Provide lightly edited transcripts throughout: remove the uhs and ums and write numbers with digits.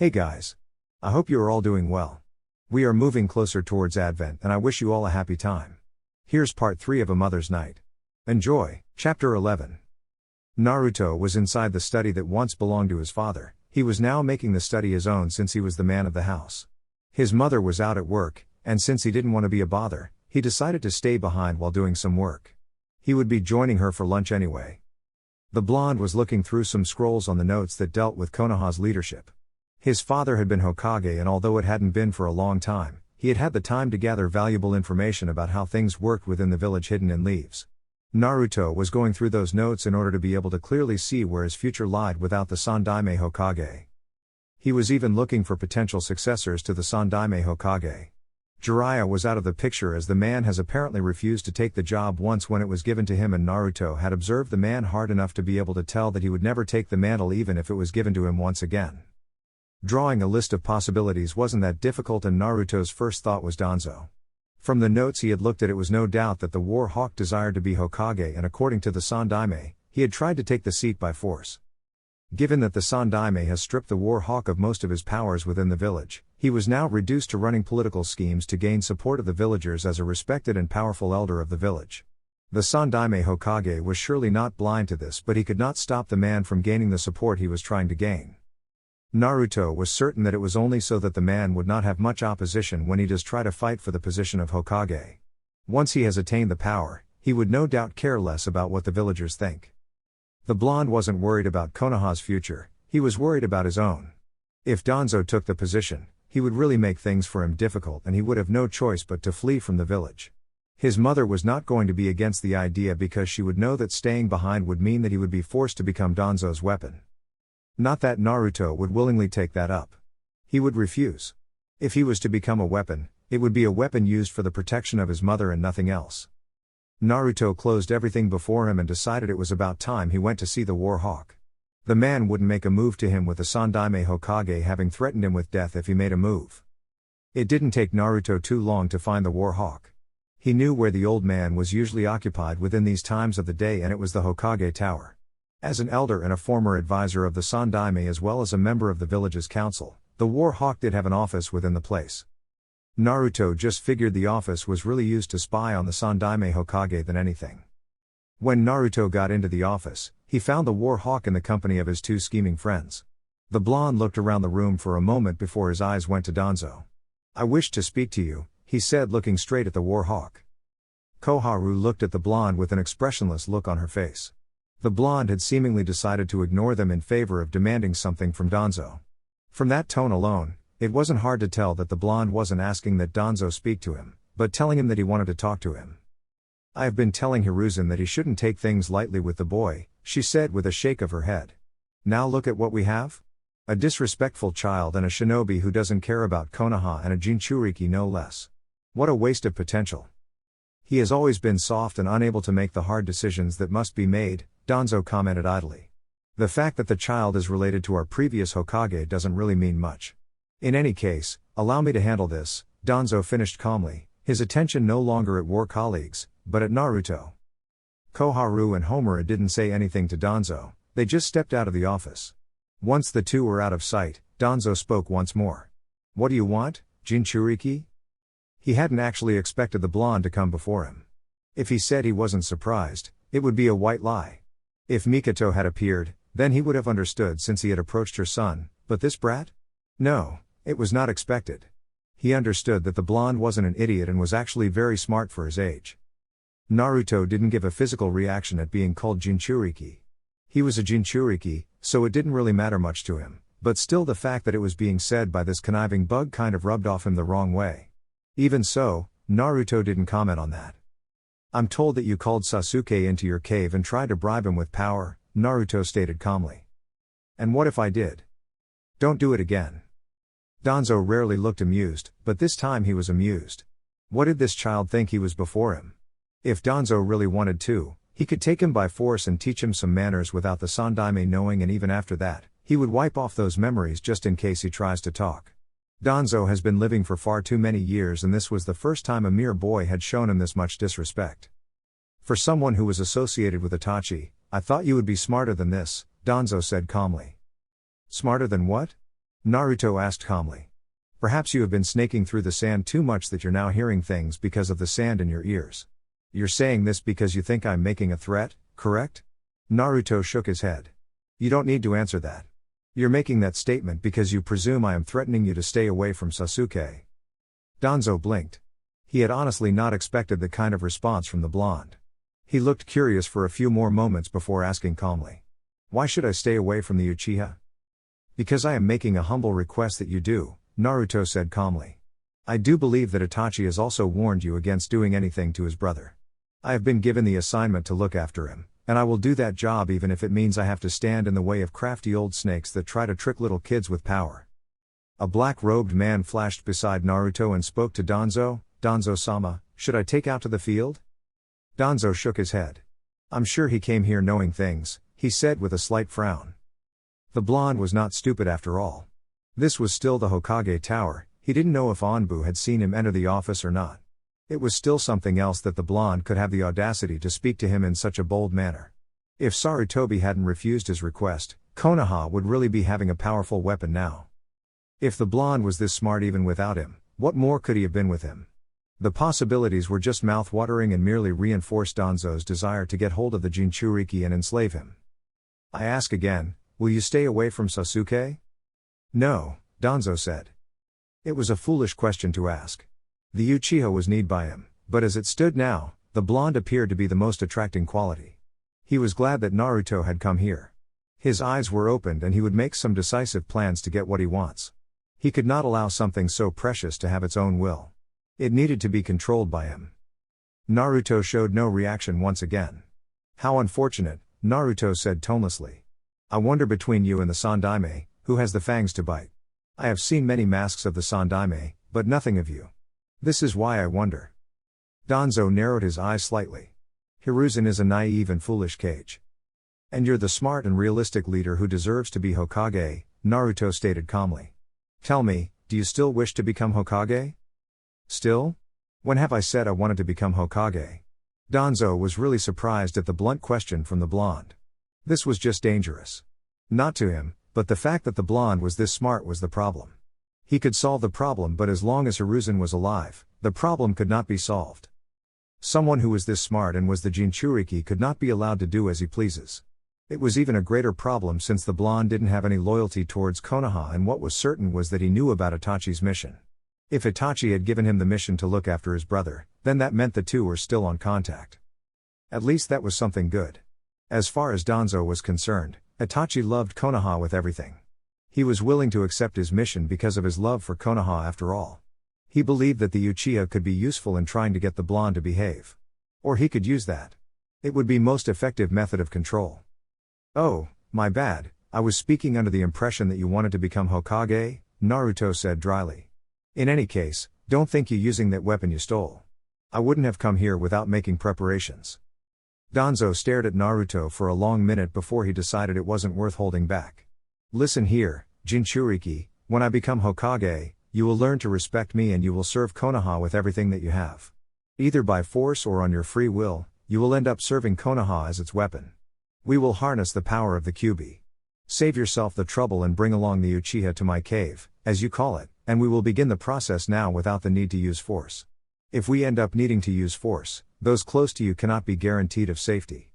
Hey guys. I hope you are all doing well. We are moving closer towards Advent and I wish you all a happy time. Here's part 3 of A Mother's Night. Enjoy. Chapter 11. Naruto was inside the study that once belonged to his father. He was now making the study his own since he was the man of the house. His mother was out at work, and since he didn't want to be a bother, he decided to stay behind while doing some work. He would be joining her for lunch anyway. The blonde was looking through some scrolls on the notes that dealt with Konoha's leadership. His father had been Hokage, and although it hadn't been for a long time, he had had the time to gather valuable information about how things worked within the village hidden in leaves. Naruto was going through those notes in order to be able to clearly see where his future lied without the Sandaime Hokage. He was even looking for potential successors to the Sandaime Hokage. Jiraiya was out of the picture as the man has apparently refused to take the job once when it was given to him, and Naruto had observed the man hard enough to be able to tell that he would never take the mantle even if it was given to him once again. Drawing a list of possibilities wasn't that difficult, and Naruto's first thought was Danzo. From the notes he had looked at, it was no doubt that the War Hawk desired to be Hokage, and according to the Sandaime, he had tried to take the seat by force. Given that the Sandaime has stripped the War Hawk of most of his powers within the village, he was now reduced to running political schemes to gain support of the villagers as a respected and powerful elder of the village. The Sandaime Hokage was surely not blind to this, but he could not stop the man from gaining the support he was trying to gain. Naruto was certain that it was only so that the man would not have much opposition when he does try to fight for the position of Hokage. Once he has attained the power, he would no doubt care less about what the villagers think. The blonde wasn't worried about Konoha's future, he was worried about his own. If Danzo took the position, he would really make things for him difficult, and he would have no choice but to flee from the village. His mother was not going to be against the idea because she would know that staying behind would mean that he would be forced to become Danzo's weapon. Not that Naruto would willingly take that up. He would refuse. If he was to become a weapon, it would be a weapon used for the protection of his mother and nothing else. Naruto closed everything before him and decided it was about time he went to see the War Hawk. The man wouldn't make a move to him with the Sandaime Hokage having threatened him with death if he made a move. It didn't take Naruto too long to find the War Hawk. He knew where the old man was usually occupied within these times of the day, and it was the Hokage Tower. As an elder and a former advisor of the Sandaime as well as a member of the village's council, the War Hawk did have an office within the place. Naruto just figured the office was really used to spy on the Sandaime Hokage than anything. When Naruto got into the office, he found the War Hawk in the company of his two scheming friends. The blonde looked around the room for a moment before his eyes went to Danzo. "I wish to speak to you," he said, looking straight at the War Hawk. Koharu looked at the blonde with an expressionless look on her face. The blonde had seemingly decided to ignore them in favor of demanding something from Danzo. From that tone alone, it wasn't hard to tell that the blonde wasn't asking that Danzo speak to him, but telling him that he wanted to talk to him. "I have been telling Hiruzen that he shouldn't take things lightly with the boy," she said with a shake of her head. "Now look at what we have? A disrespectful child and a shinobi who doesn't care about Konoha, and a Jinchuriki no less. What a waste of potential. He has always been soft and unable to make the hard decisions that must be made," Danzo commented idly. "The fact that the child is related to our previous Hokage doesn't really mean much. In any case, allow me to handle this," Danzo finished calmly, his attention no longer at war colleagues, but at Naruto. Koharu and Homura didn't say anything to Danzo, they just stepped out of the office. Once the two were out of sight, Danzo spoke once more. "What do you want, Jinchuriki?" He hadn't actually expected the blonde to come before him. If he said he wasn't surprised, it would be a white lie. If Mikoto had appeared, then he would have understood since he had approached her son, but this brat? No, it was not expected. He understood that the blonde wasn't an idiot and was actually very smart for his age. Naruto didn't give a physical reaction at being called Jinchuriki. He was a Jinchuriki, so it didn't really matter much to him, but still the fact that it was being said by this conniving bug kind of rubbed off him the wrong way. Even so, Naruto didn't comment on that. "I'm told that you called Sasuke into your cave and tried to bribe him with power," Naruto stated calmly. "And what if I did?" "Don't do it again." Danzo rarely looked amused, but this time he was amused. What did this child think he was before him? If Danzo really wanted to, he could take him by force and teach him some manners without the Sandaime knowing, and even after that, he would wipe off those memories just in case he tries to talk. Danzo has been living for far too many years, and this was the first time a mere boy had shown him this much disrespect. "For someone who was associated with Itachi, I thought you would be smarter than this," Danzo said calmly. "Smarter than what?" Naruto asked calmly. Perhaps you have been snaking through the sand too much that you're now hearing things because of the sand in your ears. You're saying this because you think I'm making a threat, correct? Naruto shook his head. You don't need to answer that. You're making that statement because you presume I am threatening you to stay away from Sasuke. Danzo blinked. He had honestly not expected the kind of response from the blonde. He looked curious for a few more moments before asking calmly. Why should I stay away from the Uchiha? Because I am making a humble request that you do, Naruto said calmly. I do believe that Itachi has also warned you against doing anything to his brother. I have been given the assignment to look after him, and I will do that job even if it means I have to stand in the way of crafty old snakes that try to trick little kids with power. A black-robed man flashed beside Naruto and spoke to Danzo. Danzo-sama, should I take out to the field? Danzo shook his head. I'm sure he came here knowing things, he said with a slight frown. The blonde was not stupid after all. This was still the Hokage Tower. He didn't know if Anbu had seen him enter the office or not. It was still something else that the blonde could have the audacity to speak to him in such a bold manner. If Sarutobi hadn't refused his request, Konoha would really be having a powerful weapon now. If the blonde was this smart even without him, what more could he have been with him? The possibilities were just mouth-watering and merely reinforced Danzo's desire to get hold of the Jinchuriki and enslave him. I ask again, will you stay away from Sasuke? No, Danzo said. It was a foolish question to ask. The Uchiha was need by him, but as it stood now, the blonde appeared to be the most attracting quality. He was glad that Naruto had come here. His eyes were opened and he would make some decisive plans to get what he wants. He could not allow something so precious to have its own will. It needed to be controlled by him. Naruto showed no reaction once again. How unfortunate, Naruto said tonelessly. I wonder between you and the Sandaime, who has the fangs to bite. I have seen many masks of the Sandaime, but nothing of you. This is why I wonder. Danzo narrowed his eyes slightly. Hiruzen is a naive and foolish cage. And you're the smart and realistic leader who deserves to be Hokage, Naruto stated calmly. Tell me, do you still wish to become Hokage? Still? When have I said I wanted to become Hokage? Danzo was really surprised at the blunt question from the blonde. This was just dangerous. Not to him, but the fact that the blonde was this smart was the problem. He could solve the problem, but as long as Hiruzen was alive, the problem could not be solved. Someone who was this smart and was the Jinchuriki could not be allowed to do as he pleases. It was even a greater problem since the blonde didn't have any loyalty towards Konoha, and what was certain was that he knew about Itachi's mission. If Itachi had given him the mission to look after his brother, then that meant the two were still on contact. At least that was something good. As far as Danzo was concerned, Itachi loved Konoha with everything. He was willing to accept his mission because of his love for Konoha after all. He believed that the Uchiha could be useful in trying to get the blonde to behave. Or he could use that. It would be most effective method of control. Oh, my bad, I was speaking under the impression that you wanted to become Hokage, Naruto said dryly. In any case, don't think you using that weapon you stole. I wouldn't have come here without making preparations. Danzo stared at Naruto for a long minute before he decided it wasn't worth holding back. Listen here, Jinchuriki, when I become Hokage, you will learn to respect me and you will serve Konoha with everything that you have. Either by force or on your free will, you will end up serving Konoha as its weapon. We will harness the power of the Kyuubi. Save yourself the trouble and bring along the Uchiha to my cave, as you call it, and we will begin the process now without the need to use force. If we end up needing to use force, those close to you cannot be guaranteed of safety.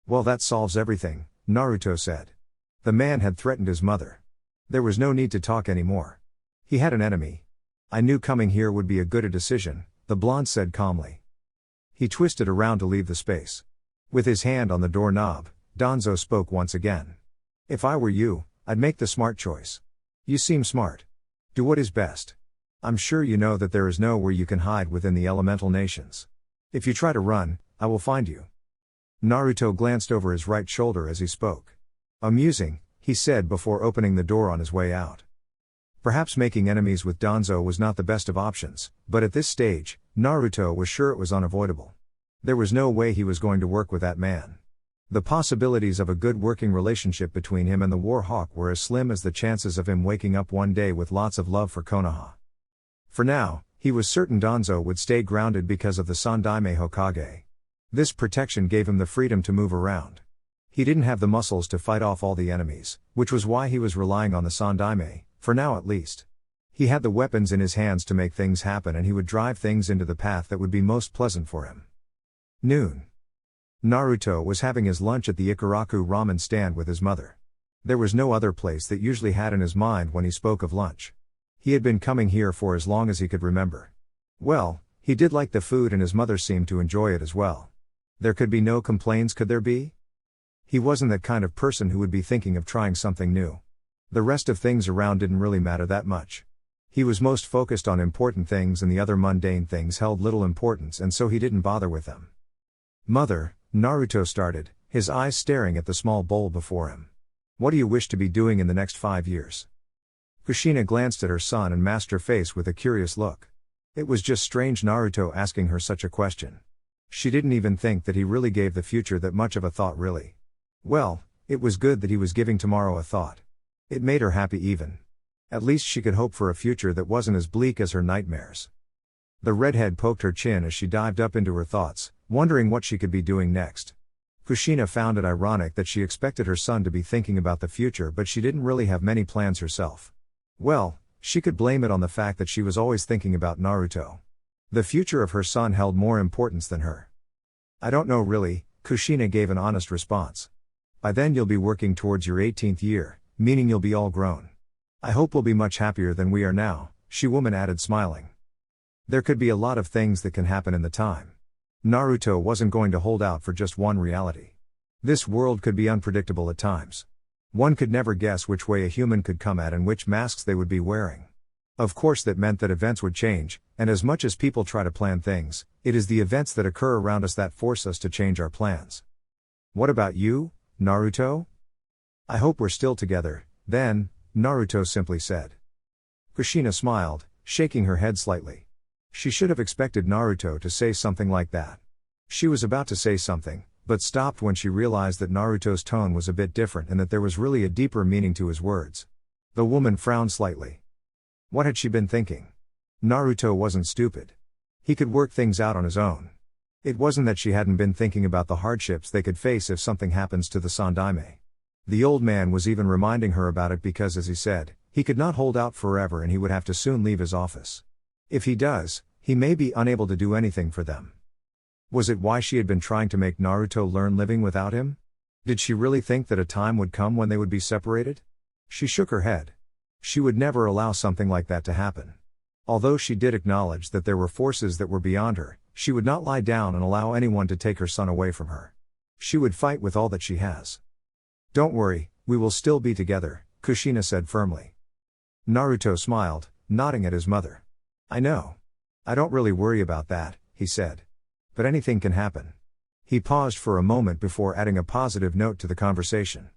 Well, that solves everything, Naruto said. The man had threatened his mother. There was no need to talk anymore. He had an enemy. I knew coming here would be a good decision, the blonde said calmly. He twisted around to leave the space. With his hand on the doorknob, Danzo spoke once again. If I were you, I'd make the smart choice. You seem smart. Do what is best. I'm sure you know that there is nowhere you can hide within the elemental nations. If you try to run, I will find you. Naruto glanced over his right shoulder as he spoke. Amusing, he said before opening the door on his way out. Perhaps making enemies with Danzo was not the best of options, but at this stage, Naruto was sure it was unavoidable. There was no way he was going to work with that man. The possibilities of a good working relationship between him and the War Hawk were as slim as the chances of him waking up one day with lots of love for Konoha. For now, he was certain Danzo would stay grounded because of the Sandaime Hokage. This protection gave him the freedom to move around. He didn't have the muscles to fight off all the enemies, which was why he was relying on the Sandaime, For now at least. He had the weapons in his hands to make things happen, and he would drive things into the path that would be most pleasant for him. Noon. Naruto was having his lunch at the Ikaraku ramen stand with his mother. There was no other place that usually had in his mind when he spoke of lunch. He had been coming here for as long as he could remember. Well, he did like the food, and his mother seemed to enjoy it as well. There could be no complaints, could there be? He wasn't that kind of person who would be thinking of trying something new. The rest of things around didn't really matter that much. He was most focused on important things, and the other mundane things held little importance, and so he didn't bother with them. Mother, Naruto started, his eyes staring at the small bowl before him. What do you wish to be doing in the next 5 years? Kushina glanced at her son and masked her face with a curious look. It was just strange Naruto asking her such a question. She didn't even think that he really gave the future that much of a thought really. Well, it was good that he was giving tomorrow a thought. It made her happy even. At least she could hope for a future that wasn't as bleak as her nightmares. The redhead poked her chin as she dived up into her thoughts, wondering what she could be doing next. Kushina found it ironic that she expected her son to be thinking about the future, but she didn't really have many plans herself. Well, she could blame it on the fact that she was always thinking about Naruto. The future of her son held more importance than her. I don't know really, Kushina gave an honest response. By then you'll be working towards your 18th year, meaning you'll be all grown. I hope we'll be much happier than we are now, she woman added smiling. There could be a lot of things that can happen in the time. Naruto wasn't going to hold out for just one reality. This world could be unpredictable at times. One could never guess which way a human could come at and which masks they would be wearing. Of course that meant that events would change, and as much as people try to plan things, it is the events that occur around us that force us to change our plans. What about you, Naruto? I hope we're still together, then, Naruto simply said. Kushina smiled, shaking her head slightly. She should have expected Naruto to say something like that. She was about to say something, but stopped when she realized that Naruto's tone was a bit different and that there was really a deeper meaning to his words. The woman frowned slightly. What had she been thinking? Naruto wasn't stupid. He could work things out on his own. It wasn't that she hadn't been thinking about the hardships they could face if something happens to the Sandaime. The old man was even reminding her about it because, as he said, he could not hold out forever and he would have to soon leave his office. If he does, he may be unable to do anything for them. Was it why she had been trying to make Naruto learn living without him? Did she really think that a time would come when they would be separated? She shook her head. She would never allow something like that to happen. Although she did acknowledge that there were forces that were beyond her, she would not lie down and allow anyone to take her son away from her. She would fight with all that she has. Don't worry, we will still be together, Kushina said firmly. Naruto smiled, nodding at his mother. I know. I don't really worry about that, he said. But anything can happen. He paused for a moment before adding a positive note to the conversation.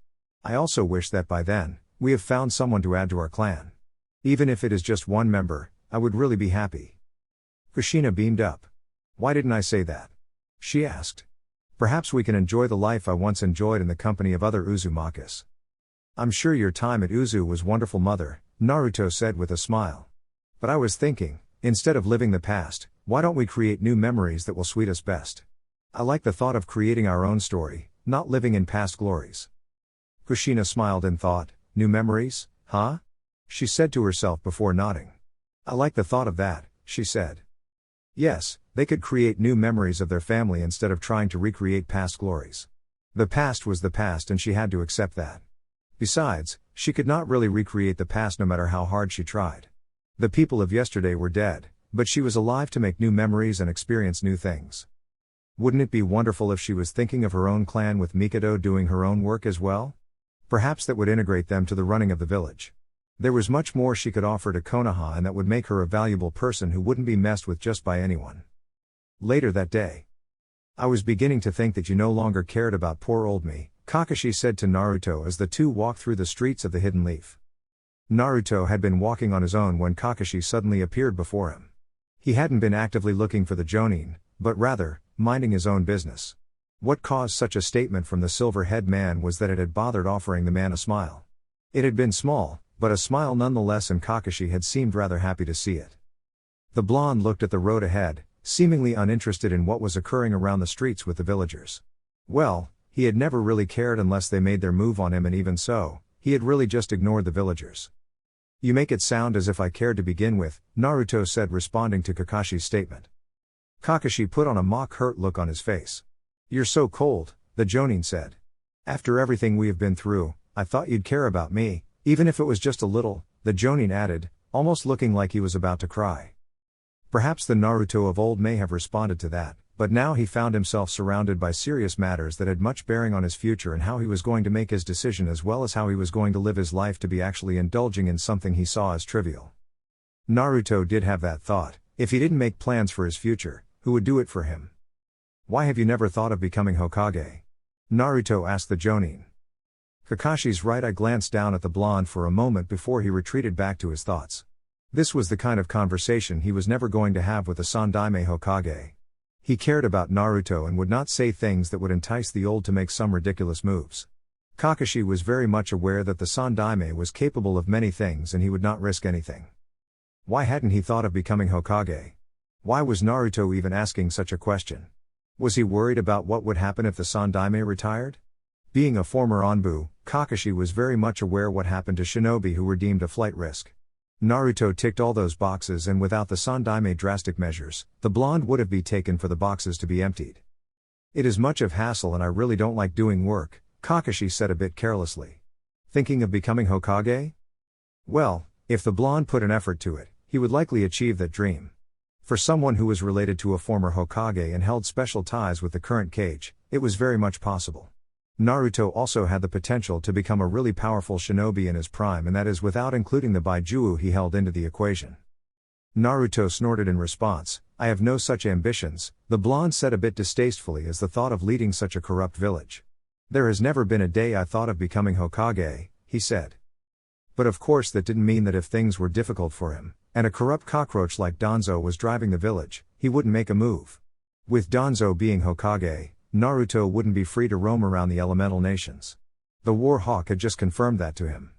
I also wish that by then, we have found someone to add to our clan. Even if it is just one member, I would really be happy. Kushina beamed up. Why didn't I say that? She asked. Perhaps we can enjoy the life I once enjoyed in the company of other Uzumakis. I'm sure your time at Uzu was wonderful, mother, Naruto said with a smile. But I was thinking, instead of living the past, why don't we create new memories that will suit us best? I like the thought of creating our own story, not living in past glories. Kushina smiled in thought. New memories, huh? She said to herself before nodding. I like the thought of that, she said. Yes, they could create new memories of their family instead of trying to recreate past glories. The past was the past and she had to accept that. Besides, she could not really recreate the past no matter how hard she tried. The people of yesterday were dead, but she was alive to make new memories and experience new things. Wouldn't it be wonderful if she was thinking of her own clan with Mikado doing her own work as well? Perhaps that would integrate them to the running of the village. There was much more she could offer to Konoha, and that would make her a valuable person who wouldn't be messed with just by anyone. Later that day. I was beginning to think that you no longer cared about poor old me, Kakashi said to Naruto as the two walked through the streets of the Hidden Leaf. Naruto had been walking on his own when Kakashi suddenly appeared before him. He hadn't been actively looking for the Jonin, but rather, minding his own business. What caused such a statement from the silver-haired man was that it had bothered offering the man a smile. It had been small, but a smile nonetheless, and Kakashi had seemed rather happy to see it. The blonde looked at the road ahead, seemingly uninterested in what was occurring around the streets with the villagers. Well, he had never really cared unless they made their move on him, and even so, he had really just ignored the villagers. You make it sound as if I cared to begin with, Naruto said, responding to Kakashi's statement. Kakashi put on a mock-hurt look on his face. You're so cold, the Jonin said. After everything we have been through, I thought you'd care about me, even if it was just a little, the Jonin added, almost looking like he was about to cry. Perhaps the Naruto of old may have responded to that, but now he found himself surrounded by serious matters that had much bearing on his future and how he was going to make his decision, as well as how he was going to live his life to be actually indulging in something he saw as trivial. Naruto did have that thought: if he didn't make plans for his future, who would do it for him? Why have you never thought of becoming Hokage? Naruto asked the Jonin. Kakashi's right eye glanced down at the blonde for a moment before he retreated back to his thoughts. This was the kind of conversation he was never going to have with a Sandaime Hokage. He cared about Naruto and would not say things that would entice the old to make some ridiculous moves. Kakashi was very much aware that the Sandaime was capable of many things and he would not risk anything. Why hadn't he thought of becoming Hokage? Why was Naruto even asking such a question? Was he worried about what would happen if the Sandaime retired? Being a former Anbu, Kakashi was very much aware what happened to shinobi who were deemed a flight risk. Naruto ticked all those boxes, and without the Sandaime drastic measures, the blonde would have been taken for the boxes to be emptied. It is much of hassle and I really don't like doing work, Kakashi said a bit carelessly. Thinking of becoming Hokage? Well, if the blonde put an effort to it, he would likely achieve that dream. For someone who was related to a former Hokage and held special ties with the current Kage, it was very much possible. Naruto also had the potential to become a really powerful shinobi in his prime, and that is without including the Baijuo he held into the equation. Naruto snorted in response. I have no such ambitions, the blonde said a bit distastefully as the thought of leading such a corrupt village. There has never been a day I thought of becoming Hokage, he said. But of course that didn't mean that if things were difficult for him, and a corrupt cockroach like Danzo was driving the village, he wouldn't make a move. With Danzo being Hokage, Naruto wouldn't be free to roam around the elemental nations. The War Hawk had just confirmed that to him.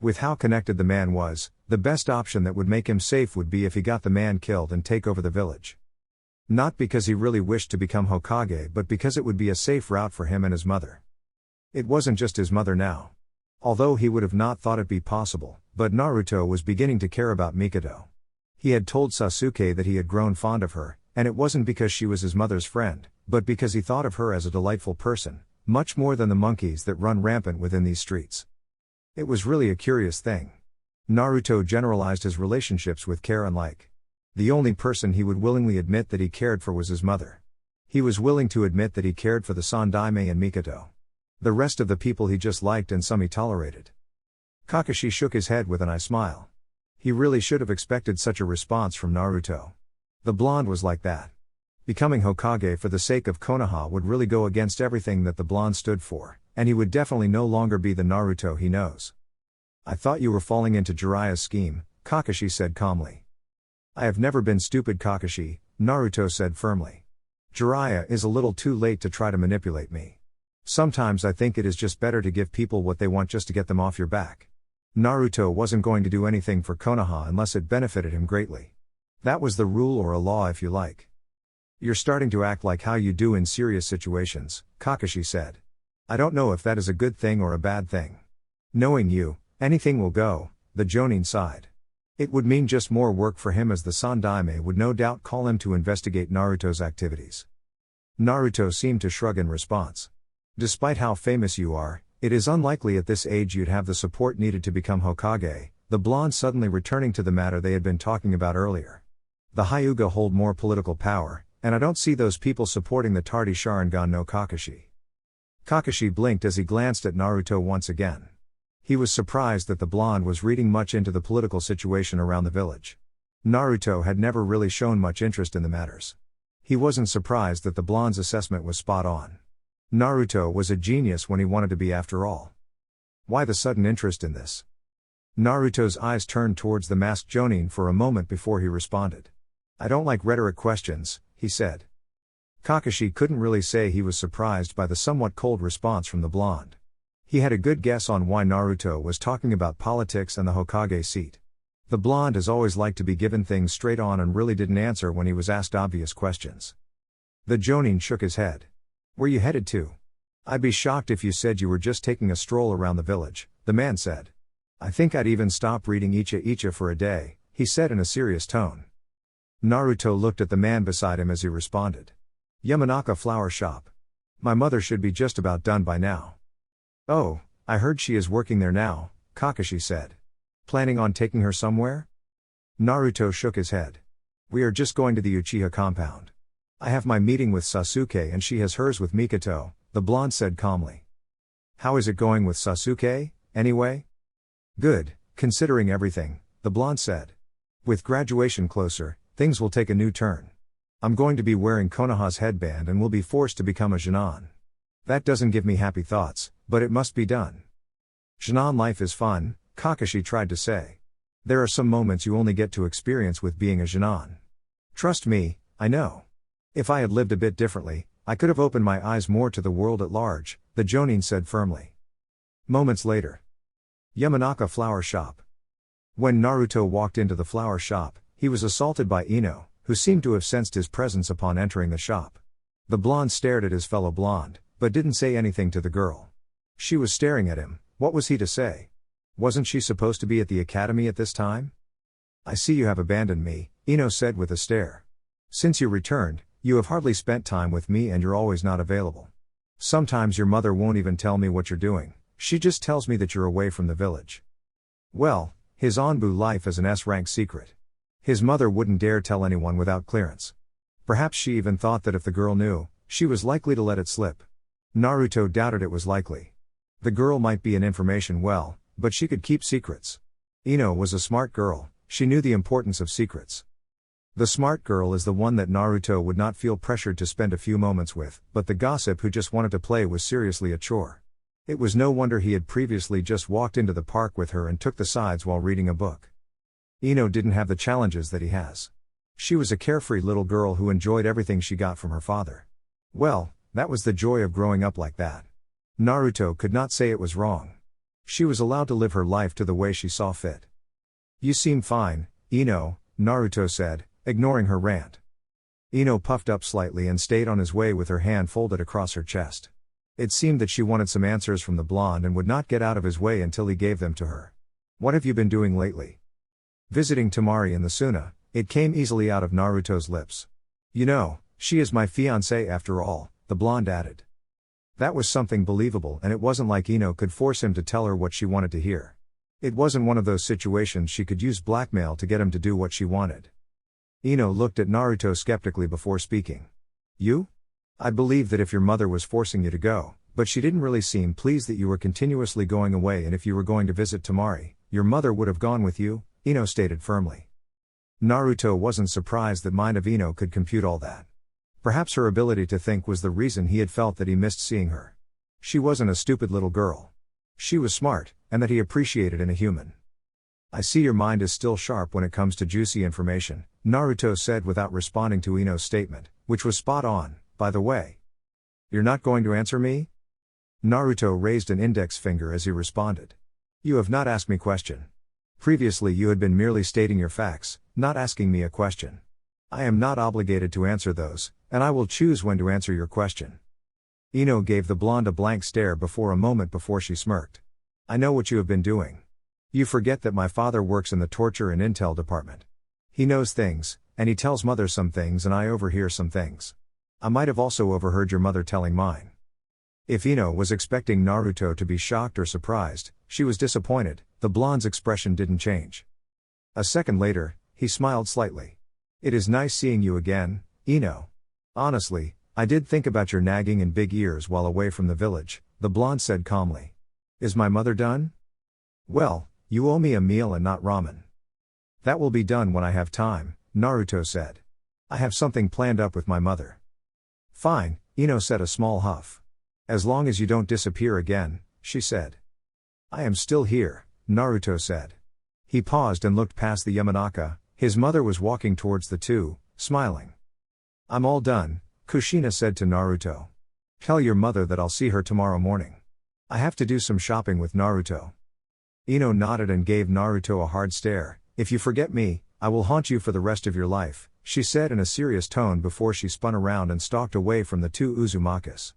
With how connected the man was, the best option that would make him safe would be if he got the man killed and take over the village. Not because he really wished to become Hokage, but because it would be a safe route for him and his mother. It wasn't just his mother now. Although he would have not thought it be possible, but Naruto was beginning to care about Mikado. He had told Sasuke that he had grown fond of her, and it wasn't because she was his mother's friend, but because he thought of her as a delightful person, much more than the monkeys that run rampant within these streets. It was really a curious thing. Naruto generalized his relationships with care unlike. The only person he would willingly admit that he cared for was his mother. He was willing to admit that he cared for the Sandaime and Mikado. The rest of the people he just liked and some he tolerated. Kakashi shook his head with an eye smile. He really should have expected such a response from Naruto. The blonde was like that. Becoming Hokage for the sake of Konoha would really go against everything that the blonde stood for, and he would definitely no longer be the Naruto he knows. I thought you were falling into Jiraiya's scheme, Kakashi said calmly. I have never been stupid, Kakashi, Naruto said firmly. Jiraiya is a little too late to try to manipulate me. Sometimes I think it is just better to give people what they want just to get them off your back. Naruto wasn't going to do anything for Konoha unless it benefited him greatly. That was the rule, or a law if you like. You're starting to act like how you do in serious situations, Kakashi said. I don't know if that is a good thing or a bad thing. Knowing you, anything will go, the Jonin sighed. It would mean just more work for him, as the Sandaime would no doubt call him to investigate Naruto's activities. Naruto seemed to shrug in response. Despite how famous you are, it is unlikely at this age you'd have the support needed to become Hokage, the blonde suddenly returning to the matter they had been talking about earlier. The Hyuga hold more political power, and I don't see those people supporting the tardy Sharingan no Kakashi. Kakashi blinked as he glanced at Naruto once again. He was surprised that the blonde was reading much into the political situation around the village. Naruto had never really shown much interest in the matters. He wasn't surprised that the blonde's assessment was spot on. Naruto was a genius when he wanted to be, after all. Why the sudden interest in this? Naruto's eyes turned towards the masked Jonin for a moment before he responded. I don't like rhetoric questions, he said. Kakashi couldn't really say he was surprised by the somewhat cold response from the blonde. He had a good guess on why Naruto was talking about politics and the Hokage seat. The blonde has always liked to be given things straight on and really didn't answer when he was asked obvious questions. The Jonin shook his head. Where you headed to? I'd be shocked if you said you were just taking a stroll around the village, the man said. I think I'd even stop reading Icha for a day, he said in a serious tone. Naruto looked at the man beside him as he responded. Yamanaka flower shop. My mother should be just about done by now. Oh, I heard she is working there now, Kakashi said. Planning on taking her somewhere? Naruto shook his head. We are just going to the Uchiha compound. I have my meeting with Sasuke and she has hers with Mikoto, the blonde said calmly. How is it going with Sasuke, anyway? Good, considering everything, the blonde said. With graduation closer, things will take a new turn. I'm going to be wearing Konoha's headband and will be forced to become a Chunin. That doesn't give me happy thoughts, but it must be done. Chunin life is fun, Kakashi tried to say. There are some moments you only get to experience with being a Chunin. Trust me, I know. If I had lived a bit differently, I could have opened my eyes more to the world at large, the Jonin said firmly. Moments later. Yamanaka flower shop. When Naruto walked into the flower shop, he was assaulted by Ino, who seemed to have sensed his presence upon entering the shop. The blonde stared at his fellow blonde, but didn't say anything to the girl. She was staring at him, what was he to say? Wasn't she supposed to be at the academy at this time? I see you have abandoned me, Ino said with a stare. Since you returned, you have hardly spent time with me and you're always not available. Sometimes your mother won't even tell me what you're doing, she just tells me that you're away from the village. Well, his Anbu life is an S-rank secret. His mother wouldn't dare tell anyone without clearance. Perhaps she even thought that if the girl knew, she was likely to let it slip. Naruto doubted it was likely. The girl might be an information well, but she could keep secrets. Ino was a smart girl, she knew the importance of secrets. The smart girl is the one that Naruto would not feel pressured to spend a few moments with, but the gossip who just wanted to play was seriously a chore. It was no wonder he had previously just walked into the park with her and took the sides while reading a book. Ino didn't have the challenges that he has. She was a carefree little girl who enjoyed everything she got from her father. Well, that was the joy of growing up like that. Naruto could not say it was wrong. She was allowed to live her life to the way she saw fit. You seem fine, Ino, Naruto said, ignoring her rant. Ino puffed up slightly and stayed on his way with her hand folded across her chest. It seemed that she wanted some answers from the blonde and would not get out of his way until he gave them to her. What have you been doing lately? Visiting Temari in the Suna, it came easily out of Naruto's lips. You know, she is my fiancé after all, the blonde added. That was something believable and it wasn't like Ino could force him to tell her what she wanted to hear. It wasn't one of those situations she could use blackmail to get him to do what she wanted. Ino looked at Naruto skeptically before speaking. You? I believe that if your mother was forcing you to go, but she didn't really seem pleased that you were continuously going away and if you were going to visit Temari, your mother would have gone with you, Ino stated firmly. Naruto wasn't surprised that mind of Ino could compute all that. Perhaps her ability to think was the reason he had felt that he missed seeing her. She wasn't a stupid little girl. She was smart, and that he appreciated in a human. I see your mind is still sharp when it comes to juicy information, Naruto said without responding to Ino's statement, which was spot on, by the way. You're not going to answer me? Naruto raised an index finger as he responded. You have not asked me question. Previously you had been merely stating your facts, not asking me a question. I am not obligated to answer those, and I will choose when to answer your question. Ino gave the blonde a blank stare before a moment before she smirked. I know what you have been doing. You forget that my father works in the torture and intel department. He knows things, and he tells mother some things and I overhear some things. I might have also overheard your mother telling mine. If Ino was expecting Naruto to be shocked or surprised, she was disappointed. The blonde's expression didn't change. A second later, he smiled slightly. It is nice seeing you again, Ino. Honestly, I did think about your nagging and big ears while away from the village, the blonde said calmly. Is my mother done? Well, you owe me a meal and not ramen. That will be done when I have time, Naruto said. I have something planned up with my mother. Fine, Ino said a small huff. As long as you don't disappear again, she said. I am still here, Naruto said. He paused and looked past the Yamanaka. His mother was walking towards the two, smiling. I'm all done, Kushina said to Naruto. Tell your mother that I'll see her tomorrow morning. I have to do some shopping with Naruto. Ino nodded and gave Naruto a hard stare. If you forget me, I will haunt you for the rest of your life, she said in a serious tone before she spun around and stalked away from the two Uzumakas.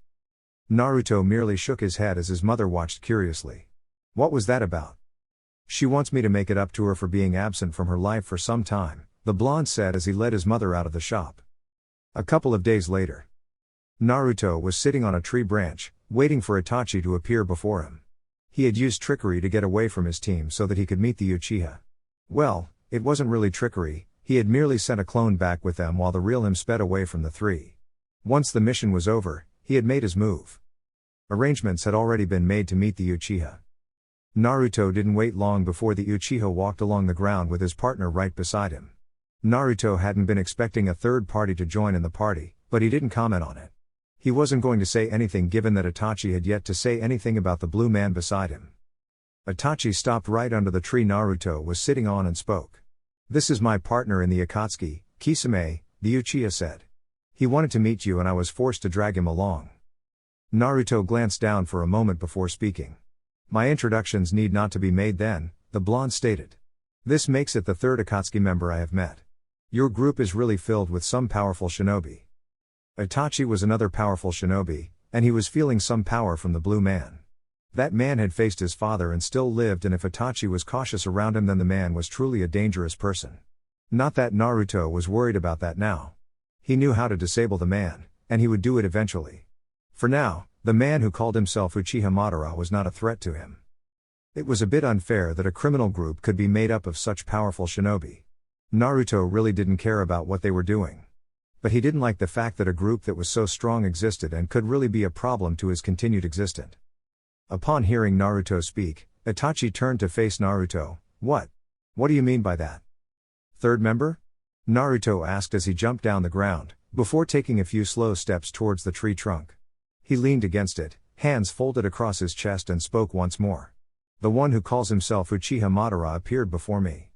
Naruto merely shook his head as his mother watched curiously. What was that about? She wants me to make it up to her for being absent from her life for some time, the blonde said as he led his mother out of the shop. A couple of days later, Naruto was sitting on a tree branch, waiting for Itachi to appear before him. He had used trickery to get away from his team so that he could meet the Uchiha. Well, it wasn't really trickery, he had merely sent a clone back with them while the real him sped away from the three. Once the mission was over, he had made his move. Arrangements had already been made to meet the Uchiha. Naruto didn't wait long before the Uchiha walked along the ground with his partner right beside him. Naruto hadn't been expecting a third party to join in the party, but he didn't comment on it. He wasn't going to say anything given that Itachi had yet to say anything about the blue man beside him. Itachi stopped right under the tree Naruto was sitting on and spoke. "This is my partner in the Akatsuki, Kisame," the Uchiha said. "He wanted to meet you and I was forced to drag him along." Naruto glanced down for a moment before speaking. "My introductions need not to be made then," the blonde stated. "This makes it the third Akatsuki member I have met. Your group is really filled with some powerful shinobi." Itachi was another powerful shinobi, and he was feeling some power from the blue man. That man had faced his father and still lived, and if Itachi was cautious around him then the man was truly a dangerous person. Not that Naruto was worried about that now. He knew how to disable the man, and he would do it eventually. For now, the man who called himself Uchiha Madara was not a threat to him. It was a bit unfair that a criminal group could be made up of such powerful shinobi. Naruto really didn't care about what they were doing. But he didn't like the fact that a group that was so strong existed and could really be a problem to his continued existence. Upon hearing Naruto speak, Itachi turned to face Naruto. What do you mean by that?" "Third member?" Naruto asked as he jumped down the ground, before taking a few slow steps towards the tree trunk. He leaned against it, hands folded across his chest and spoke once more. "The one who calls himself Uchiha Madara appeared before me."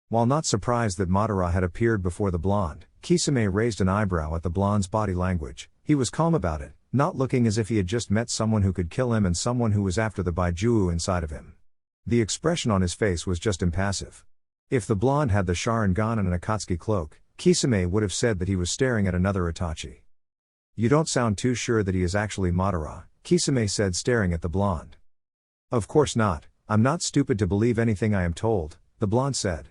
While not surprised that Madara had appeared before the blonde, Kisame raised an eyebrow at the blonde's body language. He was calm about it, not looking as if he had just met someone who could kill him and someone who was after the Baijuu inside of him. The expression on his face was just impassive. If the blonde had the Sharingan and an Akatsuki cloak, Kisame would have said that he was staring at another Itachi. "You don't sound too sure that he is actually Madara," Kisame said, staring at the blonde. "Of course not, I'm not stupid to believe anything I am told," the blonde said.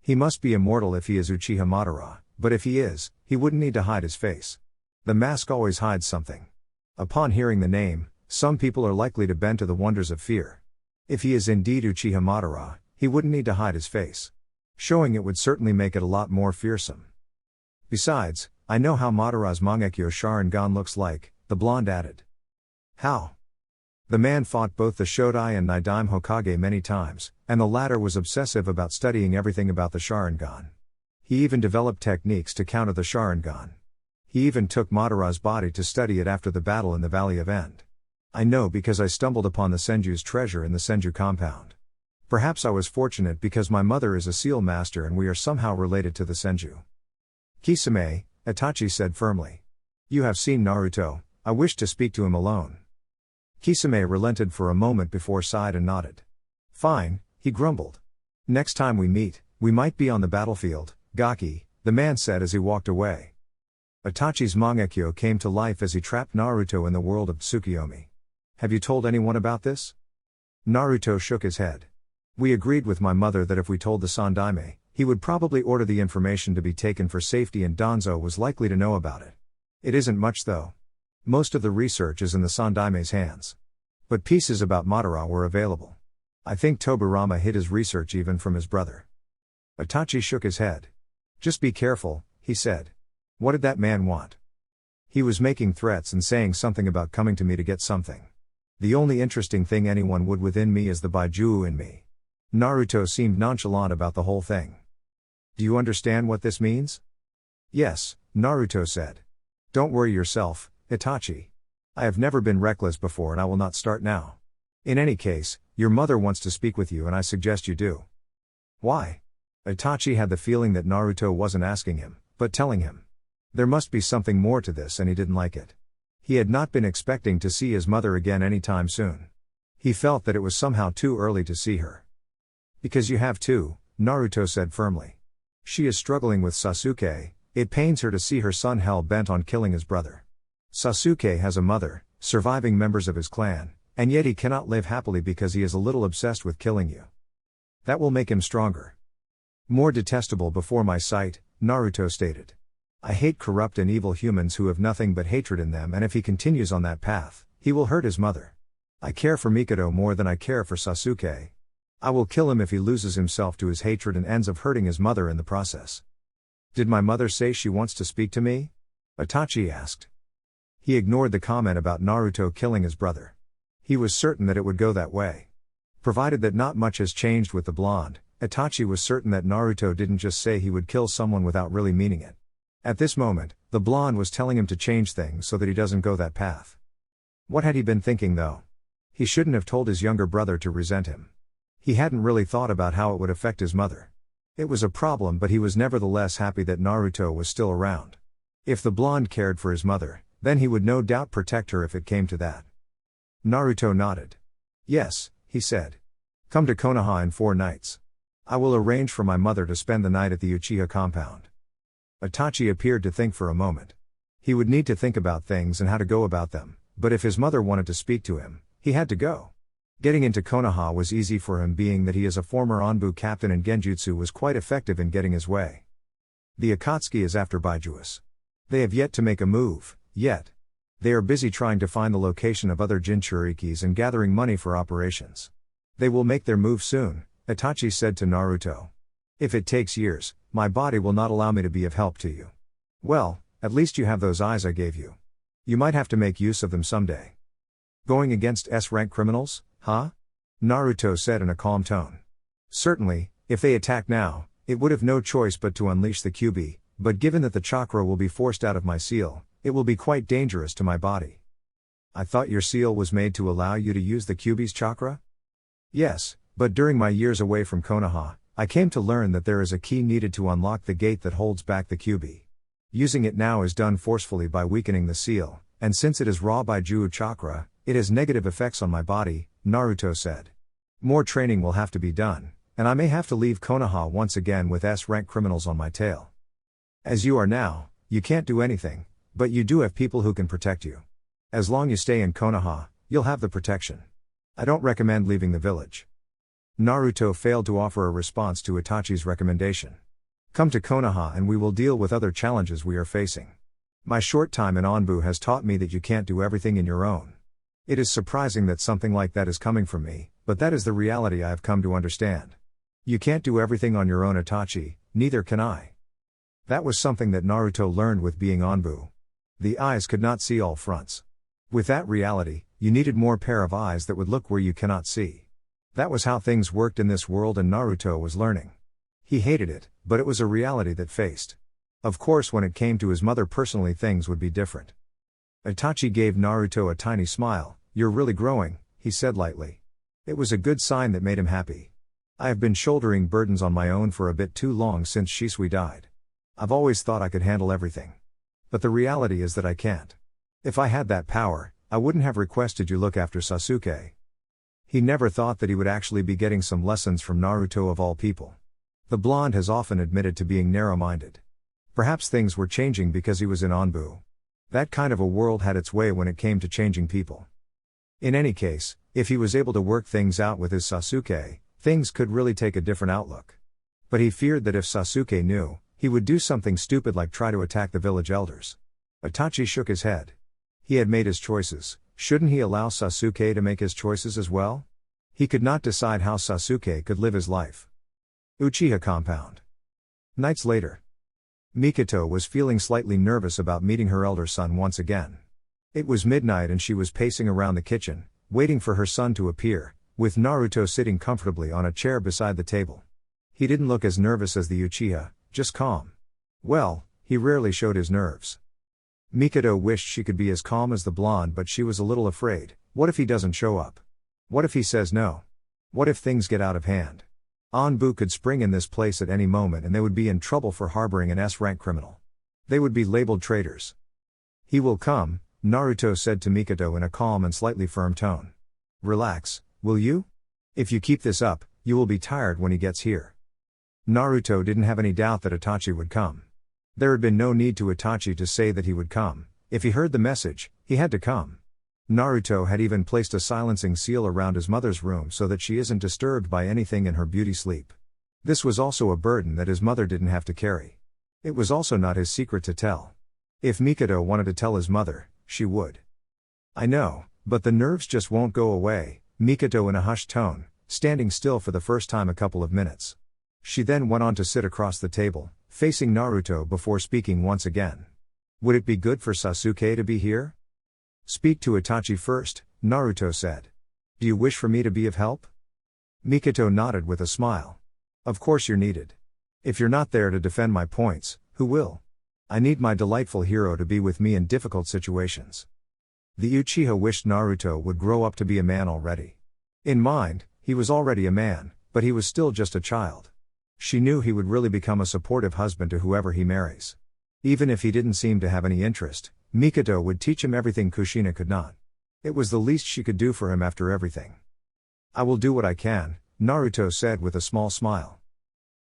"He must be immortal if he is Uchiha Madara, but if he is, he wouldn't need to hide his face. The mask always hides something." Upon hearing the name, some people are likely to bend to the wonders of fear. If he is indeed Uchiha Madara, he wouldn't need to hide his face. Showing it would certainly make it a lot more fearsome. "Besides, I know how Madara's Mangekyo Sharingan looks like," the blonde added. "How?" "The man fought both the Shodai and Nidaime Hokage many times, and the latter was obsessive about studying everything about the Sharingan. He even developed techniques to counter the Sharingan. He even took Madara's body to study it after the battle in the Valley of End. I know because I stumbled upon the Senju's treasure in the Senju compound. Perhaps I was fortunate because my mother is a seal master and we are somehow related to the Senju." "Kisame," Itachi said firmly. "You have seen Naruto, I wish to speak to him alone." Kisame relented for a moment before sighed and nodded. "Fine," he grumbled. "Next time we meet, we might be on the battlefield, Gaki," the man said as he walked away. Itachi's Mangekyo came to life as he trapped Naruto in the world of Tsukiyomi. "Have you told anyone about this?" Naruto shook his head. "We agreed with my mother that if we told the Sandaime, he would probably order the information to be taken for safety and Danzo was likely to know about it. It isn't much though. Most of the research is in the Sandaime's hands. But pieces about Madara were available. I think Tobirama hid his research even from his brother." Itachi shook his head. "Just be careful," he said. "What did that man want?" "He was making threats and saying something about coming to me to get something. The only interesting thing anyone would within me is the Baijuu in me." Naruto seemed nonchalant about the whole thing. "Do you understand what this means?" "Yes," Naruto said. "Don't worry yourself, Itachi. I have never been reckless before and I will not start now. In any case, your mother wants to speak with you and I suggest you do." "Why?" Itachi had the feeling that Naruto wasn't asking him, but telling him. There must be something more to this and he didn't like it. He had not been expecting to see his mother again anytime soon. He felt that it was somehow too early to see her. "Because you have to," Naruto said firmly. "She is struggling with Sasuke, it pains her to see her son hell-bent on killing his brother. Sasuke has a mother, surviving members of his clan, and yet he cannot live happily because he is a little obsessed with killing you. That will make him stronger. More detestable before my sight, Naruto stated. I hate corrupt and evil humans who have nothing but hatred in them, and if he continues on that path, he will hurt his mother. I care for Mikado more than I care for Sasuke. I will kill him if he loses himself to his hatred and ends up hurting his mother in the process. Did my mother say she wants to speak to me? Itachi asked. He ignored the comment about Naruto killing his brother. He was certain that it would go that way. Provided that not much has changed with the blonde, Itachi was certain that Naruto didn't just say he would kill someone without really meaning it. At this moment, the blonde was telling him to change things so that he doesn't go that path. What had he been thinking though? He shouldn't have told his younger brother to resent him. He hadn't really thought about how it would affect his mother. It was a problem, but he was nevertheless happy that Naruto was still around. If the blonde cared for his mother, then he would no doubt protect her if it came to that. Naruto nodded. Yes, he said. Come to Konoha in 4 nights. I will arrange for my mother to spend the night at the Uchiha compound. Itachi appeared to think for a moment. He would need to think about things and how to go about them, but if his mother wanted to speak to him, he had to go. Getting into Konoha was easy for him, being that he is a former Anbu captain and Genjutsu was quite effective in getting his way. The Akatsuki is after Baijuas. They have yet to make a move, yet. They are busy trying to find the location of other Jinchurikis and gathering money for operations. They will make their move soon, Itachi said to Naruto. If it takes years, my body will not allow me to be of help to you. Well, at least you have those eyes I gave you. You might have to make use of them someday. Going against S-rank criminals, huh? Naruto said in a calm tone. Certainly, if they attack now, it would have no choice but to unleash the Kyuubi, but given that the chakra will be forced out of my seal, it will be quite dangerous to my body. I thought your seal was made to allow you to use the Kyuubi's chakra? Yes, but during my years away from Konoha, I came to learn that there is a key needed to unlock the gate that holds back the Kyuubi. Using it now is done forcefully by weakening the seal, and since it is raw by Juu chakra, it has negative effects on my body, Naruto said. More training will have to be done, and I may have to leave Konoha once again with S-rank criminals on my tail. As you are now, you can't do anything, but you do have people who can protect you. As long as you stay in Konoha, you'll have the protection. I don't recommend leaving the village. Naruto failed to offer a response to Itachi's recommendation. Come to Konoha and we will deal with other challenges we are facing. My short time in Anbu has taught me that you can't do everything in your own. It is surprising that something like that is coming from me, but that is the reality I have come to understand. You can't do everything on your own, Itachi, neither can I. That was something that Naruto learned with being Anbu. The eyes could not see all fronts. With that reality, you needed more pair of eyes that would look where you cannot see. That was how things worked in this world, and Naruto was learning. He hated it, but it was a reality that faced. Of course, when it came to his mother personally, things would be different. Itachi gave Naruto a tiny smile. You're really growing, he said lightly. It was a good sign that made him happy. I have been shouldering burdens on my own for a bit too long since Shisui died. I've always thought I could handle everything. But the reality is that I can't. If I had that power, I wouldn't have requested you look after Sasuke. He never thought that he would actually be getting some lessons from Naruto of all people. The blonde has often admitted to being narrow-minded. Perhaps things were changing because he was in Anbu. That kind of a world had its way when it came to changing people. In any case, if he was able to work things out with his Sasuke, things could really take a different outlook. But he feared that if Sasuke knew, he would do something stupid like try to attack the village elders. Itachi shook his head. He had made his choices, shouldn't he allow Sasuke to make his choices as well? He could not decide how Sasuke could live his life. Uchiha compound. Nights later. Mikado was feeling slightly nervous about meeting her elder son once again. It was midnight and she was pacing around the kitchen, waiting for her son to appear, with Naruto sitting comfortably on a chair beside the table. He didn't look as nervous as the Uchiha, just calm. Well, he rarely showed his nerves. Mikado wished she could be as calm as the blonde, but she was a little afraid. What if he doesn't show up? What if he says no? What if things get out of hand? Anbu could spring in this place at any moment and they would be in trouble for harboring an S-rank criminal. They would be labeled traitors. He will come, Naruto said to Mikado in a calm and slightly firm tone. Relax, will you? If you keep this up, you will be tired when he gets here. Naruto didn't have any doubt that Itachi would come. There had been no need to Itachi to say that he would come. If he heard the message, he had to come. Naruto had even placed a silencing seal around his mother's room so that she isn't disturbed by anything in her beauty sleep. This was also a burden that his mother didn't have to carry. It was also not his secret to tell. If Mikado wanted to tell his mother, she would. I know, but the nerves just won't go away, Mikado in a hushed tone, standing still for the first time a couple of minutes. She then went on to sit across the table, facing Naruto before speaking once again. Would it be good for Sasuke to be here? Speak to Itachi first, Naruto said. Do you wish for me to be of help? Mikado nodded with a smile. Of course you're needed. If you're not there to defend my points, who will? I need my delightful hero to be with me in difficult situations. The Uchiha wished Naruto would grow up to be a man already. In mind, he was already a man, but he was still just a child. She knew he would really become a supportive husband to whoever he marries. Even if he didn't seem to have any interest, Mikado would teach him everything Kushina could not. It was the least she could do for him after everything. I will do what I can, Naruto said with a small smile.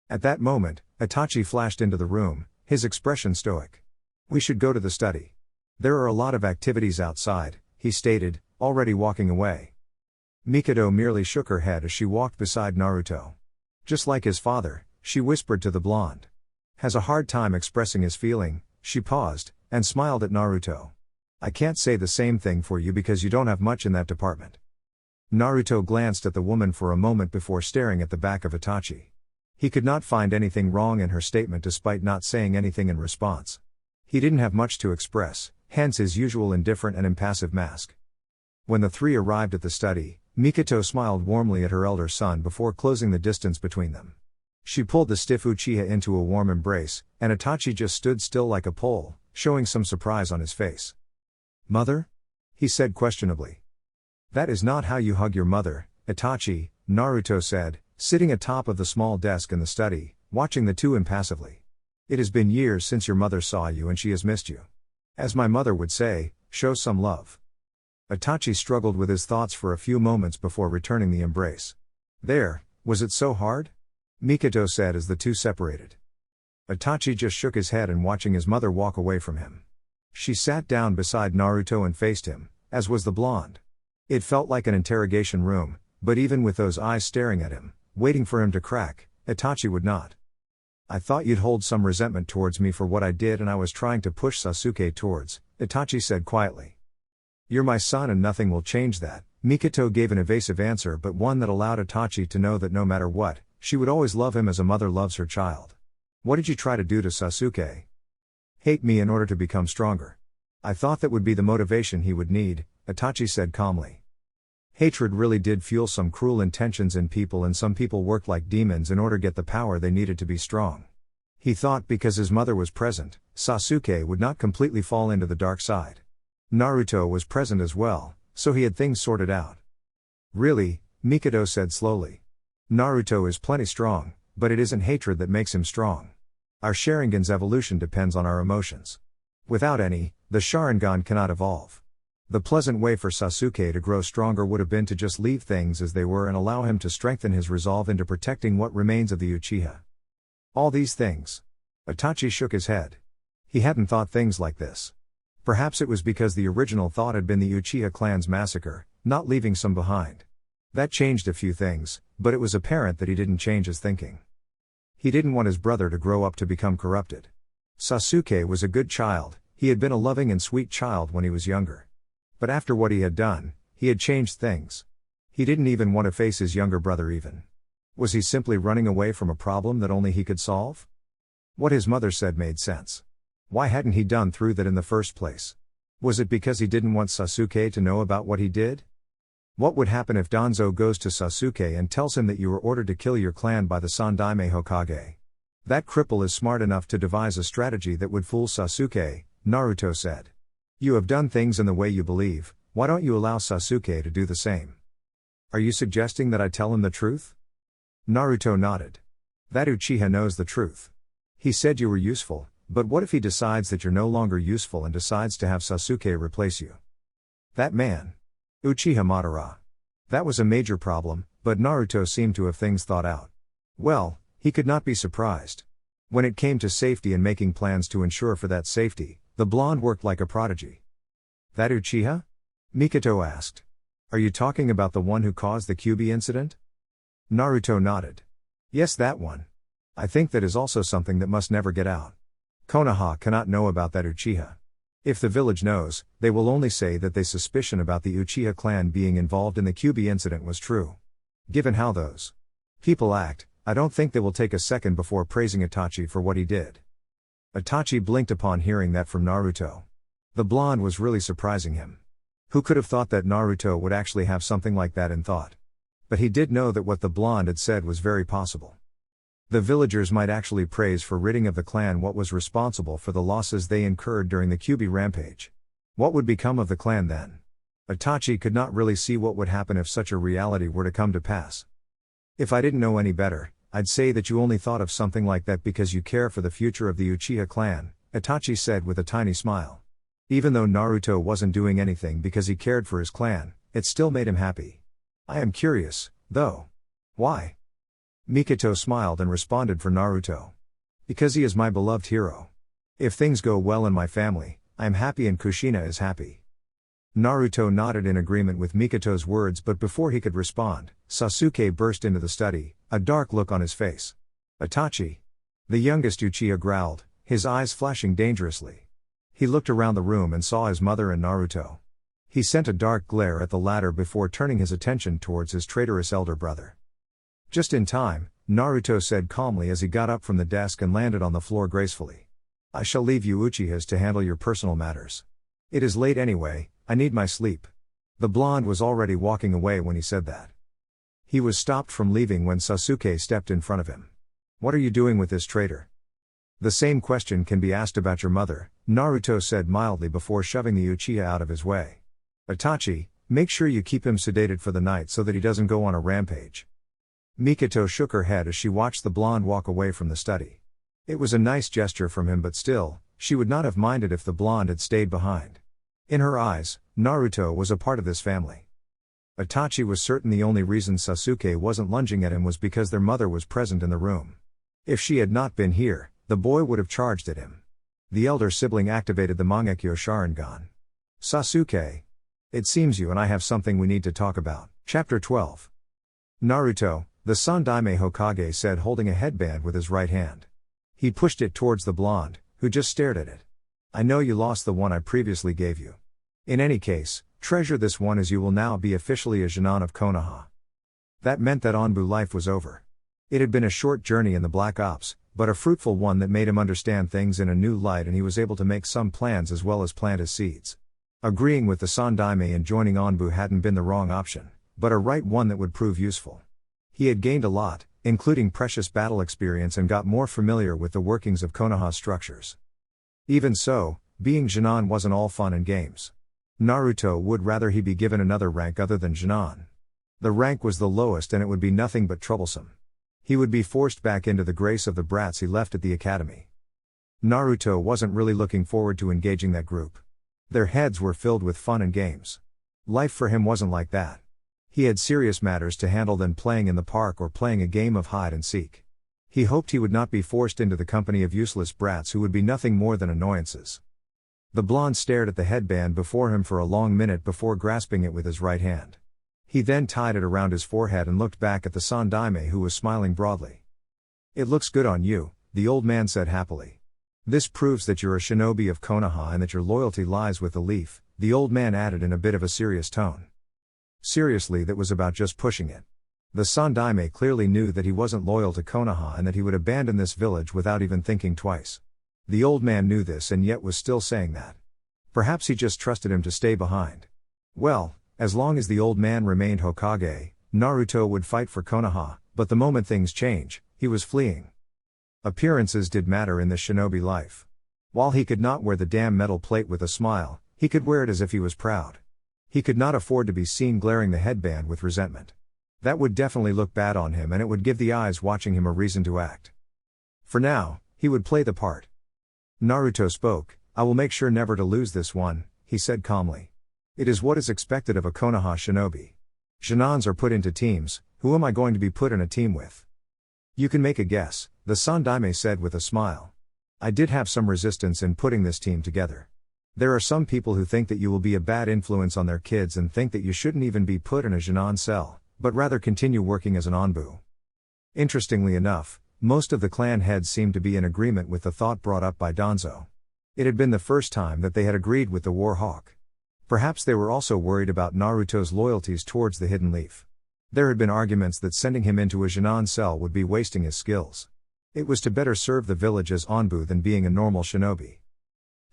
At that moment, Itachi flashed into the room, his expression stoic. We should go to the study. There are a lot of activities outside, he stated, already walking away. Mikado merely shook her head as she walked beside Naruto. Just like his father, she whispered to the blonde. Has a hard time expressing his feeling, she paused, and smiled at Naruto. I can't say the same thing for you because you don't have much in that department. Naruto glanced at the woman for a moment before staring at the back of Itachi. He could not find anything wrong in her statement despite not saying anything in response. He didn't have much to express, hence his usual indifferent and impassive mask. When the three arrived at the study, Mikado smiled warmly at her elder son before closing the distance between them. She pulled the stiff Uchiha into a warm embrace, and Itachi just stood still like a pole, showing some surprise on his face. Mother? He said questionably. That is not how you hug your mother, Itachi, Naruto said, sitting atop of the small desk in the study, watching the two impassively. It has been years since your mother saw you and she has missed you. As my mother would say, show some love. Itachi struggled with his thoughts for a few moments before returning the embrace. There, was it so hard? Mikado said as the two separated. Itachi just shook his head and watching his mother walk away from him. She sat down beside Naruto and faced him, as was the blonde. It felt like an interrogation room, but even with those eyes staring at him, waiting for him to crack, Itachi would not. I thought you'd hold some resentment towards me for what I did and I was trying to push Sasuke towards, Itachi said quietly. You're my son and nothing will change that, Mikado gave an evasive answer but one that allowed Itachi to know that no matter what, she would always love him as a mother loves her child. What did you try to do to Sasuke? Hate me in order to become stronger. I thought that would be the motivation he would need, Itachi said calmly. Hatred really did fuel some cruel intentions in people and some people worked like demons in order to get the power they needed to be strong. He thought because his mother was present, Sasuke would not completely fall into the dark side. Naruto was present as well, so he had things sorted out. Really, Mikado said slowly. Naruto is plenty strong, but it isn't hatred that makes him strong. Our Sharingan's evolution depends on our emotions. Without any, the Sharingan cannot evolve. The pleasant way for Sasuke to grow stronger would have been to just leave things as they were and allow him to strengthen his resolve into protecting what remains of the Uchiha. All these things. Itachi shook his head. He hadn't thought things like this. Perhaps it was because the original thought had been the Uchiha clan's massacre, not leaving some behind. That changed a few things, but it was apparent that he didn't change his thinking. He didn't want his brother to grow up to become corrupted. Sasuke was a good child, he had been a loving and sweet child when he was younger. But after what he had done, he had changed things. He didn't even want to face his younger brother even. Was he simply running away from a problem that only he could solve? What his mother said made sense. Why hadn't he done through that in the first place? Was it because he didn't want Sasuke to know about what he did? What would happen if Danzo goes to Sasuke and tells him that you were ordered to kill your clan by the Sandaime Hokage? That cripple is smart enough to devise a strategy that would fool Sasuke, Naruto said. You have done things in the way you believe, why don't you allow Sasuke to do the same? Are you suggesting that I tell him the truth? Naruto nodded. That Uchiha knows the truth. He said you were useful, but what if he decides that you're no longer useful and decides to have Sasuke replace you? That man. Uchiha Madara. That was a major problem, but Naruto seemed to have things thought out. Well, he could not be surprised. When it came to safety and making plans to ensure for that safety, the blonde worked like a prodigy. That Uchiha? Mikoto asked. Are you talking about the one who caused the Kyuubi incident? Naruto nodded. Yes, that one. I think that is also something that must never get out. Konoha cannot know about that Uchiha. If the village knows, they will only say that they suspicion about the Uchiha clan being involved in the Kyuubi incident was true. Given how those people act, I don't think they will take a second before praising Itachi for what he did. Itachi blinked upon hearing that from Naruto. The blonde was really surprising him. Who could have thought that Naruto would actually have something like that in thought? But he did know that what the blonde had said was very possible. The villagers might actually praise for ridding of the clan what was responsible for the losses they incurred during the Kyuubi rampage. What would become of the clan then? Itachi could not really see what would happen if such a reality were to come to pass. If I didn't know any better, I'd say that you only thought of something like that because you care for the future of the Uchiha clan, Itachi said with a tiny smile. Even though Naruto wasn't doing anything because he cared for his clan, it still made him happy. I am curious, though. Why? Mikoto smiled and responded for Naruto. Because he is my beloved hero. If things go well in my family, I am happy and Kushina is happy. Naruto nodded in agreement with Mikoto's words, but before he could respond, Sasuke burst into the study, a dark look on his face. Itachi. The youngest Uchiha growled, his eyes flashing dangerously. He looked around the room and saw his mother and Naruto. He sent a dark glare at the latter before turning his attention towards his traitorous elder brother. Just in time, Naruto said calmly as he got up from the desk and landed on the floor gracefully. I shall leave you Uchihas to handle your personal matters. It is late anyway, I need my sleep. The blonde was already walking away when he said that. He was stopped from leaving when Sasuke stepped in front of him. What are you doing with this traitor? The same question can be asked about your mother, Naruto said mildly before shoving the Uchiha out of his way. Itachi, make sure you keep him sedated for the night so that he doesn't go on a rampage. Mikoto shook her head as she watched the blonde walk away from the study. It was a nice gesture from him, but still, she would not have minded if the blonde had stayed behind. In her eyes, Naruto was a part of this family. Itachi was certain the only reason Sasuke wasn't lunging at him was because their mother was present in the room. If she had not been here, the boy would have charged at him. The elder sibling activated the Mangekyo Sharingan. Sasuke. It seems you and I have something we need to talk about. Chapter 12. Naruto, the Sandaime Hokage said, holding a headband with his right hand. He pushed it towards the blonde, who just stared at it. I know you lost the one I previously gave you. In any case, treasure this one as you will now be officially a Chunin of Konoha. That meant that Anbu life was over. It had been a short journey in the Black Ops, but a fruitful one that made him understand things in a new light, and he was able to make some plans as well as plant his seeds. Agreeing with the Sandaime and joining Anbu hadn't been the wrong option, but a right one that would prove useful. He had gained a lot, including precious battle experience, and got more familiar with the workings of Konoha's structures. Even so, being Chunin wasn't all fun and games. Naruto would rather he be given another rank other than Chunin. The rank was the lowest and it would be nothing but troublesome. He would be forced back into the grace of the brats he left at the academy. Naruto wasn't really looking forward to engaging that group. Their heads were filled with fun and games. Life for him wasn't like that. He had serious matters to handle than playing in the park or playing a game of hide and seek. He hoped he would not be forced into the company of useless brats who would be nothing more than annoyances. The blonde stared at the headband before him for a long minute before grasping it with his right hand. He then tied it around his forehead and looked back at the Sandaime, who was smiling broadly. It looks good on you, the old man said happily. This proves that you're a shinobi of Konoha and that your loyalty lies with the leaf, the old man added in a bit of a serious tone. Seriously, that was about just pushing it. The Sandaime clearly knew that he wasn't loyal to Konoha and that he would abandon this village without even thinking twice. The old man knew this and yet was still saying that. Perhaps he just trusted him to stay behind. Well, as long as the old man remained Hokage, Naruto would fight for Konoha, but the moment things change, he was fleeing. Appearances did matter in this shinobi life. While he could not wear the damn metal plate with a smile, he could wear it as if he was proud. He could not afford to be seen glaring the headband with resentment. That would definitely look bad on him and it would give the eyes watching him a reason to act. For now, he would play the part. Naruto spoke. I will make sure never to lose this one, he said calmly. It is what is expected of a Konoha shinobi. Shunins are put into teams. Who am I going to be put in a team with? You can make a guess, the Sandaime said with a smile. I did have some resistance in putting this team together. There are some people who think that you will be a bad influence on their kids and think that you shouldn't even be put in a Junin cell, but rather continue working as an Onbu. Interestingly enough, most of the clan heads seemed to be in agreement with the thought brought up by Danzo. It had been the first time that they had agreed with the War Hawk. Perhaps they were also worried about Naruto's loyalties towards the Hidden Leaf. There had been arguments that sending him into a Junin cell would be wasting his skills. It was to better serve the village as Onbu than being a normal shinobi.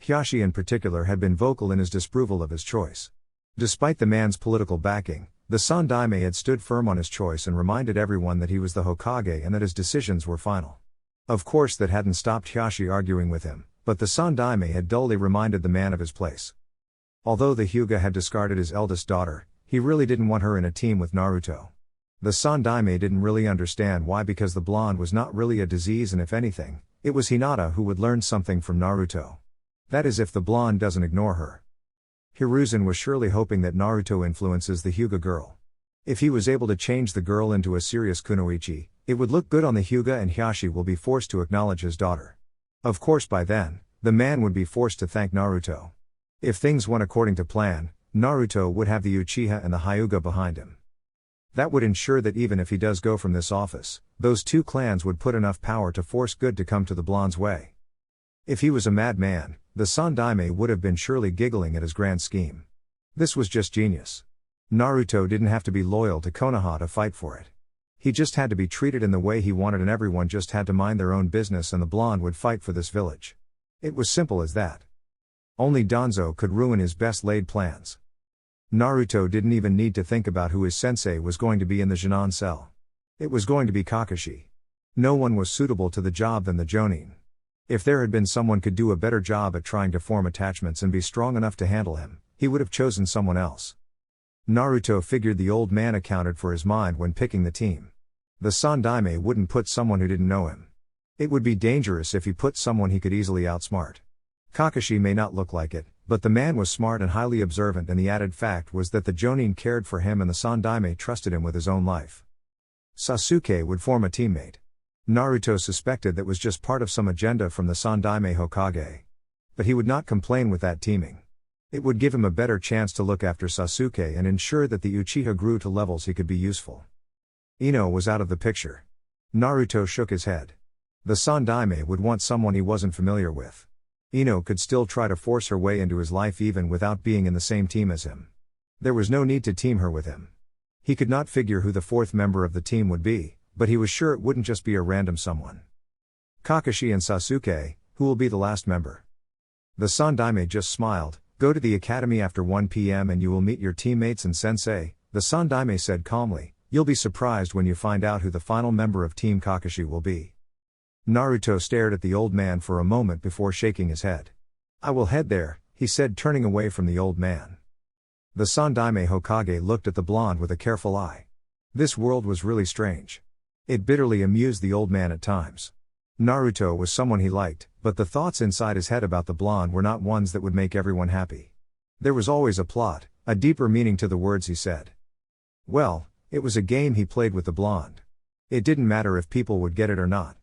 Hiashi in particular had been vocal in his disapproval of his choice. Despite the man's political backing, the Sandaime had stood firm on his choice and reminded everyone that he was the Hokage and that his decisions were final. Of course that hadn't stopped Hiashi arguing with him, but the Sandaime had dully reminded the man of his place. Although the Hyuga had discarded his eldest daughter, he really didn't want her in a team with Naruto. The Sandaime didn't really understand why, because the blonde was not really a disease, and if anything, it was Hinata who would learn something from Naruto. That is, if the blonde doesn't ignore her. Hiruzen was surely hoping that Naruto influences the Hyuga girl. If he was able to change the girl into a serious kunoichi, it would look good on the Hyuga, and Hiashi will be forced to acknowledge his daughter. Of course by then, the man would be forced to thank Naruto. If things went according to plan, Naruto would have the Uchiha and the Hyuga behind him. That would ensure that even if he does go from this office, those two clans would put enough power to force good to come to the blonde's way. If he was a madman, the Sandaime would have been surely giggling at his grand scheme. This was just genius. Naruto didn't have to be loyal to Konoha to fight for it. He just had to be treated in the way he wanted, and everyone just had to mind their own business, and the blonde would fight for this village. It was simple as that. Only Danzo could ruin his best laid plans. Naruto didn't even need to think about who his sensei was going to be in the Junin cell. It was going to be Kakashi. No one was suitable to the job than the Jonin. If there had been someone could do a better job at trying to form attachments and be strong enough to handle him, he would have chosen someone else. Naruto figured the old man accounted for his mind when picking the team. The Sandaime wouldn't put someone who didn't know him. It would be dangerous if he put someone he could easily outsmart. Kakashi may not look like it, but the man was smart and highly observant, and the added fact was that the Jonin cared for him and the Sandaime trusted him with his own life. Sasuke would form a teammate. Naruto suspected that was just part of some agenda from the Sandaime Hokage. But he would not complain with that teaming. It would give him a better chance to look after Sasuke and ensure that the Uchiha grew to levels he could be useful. Ino was out of the picture. Naruto shook his head. The Sandaime would want someone he wasn't familiar with. Ino could still try to force her way into his life even without being in the same team as him. There was no need to team her with him. He could not figure who the fourth member of the team would be, but he was sure it wouldn't just be a random someone. Kakashi and Sasuke, who will be the last member? The Sandaime just smiled. Go to the academy after 1 p.m. and you will meet your teammates and sensei, the Sandaime said calmly. You'll be surprised when you find out who the final member of Team Kakashi will be. Naruto stared at the old man for a moment before shaking his head. I will head there, he said, turning away from the old man. The Sandaime Hokage looked at the blonde with a careful eye. This world was really strange. It bitterly amused the old man at times. Naruto was someone he liked, but the thoughts inside his head about the blonde were not ones that would make everyone happy. There was always a plot, a deeper meaning to the words he said. Well, it was a game he played with the blonde. It didn't matter if people would get it or not.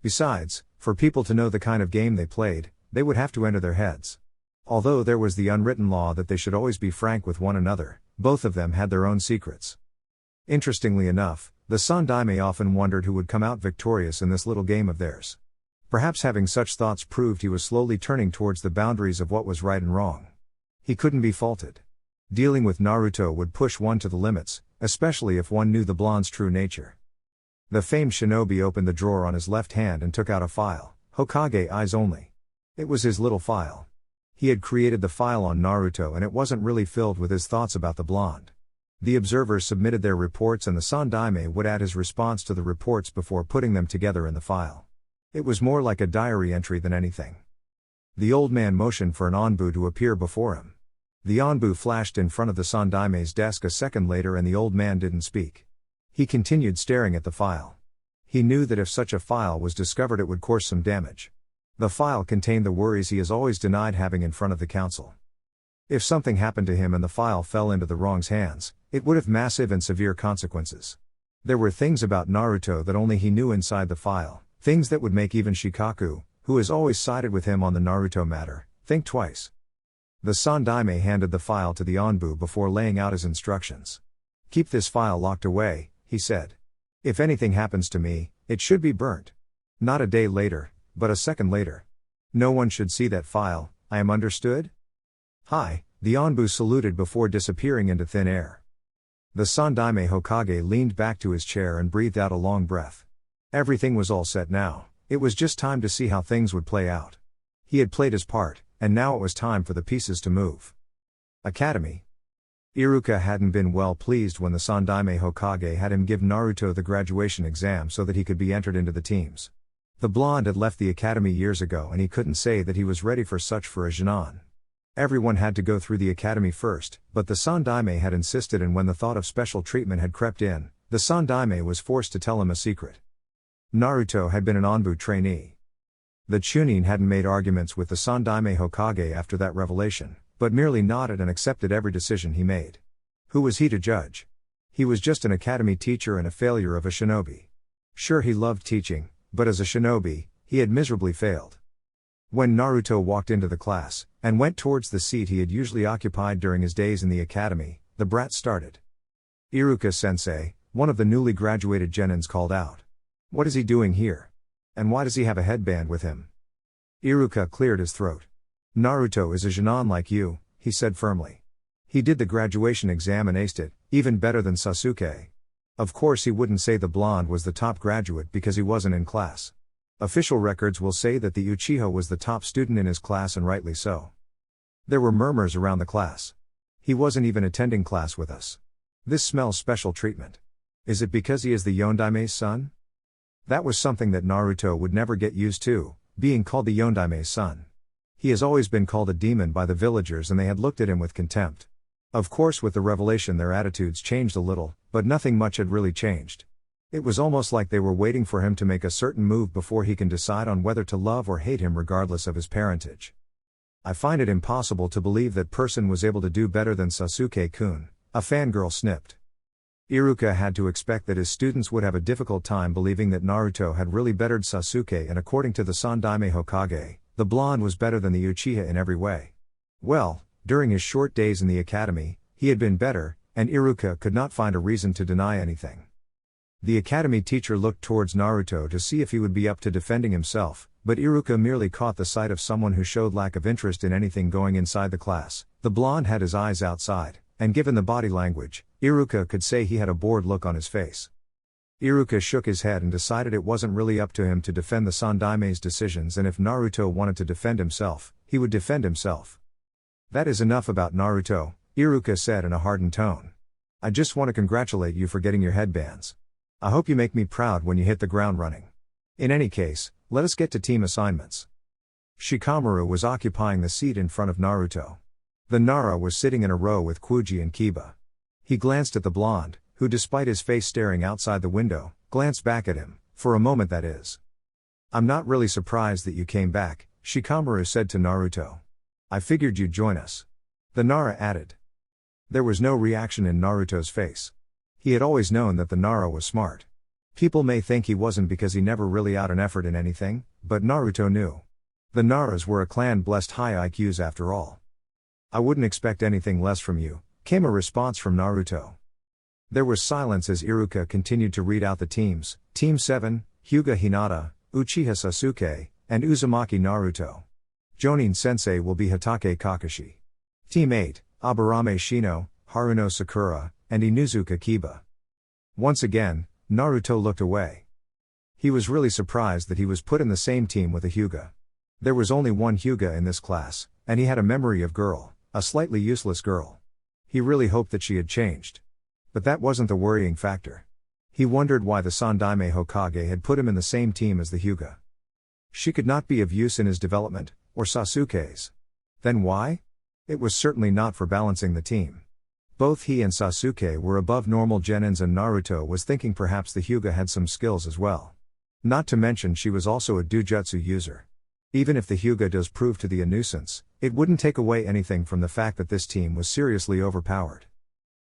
Besides, for people to know the kind of game they played, they would have to enter their heads. Although there was the unwritten law that they should always be frank with one another, both of them had their own secrets. Interestingly enough, the Sandaime often wondered who would come out victorious in this little game of theirs. Perhaps having such thoughts proved he was slowly turning towards the boundaries of what was right and wrong. He couldn't be faulted. Dealing with Naruto would push one to the limits, especially if one knew the blonde's true nature. The famed shinobi opened the drawer on his left hand and took out a file, Hokage eyes only. It was his little file. He had created the file on Naruto and it wasn't really filled with his thoughts about the blonde. The observers submitted their reports and the Sandaime would add his response to the reports before putting them together in the file. It was more like a diary entry than anything. The old man motioned for an Onbu to appear before him. The Onbu flashed in front of the Sandaime's desk a second later and the old man didn't speak. He continued staring at the file. He knew that if such a file was discovered it would cause some damage. The file contained the worries he has always denied having in front of the council. If something happened to him and the file fell into the wrong's hands, it would have massive and severe consequences. There were things about Naruto that only he knew inside the file, things that would make even Shikaku, who has always sided with him on the Naruto matter, think twice. The Sandaime handed the file to the Onbu before laying out his instructions. "Keep this file locked away," he said. "If anything happens to me, it should be burnt. Not a day later, but a second later. No one should see that file, I am understood?" "Hi," the Onbu saluted before disappearing into thin air. The Sandaime Hokage leaned back to his chair and breathed out a long breath. Everything was all set now, it was just time to see how things would play out. He had played his part, and now it was time for the pieces to move. Academy. Iruka hadn't been well pleased when the Sandaime Hokage had him give Naruto the graduation exam so that he could be entered into the teams. The blonde had left the academy years ago and he couldn't say that he was ready for such for a Junon. Everyone had to go through the academy first, but the Sandaime had insisted, and when the thought of special treatment had crept in, the Sandaime was forced to tell him a secret. Naruto had been an Onbu trainee. The Chunin hadn't made arguments with the Sandaime Hokage after that revelation, but merely nodded and accepted every decision he made. Who was he to judge? He was just an academy teacher and a failure of a shinobi. Sure, he loved teaching, but as a shinobi, he had miserably failed. When Naruto walked into the class, and went towards the seat he had usually occupied during his days in the academy, the brat started. "Iruka-sensei," one of the newly graduated genins called out. "What is he doing here? And why does he have a headband with him?" Iruka cleared his throat. "Naruto is a Junon like you," he said firmly. "He did the graduation exam and aced it, even better than Sasuke. Of course he wouldn't say the blonde was the top graduate because he wasn't in class. Official records will say that the Uchiha was the top student in his class, and rightly so." There were murmurs around the class. "He wasn't even attending class with us. This smells special treatment. Is it because he is the Yondaime's son?" That was something that Naruto would never get used to, being called the Yondaime's son. He has always been called a demon by the villagers and they had looked at him with contempt. Of course, with the revelation their attitudes changed a little, but nothing much had really changed. It was almost like they were waiting for him to make a certain move before he can decide on whether to love or hate him regardless of his parentage. "I find it impossible to believe that person was able to do better than Sasuke-kun," a fangirl snipped. Iruka had to expect that his students would have a difficult time believing that Naruto had really bettered Sasuke, and according to the Sandaime Hokage, the blonde was better than the Uchiha in every way. Well, during his short days in the academy, he had been better, and Iruka could not find a reason to deny anything. The academy teacher looked towards Naruto to see if he would be up to defending himself, but Iruka merely caught the sight of someone who showed lack of interest in anything going inside the class. The blonde had his eyes outside, and given the body language, Iruka could say he had a bored look on his face. Iruka shook his head and decided it wasn't really up to him to defend the Sandaime's decisions, and if Naruto wanted to defend himself, he would defend himself. "That is enough about Naruto," Iruka said in a hardened tone. "I just want to congratulate you for getting your headbands. I hope you make me proud when you hit the ground running. In any case, let us get to team assignments." Shikamaru was occupying the seat in front of Naruto. The Nara was sitting in a row with Kuji and Kiba. He glanced at the blonde, who despite his face staring outside the window, glanced back at him, for a moment that is. "I'm not really surprised that you came back," Shikamaru said to Naruto. "I figured you'd join us." The Nara added. There was no reaction in Naruto's face. He had always known that the Nara was smart. People may think he wasn't because he never really out an effort in anything, but Naruto knew. The Naras were a clan blessed high IQs after all. "I wouldn't expect anything less from you," came a response from Naruto. There was silence as Iruka continued to read out the teams. Team 7, Hyuga Hinata, Uchiha Sasuke, and Uzumaki Naruto. Jonin Sensei will be Hatake Kakashi. Team 8, Aburame Shino, Haruno Sakura, and Inuzuka Kiba. Once again, Naruto looked away. He was really surprised that he was put in the same team with a Hyuga. There was only one Hyuga in this class, and he had a memory of girl, a slightly useless girl. He really hoped that she had changed. But that wasn't the worrying factor. He wondered why the Sandaime Hokage had put him in the same team as the Hyuga. She could not be of use in his development, or Sasuke's. Then why? It was certainly not for balancing the team. Both he and Sasuke were above normal genins, and Naruto was thinking perhaps the Hyuga had some skills as well. Not to mention she was also a Dujutsu user. Even if the Hyuga does prove to be a nuisance, it wouldn't take away anything from the fact that this team was seriously overpowered.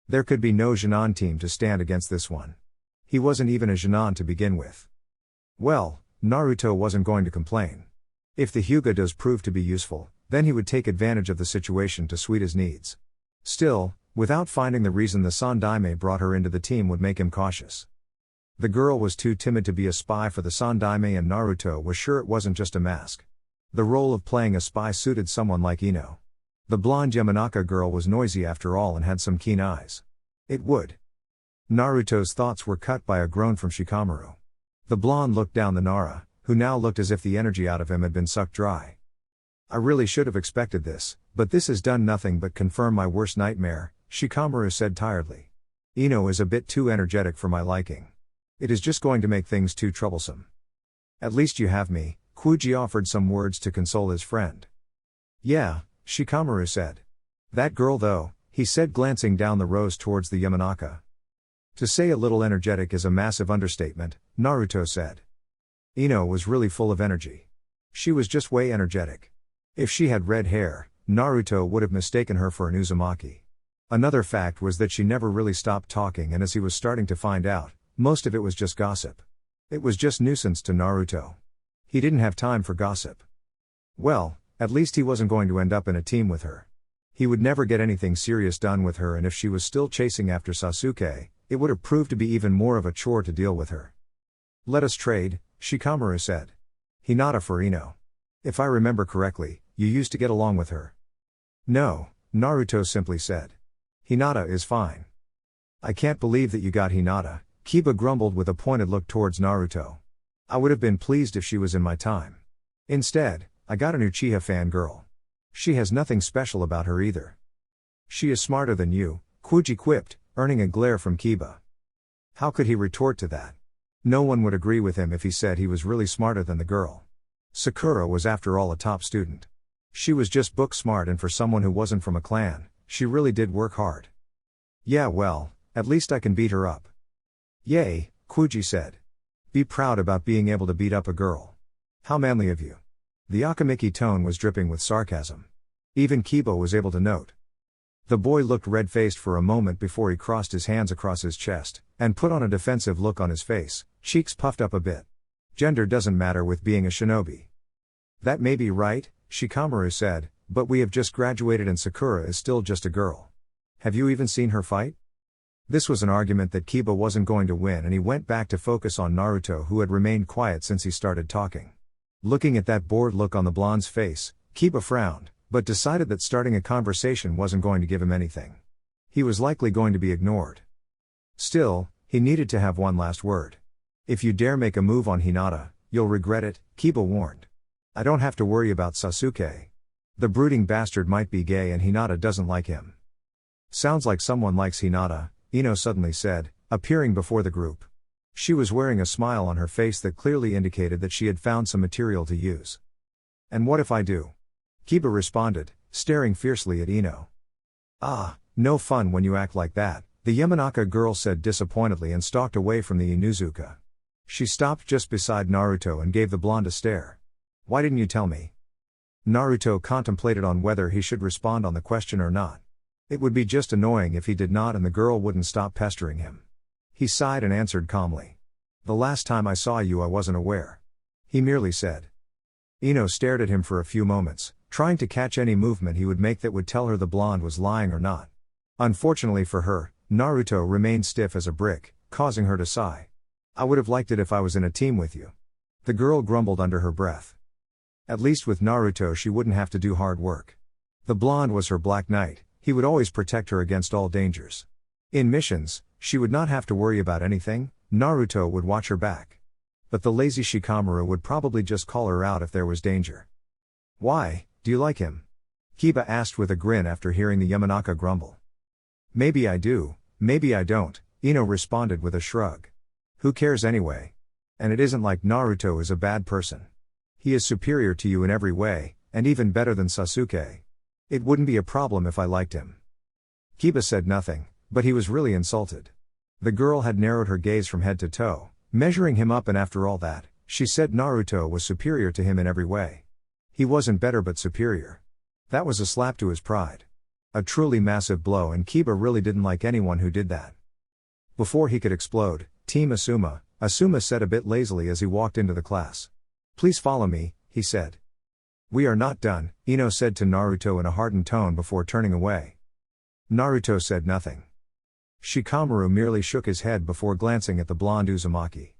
There could be no Junon team to stand against this one. He wasn't even a Junon to begin with. Well, Naruto wasn't going to complain. If the Hyuga does prove to be useful, then he would take advantage of the situation to suit his needs. Still, without finding the reason the Sandaime brought her into the team would make him cautious. The girl was too timid to be a spy for the Sandaime, and Naruto was sure it wasn't just a mask. The role of playing a spy suited someone like Ino. The blonde Yamanaka girl was noisy after all and had some keen eyes. It would. Naruto's thoughts were cut by a groan from Shikamaru. The blonde looked down the Nara, who now looked as if the energy out of him had been sucked dry. I really should have expected this, but this has done nothing but confirm my worst nightmare, Shikamaru said tiredly. Ino is a bit too energetic for my liking. It is just going to make things too troublesome. At least you have me, Kuji offered some words to console his friend. Yeah, Shikamaru said. That girl though, he said glancing down the rows towards the Yamanaka. To say a little energetic is a massive understatement, Naruto said. Ino was really full of energy. She was just way energetic. If she had red hair, Naruto would have mistaken her for an Uzumaki. Another fact was that she never really stopped talking, and as he was starting to find out, most of it was just gossip. It was just nuisance to Naruto. He didn't have time for gossip. Well, at least he wasn't going to end up in a team with her. He would never get anything serious done with her, and if she was still chasing after Sasuke, it would have proved to be even more of a chore to deal with her. Let us trade, Shikamaru said. Hinata for Ino. If I remember correctly, you used to get along with her. No, Naruto simply said. Hinata is fine. I can't believe that you got Hinata, Kiba grumbled with a pointed look towards Naruto. I would have been pleased if she was in my time. Instead, I got an Uchiha fangirl. She has nothing special about her either. She is smarter than you, Kuji quipped, earning a glare from Kiba. How could he retort to that? No one would agree with him if he said he was really smarter than the girl. Sakura was after all a top student. She was just book smart, and for someone who wasn't from a clan, she really did work hard. Yeah, well, at least I can beat her up. Yay, Kuji said. Be proud about being able to beat up a girl. How manly of you. The Akamiki tone was dripping with sarcasm. Even Kiba was able to note. The boy looked red-faced for a moment before he crossed his hands across his chest, and put on a defensive look on his face, cheeks puffed up a bit. Gender doesn't matter with being a shinobi. That may be right, Shikamaru said, but we have just graduated and Sakura is still just a girl. Have you even seen her fight? This was an argument that Kiba wasn't going to win, and he went back to focus on Naruto, who had remained quiet since he started talking. Looking at that bored look on the blonde's face, Kiba frowned, but decided that starting a conversation wasn't going to give him anything. He was likely going to be ignored. Still, he needed to have one last word. If you dare make a move on Hinata, you'll regret it, Kiba warned. I don't have to worry about Sasuke. The brooding bastard might be gay and Hinata doesn't like him. Sounds like someone likes Hinata, Ino suddenly said, appearing before the group. She was wearing a smile on her face that clearly indicated that she had found some material to use. And what if I do? Kiba responded, staring fiercely at Ino. Ah, no fun when you act like that, the Yamanaka girl said disappointedly and stalked away from the Inuzuka. She stopped just beside Naruto and gave the blonde a stare. Why didn't you tell me? Naruto contemplated on whether he should respond on the question or not. It would be just annoying if he did not and the girl wouldn't stop pestering him. He sighed and answered calmly. The last time I saw you I wasn't aware. He merely said. Ino stared at him for a few moments, trying to catch any movement he would make that would tell her the blonde was lying or not. Unfortunately for her, Naruto remained stiff as a brick, causing her to sigh. I would have liked it if I was in a team with you. The girl grumbled under her breath. At least with Naruto she wouldn't have to do hard work. The blonde was her black knight, he would always protect her against all dangers. In missions, she would not have to worry about anything, Naruto would watch her back. But the lazy Shikamaru would probably just call her out if there was danger. Why, do you like him? Kiba asked with a grin after hearing the Yamanaka grumble. Maybe I do, maybe I don't, Ino responded with a shrug. Who cares anyway? And it isn't like Naruto is a bad person. He is superior to you in every way, and even better than Sasuke. It wouldn't be a problem if I liked him. Kiba said nothing, but he was really insulted. The girl had narrowed her gaze from head to toe, measuring him up, and after all that, she said Naruto was superior to him in every way. He wasn't better but superior. That was a slap to his pride. A truly massive blow, and Kiba really didn't like anyone who did that. Before he could explode, Team Asuma said a bit lazily as he walked into the class. Please follow me, he said. We are not done, Ino said to Naruto in a hardened tone before turning away. Naruto said nothing. Shikamaru merely shook his head before glancing at the blonde Uzumaki.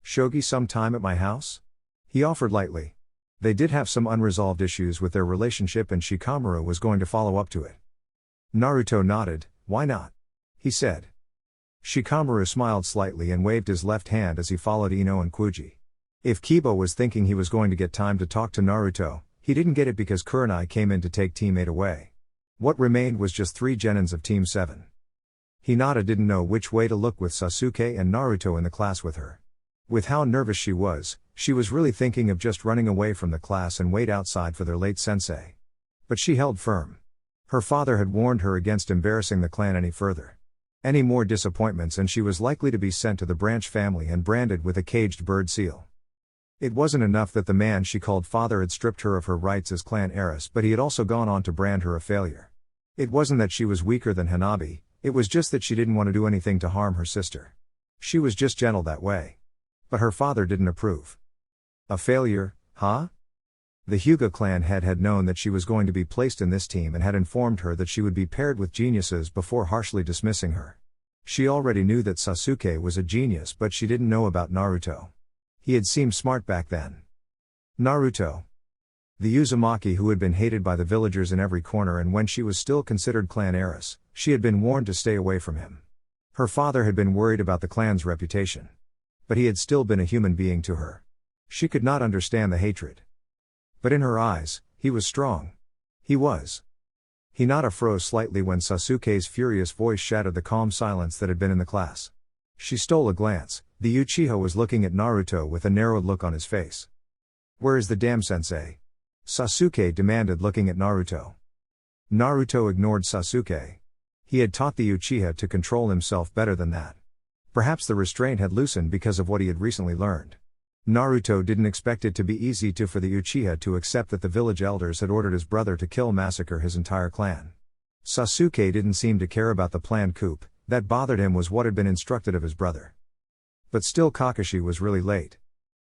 Shogi some time at my house? He offered lightly. They did have some unresolved issues with their relationship and Shikamaru was going to follow up to it. Naruto nodded. Why not? He said. Shikamaru smiled slightly and waved his left hand as he followed Ino and Kuji. If Kiba was thinking he was going to get time to talk to Naruto, he didn't get it because Kurenai came in to take Team 8 away. What remained was just 3 genins of Team 7. Hinata didn't know which way to look with Sasuke and Naruto in the class with her. With how nervous she was really thinking of just running away from the class and wait outside for their late sensei. But she held firm. Her father had warned her against embarrassing the clan any further. Any more disappointments and she was likely to be sent to the branch family and branded with a caged bird seal. It wasn't enough that the man she called father had stripped her of her rights as clan heiress, but he had also gone on to brand her a failure. It wasn't that she was weaker than Hanabi, it was just that she didn't want to do anything to harm her sister. She was just gentle that way. But her father didn't approve. A failure, huh? The Hyuga clan head had known that she was going to be placed in this team and had informed her that she would be paired with geniuses before harshly dismissing her. She already knew that Sasuke was a genius, but she didn't know about Naruto. He had seemed smart back then. Naruto. The Uzumaki who had been hated by the villagers in every corner, and when she was still considered clan heiress, she had been warned to stay away from him. Her father had been worried about the clan's reputation. But he had still been a human being to her. She could not understand the hatred. But in her eyes, he was strong. He was. Hinata froze slightly when Sasuke's furious voice shattered the calm silence that had been in the class. She stole a glance. The Uchiha was looking at Naruto with a narrowed look on his face. Where is the damn sensei? Sasuke demanded, looking at Naruto. Naruto ignored Sasuke. He had taught the Uchiha to control himself better than that. Perhaps the restraint had loosened because of what he had recently learned. Naruto didn't expect it to be easy for the Uchiha to accept that the village elders had ordered his brother to massacre his entire clan. Sasuke didn't seem to care about the planned coup, that bothered him was what had been instructed of his brother. But still, Kakashi was really late.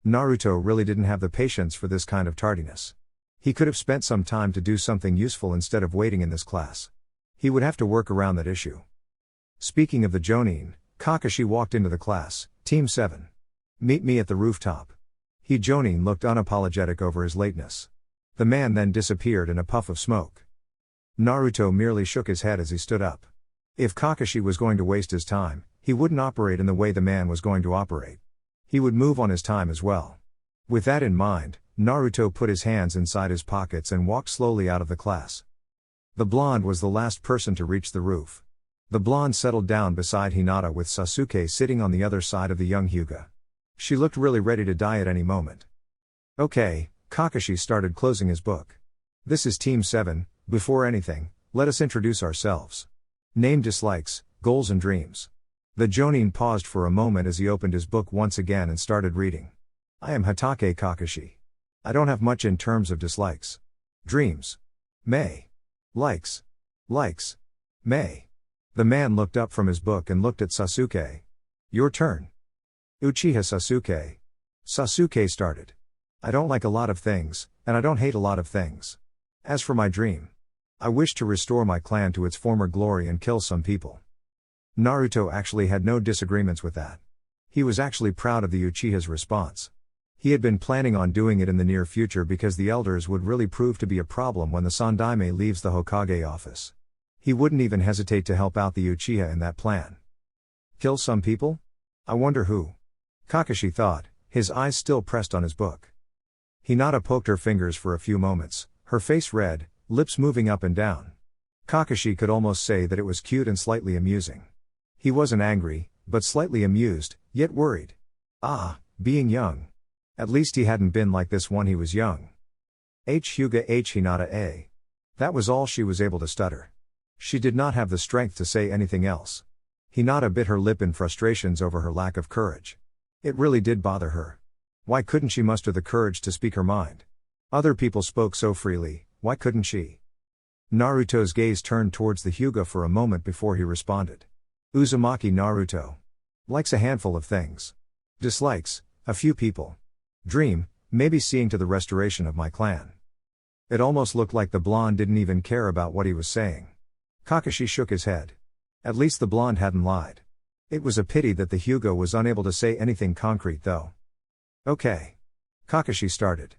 Naruto really didn't have the patience for this kind of tardiness. He could have spent some time to do something useful instead of waiting in this class. He would have to work around that issue. Speaking of the Jonin, Kakashi walked into the class. Team 7. Meet me at the rooftop. Jonin looked unapologetic over his lateness. The man then disappeared in a puff of smoke. Naruto merely shook his head as he stood up. If Kakashi was going to waste his time, he wouldn't operate in the way the man was going to operate. He would move on his time as well. With that in mind, Naruto put his hands inside his pockets and walked slowly out of the class. The blonde was the last person to reach the roof. The blonde settled down beside Hinata with Sasuke sitting on the other side of the young Hyuga. She looked really ready to die at any moment. Okay, Kakashi started closing his book. This is Team 7, before anything, let us introduce ourselves. Name, dislikes, goals and dreams. The Jonin paused for a moment as he opened his book once again and started reading. I am Hatake Kakashi. I don't have much in terms of dislikes. Dreams. May. Likes. May. The man looked up from his book and looked at Sasuke. Your turn. Uchiha Sasuke. Sasuke started. I don't like a lot of things, and I don't hate a lot of things. As for my dream, I wish to restore my clan to its former glory and kill some people. Naruto actually had no disagreements with that. He was actually proud of the Uchiha's response. He had been planning on doing it in the near future because the elders would really prove to be a problem when the Sandaime leaves the Hokage office. He wouldn't even hesitate to help out the Uchiha in that plan. Kill some people? I wonder who? Kakashi thought, his eyes still pressed on his book. Hinata poked her fingers for a few moments, her face red, lips moving up and down. Kakashi could almost say that it was cute and slightly amusing. He wasn't angry, but slightly amused, yet worried. Ah, being young. At least he hadn't been like this when he was young. Hyuga Hinata A. That was all she was able to stutter. She did not have the strength to say anything else. Hinata bit her lip in frustrations over her lack of courage. It really did bother her. Why couldn't she muster the courage to speak her mind? Other people spoke so freely, why couldn't she? Naruto's gaze turned towards the Hyuga for a moment before he responded. Uzumaki Naruto. Likes a handful of things. Dislikes, a few people. Dream, maybe seeing to the restoration of my clan. It almost looked like the blonde didn't even care about what he was saying. Kakashi shook his head. At least the blonde hadn't lied. It was a pity that the Hyuga was unable to say anything concrete though. Okay. Kakashi started.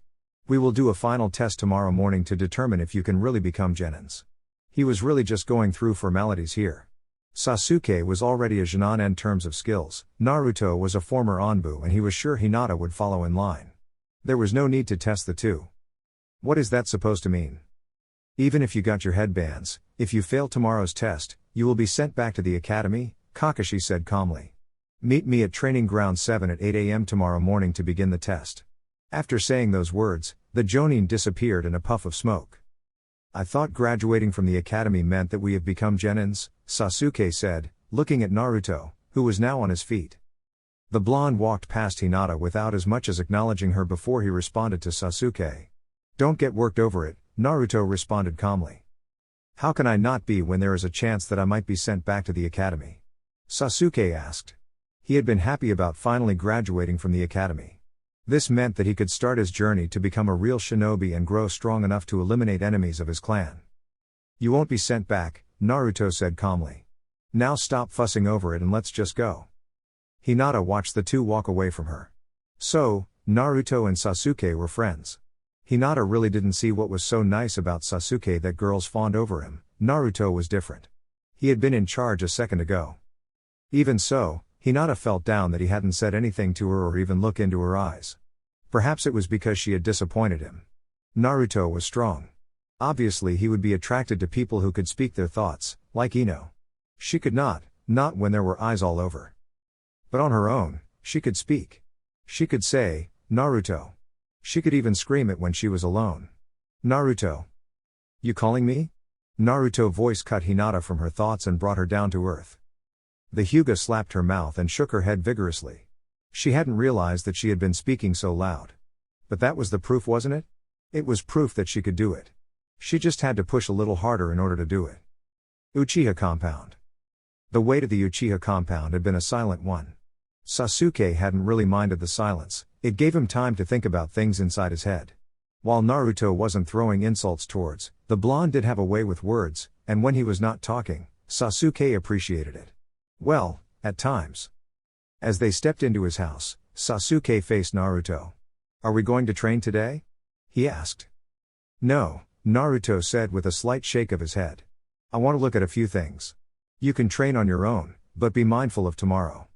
We will do a final test tomorrow morning to determine if you can really become genins. He was really just going through formalities here. Sasuke was already a Jonin in terms of skills, Naruto was a former Anbu and he was sure Hinata would follow in line. There was no need to test the two. What is that supposed to mean? Even if you got your headbands, if you fail tomorrow's test, you will be sent back to the academy, Kakashi said calmly. Meet me at training ground 7 at 8 a.m. tomorrow morning to begin the test. After saying those words, the Jonin disappeared in a puff of smoke. I thought graduating from the academy meant that we have become genins, Sasuke said, looking at Naruto, who was now on his feet. The blonde walked past Hinata without as much as acknowledging her before he responded to Sasuke. Don't get worked over it, Naruto responded calmly. How can I not be when there is a chance that I might be sent back to the academy? Sasuke asked. He had been happy about finally graduating from the academy. This meant that he could start his journey to become a real shinobi and grow strong enough to eliminate enemies of his clan. You won't be sent back, Naruto said calmly. Now stop fussing over it and let's just go. Hinata watched the two walk away from her. So, Naruto and Sasuke were friends. Hinata really didn't see what was so nice about Sasuke that girls fawned over him. Naruto was different. He had been in charge a second ago. Even so, Hinata felt down that he hadn't said anything to her or even looked into her eyes. Perhaps it was because she had disappointed him. Naruto was strong. Obviously he would be attracted to people who could speak their thoughts, like Ino. She could not when there were eyes all over. But on her own, she could speak. She could say, Naruto. She could even scream it when she was alone. Naruto. You calling me? Naruto's voice cut Hinata from her thoughts and brought her down to earth. The Hyuga slapped her mouth and shook her head vigorously. She hadn't realized that she had been speaking so loud. But that was the proof, wasn't it? It was proof that she could do it. She just had to push a little harder in order to do it. Uchiha compound. The way to the Uchiha compound had been a silent one. Sasuke hadn't really minded the silence, it gave him time to think about things inside his head. While Naruto wasn't throwing insults towards, the blonde did have a way with words, and when he was not talking, Sasuke appreciated it. Well, at times. As they stepped into his house, Sasuke faced Naruto. Are we going to train today? He asked. No, Naruto said with a slight shake of his head. I want to look at a few things. You can train on your own, but be mindful of tomorrow.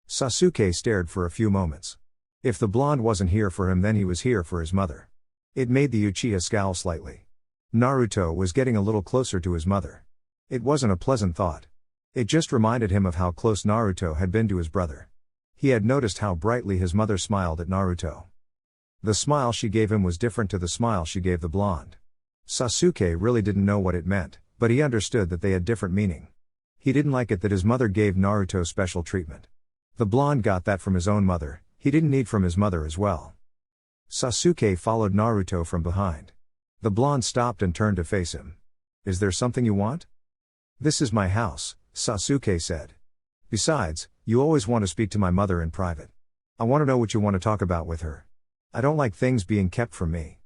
Sasuke stared for a few moments. If the blonde wasn't here for him, then he was here for his mother. It made the Uchiha scowl slightly. Naruto was getting a little closer to his mother. It wasn't a pleasant thought. It just reminded him of how close Naruto had been to his brother. He had noticed how brightly his mother smiled at Naruto. The smile she gave him was different to the smile she gave the blonde. Sasuke really didn't know what it meant, but he understood that they had different meaning. He didn't like it that his mother gave Naruto special treatment. The blonde got that from his own mother, he didn't need from his mother as well. Sasuke followed Naruto from behind. The blonde stopped and turned to face him. Is there something you want? This is my house, Sasuke said. Besides, you always want to speak to my mother in private. I want to know what you want to talk about with her. I don't like things being kept from me.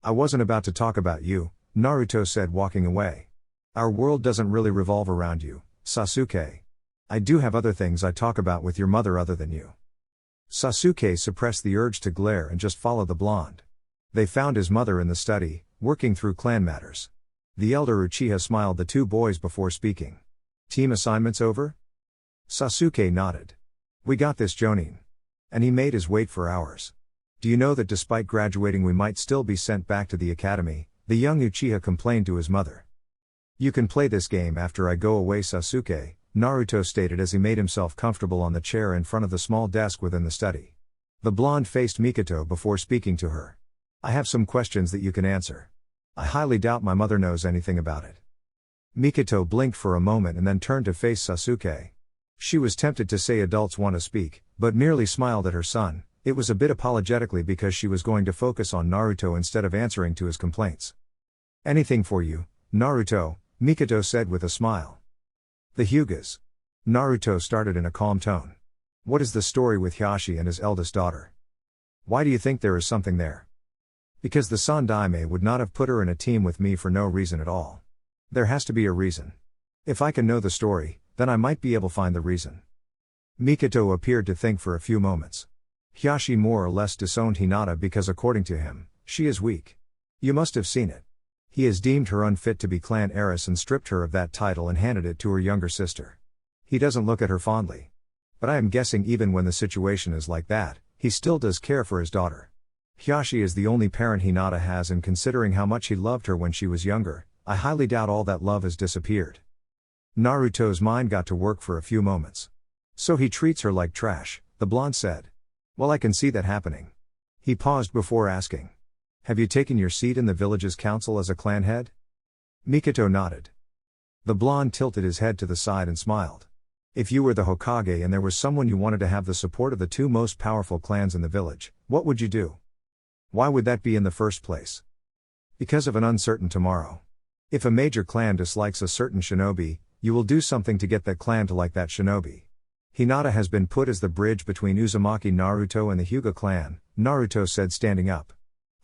I wasn't about to talk about you, Naruto said, walking away. Our world doesn't really revolve around you, Sasuke. I do have other things I talk about with your mother other than you. Sasuke suppressed the urge to glare and just followed the blonde. They found his mother in the study, working through clan matters. The elder Uchiha smiled the two boys before speaking. Team assignments over? Sasuke nodded. We got this, Jonin. And he made his weight for hours. Do you know that despite graduating we might still be sent back to the academy? The young Uchiha complained to his mother. You can play this game after I go away, Sasuke, Naruto stated as he made himself comfortable on the chair in front of the small desk within the study. The blonde faced Mikoto before speaking to her. I have some questions that you can answer. I highly doubt my mother knows anything about it. Mikoto blinked for a moment and then turned to face Sasuke. She was tempted to say adults want to speak, but merely smiled at her son. It was a bit apologetically because she was going to focus on Naruto instead of answering to his complaints. Anything for you, Naruto, Mikoto said with a smile. The Hyugas. Naruto started in a calm tone. What is the story with Hiashi and his eldest daughter? Why do you think there is something there? Because the Sandaime would not have put her in a team with me for no reason at all. There has to be a reason. If I can know the story, then I might be able to find the reason. Mikoto appeared to think for a few moments. Hiyashi more or less disowned Hinata because according to him, she is weak. You must have seen it. He has deemed her unfit to be clan heiress and stripped her of that title and handed it to her younger sister. He doesn't look at her fondly. But I am guessing even when the situation is like that, he still does care for his daughter. Hiyashi is the only parent Hinata has, and considering how much he loved her when she was younger, I highly doubt all that love has disappeared. Naruto's mind got to work for a few moments. So he treats her like trash, the blonde said. Well, I can see that happening. He paused before asking. Have you taken your seat in the village's council as a clan head? Mikoto nodded. The blonde tilted his head to the side and smiled. If you were the Hokage and there was someone you wanted to have the support of the two most powerful clans in the village, what would you do? Why would that be in the first place? Because of an uncertain tomorrow. If a major clan dislikes a certain shinobi, you will do something to get that clan to like that shinobi. Hinata has been put as the bridge between Uzumaki Naruto and the Hyuga clan, Naruto said, standing up.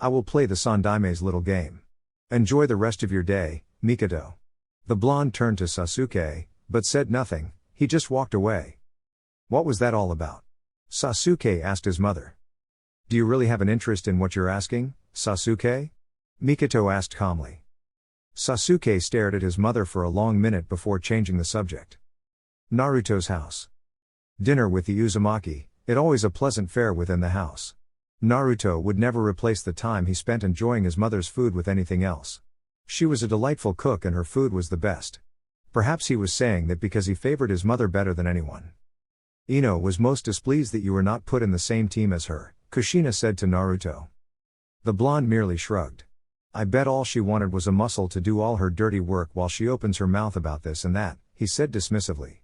I will play the Sandaime's little game. Enjoy the rest of your day, Mikoto. The blonde turned to Sasuke, but said nothing, he just walked away. What was that all about? Sasuke asked his mother. Do you really have an interest in what you're asking, Sasuke? Mikoto asked calmly. Sasuke stared at his mother for a long minute before changing the subject. Naruto's house. Dinner with the Uzumaki, it always a pleasant fare within the house. Naruto would never replace the time he spent enjoying his mother's food with anything else. She was a delightful cook and her food was the best. Perhaps he was saying that because he favored his mother better than anyone. Ino was most displeased that you were not put in the same team as her, Kushina said to Naruto. The blonde merely shrugged. I bet all she wanted was a muscle to do all her dirty work while she opens her mouth about this and that, he said dismissively.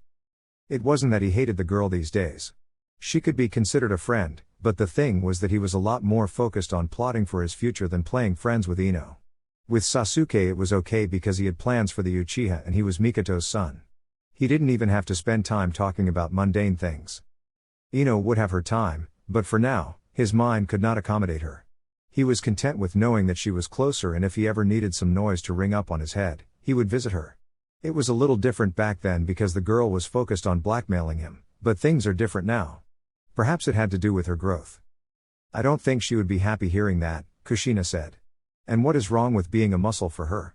It wasn't that he hated the girl these days. She could be considered a friend, but the thing was that he was a lot more focused on plotting for his future than playing friends with Ino. With Sasuke it was okay because he had plans for the Uchiha and he was Mikoto's son. He didn't even have to spend time talking about mundane things. Ino would have her time, but for now, his mind could not accommodate her. He was content with knowing that she was closer and if he ever needed some noise to ring up on his head, he would visit her. It was a little different back then because the girl was focused on blackmailing him, but things are different now. Perhaps it had to do with her growth. I don't think she would be happy hearing that, Kushina said. And what is wrong with being a muscle for her?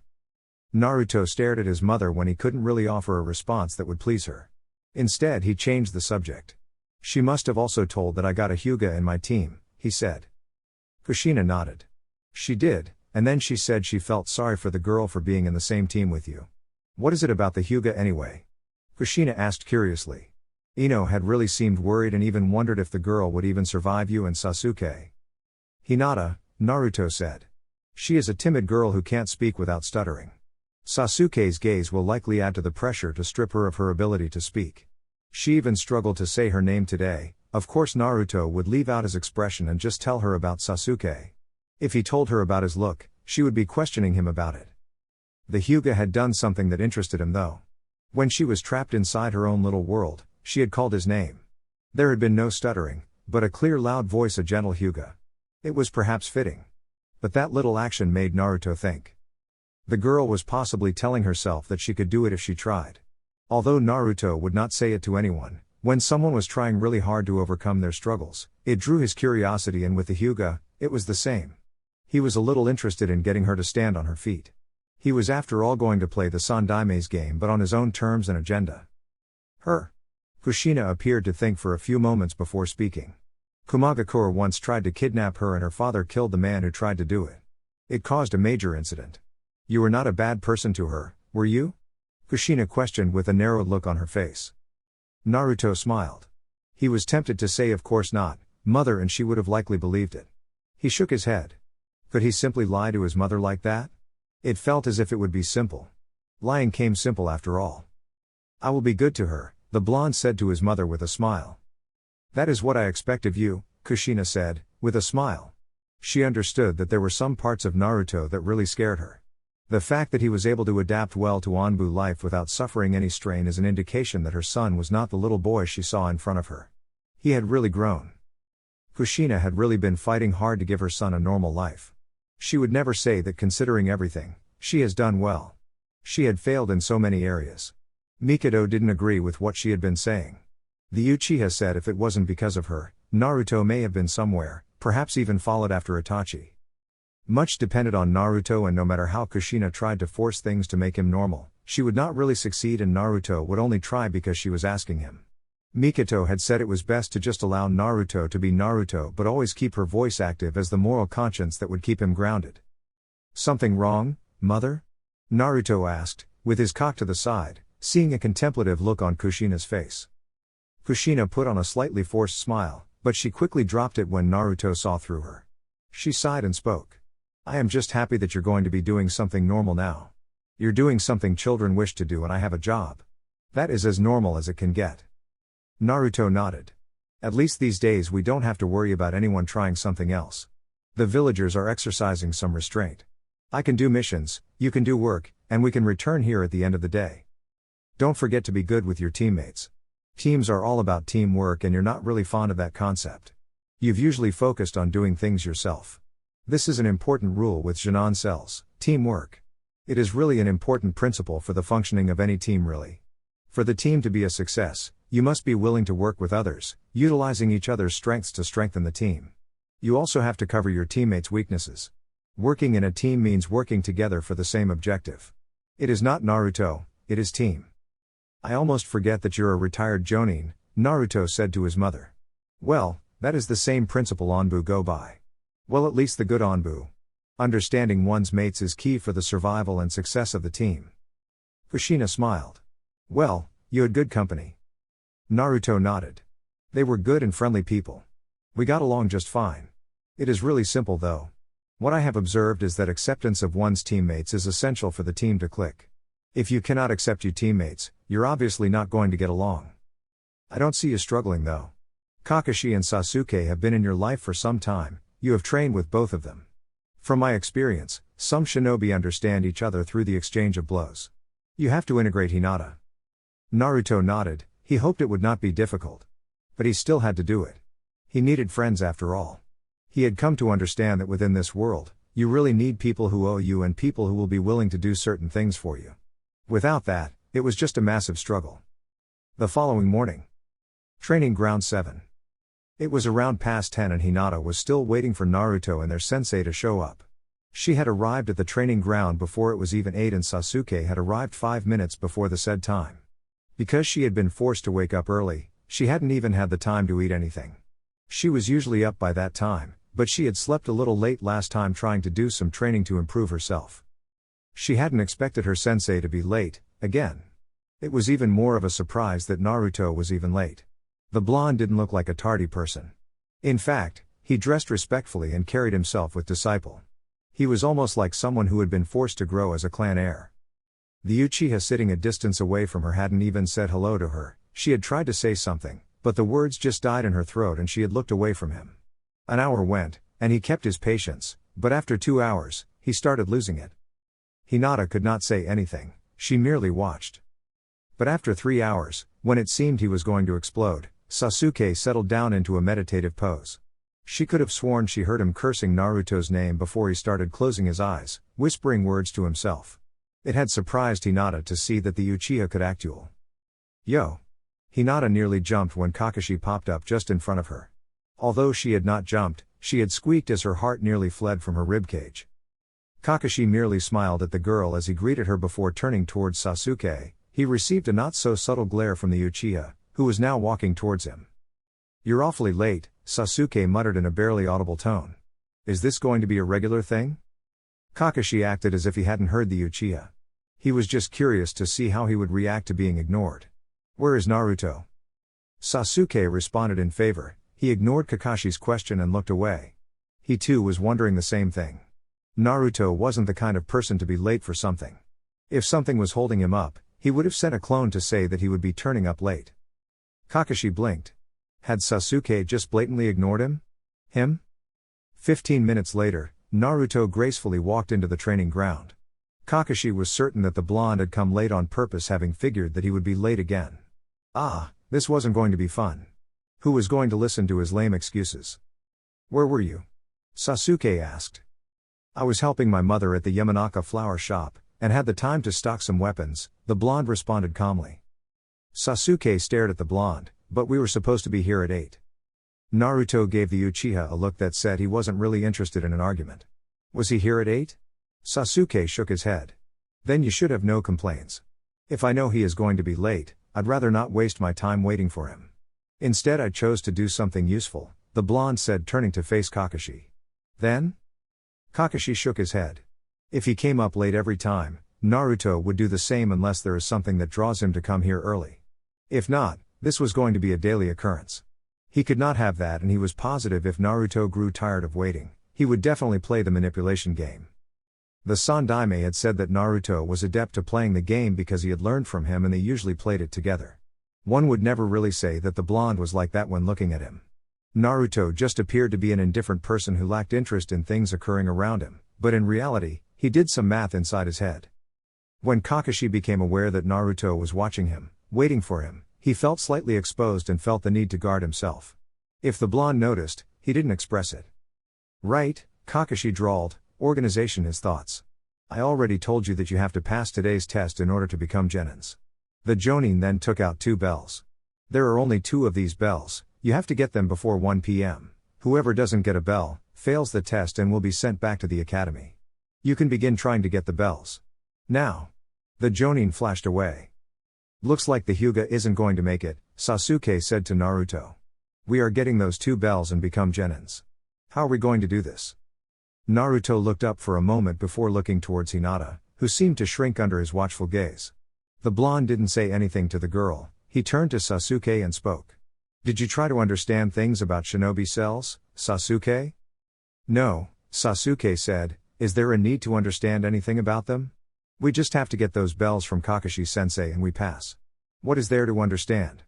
Naruto stared at his mother when he couldn't really offer a response that would please her. Instead he changed the subject. She must have also told that I got a Hyuga in my team, he said. Kushina nodded. She did, and then she said she felt sorry for the girl for being in the same team with you. What is it about the Hyuga anyway? Kushina asked curiously. Ino had really seemed worried and even wondered if the girl would even survive you and Sasuke. Hinata, Naruto said. She is a timid girl who can't speak without stuttering. Sasuke's gaze will likely add to the pressure to strip her of her ability to speak. She even struggled to say her name today. Of course Naruto would leave out his expression and just tell her about Sasuke. If he told her about his look, she would be questioning him about it. The Hyuga had done something that interested him though. When she was trapped inside her own little world, she had called his name. There had been no stuttering, but a clear loud voice, a gentle Hyuga. It was perhaps fitting. But that little action made Naruto think. The girl was possibly telling herself that she could do it if she tried. Although Naruto would not say it to anyone, when someone was trying really hard to overcome their struggles, it drew his curiosity, and with the Hyuga, it was the same. He was a little interested in getting her to stand on her feet. He was after all going to play the Sandaime's game but on his own terms and agenda. Her. Kushina appeared to think for a few moments before speaking. Kumagakure once tried to kidnap her and her father killed the man who tried to do it. It caused a major incident. You were not a bad person to her, were you? Kushina questioned with a narrowed look on her face. Naruto smiled. He was tempted to say of course not, mother, and she would have likely believed it. He shook his head. Could he simply lie to his mother like that? It felt as if it would be simple. Lying came simple after all. I will be good to her, the blonde said to his mother with a smile. That is what I expect of you, Kushina said, with a smile. She understood that there were some parts of Naruto that really scared her. The fact that he was able to adapt well to Anbu life without suffering any strain is an indication that her son was not the little boy she saw in front of her. He had really grown. Kushina had really been fighting hard to give her son a normal life. She would never say that considering everything, she has done well. She had failed in so many areas. Mikado didn't agree with what she had been saying. The Uchiha said if it wasn't because of her, Naruto may have been somewhere, perhaps even followed after Itachi. Much depended on Naruto, and no matter how Kushina tried to force things to make him normal, she would not really succeed, and Naruto would only try because she was asking him. Mikado had said it was best to just allow Naruto to be Naruto, but always keep her voice active as the moral conscience that would keep him grounded. Something wrong, mother? Naruto asked, with his cock to the side, seeing a contemplative look on Kushina's face. Kushina put on a slightly forced smile, but she quickly dropped it when Naruto saw through her. She sighed and spoke. I am just happy that you're going to be doing something normal now. You're doing something children wish to do, and I have a job. That is as normal as it can get. Naruto nodded. At least these days we don't have to worry about anyone trying something else. The villagers are exercising some restraint. I can do missions, you can do work, and we can return here at the end of the day. Don't forget to be good with your teammates. Teams are all about teamwork, and you're not really fond of that concept. You've usually focused on doing things yourself. This is an important rule with Chunin cells, teamwork. It is really an important principle for the functioning of any team, really. For the team to be a success, you must be willing to work with others, utilizing each other's strengths to strengthen the team. You also have to cover your teammates' weaknesses. Working in a team means working together for the same objective. It is not Naruto, it is team. I almost forget that you're a retired Jonin, Naruto said to his mother. Well, that is the same principle Onbu go by. Well, at least the good Onbu. Understanding one's mates is key for the survival and success of the team. Kushina smiled. Well, you had good company. Naruto nodded. They were good and friendly people. We got along just fine. It is really simple though. What I have observed is that acceptance of one's teammates is essential for the team to click. If you cannot accept your teammates, you're obviously not going to get along. I don't see you struggling though. Kakashi and Sasuke have been in your life for some time, you have trained with both of them. From my experience, some shinobi understand each other through the exchange of blows. You have to integrate Hinata. Naruto nodded, he hoped it would not be difficult. But he still had to do it. He needed friends after all. He had come to understand that within this world, you really need people who owe you and people who will be willing to do certain things for you. Without that, it was just a massive struggle. The following morning. Training Ground 7. It was around past 10 and Hinata was still waiting for Naruto and their sensei to show up. She had arrived at the training ground before it was even 8 and Sasuke had arrived 5 minutes before the said time. Because she had been forced to wake up early, she hadn't even had the time to eat anything. She was usually up by that time, but she had slept a little late last time trying to do some training to improve herself. She hadn't expected her sensei to be late, again. It was even more of a surprise that Naruto was even late. The blonde didn't look like a tardy person. In fact, he dressed respectfully and carried himself with disciple. He was almost like someone who had been forced to grow as a clan heir. The Uchiha sitting a distance away from her hadn't even said hello to her. She had tried to say something, but the words just died in her throat and she had looked away from him. An hour went, and he kept his patience, but after 2 hours, he started losing it. Hinata could not say anything, she merely watched. But after 3 hours, when it seemed he was going to explode, Sasuke settled down into a meditative pose. She could have sworn she heard him cursing Naruto's name before he started closing his eyes, whispering words to himself. It had surprised Hinata to see that the Uchiha could act dual. Yo! Hinata nearly jumped when Kakashi popped up just in front of her. Although she had not jumped, she had squeaked as her heart nearly fled from her ribcage. Kakashi merely smiled at the girl as he greeted her before turning towards Sasuke. He received a not-so-subtle glare from the Uchiha, who was now walking towards him. You're awfully late, Sasuke muttered in a barely audible tone. Is this going to be a regular thing? Kakashi acted as if he hadn't heard the Uchiha. He was just curious to see how he would react to being ignored. Where is Naruto? Sasuke responded in favor. He ignored Kakashi's question and looked away. He too was wondering the same thing. Naruto wasn't the kind of person to be late for something. If something was holding him up, he would have sent a clone to say that he would be turning up late. Kakashi blinked. Had Sasuke just blatantly ignored him? Him? 15 minutes later, Naruto gracefully walked into the training ground. Kakashi was certain that the blonde had come late on purpose, having figured that he would be late again. Ah, this wasn't going to be fun. Who was going to listen to his lame excuses? Where were you? Sasuke asked. I was helping my mother at the Yamanaka flower shop, and had the time to stock some weapons, the blonde responded calmly. Sasuke stared at the blonde, but we were supposed to be here at 8. Naruto gave the Uchiha a look that said he wasn't really interested in an argument. Was he here at 8? Sasuke shook his head. Then you should have no complaints. If I know he is going to be late, I'd rather not waste my time waiting for him. Instead I chose to do something useful, the blonde said, turning to face Kakashi. Then? Kakashi shook his head. If he came up late every time, Naruto would do the same unless there is something that draws him to come here early. If not, this was going to be a daily occurrence. He could not have that, and he was positive if Naruto grew tired of waiting, he would definitely play the manipulation game. The Sandaime had said that Naruto was adept to playing the game because he had learned from him, and they usually played it together. One would never really say that the blonde was like that when looking at him. Naruto just appeared to be an indifferent person who lacked interest in things occurring around him, but in reality, he did some math inside his head. When Kakashi became aware that Naruto was watching him, waiting for him, he felt slightly exposed and felt the need to guard himself. If the blonde noticed, he didn't express it. Right, Kakashi drawled, organization his thoughts. I already told you that you have to pass today's test in order to become genins. The Jonin then took out 2 bells. There are only 2 of these bells, you have to get them before 1 p.m. Whoever doesn't get a bell, fails the test and will be sent back to the academy. You can begin trying to get the bells. Now. The Jonin flashed away. Looks like the Hyuga isn't going to make it, Sasuke said to Naruto. We are getting those 2 bells and become genins. How are we going to do this? Naruto looked up for a moment before looking towards Hinata, who seemed to shrink under his watchful gaze. The blonde didn't say anything to the girl, he turned to Sasuke and spoke. Did you try to understand things about shinobi cells, Sasuke? No, Sasuke said, is there a need to understand anything about them? We just have to get those bells from Kakashi-sensei and we pass. What is there to understand?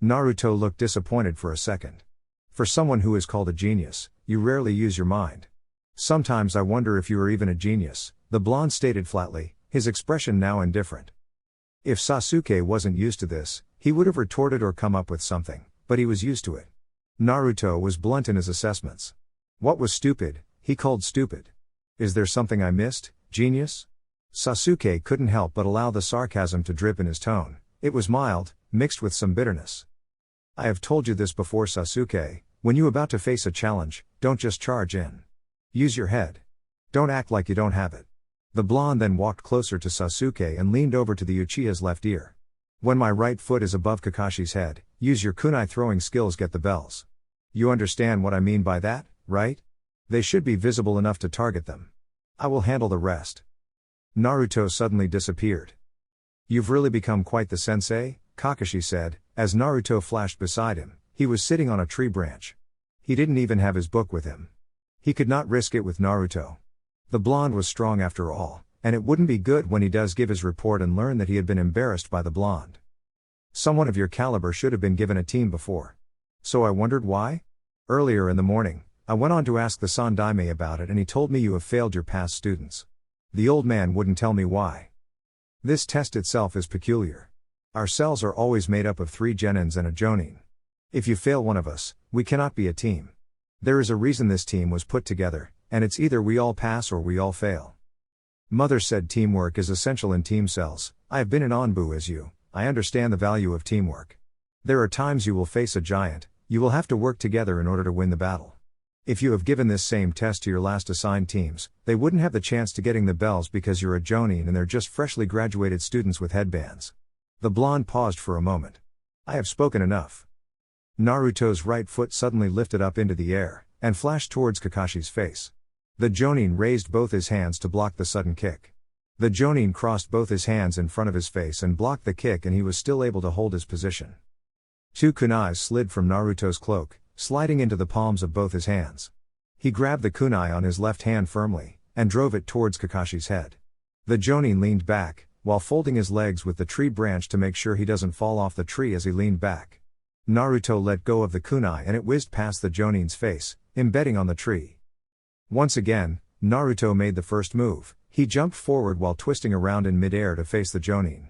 Naruto looked disappointed for a second. For someone who is called a genius, you rarely use your mind. Sometimes I wonder if you are even a genius, the blonde stated flatly, his expression now indifferent. If Sasuke wasn't used to this, he would have retorted or come up with something, but he was used to it. Naruto was blunt in his assessments. What was stupid, he called stupid. Is there something I missed, genius? Sasuke couldn't help but allow the sarcasm to drip in his tone. It was mild, mixed with some bitterness. I have told you this before, Sasuke, when you about to face a challenge, don't just charge in. Use your head. Don't act like you don't have it. The blonde then walked closer to Sasuke and leaned over to the Uchiha's left ear. When my right foot is above Kakashi's head, use your kunai throwing skills, get the bells. You understand what I mean by that, right? They should be visible enough to target them. I will handle the rest. Naruto suddenly disappeared. You've really become quite the sensei, Kakashi said, as Naruto flashed beside him. He was sitting on a tree branch. He didn't even have his book with him. He could not risk it with Naruto. The blonde was strong after all, and it wouldn't be good when he does give his report and learn that he had been embarrassed by the blonde. Someone of your caliber should have been given a team before. So I wondered why? Earlier in the morning, I went on to ask the Sandaime about it and he told me you have failed your past students. The old man wouldn't tell me why. This test itself is peculiar. Our cells are always made up of 3 genins and a jonin. If you fail one of us, we cannot be a team. There is a reason this team was put together, and it's either we all pass or we all fail. Mother said teamwork is essential in team cells. I have been in Onbu as you, I understand the value of teamwork. There are times you will face a giant, you will have to work together in order to win the battle. If you have given this same test to your last assigned teams, they wouldn't have the chance to getting the bells because you're a jonin and they're just freshly graduated students with headbands. The blonde paused for a moment. I have spoken enough. Naruto's right foot suddenly lifted up into the air, and flashed towards Kakashi's face. The jonin raised both his hands to block the sudden kick. The jonin crossed both his hands in front of his face and blocked the kick, and he was still able to hold his position. 2 kunais slid from Naruto's cloak, sliding into the palms of both his hands. He grabbed the kunai on his left hand firmly, and drove it towards Kakashi's head. The jonin leaned back, while folding his legs with the tree branch to make sure he doesn't fall off the tree as he leaned back. Naruto let go of the kunai and it whizzed past the jonin's face, embedding on the tree. Once again, Naruto made the first move. He jumped forward while twisting around in midair to face the jonin.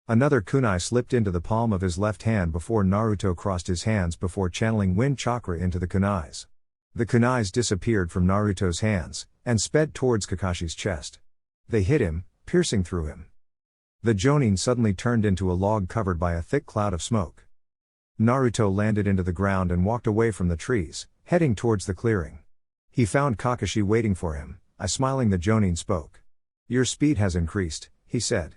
Another kunai slipped into the palm of his left hand before Naruto crossed his hands before channeling wind chakra into the kunais. The kunais disappeared from Naruto's hands, and sped towards Kakashi's chest. They hit him, piercing through him. The Jonin suddenly turned into a log covered by a thick cloud of smoke. Naruto landed into the ground and walked away from the trees, heading towards the clearing. He found Kakashi waiting for him. Smiling, the Jonin spoke. "Your speed has increased," he said.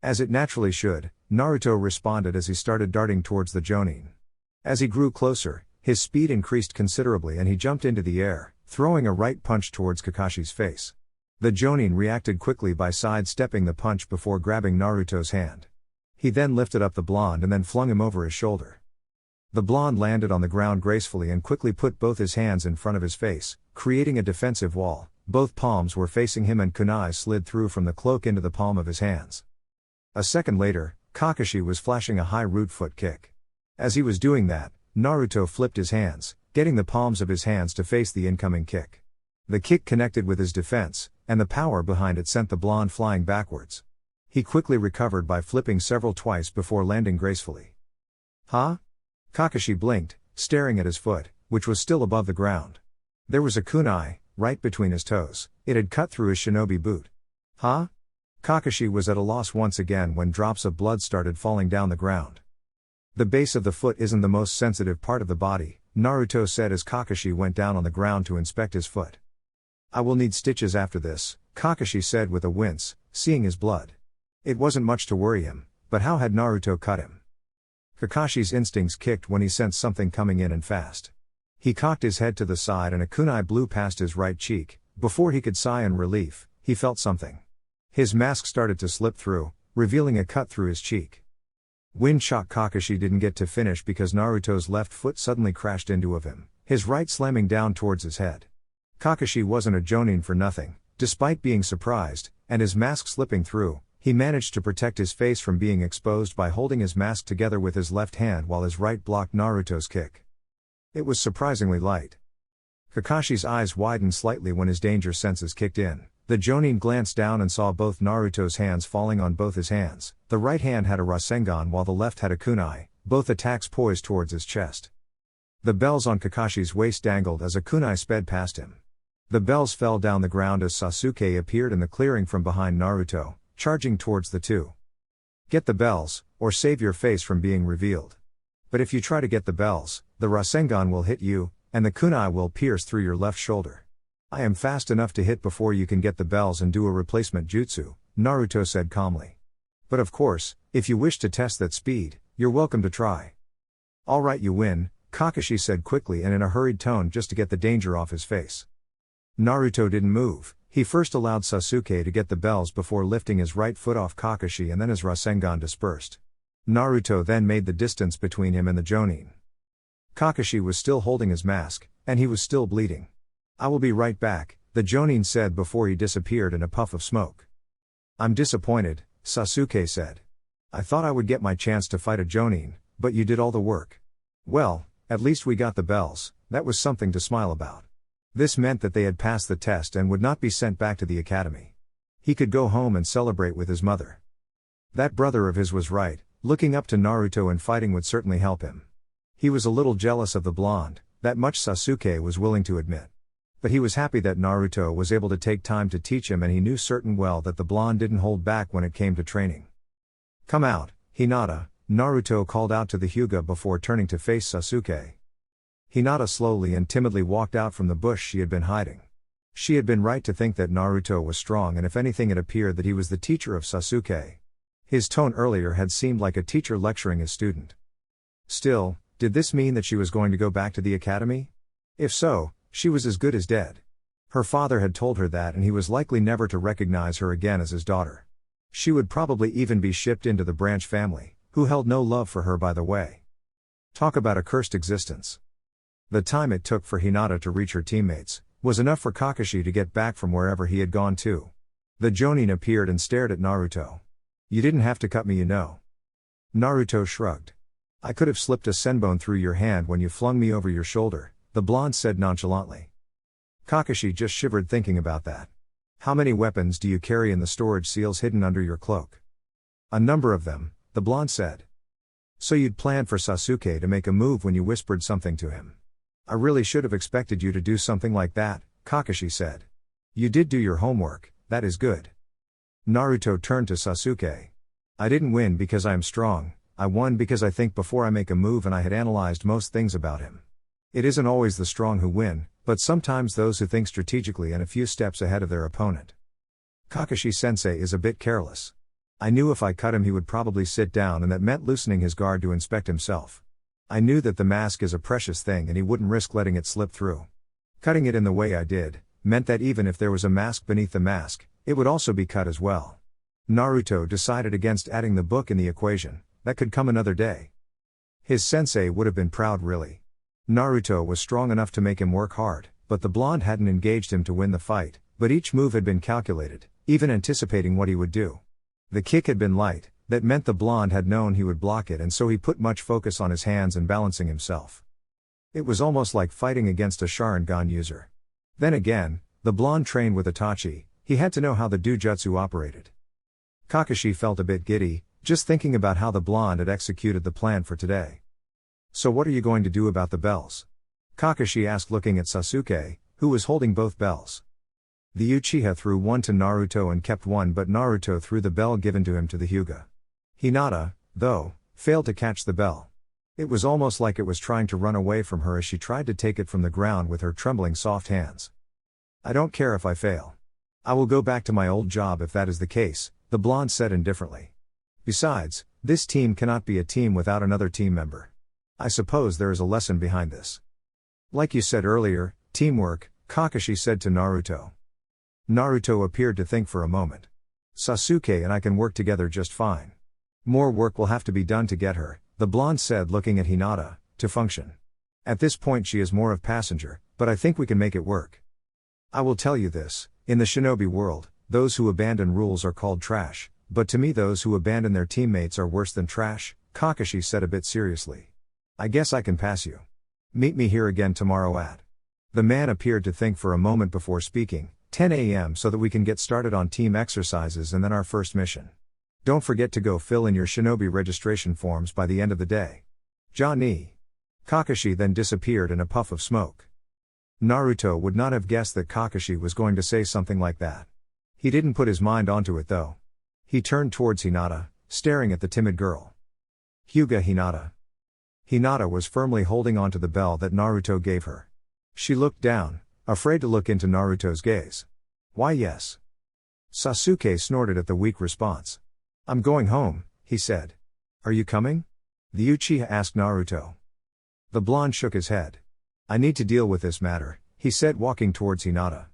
As it naturally should, Naruto responded as he started darting towards the Jonin. As he grew closer, his speed increased considerably and he jumped into the air, throwing a right punch towards Kakashi's face. The Jonin reacted quickly by sidestepping the punch before grabbing Naruto's hand. He then lifted up the blonde and then flung him over his shoulder. The blonde landed on the ground gracefully and quickly put both his hands in front of his face, creating a defensive wall. Both palms were facing him and kunai slid through from the cloak into the palm of his hands. A second later, Kakashi was flashing a high root foot kick. As he was doing that, Naruto flipped his hands, getting the palms of his hands to face the incoming kick. The kick connected with his defense, and the power behind it sent the blonde flying backwards. He quickly recovered by flipping several twice before landing gracefully. "Huh?" Kakashi blinked, staring at his foot, which was still above the ground. There was a kunai right between his toes. It had cut through his shinobi boot. "Huh?" Kakashi was at a loss once again when drops of blood started falling down the ground. "The base of the foot isn't the most sensitive part of the body," Naruto said as Kakashi went down on the ground to inspect his foot. "I will need stitches after this," Kakashi said with a wince, seeing his blood. It wasn't much to worry him, but how had Naruto cut him? Kakashi's instincts kicked when he sensed something coming in and fast. He cocked his head to the side and a kunai blew past his right cheek. Before he could sigh in relief, he felt something. His mask started to slip through, revealing a cut through his cheek. Wind shock. Kakashi didn't get to finish because Naruto's left foot suddenly crashed into him, his right slamming down towards his head. Kakashi wasn't a Jonin for nothing. Despite being surprised, and his mask slipping through, he managed to protect his face from being exposed by holding his mask together with his left hand while his right blocked Naruto's kick. It was surprisingly light. Kakashi's eyes widened slightly when his danger senses kicked in. The Jonin glanced down and saw both Naruto's hands falling on both his hands. The right hand had a Rasengan while the left had a kunai, both attacks poised towards his chest. The bells on Kakashi's waist dangled as a kunai sped past him. The bells fell down the ground as Sasuke appeared in the clearing from behind Naruto, charging towards the two. "Get the bells, or save your face from being revealed. But if you try to get the bells, the Rasengan will hit you, and the kunai will pierce through your left shoulder. I am fast enough to hit before you can get the bells and do a replacement jutsu," Naruto said calmly. "But of course, if you wish to test that speed, you're welcome to try." "Alright, you win," Kakashi said quickly and in a hurried tone just to get the danger off his face. Naruto didn't move. He first allowed Sasuke to get the bells before lifting his right foot off Kakashi and then his Rasengan dispersed. Naruto then made the distance between him and the Jonin. Kakashi was still holding his mask, and he was still bleeding. "I will be right back," the Jonin said before he disappeared in a puff of smoke. "I'm disappointed," Sasuke said. "I thought I would get my chance to fight a Jonin, but you did all the work." "Well, at least we got the bells," that was something to smile about. This meant that they had passed the test and would not be sent back to the academy. He could go home and celebrate with his mother. That brother of his was right, looking up to Naruto and fighting would certainly help him. He was a little jealous of the blonde, that much Sasuke was willing to admit. But he was happy that Naruto was able to take time to teach him and he knew certain well that the blonde didn't hold back when it came to training. "Come out, Hinata," Naruto called out to the Hyuga before turning to face Sasuke. Hinata slowly and timidly walked out from the bush she had been hiding. She had been right to think that Naruto was strong and if anything it appeared that he was the teacher of Sasuke. His tone earlier had seemed like a teacher lecturing his student. Still, did this mean that she was going to go back to the academy? If so, she was as good as dead. Her father had told her that and he was likely never to recognize her again as his daughter. She would probably even be shipped into the Branch family, who held no love for her by the way. Talk about a cursed existence. The time it took for Hinata to reach her teammates was enough for Kakashi to get back from wherever he had gone to. The Jonin appeared and stared at Naruto. "You didn't have to cut me, you know." Naruto shrugged. "I could have slipped a senbon through your hand when you flung me over your shoulder," the blonde said nonchalantly. Kakashi just shivered thinking about that. "How many weapons do you carry in the storage seals hidden under your cloak?" "A number of them," the blonde said. "So you'd planned for Sasuke to make a move when you whispered something to him." I really should have expected you to do something like that, Kakashi said. You did do your homework, that is good. Naruto turned to Sasuke. I didn't win because I am strong, I won because I think before I make a move and I had analyzed most things about him. It isn't always the strong who win, but sometimes those who think strategically and a few steps ahead of their opponent. Kakashi-sensei is a bit careless. I knew if I cut him he would probably sit down, and that meant loosening his guard to inspect himself. I knew that the mask is a precious thing and he wouldn't risk letting it slip through. Cutting it in the way I did meant that even if there was a mask beneath the mask, it would also be cut as well. Naruto decided against adding the book in the equation. That could come another day. His sensei would have been proud, really. Naruto was strong enough to make him work hard, but the blonde hadn't engaged him to win the fight, but each move had been calculated, even anticipating what he would do. The kick had been light, that meant the blonde had known he would block it, and so he put much focus on his hands and balancing himself. It was almost like fighting against a Sharingan user. Then again, the blonde trained with Itachi, he had to know how the Dujutsu operated. Kakashi felt a bit giddy, just thinking about how the blonde had executed the plan for today. So what are you going to do about the bells? Kakashi asked, looking at Sasuke, who was holding both bells. The Uchiha threw one to Naruto and kept one, but Naruto threw the bell given to him to the Hyuga. Hinata, though, failed to catch the bell. It was almost like it was trying to run away from her as she tried to take it from the ground with her trembling soft hands. I don't care if I fail. I will go back to my old job if that is the case, the blonde said indifferently. Besides, this team cannot be a team without another team member. I suppose there is a lesson behind this. Like you said earlier, teamwork, Kakashi said to Naruto. Naruto appeared to think for a moment. Sasuke and I can work together just fine. More work will have to be done to get her, the blonde said, looking at Hinata, to function. At this point she is more of passenger, but I think we can make it work. I will tell you this, in the shinobi world, those who abandon rules are called trash, but to me those who abandon their teammates are worse than trash, Kakashi said a bit seriously. I guess I can pass you. Meet me here again tomorrow at. The man appeared to think for a moment before speaking, 10 a.m. so that we can get started on team exercises and then our first mission. Don't forget to go fill in your shinobi registration forms by the end of the day. Johnny. Kakashi then disappeared in a puff of smoke. Naruto would not have guessed that Kakashi was going to say something like that. He didn't put his mind onto it though. He turned towards Hinata, staring at the timid girl. Hyuga Hinata. Hinata was firmly holding onto the bell that Naruto gave her. She looked down, afraid to look into Naruto's gaze. Why yes. Sasuke snorted at the weak response. I'm going home, he said. Are you coming? The Uchiha asked Naruto. The blonde shook his head. I need to deal with this matter, he said, walking towards Hinata.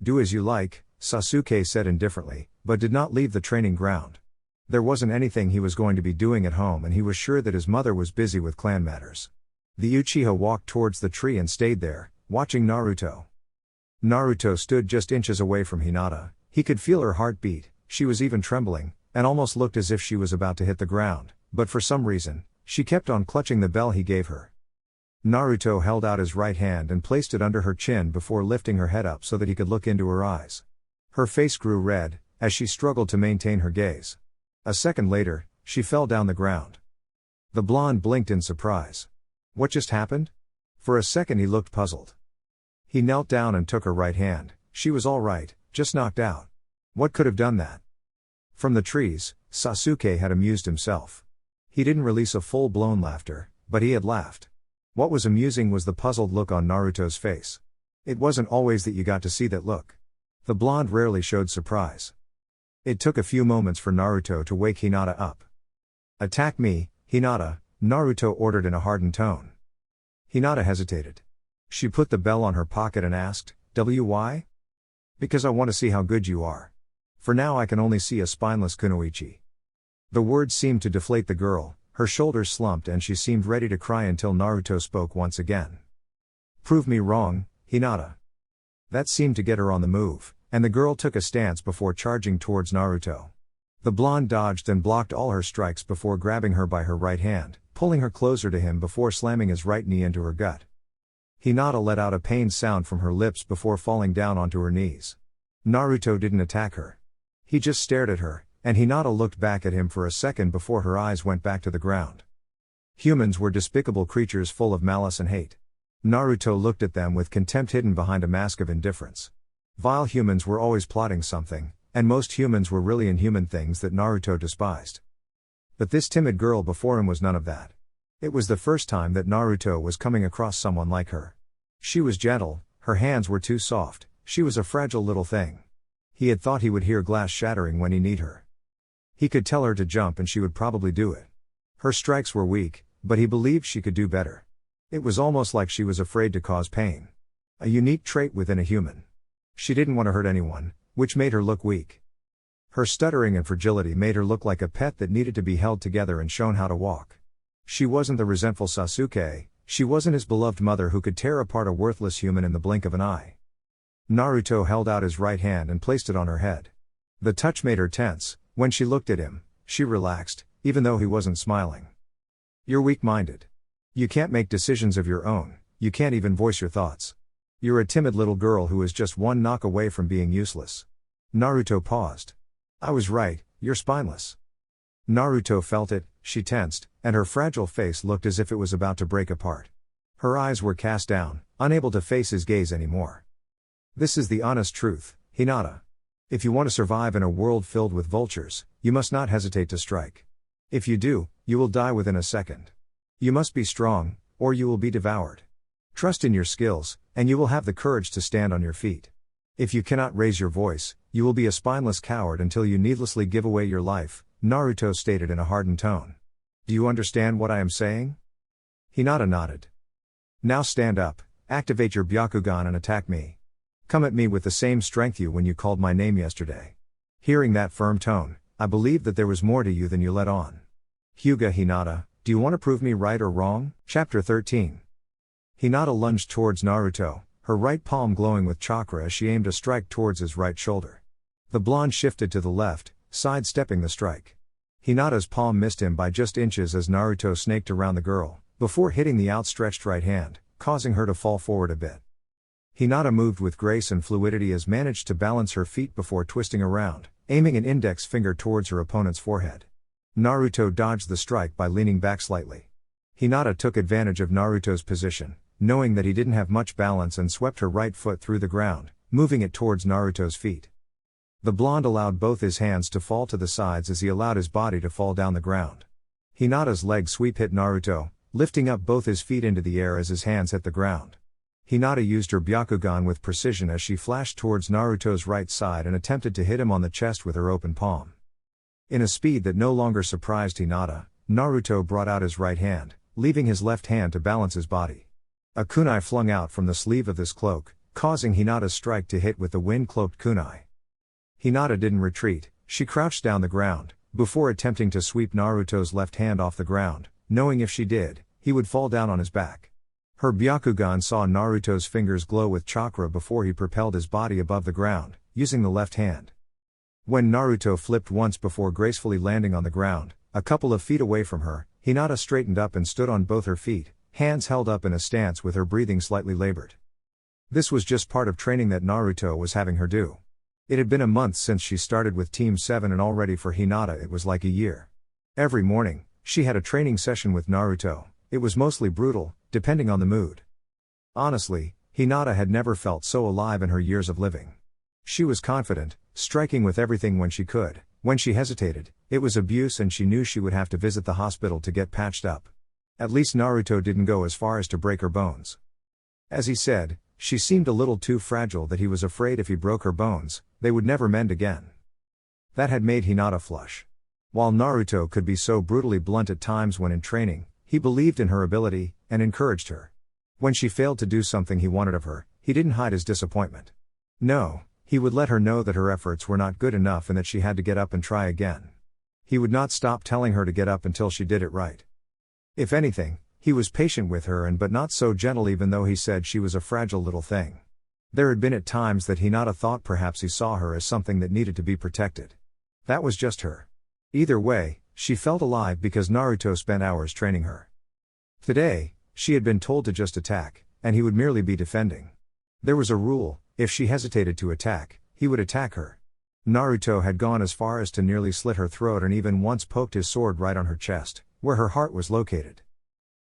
Do as you like, Sasuke said indifferently, but did not leave the training ground. There wasn't anything he was going to be doing at home, and he was sure that his mother was busy with clan matters. The Uchiha walked towards the tree and stayed there, watching Naruto. Naruto stood just inches away from Hinata. He could feel her heartbeat, she was even trembling, and almost looked as if she was about to hit the ground, but for some reason, she kept on clutching the bell he gave her. Naruto held out his right hand and placed it under her chin before lifting her head up so that he could look into her eyes. Her face grew red, as she struggled to maintain her gaze. A second later, she fell down the ground. The blonde blinked in surprise. What just happened? For a second he looked puzzled. He knelt down and took her right hand. She was all right, just knocked out. What could have done that? From the trees, Sasuke had amused himself. He didn't release a full-blown laughter, but he had laughed. What was amusing was the puzzled look on Naruto's face. It wasn't always that you got to see that look. The blonde rarely showed surprise. It took a few moments for Naruto to wake Hinata up. Attack me, Hinata, Naruto ordered in a hardened tone. Hinata hesitated. She put the bell on her pocket and asked, "Why?" "Because I want to see how good you are. For now I can only see a spineless kunoichi." The words seemed to deflate the girl, her shoulders slumped and she seemed ready to cry until Naruto spoke once again. "Prove me wrong, Hinata." That seemed to get her on the move, and the girl took a stance before charging towards Naruto. The blonde dodged and blocked all her strikes before grabbing her by her right hand, pulling her closer to him before slamming his right knee into her gut. Hinata let out a pained sound from her lips before falling down onto her knees. Naruto didn't attack her. He just stared at her, and Hinata looked back at him for a second before her eyes went back to the ground. Humans were despicable creatures full of malice and hate. Naruto looked at them with contempt hidden behind a mask of indifference. Vile humans were always plotting something, and most humans were really inhuman things that Naruto despised. But this timid girl before him was none of that. It was the first time that Naruto was coming across someone like her. She was gentle, her hands were too soft, she was a fragile little thing. He had thought he would hear glass shattering when he need her. He could tell her to jump and she would probably do it. Her strikes were weak, but he believed she could do better. It was almost like she was afraid to cause pain. A unique trait within a human. She didn't want to hurt anyone, which made her look weak. Her stuttering and fragility made her look like a pet that needed to be held together and shown how to walk. She wasn't the resentful Sasuke, she wasn't his beloved mother who could tear apart a worthless human in the blink of an eye. Naruto held out his right hand and placed it on her head. The touch made her tense. When she looked at him, she relaxed, even though he wasn't smiling. You're weak-minded. You can't make decisions of your own, you can't even voice your thoughts. You're a timid little girl who is just one knock away from being useless. Naruto paused. I was right, you're spineless. Naruto felt it, she tensed, and her fragile face looked as if it was about to break apart. Her eyes were cast down, unable to face his gaze anymore. This is the honest truth, Hinata. If you want to survive in a world filled with vultures, you must not hesitate to strike. If you do, you will die within a second. You must be strong, or you will be devoured. Trust in your skills, and you will have the courage to stand on your feet. If you cannot raise your voice, you will be a spineless coward until you needlessly give away your life, Naruto stated in a hardened tone. Do you understand what I am saying? Hinata nodded. Now stand up, activate your Byakugan and attack me. Come at me with the same strength you when you called my name yesterday. Hearing that firm tone, I believed that there was more to you than you let on. Hyuga Hinata, do you want to prove me right or wrong? Chapter 13. Hinata lunged towards Naruto, her right palm glowing with chakra as she aimed a strike towards his right shoulder. The blonde shifted to the left, sidestepping the strike. Hinata's palm missed him by just inches as Naruto snaked around the girl, before hitting the outstretched right hand, causing her to fall forward a bit. Hinata moved with grace and fluidity as managed to balance her feet before twisting around, aiming an index finger towards her opponent's forehead. Naruto dodged the strike by leaning back slightly. Hinata took advantage of Naruto's position, knowing that he didn't have much balance and swept her right foot through the ground, moving it towards Naruto's feet. The blonde allowed both his hands to fall to the sides as he allowed his body to fall down the ground. Hinata's leg sweep hit Naruto, lifting up both his feet into the air as his hands hit the ground. Hinata used her Byakugan with precision as she flashed towards Naruto's right side and attempted to hit him on the chest with her open palm. In a speed that no longer surprised Hinata, Naruto brought out his right hand, leaving his left hand to balance his body. A kunai flung out from the sleeve of this cloak, causing Hinata's strike to hit with the wind-cloaked kunai. Hinata didn't retreat, she crouched down the ground, before attempting to sweep Naruto's left hand off the ground, knowing if she did, he would fall down on his back. Her Byakugan saw Naruto's fingers glow with chakra before he propelled his body above the ground, using the left hand. When Naruto flipped once before gracefully landing on the ground, a couple of feet away from her, Hinata straightened up and stood on both her feet, hands held up in a stance with her breathing slightly labored. This was just part of training that Naruto was having her do. It had been a month since she started with Team 7 and already for Hinata it was like a year. Every morning, she had a training session with Naruto. It was mostly brutal, depending on the mood. Honestly, Hinata had never felt so alive in her years of living. She was confident, striking with everything when she could. When she hesitated, it was abuse and she knew she would have to visit the hospital to get patched up. At least Naruto didn't go as far as to break her bones. As he said, she seemed a little too fragile that he was afraid if he broke her bones, they would never mend again. That had made Hinata flush. While Naruto could be so brutally blunt at times when in training, he believed in her ability, and encouraged her. When she failed to do something he wanted of her, he didn't hide his disappointment. No, he would let her know that her efforts were not good enough and that she had to get up and try again. He would not stop telling her to get up until she did it right. If anything, he was patient with her but not so gentle even though he said she was a fragile little thing. There had been at times that Hinata thought perhaps he saw her as something that needed to be protected. That was just her. Either way, she felt alive because Naruto spent hours training her. Today, she had been told to just attack, and he would merely be defending. There was a rule, if she hesitated to attack, he would attack her. Naruto had gone as far as to nearly slit her throat and even once poked his sword right on her chest, where her heart was located.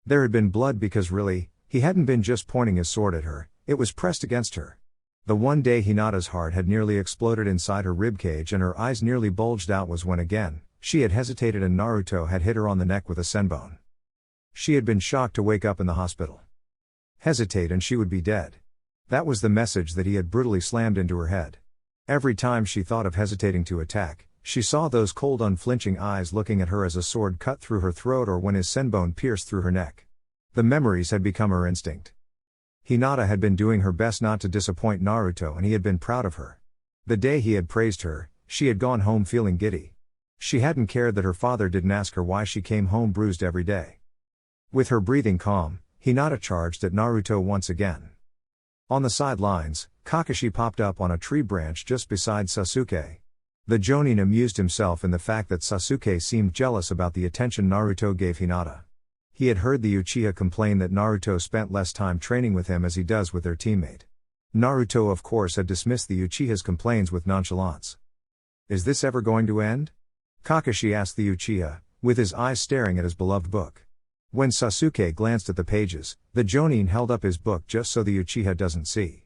There had been blood because really, He hadn't been just pointing his sword at her, it was pressed against her. The one day Hinata's heart had nearly exploded inside her ribcage and her eyes nearly bulged out was when again, she had hesitated and Naruto had hit her on the neck with a senbon. She had been shocked to wake up in the hospital. Hesitate and she would be dead. That was the message that he had brutally slammed into her head. Every time she thought of hesitating to attack, she saw those cold unflinching eyes looking at her as a sword cut through her throat or when his senbon pierced through her neck. The memories had become her instinct. Hinata had been doing her best not to disappoint Naruto and he had been proud of her. The day he had praised her, she had gone home feeling giddy. She hadn't cared that her father didn't ask her why she came home bruised every day. With her breathing calm, Hinata charged at Naruto once again. On the sidelines, Kakashi popped up on a tree branch just beside Sasuke. The Jonin amused himself in the fact that Sasuke seemed jealous about the attention Naruto gave Hinata. He had heard the Uchiha complain that Naruto spent less time training with him as he does with their teammate. Naruto of course had dismissed the Uchiha's complaints with nonchalance. Is this ever going to end? Kakashi asked the Uchiha, with his eyes staring at his beloved book. When Sasuke glanced at the pages, the Jonin held up his book just so the Uchiha doesn't see.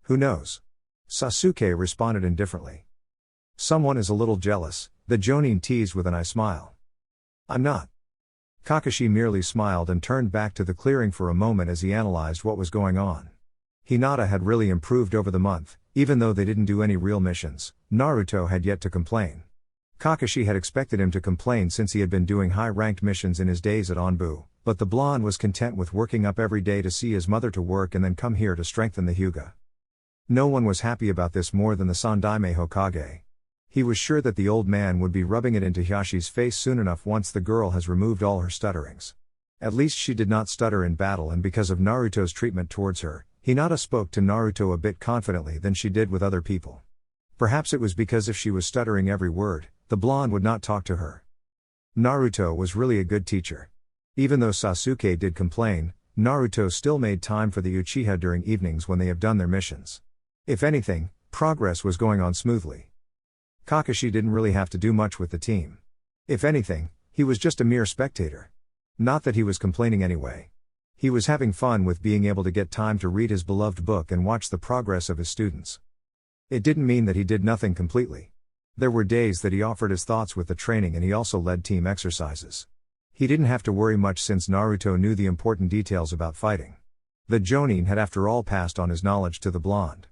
Who knows? Sasuke responded indifferently. Someone is a little jealous, the Jonin teased with an eye smile. I'm not. Kakashi merely smiled and turned back to the clearing for a moment as he analyzed what was going on. Hinata had really improved over the month, even though they didn't do any real missions. Naruto had yet to complain. Kakashi had expected him to complain since he had been doing high-ranked missions in his days at Onbu, but the blonde was content with working up every day to see his mother to work and then come here to strengthen the Hyuga. No one was happy about this more than the Sandaime Hokage. He was sure that the old man would be rubbing it into Hiyashi's face soon enough once the girl has removed all her stutterings. At least she did not stutter in battle, and because of Naruto's treatment towards her, Hinata spoke to Naruto a bit confidently than she did with other people. Perhaps it was because if she was stuttering every word, the blonde would not talk to her. Naruto was really a good teacher. Even though Sasuke did complain, Naruto still made time for the Uchiha during evenings when they have done their missions. If anything, progress was going on smoothly. Kakashi didn't really have to do much with the team. If anything, he was just a mere spectator. Not that he was complaining anyway. He was having fun with being able to get time to read his beloved book and watch the progress of his students. It didn't mean that he did nothing completely. There were days that he offered his thoughts with the training and he also led team exercises. He didn't have to worry much since Naruto knew the important details about fighting. The Jonin had after all passed on his knowledge to the blonde.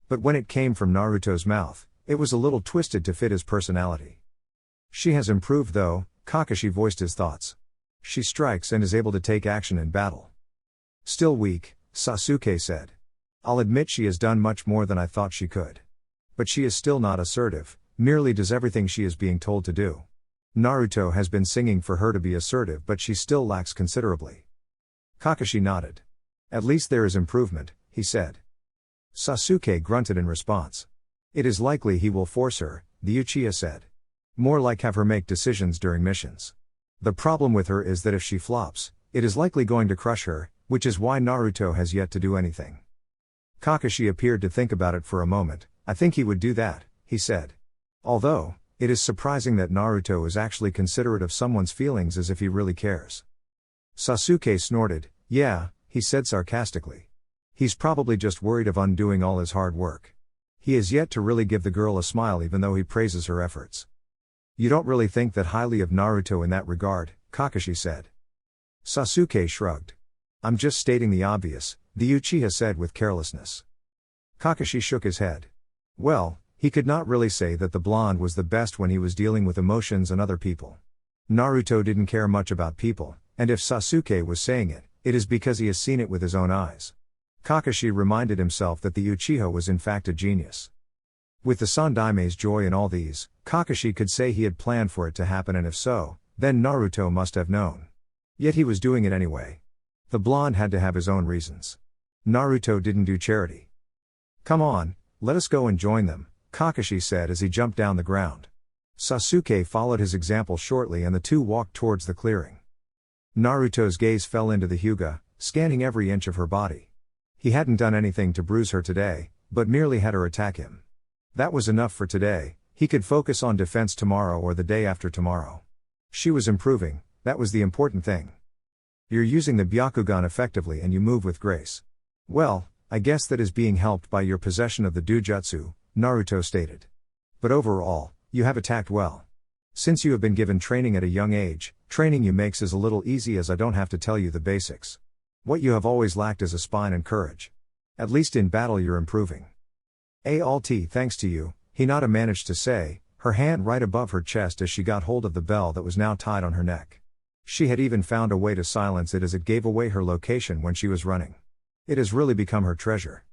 But when it came from Naruto's mouth, it was a little twisted to fit his personality. She has improved though, Kakashi voiced his thoughts. She strikes and is able to take action in battle. Still weak, Sasuke said. I'll admit she has done much more than I thought she could. But she is still not assertive, merely does everything she is being told to do. Naruto has been singing for her to be assertive but she still lacks considerably. Kakashi nodded. At least there is improvement, he said. Sasuke grunted in response. It is likely he will force her, the Uchiha said. More like have her make decisions during missions. The problem with her is that if she flops, it is likely going to crush her, which is why Naruto has yet to do anything. Kakashi appeared to think about it for a moment. I think he would do that, he said. Although, it is surprising that Naruto is actually considerate of someone's feelings as if he really cares. Sasuke snorted. Yeah, he said sarcastically. He's probably just worried of undoing all his hard work. He has yet to really give the girl a smile even though he praises her efforts. You don't really think that highly of Naruto in that regard, Kakashi said. Sasuke shrugged. I'm just stating the obvious, the Uchiha said with carelessness. Kakashi shook his head. Well, he could not really say that the blonde was the best when he was dealing with emotions and other people. Naruto didn't care much about people, and if Sasuke was saying it, it is because he has seen it with his own eyes. Kakashi reminded himself that the Uchiha was in fact a genius. With the Sandaime's joy in all these, Kakashi could say he had planned for it to happen, and if so, then Naruto must have known. Yet he was doing it anyway. The blonde had to have his own reasons. Naruto didn't do charity. Come on, let us go and join them, Kakashi said as he jumped down the ground. Sasuke followed his example shortly and the two walked towards the clearing. Naruto's gaze fell into the Hyuga, scanning every inch of her body. He hadn't done anything to bruise her today, but merely had her attack him. That was enough for today. He could focus on defense tomorrow or the day after tomorrow. She was improving, that was the important thing. You're using the Byakugan effectively and you move with grace. Well, I guess that is being helped by your possession of the Dujutsu, Naruto stated. But overall, you have attacked well. Since you have been given training at a young age, training you makes is a little easy as I don't have to tell you the basics. What you have always lacked is a spine and courage. At least in battle you're improving. Thanks to you, Hinata managed to say, her hand right above her chest as she got hold of the bell that was now tied on her neck. She had even found a way to silence it as it gave away her location when she was running. It has really become her treasure.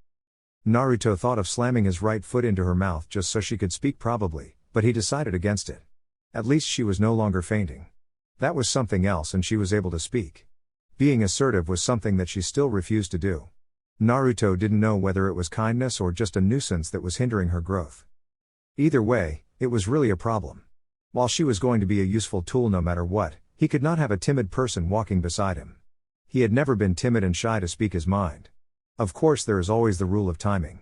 Naruto thought of slamming his right foot into her mouth just so she could speak probably, but he decided against it. At least she was no longer fainting. That was something else and she was able to speak. Being assertive was something that she still refused to do. Naruto didn't know whether it was kindness or just a nuisance that was hindering her growth. Either way, it was really a problem. While she was going to be a useful tool no matter what, he could not have a timid person walking beside him. He had never been timid and shy to speak his mind. Of course there is always the rule of timing.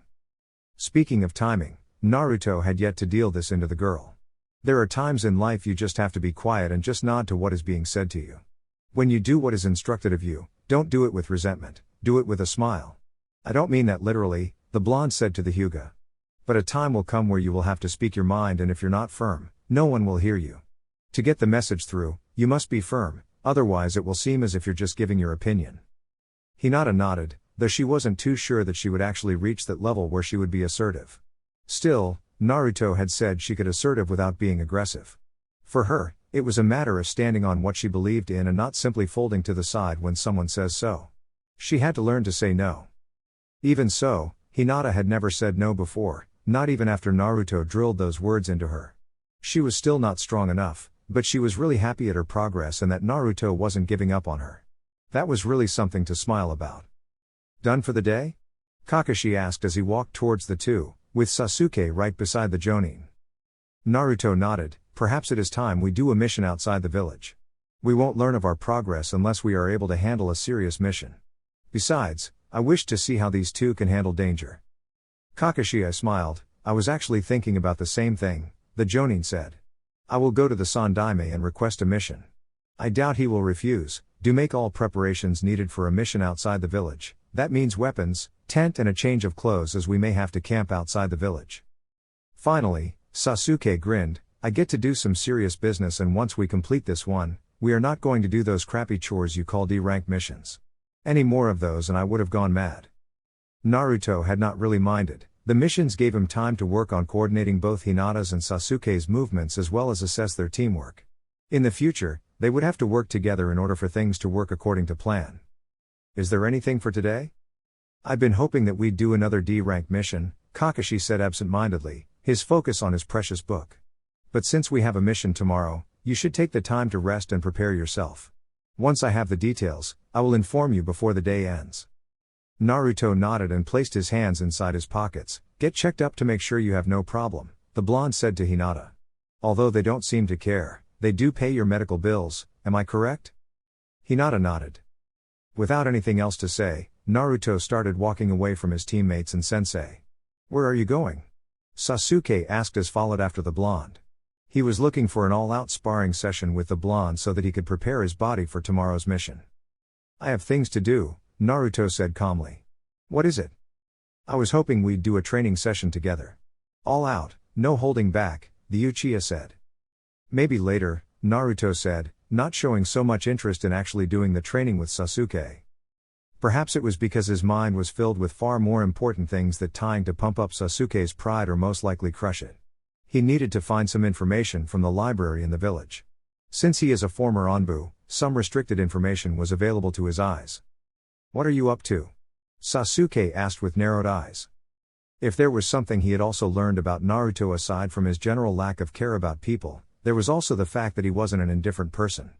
Speaking of timing, Naruto had yet to deal this into the girl. There are times in life you just have to be quiet and just nod to what is being said to you. When you do what is instructed of you, don't do it with resentment, do it with a smile. I don't mean that literally, the blonde said to the Hyuga. But a time will come where you will have to speak your mind and if you're not firm, no one will hear you. To get the message through, you must be firm, otherwise it will seem as if you're just giving your opinion. Hinata nodded, though she wasn't too sure that she would actually reach that level where she would be assertive. Still, Naruto had said she could assertive without being aggressive. For her, it was a matter of standing on what she believed in and not simply folding to the side when someone says so. She had to learn to say no. Even so, Hinata had never said no before, not even after Naruto drilled those words into her. She was still not strong enough, but she was really happy at her progress and that Naruto wasn't giving up on her. That was really something to smile about. Done for the day? Kakashi asked as he walked towards the two, with Sasuke right beside the Jonin. Naruto nodded, perhaps it is time we do a mission outside the village. We won't learn of our progress unless we are able to handle a serious mission. Besides, I wish to see how these two can handle danger. Kakashi smiled, I was actually thinking about the same thing, the Jonin said. I will go to the Sandaime and request a mission. I doubt he will refuse. Do make all preparations needed for a mission outside the village. That means weapons, tent and a change of clothes as we may have to camp outside the village. Finally, Sasuke grinned, I get to do some serious business and once we complete this one, we are not going to do those crappy chores you call D-rank missions. Any more of those and I would have gone mad. Naruto had not really minded. The missions gave him time to work on coordinating both Hinata's and Sasuke's movements as well as assess their teamwork. In the future, they would have to work together in order for things to work according to plan. Is there anything for today? I've been hoping that we'd do another D-rank mission, Kakashi said absent-mindedly, his focus on his precious book. But since we have a mission tomorrow, you should take the time to rest and prepare yourself. Once I have the details, I will inform you before the day ends. Naruto nodded and placed his hands inside his pockets. Get checked up to make sure you have no problem, the blonde said to Hinata. Although they don't seem to care, they do pay your medical bills, am I correct? Hinata nodded. Without anything else to say, Naruto started walking away from his teammates and sensei. Where are you going? Sasuke asked as followed after the blonde. He was looking for an all-out sparring session with the blonde so that he could prepare his body for tomorrow's mission. I have things to do, Naruto said calmly. What is it? I was hoping we'd do a training session together. All out, no holding back, the Uchiha said. Maybe later, Naruto said, not showing so much interest in actually doing the training with Sasuke. Perhaps it was because his mind was filled with far more important things that trying to pump up Sasuke's pride or most likely crush it. He needed to find some information from the library in the village. Since he is a former Anbu, some restricted information was available to his eyes. What are you up to? Sasuke asked with narrowed eyes. If there was something he had also learned about Naruto aside from his general lack of care about people, there was also the fact that he wasn't an indifferent person.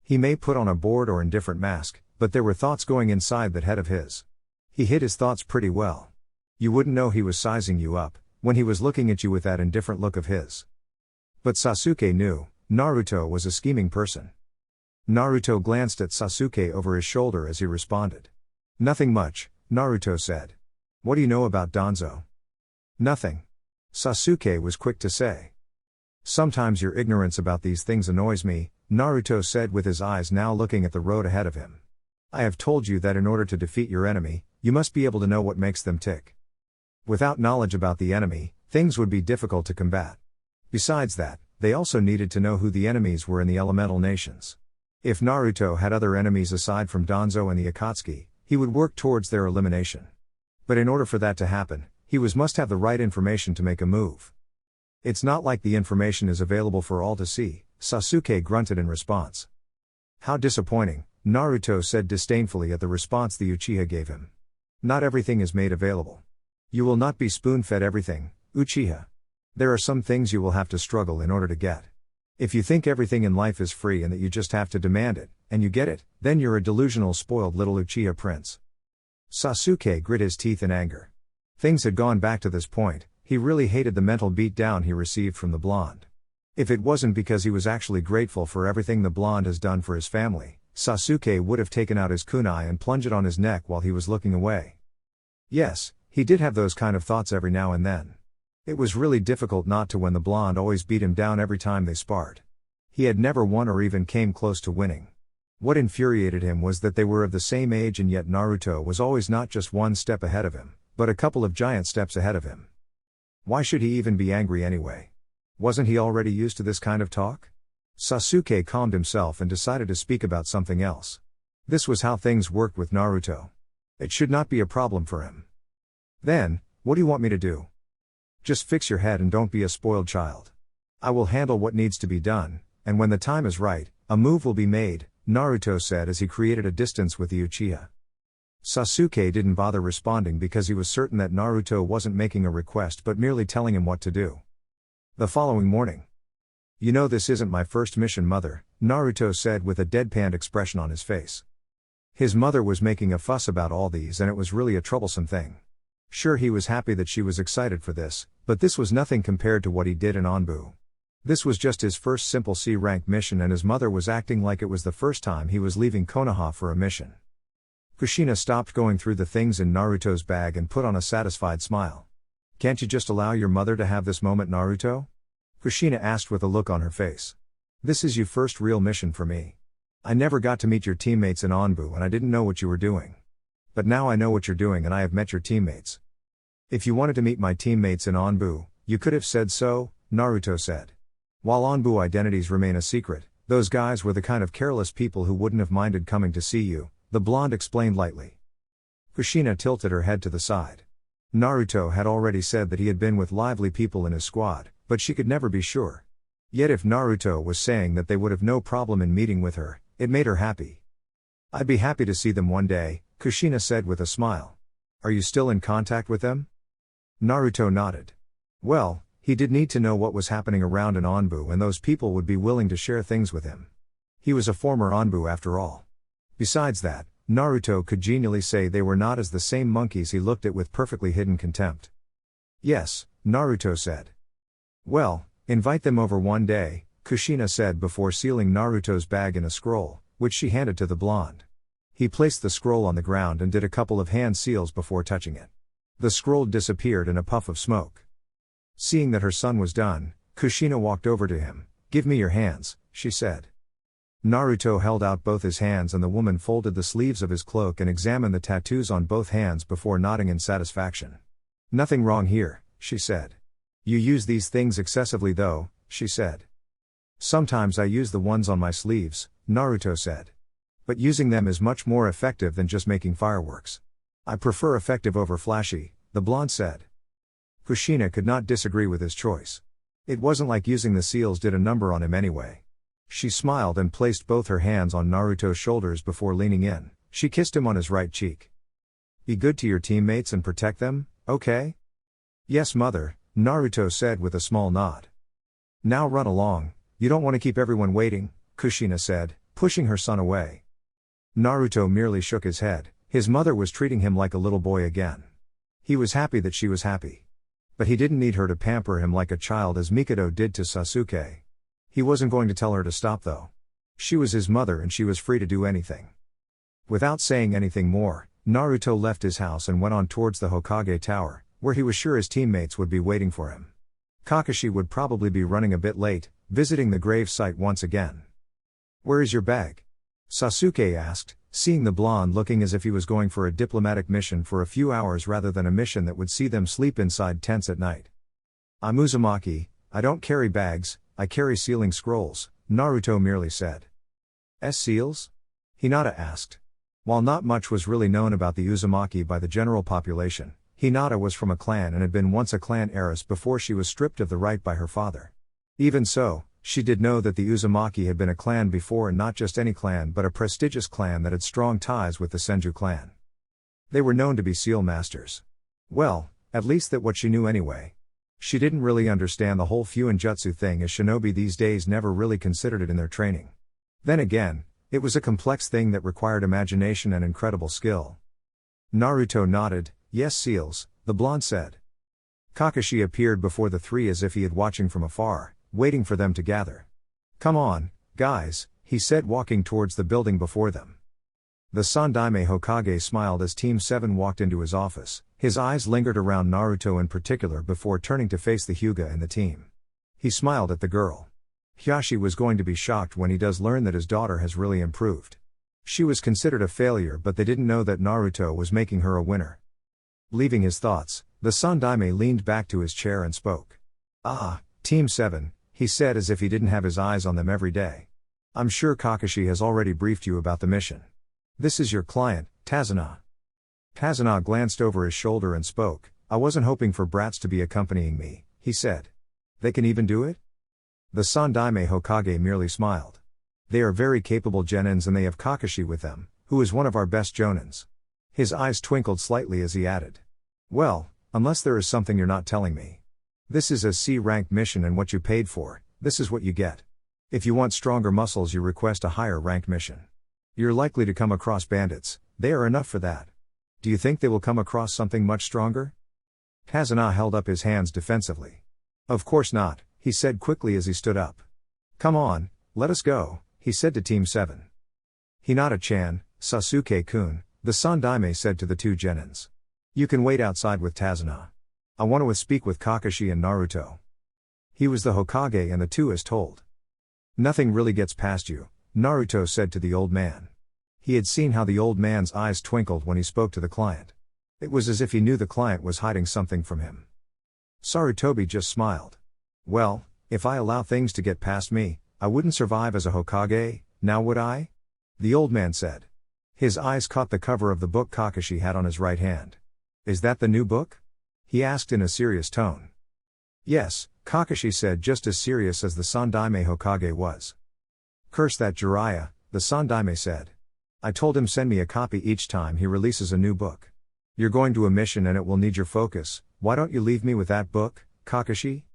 He may put on a bored or indifferent mask, but there were thoughts going inside that head of his. He hid his thoughts pretty well. You wouldn't know he was sizing you up, when he was looking at you with that indifferent look of his. But Sasuke knew, Naruto was a scheming person. Naruto glanced at Sasuke over his shoulder as he responded. Nothing much, Naruto said. What do you know about Danzo? Nothing. Sasuke was quick to say. Sometimes your ignorance about these things annoys me, Naruto said with his eyes now looking at the road ahead of him. I have told you that in order to defeat your enemy, you must be able to know what makes them tick. Without knowledge about the enemy, things would be difficult to combat. Besides that, they also needed to know who the enemies were in the elemental nations. If Naruto had other enemies aside from Danzo and the Akatsuki, he would work towards their elimination. But in order for that to happen, he must have the right information to make a move. It's not like the information is available for all to see, Sasuke grunted in response. How disappointing, Naruto said disdainfully at the response the Uchiha gave him. Not everything is made available. You will not be spoon-fed everything, Uchiha. There are some things you will have to struggle in order to get. If you think everything in life is free and that you just have to demand it, and you get it, then you're a delusional spoiled little Uchiha prince. Sasuke grit his teeth in anger. Things had gone back to this point, he really hated the mental beatdown he received from the blonde. If it wasn't because he was actually grateful for everything the blonde has done for his family, Sasuke would have taken out his kunai and plunged it on his neck while he was looking away. Yes, he did have those kind of thoughts every now and then. It was really difficult not to when the blonde always beat him down every time they sparred. He had never won or even came close to winning. What infuriated him was that they were of the same age and yet Naruto was always not just one step ahead of him, but a couple of giant steps ahead of him. Why should he even be angry anyway? Wasn't he already used to this kind of talk? Sasuke calmed himself and decided to speak about something else. This was how things worked with Naruto. It should not be a problem for him. Then, what do you want me to do? Just fix your head and don't be a spoiled child. I will handle what needs to be done, and when the time is right, a move will be made, Naruto said as he created a distance with the Uchiha. Sasuke didn't bother responding because he was certain that Naruto wasn't making a request but merely telling him what to do. The following morning. You know this isn't my first mission, mother, Naruto said with a deadpan expression on his face. His mother was making a fuss about all these and it was really a troublesome thing. Sure, he was happy that she was excited for this, but this was nothing compared to what he did in Anbu. This was just his first simple C-rank mission and his mother was acting like it was the first time he was leaving Konoha for a mission. Kushina stopped going through the things in Naruto's bag and put on a satisfied smile. Can't you just allow your mother to have this moment, Naruto? Kushina asked with a look on her face. This is your first real mission for me. I never got to meet your teammates in Anbu and I didn't know what you were doing. But now I know what you're doing and I have met your teammates. If you wanted to meet my teammates in Anbu, you could have said so, Naruto said. While Anbu identities remain a secret, those guys were the kind of careless people who wouldn't have minded coming to see you, the blonde explained lightly. Kushina tilted her head to the side. Naruto had already said that he had been with lively people in his squad, but she could never be sure. Yet if Naruto was saying that they would have no problem in meeting with her, it made her happy. I'd be happy to see them one day, Kushina said with a smile. Are you still in contact with them? Naruto nodded. Well, he did need to know what was happening around in Anbu and those people would be willing to share things with him. He was a former Anbu after all. Besides that, Naruto could genially say they were not as the same monkeys he looked at with perfectly hidden contempt. Yes, Naruto said. Well, invite them over one day, Kushina said before sealing Naruto's bag in a scroll, which she handed to the blonde. He placed the scroll on the ground and did a couple of hand seals before touching it. The scroll disappeared in a puff of smoke. Seeing that her son was done, Kushina walked over to him. Give me your hands, she said. Naruto held out both his hands and the woman folded the sleeves of his cloak and examined the tattoos on both hands before nodding in satisfaction. Nothing wrong here, she said. You use these things excessively though, she said. Sometimes I use the ones on my sleeves, Naruto said. But using them is much more effective than just making fireworks. I prefer effective over flashy, the blonde said. Kushina could not disagree with his choice. It wasn't like using the seals did a number on him anyway. She smiled and placed both her hands on Naruto's shoulders before leaning in. She kissed him on his right cheek. Be good to your teammates and protect them, okay? Yes, mother, Naruto said with a small nod. Now run along, you don't want to keep everyone waiting, Kushina said, pushing her son away. Naruto merely shook his head. His mother was treating him like a little boy again. He was happy that she was happy. But he didn't need her to pamper him like a child as Mikado did to Sasuke. He wasn't going to tell her to stop though. She was his mother and she was free to do anything. Without saying anything more, Naruto left his house and went on towards the Hokage Tower, where he was sure his teammates would be waiting for him. Kakashi would probably be running a bit late, visiting the grave site once again. Where is your bag? Sasuke asked, seeing the blonde looking as if he was going for a diplomatic mission for a few hours rather than a mission that would see them sleep inside tents at night. "I'm Uzumaki, I don't carry bags, I carry sealing scrolls," Naruto merely said. "Seals?" Hinata asked. While not much was really known about the Uzumaki by the general population, Hinata was from a clan and had been once a clan heiress before she was stripped of the right by her father. Even so, she did know that the Uzumaki had been a clan before, and not just any clan but a prestigious clan that had strong ties with the Senju clan. They were known to be seal masters. Well, at least that what she knew anyway. She didn't really understand the whole Fuinjutsu thing, as shinobi these days never really considered it in their training. Then again, it was a complex thing that required imagination and incredible skill. Naruto nodded. "Yes, seals," the blonde said. Kakashi appeared before the three as if he had watching from afar, waiting for them to gather. "Come on, guys," he said, walking towards the building before them. The Sandaime Hokage smiled as Team 7 walked into his office. His eyes lingered around Naruto in particular before turning to face the Hyuga and the team. He smiled at the girl. Hiyashi was going to be shocked when he does learn that his daughter has really improved. She was considered a failure, but they didn't know that Naruto was making her a winner. Leaving his thoughts, the Sandaime leaned back to his chair and spoke. "Ah, Team 7, he said as if he didn't have his eyes on them every day. "I'm sure Kakashi has already briefed you about the mission. This is your client, Tazuna." Tazuna glanced over his shoulder and spoke. "I wasn't hoping for brats to be accompanying me," he said. "They can even do it?" The Sandaime Hokage merely smiled. "They are very capable genins, and they have Kakashi with them, who is one of our best jonins." His eyes twinkled slightly as he added. "Well, unless there is something you're not telling me. This is a C-ranked mission, and what you paid for, this is what you get. If you want stronger muscles, you request a higher ranked mission. You're likely to come across bandits, they are enough for that. Do you think they will come across something much stronger?" Tazuna held up his hands defensively. "Of course not," he said quickly as he stood up. "Come on, let us go," he said to Team 7. "Hinata-chan, Sasuke-kun," the Sandaime said to the two genins. "You can wait outside with Tazuna. I want to speak with Kakashi and Naruto." He was the Hokage and the two as told. "Nothing really gets past you," Naruto said to the old man. He had seen how the old man's eyes twinkled when he spoke to the client. It was as if he knew the client was hiding something from him. Sarutobi just smiled. "Well, if I allow things to get past me, I wouldn't survive as a Hokage, now would I?" the old man said. His eyes caught the cover of the book Kakashi had on his right hand. "Is that the new book?" he asked in a serious tone. "Yes," Kakashi said, just as serious as the Sandaime Hokage was. "Curse that Jiraiya," the Sandaime said. "I told him send me a copy each time he releases a new book. You're going to a mission and it will need your focus, why don't you leave me with that book, Kakashi?"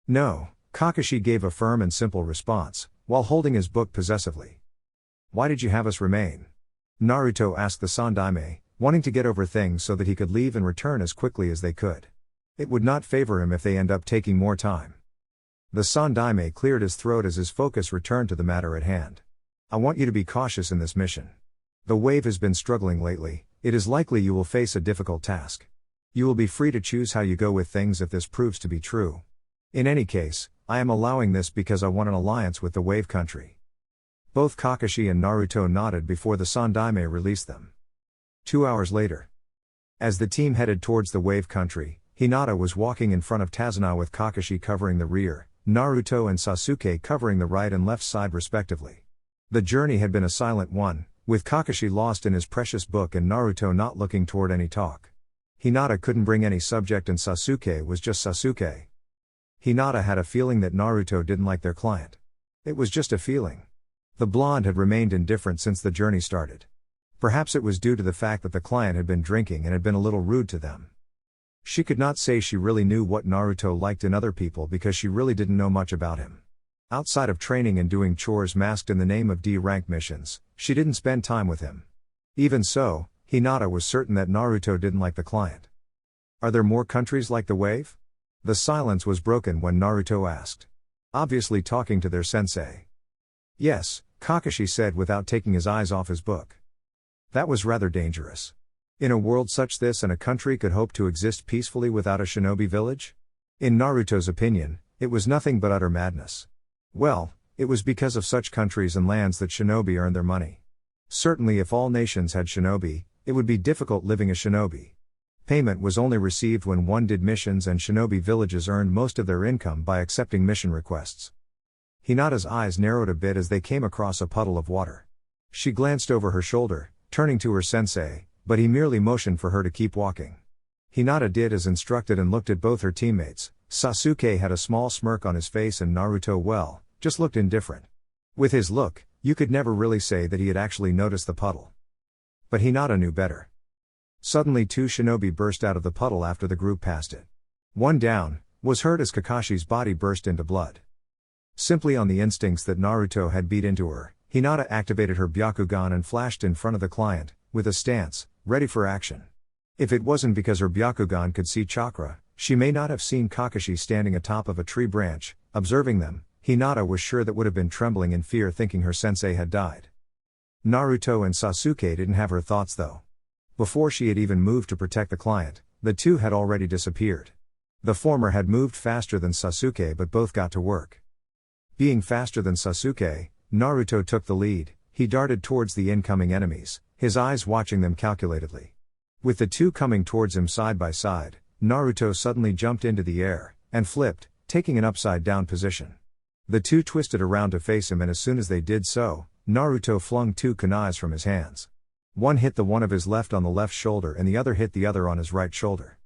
"No," Kakashi gave a firm and simple response, while holding his book possessively. "Why did you have us remain?" Naruto asked the Sandaime, wanting to get over things so that he could leave and return as quickly as they could. It would not favor him if they end up taking more time. The Sandaime cleared his throat as his focus returned to the matter at hand. "I want you to be cautious in this mission. The wave has been struggling lately, it is likely you will face a difficult task. You will be free to choose how you go with things if this proves to be true. In any case, I am allowing this because I want an alliance with the wave country." Both Kakashi and Naruto nodded before the Sandaime released them. 2 hours later. As the team headed towards the wave country, Hinata was walking in front of Tazuna with Kakashi covering the rear, Naruto and Sasuke covering the right and left side respectively. The journey had been a silent one, with Kakashi lost in his precious book and Naruto not looking toward any talk. Hinata couldn't bring any subject and Sasuke was just Sasuke. Hinata had a feeling that Naruto didn't like their client. It was just a feeling. The blonde had remained indifferent since the journey started. Perhaps it was due to the fact that the client had been drinking and had been a little rude to them. She could not say she really knew what Naruto liked in other people because she really didn't know much about him. Outside of training and doing chores masked in the name of D-rank missions, she didn't spend time with him. Even so, Hinata was certain that Naruto didn't like the client. "Are there more countries like the wave?" The silence was broken when Naruto asked. Obviously talking to their sensei. "Yes," Kakashi said without taking his eyes off his book. That was rather dangerous. In a world such this and a country could hope to exist peacefully without a shinobi village? In Naruto's opinion, it was nothing but utter madness. Well, it was because of such countries and lands that shinobi earned their money. Certainly if all nations had shinobi, it would be difficult living a shinobi. Payment was only received when one did missions, and shinobi villages earned most of their income by accepting mission requests. Hinata's eyes narrowed a bit as they came across a puddle of water. She glanced over her shoulder, turning to her sensei, but he merely motioned for her to keep walking. Hinata did as instructed and looked at both her teammates. Sasuke had a small smirk on his face and Naruto, just looked indifferent. With his look, you could never really say that he had actually noticed the puddle. But Hinata knew better. Suddenly two shinobi burst out of the puddle after the group passed it. One down was heard as Kakashi's body burst into blood. Simply on the instincts that Naruto had beat into her, Hinata activated her Byakugan and flashed in front of the client, with a stance, ready for action. If it wasn't because her Byakugan could see chakra, she may not have seen Kakashi standing atop of a tree branch, observing them. Hinata was sure that would have been trembling in fear, thinking her sensei had died. Naruto and Sasuke didn't have her thoughts though. Before she had even moved to protect the client, the two had already disappeared. The former had moved faster than Sasuke, but both got to work. Being faster than Sasuke, Naruto took the lead. He darted towards the incoming enemies, his eyes watching them calculatedly. With the two coming towards him side by side, Naruto suddenly jumped into the air and flipped, taking an upside-down position. The two twisted around to face him, and as soon as they did so, Naruto flung two kunais from his hands. One hit the one of his left on the left shoulder and the other hit the other on his right shoulder.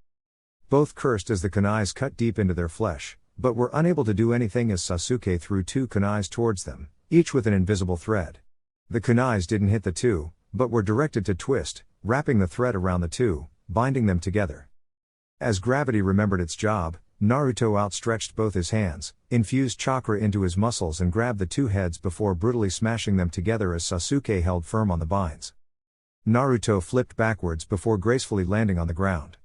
Both cursed as the kunais cut deep into their flesh, but were unable to do anything as Sasuke threw two kunais towards them, each with an invisible thread. The kunais didn't hit the two, but were directed to twist, wrapping the thread around the two, binding them together. As gravity remembered its job, Naruto outstretched both his hands, infused chakra into his muscles and grabbed the two heads before brutally smashing them together as Sasuke held firm on the binds. Naruto flipped backwards before gracefully landing on the ground.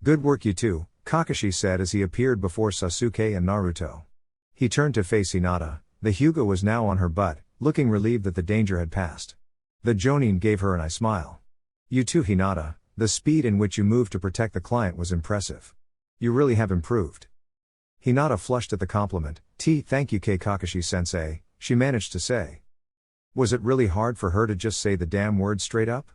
"Good work you two," Kakashi said as he appeared before Sasuke and Naruto. He turned to face Hinata. The Hyuga was now on her butt, looking relieved that the danger had passed. The Jonin gave her an eye smile. "You too, Hinata, the speed in which you moved to protect the client was impressive. You really have improved." Hinata flushed at the compliment. Thank you Kakashi-sensei, she managed to say. Was it really hard for her to just say the damn word straight up?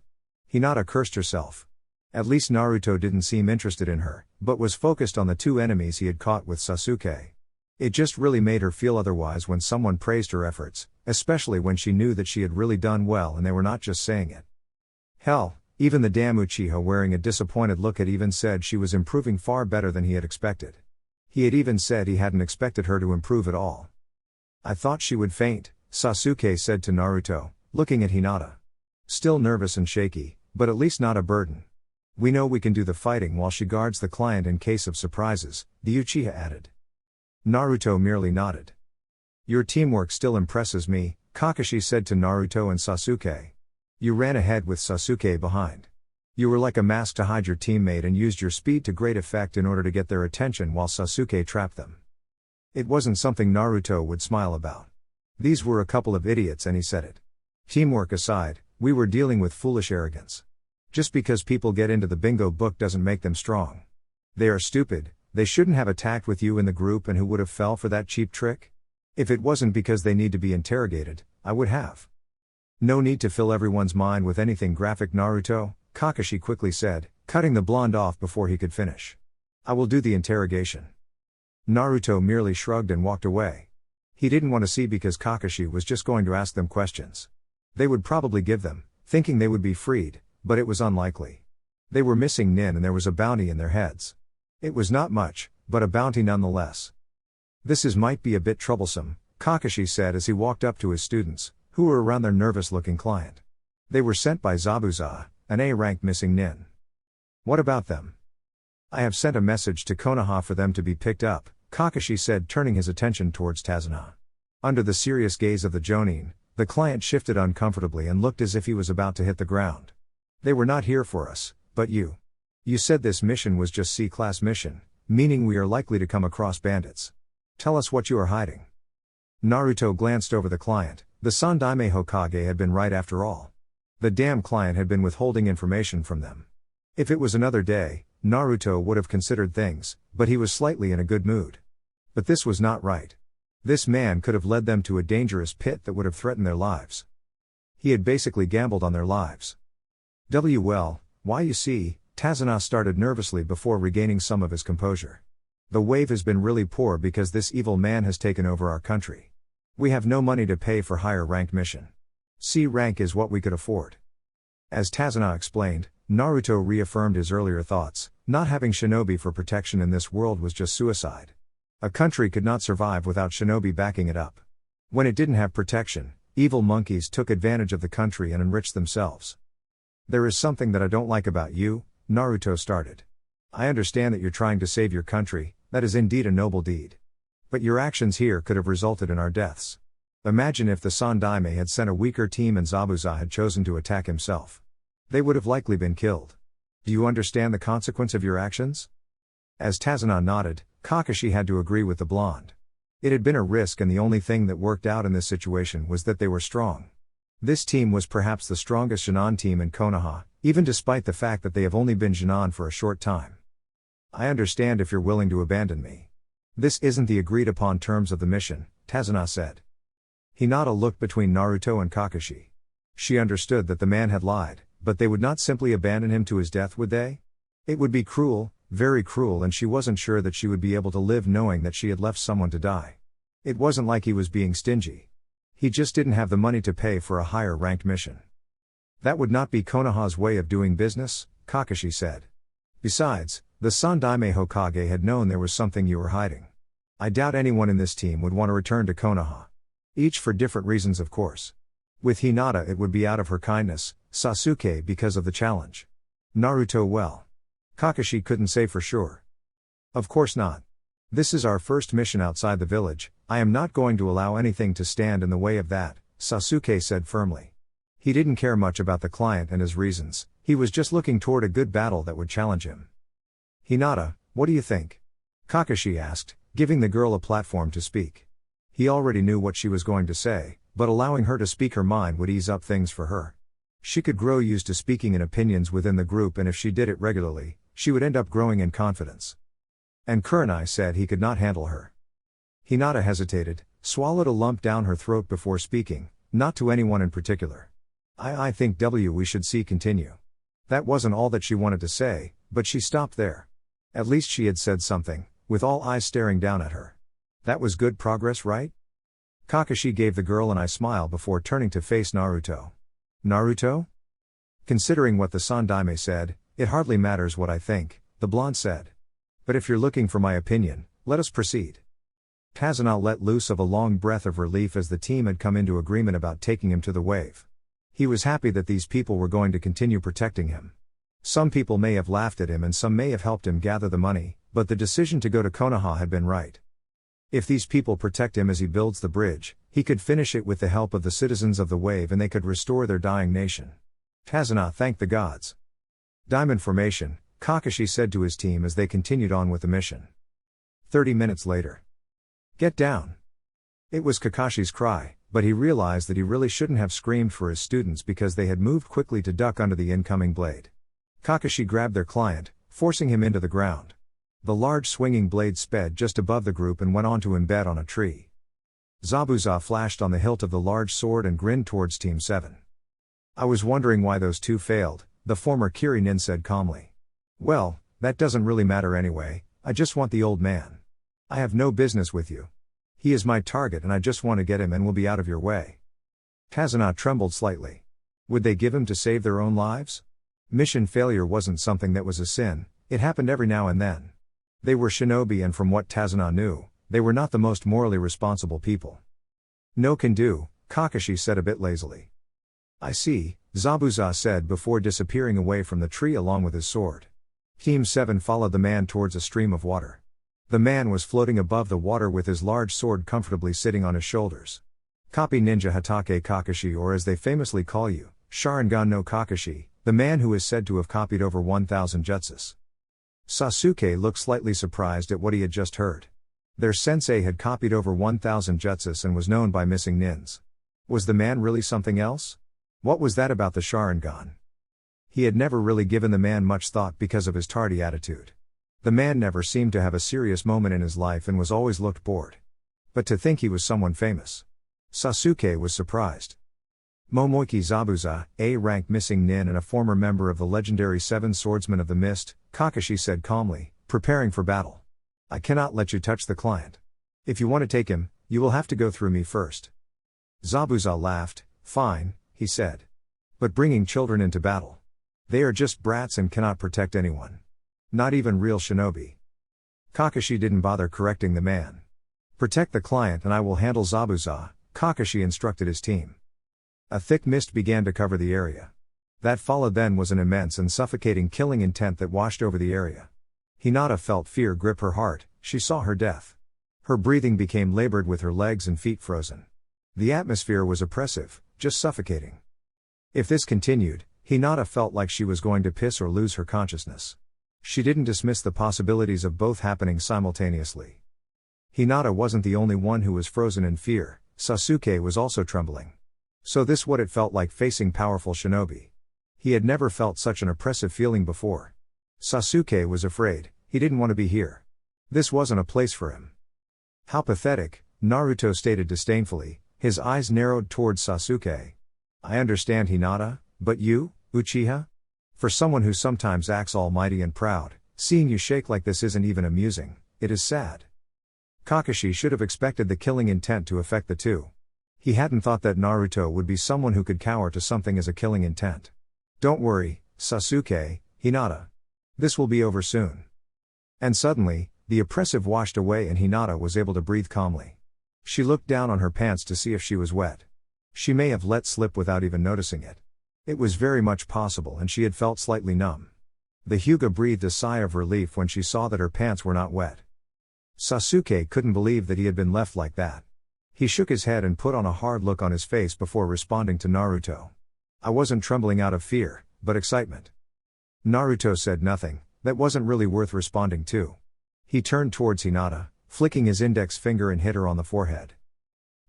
Hinata cursed herself. At least Naruto didn't seem interested in her, but was focused on the two enemies he had caught with Sasuke. It just really made her feel otherwise when someone praised her efforts, especially when she knew that she had really done well and they were not just saying it. Hell, even the damn Uchiha, wearing a disappointed look, had even said she was improving far better than he had expected. He had even said he hadn't expected her to improve at all. "I thought she would faint," Sasuke said to Naruto, looking at Hinata. "Still nervous and shaky, but at least not a burden. We know we can do the fighting while she guards the client in case of surprises," the Uchiha added. Naruto merely nodded. "Your teamwork still impresses me," Kakashi said to Naruto and Sasuke. "You ran ahead with Sasuke behind. You were like a mask to hide your teammate and used your speed to great effect in order to get their attention while Sasuke trapped them." It wasn't something Naruto would smile about. These were a couple of idiots and he said it. Teamwork aside, we were dealing with foolish arrogance. Just because people get into the bingo book doesn't make them strong. They are stupid. They shouldn't have attacked with you in the group, and who would have fell for that cheap trick? If it wasn't because they need to be interrogated, I would have. "No need to fill everyone's mind with anything graphic, Naruto," Kakashi quickly said, cutting the blonde off before he could finish. "I will do the interrogation." Naruto merely shrugged and walked away. He didn't want to see because Kakashi was just going to ask them questions. They would probably give them, thinking they would be freed, but it was unlikely. They were missing Nin and there was a bounty in their heads. It was not much, but a bounty nonetheless. "This might be a bit troublesome," Kakashi said as he walked up to his students, who were around their nervous-looking client. They were sent by Zabuza, an A-rank missing Nin. "What about them?" "I have sent a message to Konoha for them to be picked up," Kakashi said, turning his attention towards Tazuna. Under the serious gaze of the Jonin, the client shifted uncomfortably and looked as if he was about to hit the ground. "They were not here for us, but you. You said this mission was just C-class mission, meaning we are likely to come across bandits. Tell us what you are hiding." Naruto glanced over the client. The Sandaime Hokage had been right after all. The damn client had been withholding information from them. If it was another day, Naruto would have considered things, but he was slightly in a good mood. But this was not right. This man could have led them to a dangerous pit that would have threatened their lives. He had basically gambled on their lives. Well, why you see, Tazana started nervously before regaining some of his composure. The wave has been really poor because this evil man has taken over our country. We have no money to pay for higher ranked mission. C rank is what we could afford. As Tazana explained, Naruto reaffirmed his earlier thoughts. Not having shinobi for protection in this world was just suicide. A country could not survive without shinobi backing it up. When it didn't have protection, evil monkeys took advantage of the country and enriched themselves. There is something that I don't like about you, Naruto started. I understand that you're trying to save your country, that is indeed a noble deed. But your actions here could have resulted in our deaths. Imagine if the Sandaime had sent a weaker team and Zabuza had chosen to attack himself. They would have likely been killed. Do you understand the consequence of your actions? As Tazana nodded, Kakashi had to agree with the blonde. It had been a risk, and the only thing that worked out in this situation was that they were strong. This team was perhaps the strongest Chunin team in Konoha, even despite the fact that they have only been Chunin for a short time. I understand if you're willing to abandon me. This isn't the agreed upon terms of the mission, Tazana said. Hinata looked between Naruto and Kakashi. She understood that the man had lied, but they would not simply abandon him to his death, would they? It would be cruel, very cruel, and she wasn't sure that she would be able to live knowing that she had left someone to die. It wasn't like he was being stingy. He just didn't have the money to pay for a higher ranked mission. That would not be Konoha's way of doing business, Kakashi said. Besides, the Sandaime Hokage had known there was something you were hiding. I doubt anyone in this team would want to return to Konoha. Each for different reasons, of course. With Hinata it would be out of her kindness, Sasuke because of the challenge. Naruto, well. Kakashi couldn't say for sure. Of course not. This is our first mission outside the village. I am not going to allow anything to stand in the way of that, Sasuke said firmly. He didn't care much about the client and his reasons, he was just looking toward a good battle that would challenge him. Hinata, what do you think? Kakashi asked, giving the girl a platform to speak. He already knew what she was going to say, but allowing her to speak her mind would ease up things for her. She could grow used to speaking in opinions within the group, and if she did it regularly, she would end up growing in confidence. And Kurenai said he could not handle her. Hinata hesitated, swallowed a lump down her throat before speaking, not to anyone in particular. I think we should see continue. That wasn't all that she wanted to say, but she stopped there. At least she had said something, with all eyes staring down at her. That was good progress, right? Kakashi gave the girl an eye smile before turning to face Naruto. Naruto? Considering what the Sandaime said, it hardly matters what I think, the blonde said. But if you're looking for my opinion, let us proceed. Tazana let loose of a long breath of relief as the team had come into agreement about taking him to the wave. He was happy that these people were going to continue protecting him. Some people may have laughed at him and some may have helped him gather the money, but the decision to go to Konoha had been right. If these people protect him as he builds the bridge, he could finish it with the help of the citizens of the wave and they could restore their dying nation. Tazana thanked the gods. Diamond formation, Kakashi said to his team as they continued on with the mission. 30 minutes later. Get down. It was Kakashi's cry, but he realized that he really shouldn't have screamed for his students because they had moved quickly to duck under the incoming blade. Kakashi grabbed their client, forcing him into the ground. The large swinging blade sped just above the group and went on to embed on a tree. Zabuza flashed on the hilt of the large sword and grinned towards Team 7. I was wondering why those two failed, the former Kirinin said calmly. Well, that doesn't really matter anyway, I just want the old man. I have no business with you. He is my target and I just want to get him and will be out of your way. Tazana trembled slightly. Would they give him to save their own lives? Mission failure wasn't something that was a sin, it happened every now and then. They were shinobi and from what Tazana knew, they were not the most morally responsible people. No can do, Kakashi said a bit lazily. I see, Zabuza said before disappearing away from the tree along with his sword. Team 7 followed the man towards a stream of water. The man was floating above the water with his large sword comfortably sitting on his shoulders. Copy Ninja Hatake Kakashi, or as they famously call you, Sharingan no Kakashi, the man who is said to have copied over 1,000 jutsus. Sasuke looked slightly surprised at what he had just heard. Their sensei had copied over 1,000 jutsus and was known by missing nins. Was the man really something else? What was that about the Sharingan? He had never really given the man much thought because of his tardy attitude. The man never seemed to have a serious moment in his life and was always looked bored. But to think he was someone famous. Sasuke was surprised. Momoiki Zabuza, a rank missing nin and a former member of the legendary Seven Swordsmen of the Mist, Kakashi said calmly, preparing for battle. I cannot let you touch the client. If you want to take him, you will have to go through me first. Zabuza laughed. Fine, he said. But bringing children into battle. They are just brats and cannot protect anyone. Not even real shinobi. Kakashi didn't bother correcting the man. Protect the client and I will handle Zabuza, Kakashi instructed his team. A thick mist began to cover the area. That followed then was an immense and suffocating killing intent that washed over the area. Hinata felt fear grip her heart, she saw her death. Her breathing became labored with her legs and feet frozen. The atmosphere was oppressive, just suffocating. If this continued, Hinata felt like she was going to piss or lose her consciousness. She didn't dismiss the possibilities of both happening simultaneously. Hinata wasn't the only one who was frozen in fear, Sasuke was also trembling. So this what it felt like facing powerful shinobi. He had never felt such an oppressive feeling before. Sasuke was afraid, he didn't want to be here. This wasn't a place for him. How pathetic, Naruto stated disdainfully, his eyes narrowed towards Sasuke. I understand Hinata, but you, Uchiha? For someone who sometimes acts almighty and proud, seeing you shake like this isn't even amusing, it is sad. Kakashi should have expected the killing intent to affect the two. He hadn't thought that Naruto would be someone who could cower to something as a killing intent. Don't worry, Sasuke, Hinata. This will be over soon. And suddenly, the oppressive washed away and Hinata was able to breathe calmly. She looked down on her pants to see if she was wet. She may have let slip without even noticing it. It was very much possible and she had felt slightly numb. The Hyuga breathed a sigh of relief when she saw that her pants were not wet. Sasuke couldn't believe that he had been left like that. He shook his head and put on a hard look on his face before responding to Naruto. I wasn't trembling out of fear, but excitement. Naruto said nothing, that wasn't really worth responding to. He turned towards Hinata, flicking his index finger and hit her on the forehead.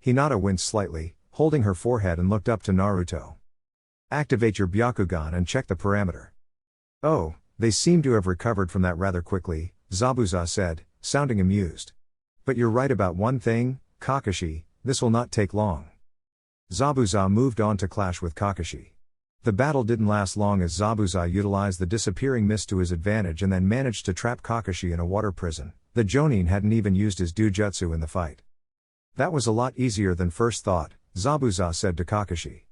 Hinata winced slightly, holding her forehead and looked up to Naruto. Activate your Byakugan and check the parameter. Oh, they seem to have recovered from that rather quickly, Zabuza said, sounding amused. But you're right about one thing, Kakashi, this will not take long. Zabuza moved on to clash with Kakashi. The battle didn't last long as Zabuza utilized the disappearing mist to his advantage and then managed to trap Kakashi in a water prison. The Jonin hadn't even used his Dujutsu in the fight. That was a lot easier than first thought, Zabuza said to Kakashi.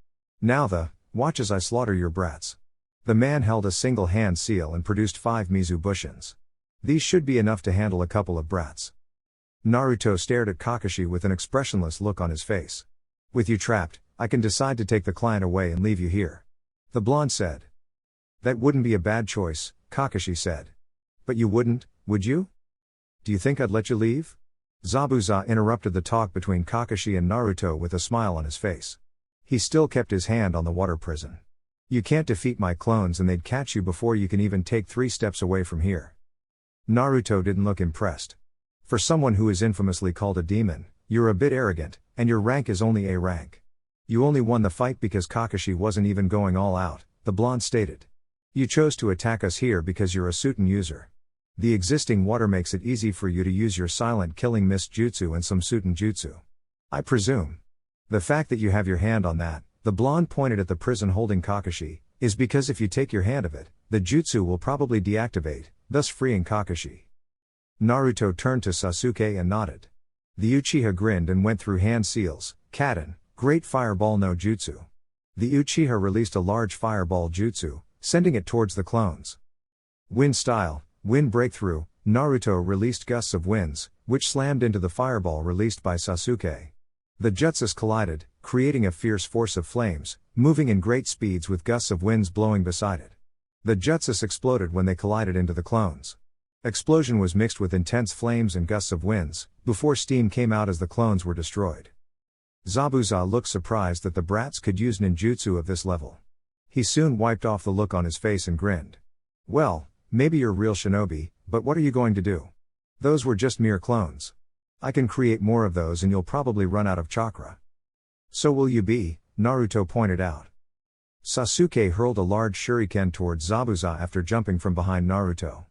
Now watch as I slaughter your brats. The man held a single hand seal and produced 5 Mizu Bushins. These should be enough to handle a couple of brats. Naruto stared at Kakashi with an expressionless look on his face. With you trapped, I can decide to take the client away and leave you here. The blonde said. That wouldn't be a bad choice, Kakashi said. But you wouldn't, would you? Do you think I'd let you leave? Zabuza interrupted the talk between Kakashi and Naruto with a smile on his face. He still kept his hand on the water prison. You can't defeat my clones and they'd catch you before you can even take 3 steps away from here. Naruto didn't look impressed. For someone who is infamously called a demon, you're a bit arrogant, and your rank is only A rank. You only won the fight because Kakashi wasn't even going all out, the blonde stated. You chose to attack us here because you're a Suiten user. The existing water makes it easy for you to use your silent killing mist jutsu and some Suiten jutsu. I presume. The fact that you have your hand on that, the blonde pointed at the prison holding Kakashi, is because if you take your hand of it, the jutsu will probably deactivate, thus freeing Kakashi. Naruto turned to Sasuke and nodded. The Uchiha grinned and went through hand seals, Kaden, Great Fireball no Jutsu. The Uchiha released a large fireball jutsu, sending it towards the clones. Wind style, wind breakthrough, Naruto released gusts of winds, which slammed into the fireball released by Sasuke. The jutsus collided, creating a fierce force of flames, moving in great speeds with gusts of winds blowing beside it. The jutsus exploded when they collided into the clones. Explosion was mixed with intense flames and gusts of winds, before steam came out as the clones were destroyed. Zabuza looked surprised that the brats could use ninjutsu of this level. He soon wiped off the look on his face and grinned. Well, maybe you're real shinobi, but what are you going to do? Those were just mere clones. I can create more of those and you'll probably run out of chakra. So will you be, Naruto pointed out. Sasuke hurled a large shuriken towards Zabuza after jumping from behind Naruto.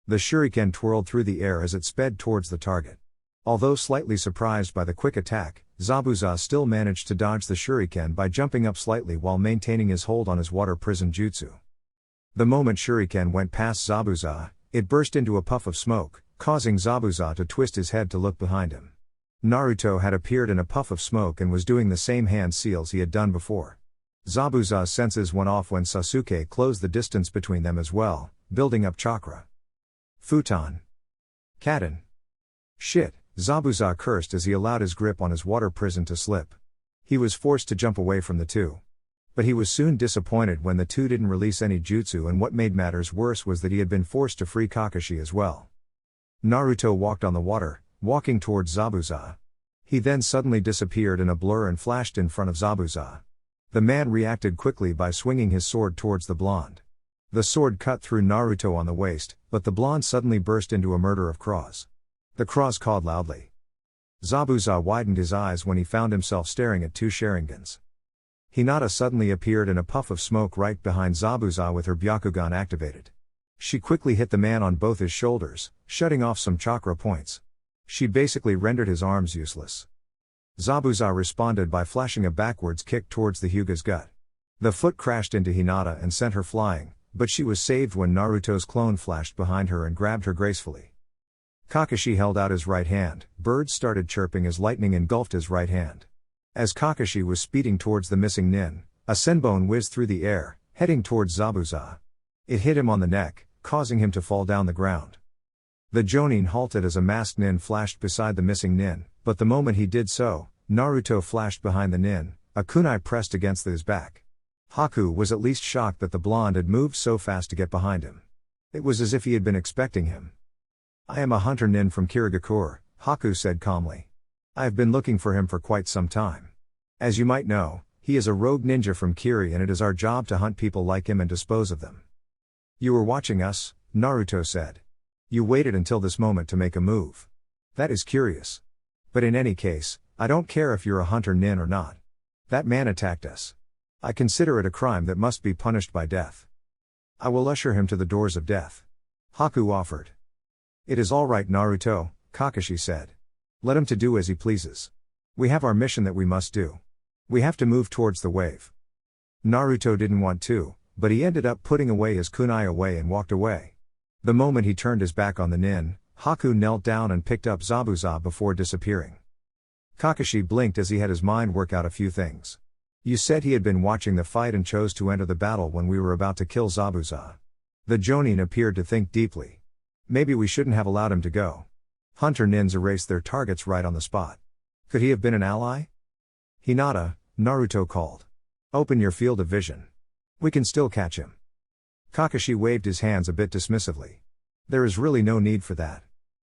The shuriken twirled through the air as it sped towards the target. Although slightly surprised by the quick attack, Zabuza still managed to dodge the shuriken by jumping up slightly while maintaining his hold on his water prison jutsu. The moment shuriken went past Zabuza, it burst into a puff of smoke, causing Zabuza to twist his head to look behind him. Naruto had appeared in a puff of smoke and was doing the same hand seals he had done before. Zabuza's senses went off when Sasuke closed the distance between them as well, building up chakra. Futon. Kaden. Shit, Zabuza cursed as he allowed his grip on his water prison to slip. He was forced to jump away from the two. But he was soon disappointed when the two didn't release any jutsu, and what made matters worse was that he had been forced to free Kakashi as well. Naruto walked on the water, walking towards Zabuza. He then suddenly disappeared in a blur and flashed in front of Zabuza. The man reacted quickly by swinging his sword towards the blonde. The sword cut through Naruto on the waist, but the blonde suddenly burst into a murder of crows. The crows cawed loudly. Zabuza widened his eyes when he found himself staring at two Sharingans. Hinata suddenly appeared in a puff of smoke right behind Zabuza with her Byakugan activated. She quickly hit the man on both his shoulders, shutting off some chakra points. She basically rendered his arms useless. Zabuza responded by flashing a backwards kick towards the Hyuga's gut. The foot crashed into Hinata and sent her flying, but she was saved when Naruto's clone flashed behind her and grabbed her gracefully. Kakashi held out his right hand. Birds started chirping as lightning engulfed his right hand. As Kakashi was speeding towards the missing nin, a senbon whizzed through the air, heading towards Zabuza. It hit him on the neck, causing him to fall down the ground. The Jonin halted as a masked nin flashed beside the missing nin, but the moment he did so, Naruto flashed behind the nin, a kunai pressed against his back. Haku was at least shocked that the blonde had moved so fast to get behind him. It was as if he had been expecting him. "I am a hunter nin from Kirigakure," Haku said calmly. "I have been looking for him for quite some time. As you might know, he is a rogue ninja from Kiri, and it is our job to hunt people like him and dispose of them." "You were watching us," Naruto said. "You waited until this moment to make a move. That is curious. But in any case, I don't care if you're a hunter nin or not. That man attacked us. I consider it a crime that must be punished by death. I will usher him to the doors of death," Haku offered. "It is all right, Naruto," Kakashi said. "Let him to do as he pleases. We have our mission that we must do. We have to move towards the wave." Naruto didn't want to, but he ended up putting away his kunai and walked away. The moment he turned his back on the nin, Haku knelt down and picked up Zabuza before disappearing. Kakashi blinked as he had his mind work out a few things. "You said he had been watching the fight and chose to enter the battle when we were about to kill Zabuza." The Jonin appeared to think deeply. "Maybe we shouldn't have allowed him to go. Hunter nins erase their targets right on the spot. Could he have been an ally?" "Hinata," Naruto called. "Open your field of vision. We can still catch him." Kakashi waved his hands a bit dismissively. "There is really no need for that.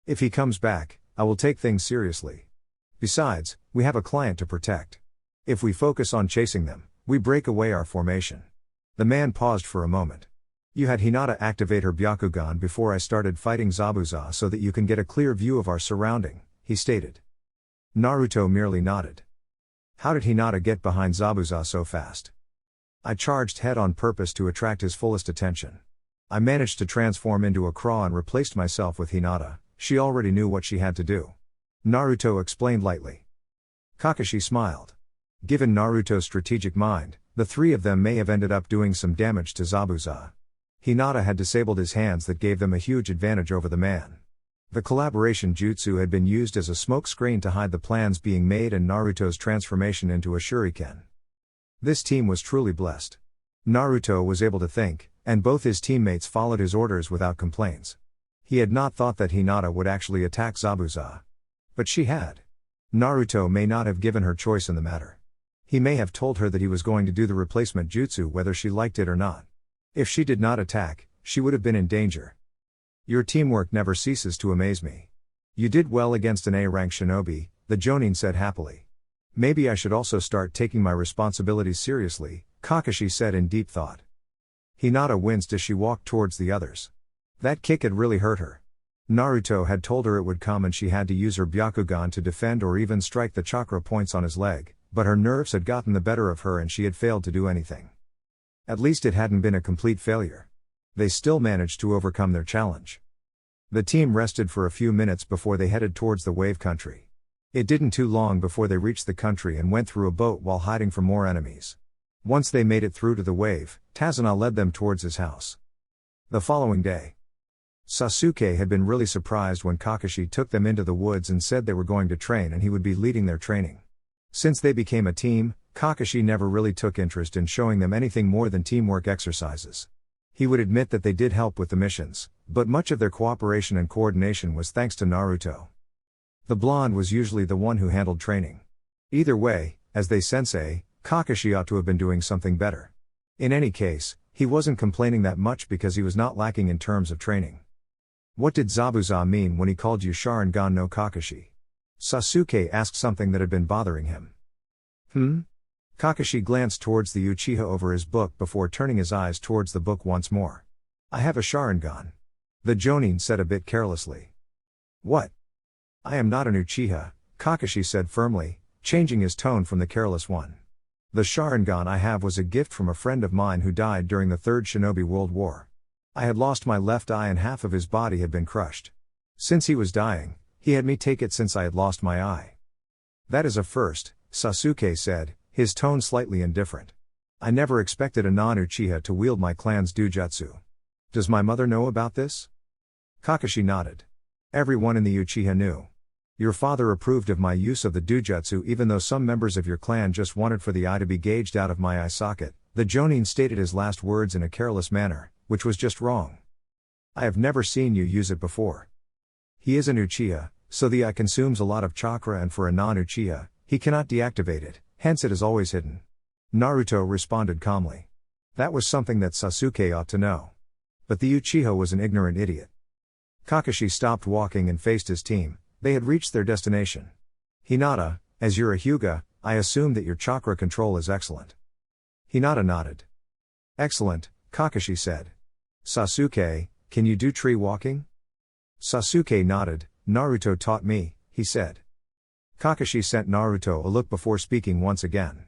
If he comes back, I will take things seriously. Besides, we have a client to protect. If we focus on chasing them, we break away our formation." The man paused for a moment. "You had Hinata activate her Byakugan before I started fighting Zabuza so that you can get a clear view of our surrounding," he stated. Naruto merely nodded. "How did Hinata get behind Zabuza so fast?" "I charged head on purpose to attract his fullest attention. I managed to transform into a Craw and replaced myself with Hinata. She already knew what she had to do," Naruto explained lightly. Kakashi smiled. Given Naruto's strategic mind, the three of them may have ended up doing some damage to Zabuza. Hinata had disabled his hands that gave them a huge advantage over the man. The collaboration jutsu had been used as a smoke screen to hide the plans being made and Naruto's transformation into a shuriken. This team was truly blessed. Naruto was able to think, and both his teammates followed his orders without complaints. He had not thought that Hinata would actually attack Zabuza. But she had. Naruto may not have given her choice in the matter. He may have told her that he was going to do the replacement jutsu whether she liked it or not. If she did not attack, she would have been in danger. "Your teamwork never ceases to amaze me. You did well against an A-rank shinobi," the Jonin said happily. "Maybe I should also start taking my responsibilities seriously," Kakashi said in deep thought. Hinata winced as she walked towards the others. That kick had really hurt her. Naruto had told her it would come and she had to use her Byakugan to defend or even strike the chakra points on his leg, but her nerves had gotten the better of her and she had failed to do anything. At least it hadn't been a complete failure. They still managed to overcome their challenge. The team rested for a few minutes before they headed towards the wave country. It didn't too long before they reached the country and went through a boat while hiding from more enemies. Once they made it through to the wave, Tazuna led them towards his house. The following day, Sasuke had been really surprised when Kakashi took them into the woods and said they were going to train and he would be leading their training. Since they became a team, Kakashi never really took interest in showing them anything more than teamwork exercises. He would admit that they did help with the missions, but much of their cooperation and coordination was thanks to Naruto. The blonde was usually the one who handled training. Either way, as they sensei, Kakashi ought to have been doing something better. In any case, he wasn't complaining that much because he was not lacking in terms of training. What did Zabuza mean when he called you Sharingan no Kakashi? Sasuke asked something that had been bothering him. Kakashi glanced towards the Uchiha over his book before turning his eyes towards the book once more. I have a Sharingan. The Jonin said a bit carelessly. What? I am not an Uchiha, Kakashi said firmly, changing his tone from the careless one. The Sharingan I have was a gift from a friend of mine who died during the Third Shinobi World War. I had lost my left eye and half of his body had been crushed. Since he was dying, he had me take it since I had lost my eye. That is a first, Sasuke said, his tone slightly indifferent. I never expected a non-Uchiha to wield my clan's Dujutsu. Does my mother know about this? Kakashi nodded. Everyone in the Uchiha knew. Your father approved of my use of the Dujutsu even though some members of your clan just wanted for the eye to be gauged out of my eye socket, the Jonin stated his last words in a careless manner, which was just wrong. I have never seen you use it before. He is an Uchiha, so the eye consumes a lot of chakra and for a non-Uchiha, he cannot deactivate it, hence it is always hidden. Naruto responded calmly. That was something that Sasuke ought to know. But the Uchiha was an ignorant idiot. Kakashi stopped walking and faced his team. They had reached their destination. Hinata, as you're a Hyuga, I assume that your chakra control is excellent. Hinata nodded. Excellent, Kakashi said. Sasuke, can you do tree walking? Sasuke nodded. Naruto taught me, he said. Kakashi sent Naruto a look before speaking once again.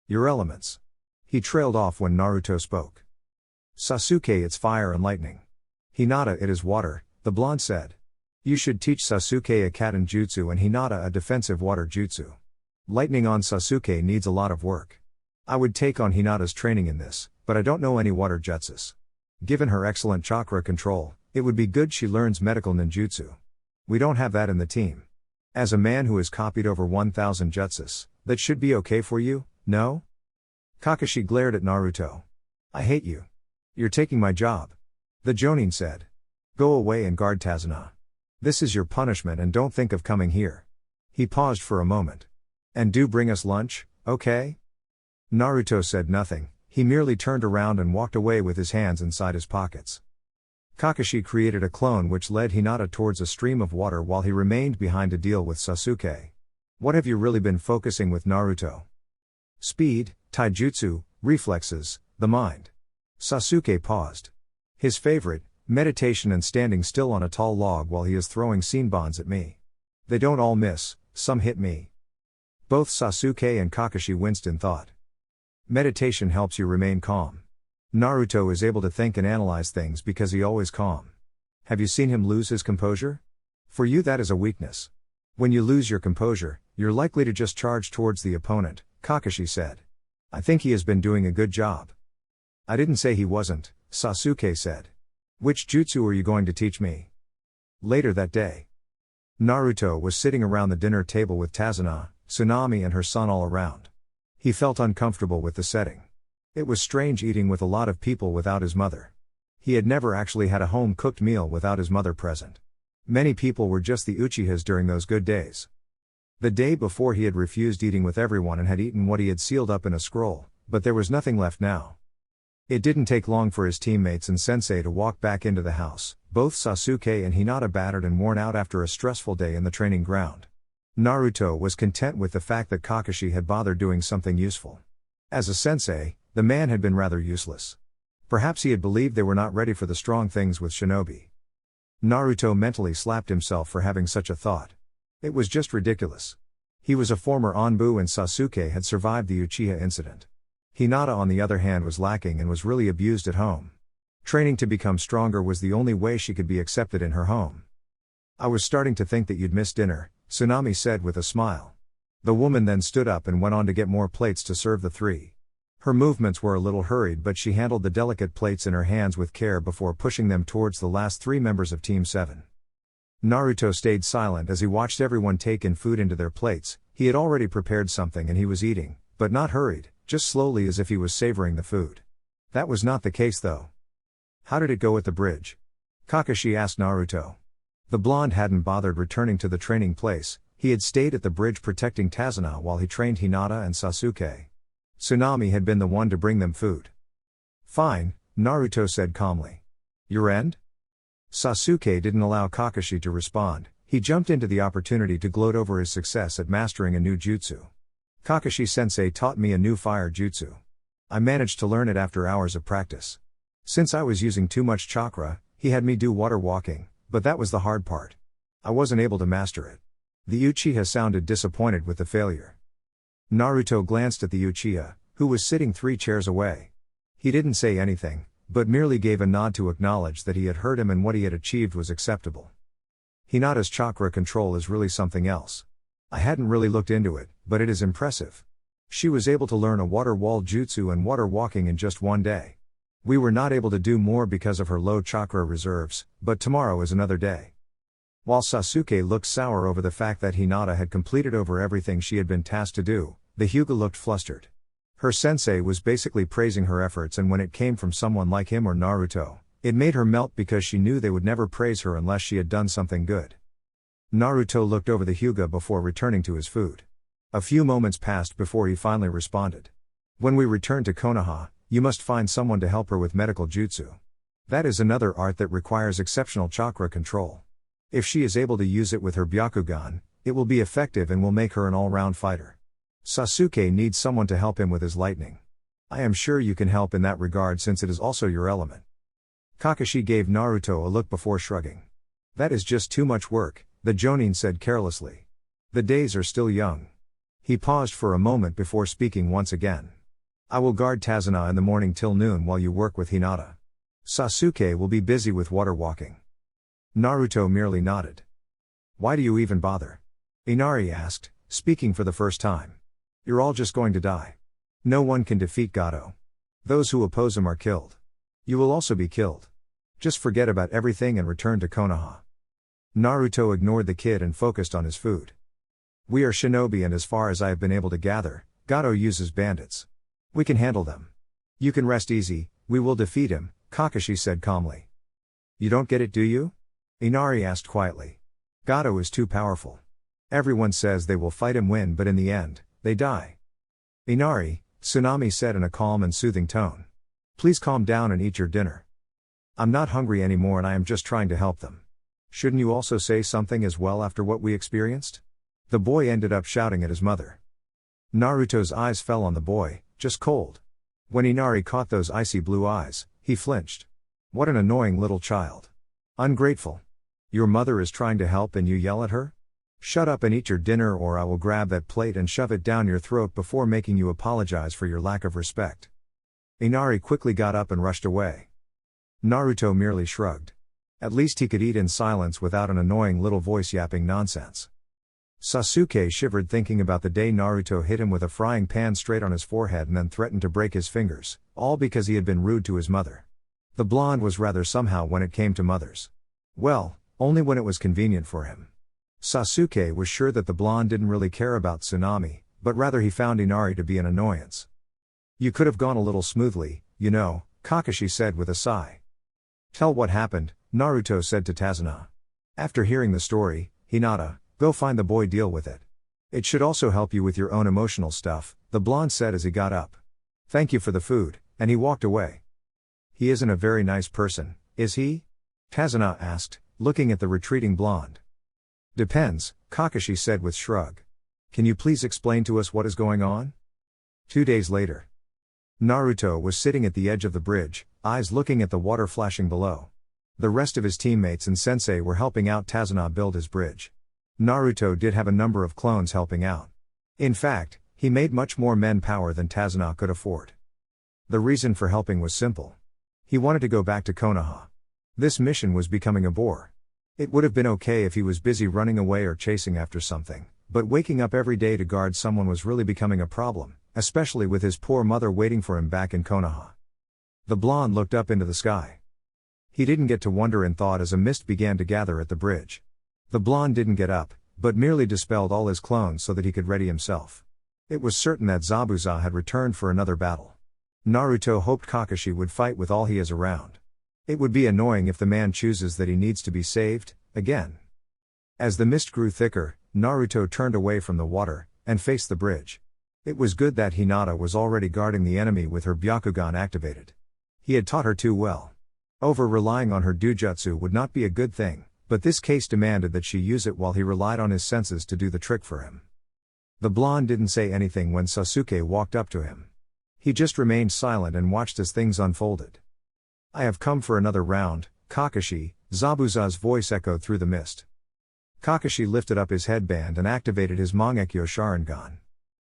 Your elements. He trailed off when Naruto spoke. Sasuke, it's fire and lightning. Hinata, it is water, the blonde said. You should teach Sasuke a Katen Jutsu and Hinata a defensive water jutsu. Lightning on Sasuke needs a lot of work. I would take on Hinata's training in this, but I don't know any water jutsus. Given her excellent chakra control, it would be good she learns medical ninjutsu. We don't have that in the team. As a man who has copied over 1,000 jutsus, that should be okay for you, no? Kakashi glared at Naruto. I hate you. You're taking my job. The Jonin said. Go away and guard Tazuna. This is your punishment and don't think of coming here. He paused for a moment. And do bring us lunch, okay? Naruto said nothing, he merely turned around and walked away with his hands inside his pockets. Kakashi created a clone which led Hinata towards a stream of water while he remained behind to deal with Sasuke. What have you really been focusing with Naruto? Speed, taijutsu, reflexes, the mind. Sasuke paused. His favorite, meditation and standing still on a tall log while he is throwing senbons at me. They don't all miss, some hit me. Both Sasuke and Kakashi winced in thought. Meditation helps you remain calm. Naruto is able to think and analyze things because he always calm. Have you seen him lose his composure? For you that is a weakness. When you lose your composure, you're likely to just charge towards the opponent, Kakashi said. I think he has been doing a good job. I didn't say he wasn't, Sasuke said. Which jutsu are you going to teach me? Later that day, Naruto was sitting around the dinner table with Tazuna, Tsunami and her son all around. He felt uncomfortable with the setting. It was strange eating with a lot of people without his mother. He had never actually had a home-cooked meal without his mother present. Many people were just the Uchihas during those good days. The day before he had refused eating with everyone and had eaten what he had sealed up in a scroll, but there was nothing left now. It didn't take long for his teammates and sensei to walk back into the house, both Sasuke and Hinata battered and worn out after a stressful day in the training ground. Naruto was content with the fact that Kakashi had bothered doing something useful. As a sensei, the man had been rather useless. Perhaps he had believed they were not ready for the strong things with shinobi. Naruto mentally slapped himself for having such a thought. It was just ridiculous. He was a former Anbu and Sasuke had survived the Uchiha incident. Hinata on the other hand was lacking and was really abused at home. Training to become stronger was the only way she could be accepted in her home. I was starting to think that you'd missed dinner, Tsunami said with a smile. The woman then stood up and went on to get more plates to serve the three. Her movements were a little hurried, but she handled the delicate plates in her hands with care before pushing them towards the last three members of Team 7. Naruto stayed silent as he watched everyone take in food into their plates. He had already prepared something and he was eating, but not hurried, just slowly as if he was savoring the food. That was not the case though. How did it go at the bridge? Kakashi asked Naruto. The blonde hadn't bothered returning to the training place. He had stayed at the bridge protecting Tazuna while he trained Hinata and Sasuke. Tsunami had been the one to bring them food. Fine, Naruto said calmly. Your end? Sasuke didn't allow Kakashi to respond. He jumped into the opportunity to gloat over his success at mastering a new jutsu. Kakashi-sensei taught me a new fire jutsu. I managed to learn it after hours of practice. Since I was using too much chakra, he had me do water walking, but that was the hard part. I wasn't able to master it. The Uchiha sounded disappointed with the failure. Naruto glanced at the Uchiha, who was sitting 3 chairs away. He didn't say anything, but merely gave a nod to acknowledge that he had heard him and what he had achieved was acceptable. Hinata's chakra control is really something else. I hadn't really looked into it, but it is impressive. She was able to learn a water wall jutsu and water walking in just one day. We were not able to do more because of her low chakra reserves, but tomorrow is another day. While Sasuke looked sour over the fact that Hinata had completed over everything she had been tasked to do, the Hyuga looked flustered. Her sensei was basically praising her efforts, and when it came from someone like him or Naruto, it made her melt because she knew they would never praise her unless she had done something good. Naruto looked over the Hyuga before returning to his food. A few moments passed before he finally responded. When we return to Konoha, you must find someone to help her with medical jutsu. That is another art that requires exceptional chakra control. If she is able to use it with her Byakugan, it will be effective and will make her an all-round fighter. Sasuke needs someone to help him with his lightning. I am sure you can help in that regard since it is also your element. Kakashi gave Naruto a look before shrugging. That is just too much work, the Jonin said carelessly. The days are still young. He paused for a moment before speaking once again. I will guard Tazuna in the morning till noon while you work with Hinata. Sasuke will be busy with water walking. Naruto merely nodded. Why do you even bother? Inari asked, speaking for the first time. You're all just going to die. No one can defeat Gato. Those who oppose him are killed. You will also be killed. Just forget about everything and return to Konoha. Naruto ignored the kid and focused on his food. We are shinobi and as far as I have been able to gather, Gato uses bandits. We can handle them. You can rest easy, we will defeat him, Kakashi said calmly. You don't get it, do you? Inari asked quietly. Gato is too powerful. Everyone says they will fight him win, but in the end, they die. Inari, Tsunami said in a calm and soothing tone. Please calm down and eat your dinner. I'm not hungry anymore and I am just trying to help them. Shouldn't you also say something as well after what we experienced? The boy ended up shouting at his mother. Naruto's eyes fell on the boy, just cold. When Inari caught those icy blue eyes, he flinched. What an annoying little child. Ungrateful. Your mother is trying to help and you yell at her? Shut up and eat your dinner or I will grab that plate and shove it down your throat before making you apologize for your lack of respect. Inari quickly got up and rushed away. Naruto merely shrugged. At least he could eat in silence without an annoying little voice yapping nonsense. Sasuke shivered thinking about the day Naruto hit him with a frying pan straight on his forehead and then threatened to break his fingers, all because he had been rude to his mother. The blonde was rather somehow when it came to mothers. Well, only when it was convenient for him. Sasuke was sure that the blonde didn't really care about Tsunami, but rather he found Inari to be an annoyance. You could have gone a little smoothly, you know, Kakashi said with a sigh. Tell what happened, Naruto said to Tazuna. After hearing the story, Hinata, go find the boy, deal with it. It should also help you with your own emotional stuff, the blonde said as he got up. Thank you for the food, and he walked away. He isn't a very nice person, is he? Tazuna asked, looking at the retreating blonde. Depends, Kakashi said with shrug. Can you please explain to us what is going on? 2 days later. Naruto was sitting at the edge of the bridge, eyes looking at the water flashing below. The rest of his teammates and sensei were helping out Tazuna build his bridge. Naruto did have a number of clones helping out. In fact, he made much more men power than Tazuna could afford. The reason for helping was simple. He wanted to go back to Konoha. This mission was becoming a bore. It would have been okay if he was busy running away or chasing after something, but waking up every day to guard someone was really becoming a problem, especially with his poor mother waiting for him back in Konoha. The blonde looked up into the sky. He didn't get to wonder in thought as a mist began to gather at the bridge. The blonde didn't get up, but merely dispelled all his clones so that he could ready himself. It was certain that Zabuza had returned for another battle. Naruto hoped Kakashi would fight with all he is around. It would be annoying if the man chooses that he needs to be saved, again. As the mist grew thicker, Naruto turned away from the water, and faced the bridge. It was good that Hinata was already guarding the enemy with her Byakugan activated. He had taught her too well. Over-relying on her Dujutsu would not be a good thing, but this case demanded that she use it while he relied on his senses to do the trick for him. The blonde didn't say anything when Sasuke walked up to him. He just remained silent and watched as things unfolded. "I have come for another round, Kakashi," Zabuza's voice echoed through the mist. Kakashi lifted up his headband and activated his Mangekyo Sharingan.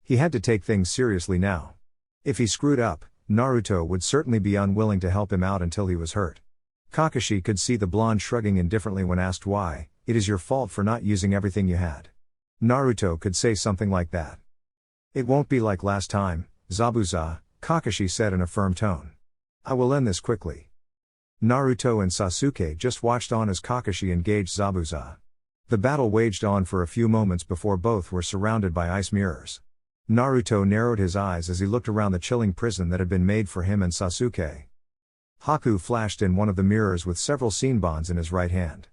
He had to take things seriously now. If he screwed up, Naruto would certainly be unwilling to help him out until he was hurt. Kakashi could see the blonde shrugging indifferently when asked why. "It is your fault for not using everything you had." Naruto could say something like that. "It won't be like last time, Zabuza," Kakashi said in a firm tone. "I will end this quickly." Naruto and Sasuke just watched on as Kakashi engaged Zabuza. The battle waged on for a few moments before both were surrounded by ice mirrors. Naruto narrowed his eyes as he looked around the chilling prison that had been made for him and Sasuke. Haku flashed in one of the mirrors with several Senbons in his right hand.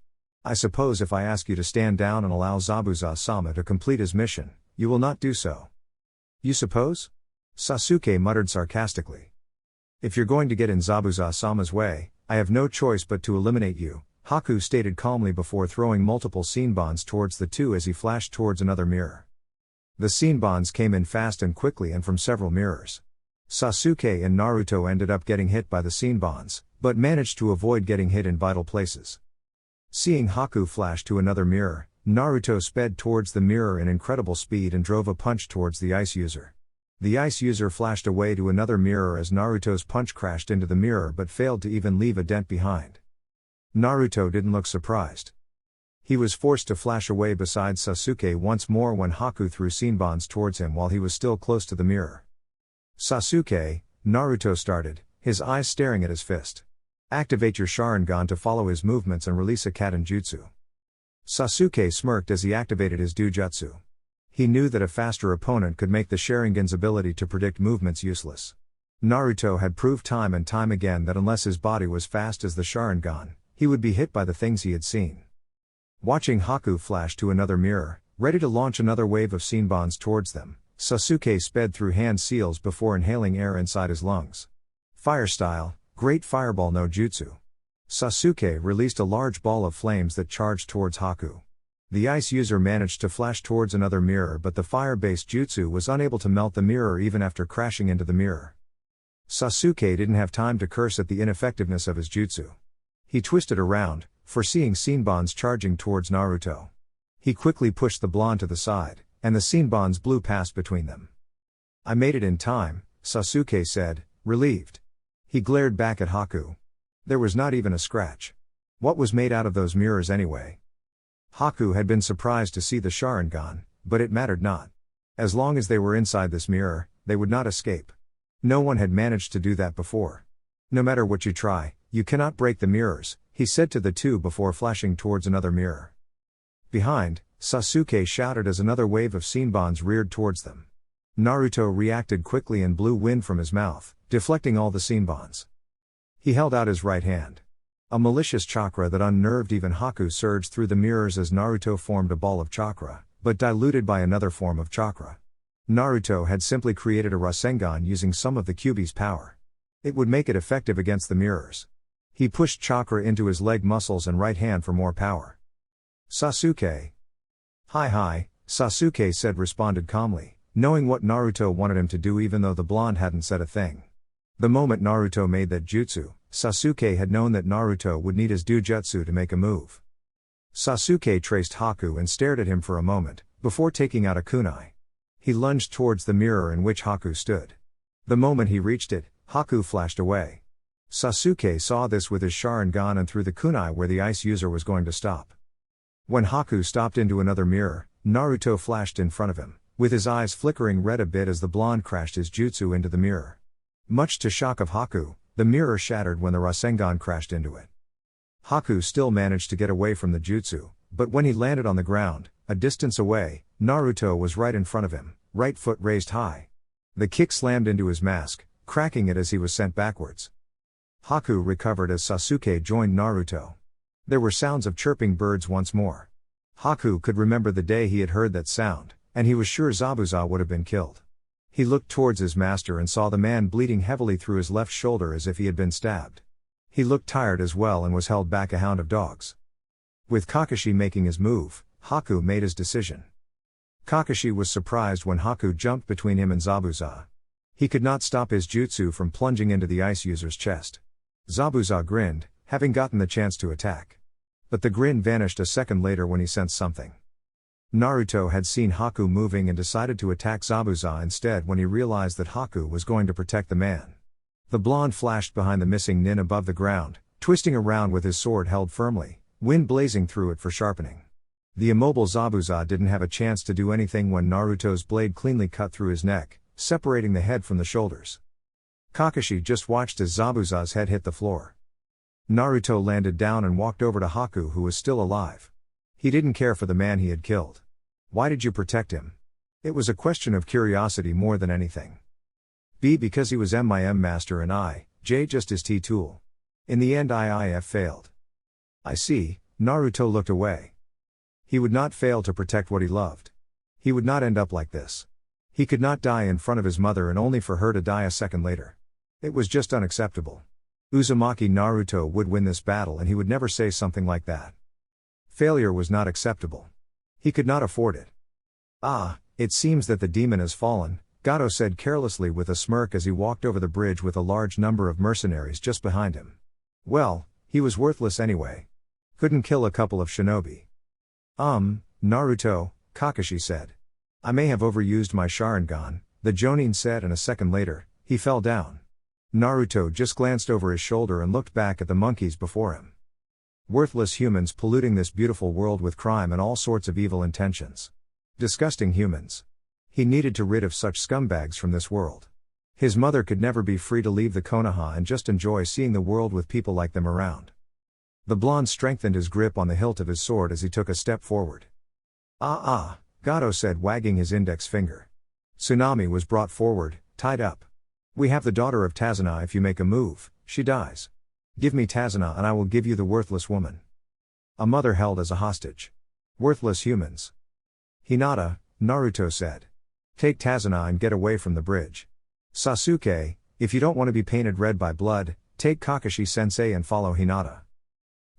"I suppose if I ask you to stand down and allow Zabuza-sama to complete his mission, you will not do so." "You suppose?" Sasuke muttered sarcastically. "If you're going to get in Zabuza-sama's way, I have no choice but to eliminate you," Haku stated calmly before throwing multiple Senbons towards the two as he flashed towards another mirror. The Senbons came in fast and quickly and from several mirrors. Sasuke and Naruto ended up getting hit by the Senbons, but managed to avoid getting hit in vital places. Seeing Haku flash to another mirror, Naruto sped towards the mirror in incredible speed and drove a punch towards the ice user. The ice user flashed away to another mirror as Naruto's punch crashed into the mirror but failed to even leave a dent behind. Naruto didn't look surprised. He was forced to flash away beside Sasuke once more when Haku threw Senbons towards him while he was still close to the mirror. "Sasuke," Naruto started, his eyes staring at his fist. "Activate your Sharingan to follow his movements and release a Katen Jutsu." Sasuke smirked as he activated his Dujutsu. He knew that a faster opponent could make the Sharingan's ability to predict movements useless. Naruto had proved time and time again that unless his body was fast as the Sharingan, he would be hit by the things he had seen. Watching Haku flash to another mirror, ready to launch another wave of Senbons towards them, Sasuke sped through hand seals before inhaling air inside his lungs. Fire style, Great Fireball no Jutsu. Sasuke released a large ball of flames that charged towards Haku. The ice user managed to flash towards another mirror, but the fire-based jutsu was unable to melt the mirror even after crashing into the mirror. Sasuke didn't have time to curse at the ineffectiveness of his jutsu. He twisted around, foreseeing Senbons charging towards Naruto. He quickly pushed the blonde to the side, and the Senbons blew past between them. "I made it in time," Sasuke said, relieved. He glared back at Haku. There was not even a scratch. What was made out of those mirrors anyway? Haku had been surprised to see the Sharingan, but it mattered not. As long as they were inside this mirror, they would not escape. No one had managed to do that before. "No matter what you try, you cannot break the mirrors," he said to the two before flashing towards another mirror. Behind, Sasuke shouted as another wave of Senbons reared towards them. Naruto reacted quickly and blew wind from his mouth, deflecting all the Senbons. He held out his right hand. A malicious chakra that unnerved even Haku surged through the mirrors as Naruto formed a ball of chakra, but diluted by another form of chakra. Naruto had simply created a Rasengan using some of the Kyuubi's power. It would make it effective against the mirrors. He pushed chakra into his leg muscles and right hand for more power. "Sasuke." Hi, Sasuke said, responded calmly, knowing what Naruto wanted him to do even though the blonde hadn't said a thing. The moment Naruto made that jutsu, Sasuke had known that Naruto would need his Dujutsu to make a move. Sasuke traced Haku and stared at him for a moment, before taking out a kunai. He lunged towards the mirror in which Haku stood. The moment he reached it, Haku flashed away. Sasuke saw this with his Sharingan and threw the kunai where the ice user was going to stop. When Haku stopped into another mirror, Naruto flashed in front of him, with his eyes flickering red a bit as the blonde crashed his jutsu into the mirror. Much to shock of Haku, the mirror shattered when the Rasengan crashed into it. Haku still managed to get away from the jutsu, but when he landed on the ground, a distance away, Naruto was right in front of him, right foot raised high. The kick slammed into his mask, cracking it as he was sent backwards. Haku recovered as Sasuke joined Naruto. There were sounds of chirping birds once more. Haku could remember the day he had heard that sound, and he was sure Zabuza would have been killed. He looked towards his master and saw the man bleeding heavily through his left shoulder as if he had been stabbed. He looked tired as well and was held back a hound of dogs. With Kakashi making his move, Haku made his decision. Kakashi was surprised when Haku jumped between him and Zabuza. He could not stop his jutsu from plunging into the ice user's chest. Zabuza grinned, having gotten the chance to attack. But the grin vanished a second later when he sensed something. Naruto had seen Haku moving and decided to attack Zabuza instead when he realized that Haku was going to protect the man. The blonde flashed behind the missing nin above the ground, twisting around with his sword held firmly, wind blazing through it for sharpening. The immobile Zabuza didn't have a chance to do anything when Naruto's blade cleanly cut through his neck, separating the head from the shoulders. Kakashi just watched as Zabuza's head hit the floor. Naruto landed down and walked over to Haku, who was still alive. He didn't care for the man he had killed. Why did you protect him? It was a question of curiosity more than anything. B. Because he was MIM master and I, J. just his T-tool. In the end IIF failed. I see. Naruto looked away. He would not fail to protect what he loved. He would not end up like this. He could not die in front of his mother and only for her to die a second later. It was just unacceptable. Uzumaki Naruto would win this battle and he would never say something like that. Failure was not acceptable. He could not afford it. Ah, it seems that the demon has fallen, Gato said carelessly with a smirk as he walked over the bridge with a large number of mercenaries just behind him. Well, he was worthless anyway. Couldn't kill a couple of shinobi. Naruto, Kakashi said. I may have overused my Sharingan, the Jonin said, and a second later, he fell down. Naruto just glanced over his shoulder and looked back at the monkeys before him. Worthless humans polluting this beautiful world with crime and all sorts of evil intentions. Disgusting humans. He needed to rid of such scumbags from this world. His mother could never be free to leave the Konoha and just enjoy seeing the world with people like them around. The blonde strengthened his grip on the hilt of his sword as he took a step forward. Gato said, wagging his index finger. Tsunami was brought forward, tied up. We have the daughter of Tazuna. If you make a move, she dies. Give me Tazuna and I will give you the worthless woman. A mother held as a hostage. Worthless humans. Hinata, Naruto said. Take Tazuna and get away from the bridge. Sasuke, if you don't want to be painted red by blood, take Kakashi sensei and follow Hinata.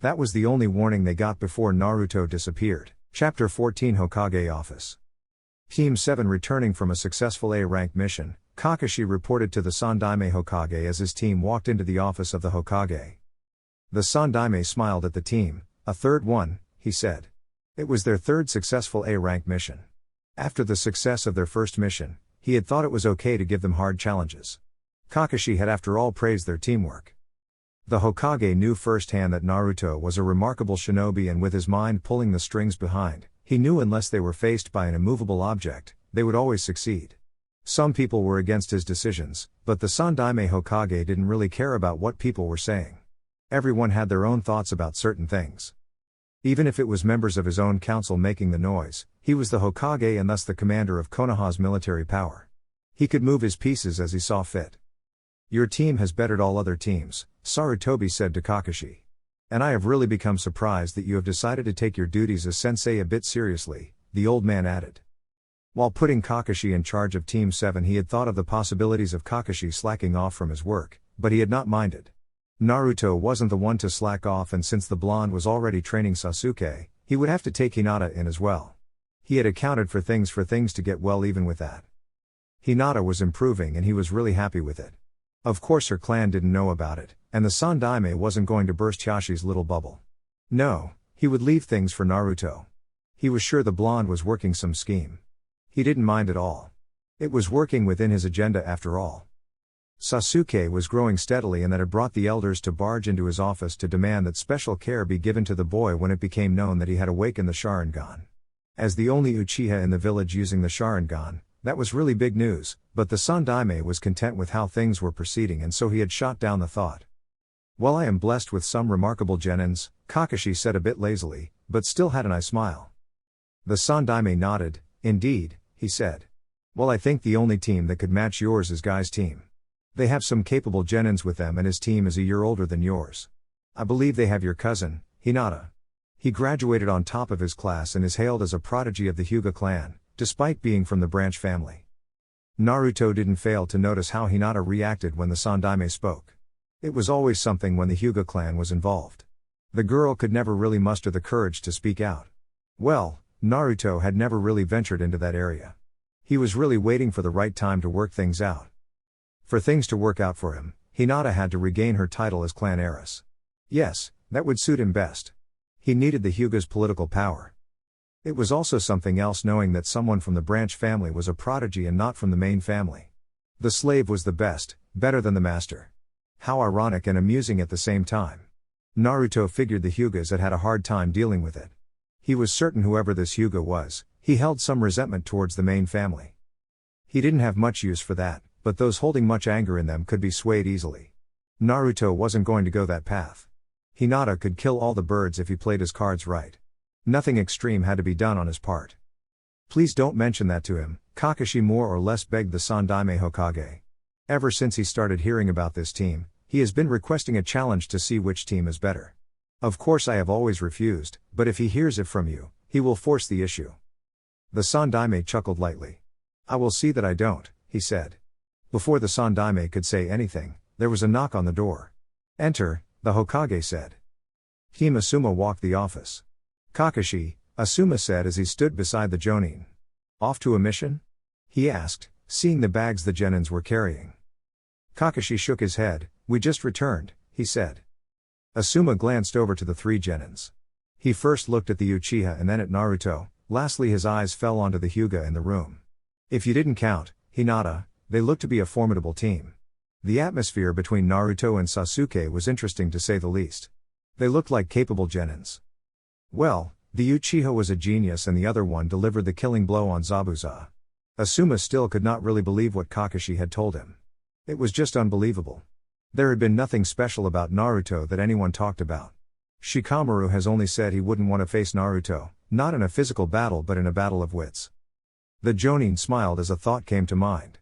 That was the only warning they got before Naruto disappeared. Chapter 14 Hokage Office. Team 7 returning from a successful A-rank mission, Kakashi reported to the Sandaime Hokage as his team walked into the office of the Hokage. The Sandaime smiled at the team. A third one, he said. It was their third successful A-rank mission. After the success of their first mission, he had thought it was okay to give them hard challenges. Kakashi had after all praised their teamwork. The Hokage knew firsthand that Naruto was a remarkable shinobi, and with his mind pulling the strings behind, he knew unless they were faced by an immovable object, they would always succeed. Some people were against his decisions, but the Sandaime Hokage didn't really care about what people were saying. Everyone had their own thoughts about certain things. Even if it was members of his own council making the noise, he was the Hokage and thus the commander of Konoha's military power. He could move his pieces as he saw fit. Your team has bettered all other teams, Sarutobi said to Kakashi. And I have really become surprised that you have decided to take your duties as sensei a bit seriously, the old man added. While putting Kakashi in charge of Team 7, he had thought of the possibilities of Kakashi slacking off from his work, but he had not minded. Naruto wasn't the one to slack off, and since the blonde was already training Sasuke, he would have to take Hinata in as well. He had accounted for things to get well even with that. Hinata was improving and he was really happy with it. Of course her clan didn't know about it, and the Sandaime wasn't going to burst Yashi's little bubble. No, he would leave things for Naruto. He was sure the blonde was working some scheme. He didn't mind at all. It was working within his agenda after all. Sasuke was growing steadily and that had brought the elders to barge into his office to demand that special care be given to the boy when it became known that he had awakened the Sharingan. As the only Uchiha in the village using the Sharingan, that was really big news, but the Sandaime was content with how things were proceeding and so he had shot down the thought. "Well, I am blessed with some remarkable genins," Kakashi said a bit lazily, but still had an eye smile. The Sandaime nodded. "Indeed," he said. "Well, I think the only team that could match yours is Guy's team. They have some capable genins with them and his team is a year older than yours. I believe they have your cousin, Hinata. He graduated on top of his class and is hailed as a prodigy of the Hyuga clan, despite being from the branch family." Naruto didn't fail to notice how Hinata reacted when the Sandaime spoke. It was always something when the Hyuga clan was involved. The girl could never really muster the courage to speak out. Well, Naruto had never really ventured into that area. He was really waiting for the right time to work things out. For things to work out for him, Hinata had to regain her title as clan heiress. Yes, that would suit him best. He needed the Hyuga's political power. It was also something else knowing that someone from the branch family was a prodigy and not from the main family. The slave was the best, better than the master. How ironic and amusing at the same time. Naruto figured the Hyugas had a hard time dealing with it. He was certain whoever this Hyuga was, he held some resentment towards the main family. He didn't have much use for that, but those holding much anger in them could be swayed easily. Naruto wasn't going to go that path. Hinata could kill all the birds if he played his cards right. Nothing extreme had to be done on his part. "Please don't mention that to him," Kakashi more or less begged the Sandaime Hokage. Ever since he started hearing about this team, he has been requesting a challenge to see which team is better. Of course I have always refused, but if he hears it from you, he will force the issue. The Sandaime chuckled lightly. "I will see that I don't," he said. Before the Sandaime could say anything, there was a knock on the door. "Enter," the Hokage said. Team Asuma walked the office. "Kakashi," Asuma said as he stood beside the Jonin. "Off to a mission?" he asked, seeing the bags the genins were carrying. Kakashi shook his head. "We just returned," he said. Asuma glanced over to the three genins. He first looked at the Uchiha and then at Naruto, lastly his eyes fell onto the Hyuga in the room. If you didn't count Hinata, they looked to be a formidable team. The atmosphere between Naruto and Sasuke was interesting to say the least. They looked like capable genins. Well, the Uchiha was a genius and the other one delivered the killing blow on Zabuza. Asuma still could not really believe what Kakashi had told him. It was just unbelievable. There had been nothing special about Naruto that anyone talked about. Shikamaru has only said he wouldn't want to face Naruto, not in a physical battle but in a battle of wits. The Jonin smiled as a thought came to mind.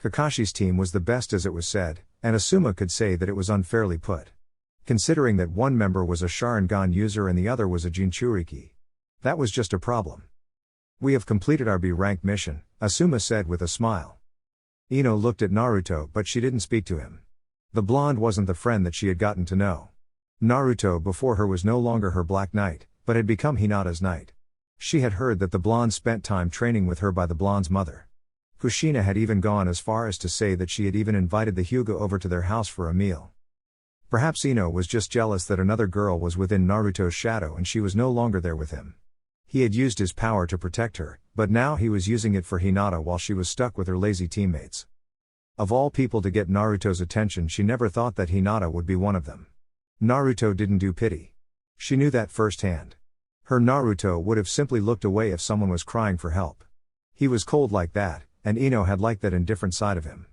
Kakashi's team was the best as it was said, and Asuma could say that it was unfairly put. Considering that one member was a Sharingan user and the other was a Jinchuriki. That was just a problem. "We have completed our B-rank mission," Asuma said with a smile. Ino looked at Naruto but she didn't speak to him. The blonde wasn't the friend that she had gotten to know. Naruto before her was no longer her Black Knight, but had become Hinata's knight. She had heard that the blonde spent time training with her by the blonde's mother. Kushina had even gone as far as to say that she had even invited the Hyuga over to their house for a meal. Perhaps Ino was just jealous that another girl was within Naruto's shadow and she was no longer there with him. He had used his power to protect her, but now he was using it for Hinata while she was stuck with her lazy teammates. Of all people to get Naruto's attention, she never thought that Hinata would be one of them. Naruto didn't do pity. She knew that firsthand. Her Naruto would have simply looked away if someone was crying for help. He was cold like that, and Ino had liked that indifferent side of him.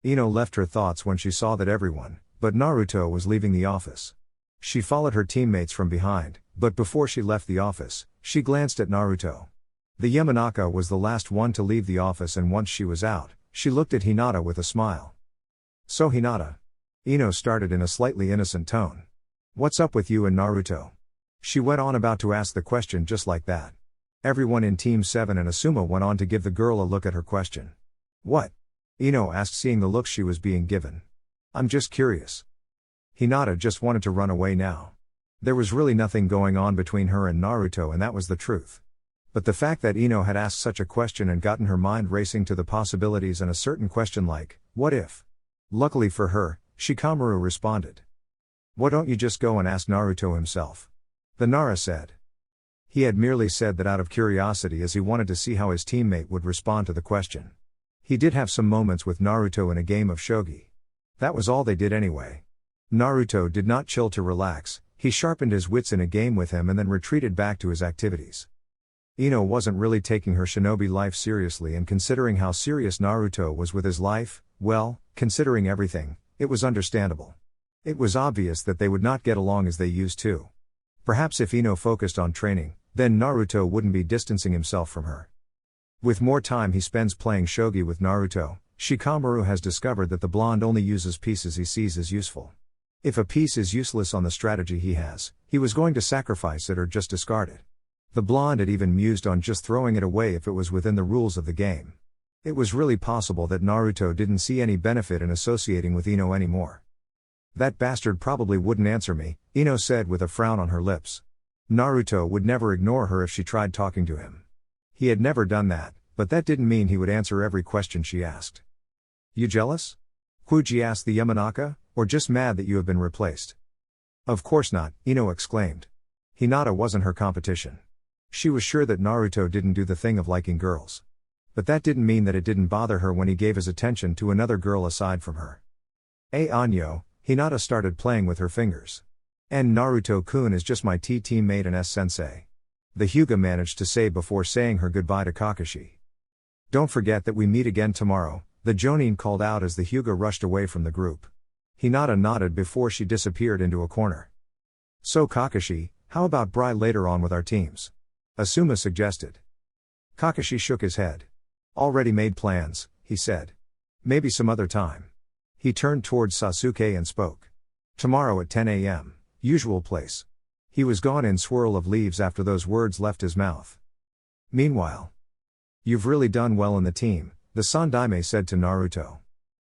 Ino left her thoughts when she saw that everyone, but Naruto, was leaving the office. She followed her teammates from behind, but before she left the office, she glanced at Naruto. The Yamanaka was the last one to leave the office and once she was out, she looked at Hinata with a smile. "So Hinata?" Ino started in a slightly innocent tone. "What's up with you and Naruto?" She went on about to ask the question just like that. Everyone in Team 7 and Asuma went on to give the girl a look at her question. "What?" Ino asked, seeing the looks she was being given. "I'm just curious." Hinata just wanted to run away now. There was really nothing going on between her and Naruto and that was the truth. But the fact that Ino had asked such a question and gotten her mind racing to the possibilities and a certain question like, what if? Luckily for her, Shikamaru responded. "Why don't you just go and ask Naruto himself?" The Nara said. He had merely said that out of curiosity as he wanted to see how his teammate would respond to the question. He did have some moments with Naruto in a game of shogi. That was all they did anyway. Naruto did not chill to relax, he sharpened his wits in a game with him and then retreated back to his activities. Ino wasn't really taking her shinobi life seriously, and considering how serious Naruto was with his life, well, considering everything, it was understandable. It was obvious that they would not get along as they used to. Perhaps if Ino focused on training, then Naruto wouldn't be distancing himself from her. With more time he spends playing shogi with Naruto, Shikamaru has discovered that the blonde only uses pieces he sees as useful. If a piece is useless on the strategy he has, he was going to sacrifice it or just discard it. The blonde had even mused on just throwing it away if it was within the rules of the game. It was really possible that Naruto didn't see any benefit in associating with Ino anymore. That bastard probably wouldn't answer me, Ino said with a frown on her lips. Naruto would never ignore her if she tried talking to him. He had never done that, but that didn't mean he would answer every question she asked. You jealous? Kuji asked the Yamanaka, or just mad that you have been replaced? Of course not, Ino exclaimed. Hinata wasn't her competition. She was sure that Naruto didn't do the thing of liking girls. But that didn't mean that it didn't bother her when he gave his attention to another girl aside from her. Anyo, Hinata started playing with her fingers. And Naruto-kun is just my teammate and S-sensei. The Hyuga managed to say before saying her goodbye to Kakashi. Don't forget that we meet again tomorrow, the Jonin called out as the Hyuga rushed away from the group. Hinata nodded before she disappeared into a corner. So Kakashi, how about Brai later on with our teams? Asuma suggested. Kakashi shook his head. Already made plans, he said. Maybe some other time. He turned towards Sasuke and spoke. Tomorrow at 10 a.m., usual place. He was gone in swirl of leaves after those words left his mouth. Meanwhile. You've really done well in the team, the Sandaime said to Naruto.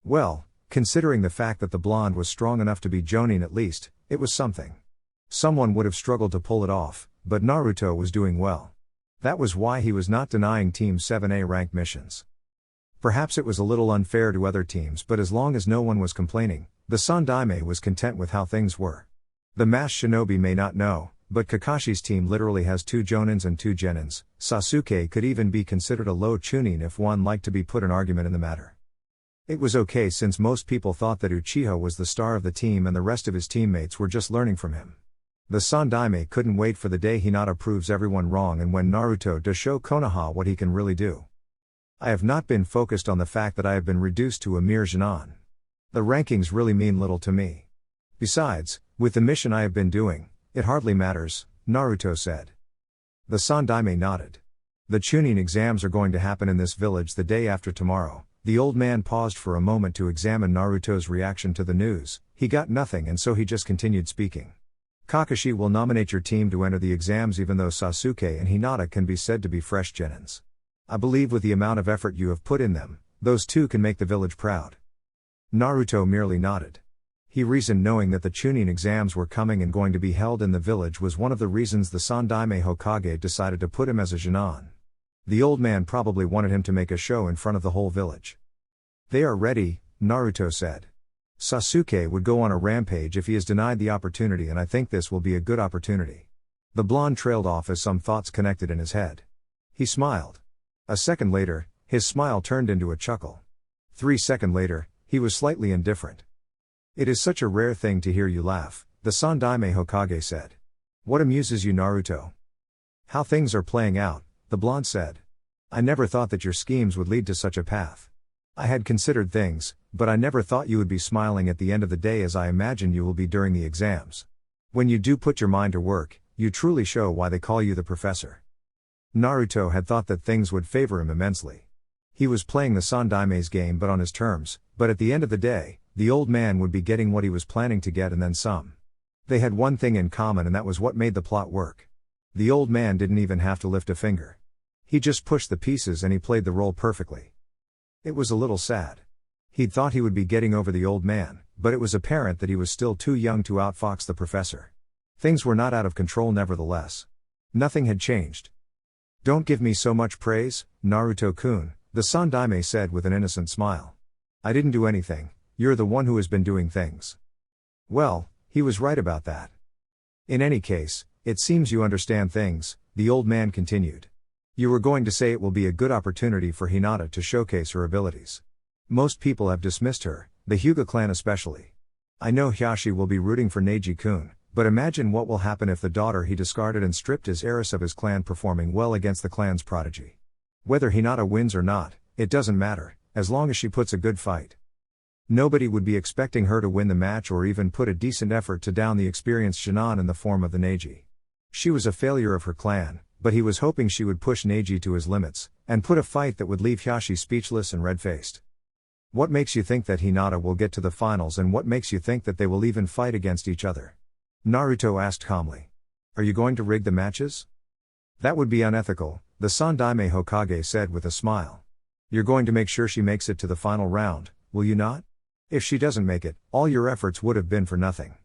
Well, considering the fact that the blonde was strong enough to be Jonin at least, it was something. Someone would have struggled to pull it off, but Naruto was doing well. That was why he was not denying Team 7A rank missions. Perhaps it was a little unfair to other teams, but as long as no one was complaining, the Sandaime was content with how things were. The masked shinobi may not know, but Kakashi's team literally has 2 Jonins and 2 Genins. Sasuke could even be considered a low Chunin if one liked to be put an argument in the matter. It was okay since most people thought that Uchiha was the star of the team and the rest of his teammates were just learning from him. The Sandaime couldn't wait for the day Hinata proves everyone wrong and when Naruto does show Konoha what he can really do. I have not been focused on the fact that I have been reduced to a mere Genin. The rankings really mean little to me. Besides, with the mission I have been doing, it hardly matters, Naruto said. The Sandaime nodded. The Chunin exams are going to happen in this village the day after tomorrow. The old man paused for a moment to examine Naruto's reaction to the news. He got nothing and so he just continued speaking. Kakashi will nominate your team to enter the exams even though Sasuke and Hinata can be said to be fresh Genins. I believe with the amount of effort you have put in them, those two can make the village proud. Naruto merely nodded. He reasoned knowing that the Chunin exams were coming and going to be held in the village was one of the reasons the Sandaime Hokage decided to put him as a Genin. The old man probably wanted him to make a show in front of the whole village. They are ready, Naruto said. Sasuke would go on a rampage if he is denied the opportunity and I think this will be a good opportunity. The blonde trailed off as some thoughts connected in his head. He smiled. A second later, his smile turned into a chuckle. 3 seconds later, he was slightly indifferent. It is such a rare thing to hear you laugh, the Sandaime Hokage said. What amuses you, Naruto? How things are playing out, the blonde said. I never thought that your schemes would lead to such a path. I had considered things, but I never thought you would be smiling at the end of the day as I imagine you will be during the exams. When you do put your mind to work, you truly show why they call you the professor. Naruto had thought that things would favor him immensely. He was playing the Sandaime's game but on his terms, but at the end of the day, the old man would be getting what he was planning to get and then some. They had one thing in common and that was what made the plot work. The old man didn't even have to lift a finger. He just pushed the pieces and he played the role perfectly. It was a little sad. He'd thought he would be getting over the old man, but it was apparent that he was still too young to outfox the professor. Things were not out of control nevertheless. Nothing had changed. Don't give me so much praise, Naruto-kun, the Sandaime said with an innocent smile. I didn't do anything, you're the one who has been doing things. Well, he was right about that. In any case, it seems you understand things, the old man continued. You were going to say it will be a good opportunity for Hinata to showcase her abilities. Most people have dismissed her, The Hyuga clan especially. I know Hiashi will be rooting for Neji-kun, but imagine what will happen if the daughter he discarded and stripped is heiress of his clan performing well against the clan's prodigy. Whether Hinata wins or not, it doesn't matter, as long as she puts a good fight. Nobody would be expecting her to win the match or even put a decent effort to down the experienced Shin'an in the form of the Neji. She was a failure of her clan, but he was hoping she would push Neji to his limits, and put a fight that would leave Hiashi speechless and red-faced. What makes you think that Hinata will get to the finals, and what makes you think that they will even fight against each other? Naruto asked calmly. Are you going to rig the matches? That would be unethical, the Sandaime Hokage said with a smile. You're going to make sure she makes it to the final round, will you not? If she doesn't make it, all your efforts would have been for nothing.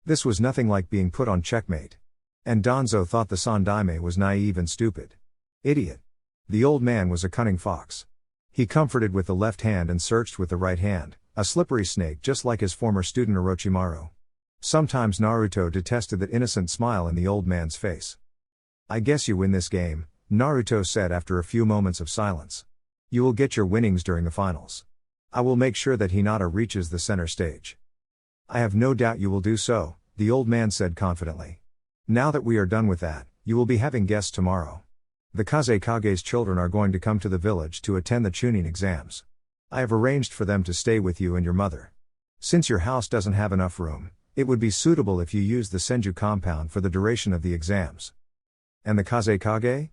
This was nothing like being put on checkmate. And Danzo thought the Sandaime was naive and stupid. Idiot. The old man was a cunning fox. He comforted with the left hand and searched with the right hand, a slippery snake just like his former student Orochimaru. Sometimes Naruto detested that innocent smile in the old man's face. I guess you win this game, Naruto said after a few moments of silence. You will get your winnings during the finals. I will make sure that Hinata reaches the center stage. I have no doubt you will do so, the old man said confidently. Now that we are done with that, you will be having guests tomorrow. The Kazekage's children are going to come to the village to attend the Chunin exams. I have arranged for them to stay with you and your mother. Since your house doesn't have enough room, it would be suitable if you use the Senju compound for the duration of the exams. And the Kazekage?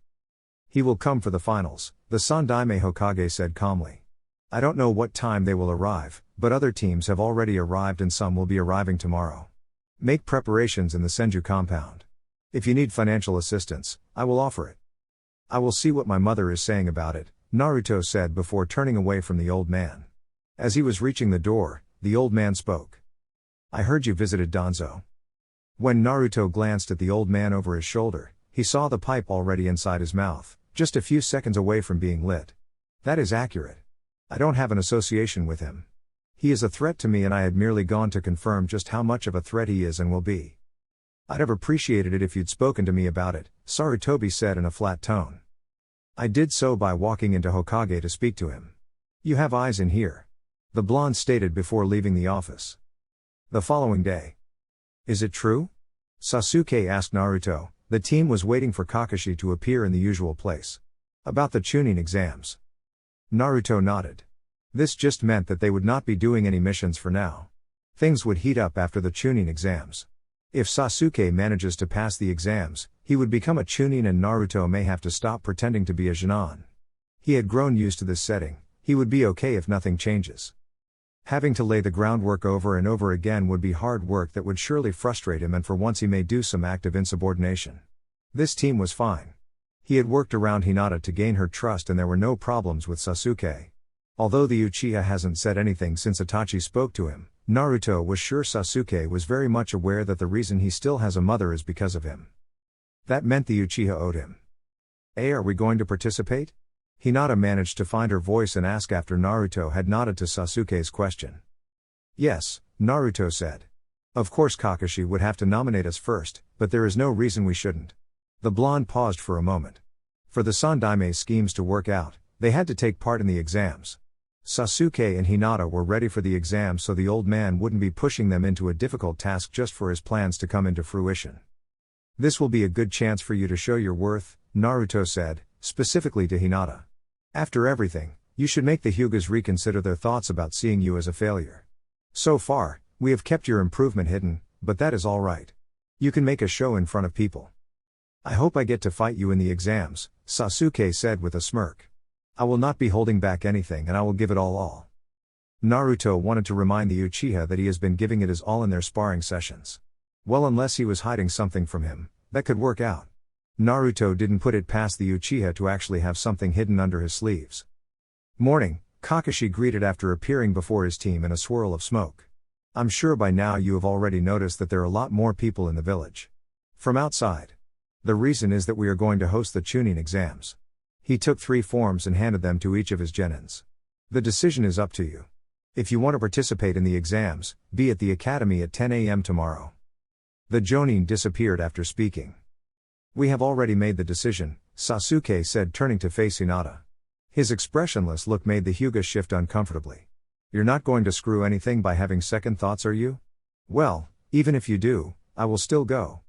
He will come for the finals, the Sandaime Hokage said calmly. I don't know what time they will arrive, but other teams have already arrived and some will be arriving tomorrow. Make preparations in the Senju compound. If you need financial assistance, I will offer it. I will see what my mother is saying about it, Naruto said before turning away from the old man. As he was reaching the door, the old man spoke. I heard you visited Danzo. When Naruto glanced at the old man over his shoulder, he saw the pipe already inside his mouth, just a few seconds away from being lit. That is accurate. I don't have an association with him. He is a threat to me and I had merely gone to confirm just how much of a threat he is and will be. I'd have appreciated it if you'd spoken to me about it, Sarutobi said in a flat tone. I did so by walking into Hokage to speak to him. You have eyes in here. The blonde stated before leaving the office. The following day. Is it true? Sasuke asked Naruto. The team was waiting for Kakashi to appear in the usual place. About the Chunin exams. Naruto nodded. This just meant that they would not be doing any missions for now. Things would heat up after the Chunin exams. If Sasuke manages to pass the exams, he would become a Chunin and Naruto may have to stop pretending to be a Shin'an. He had grown used to this setting, he would be okay if nothing changes. Having to lay the groundwork over and over again would be hard work that would surely frustrate him, and for once he may do some active insubordination. This team was fine. He had worked around Hinata to gain her trust and there were no problems with Sasuke. Although the Uchiha hasn't said anything since Itachi spoke to him, Naruto was sure Sasuke was very much aware that the reason he still has a mother is because of him. That meant the Uchiha owed him. Are we going to participate? Hinata managed to find her voice and ask after Naruto had nodded to Sasuke's question. Yes, Naruto said. Of course Kakashi would have to nominate us first, but there is no reason we shouldn't. The blonde paused for a moment. For the Sandaime schemes to work out, they had to take part in the exams. Sasuke and Hinata were ready for the exams, so the old man wouldn't be pushing them into a difficult task just for his plans to come into fruition. This will be a good chance for you to show your worth, Naruto said, specifically to Hinata. After everything, you should make the Hyugas reconsider their thoughts about seeing you as a failure. So far, we have kept your improvement hidden, but that is all right. You can make a show in front of people. I hope I get to fight you in the exams, Sasuke said with a smirk. I will not be holding back anything and I will give it all. Naruto wanted to remind the Uchiha that he has been giving it his all in their sparring sessions. Well, unless he was hiding something from him, that could work out. Naruto didn't put it past the Uchiha to actually have something hidden under his sleeves. Morning, Kakashi greeted after appearing before his team in a swirl of smoke. I'm sure by now you have already noticed that there are a lot more people in the village. From outside. The reason is that we are going to host the Chunin exams. He took 3 forms and handed them to each of his genins. The decision is up to you. If you want to participate in the exams, be at the academy at 10 a.m. tomorrow. The Jonin disappeared after speaking. We have already made the decision, Sasuke said, turning to face Hinata. His expressionless look made the Hyuga shift uncomfortably. You're not going to screw anything by having second thoughts, are you? Well, even if you do, I will still go.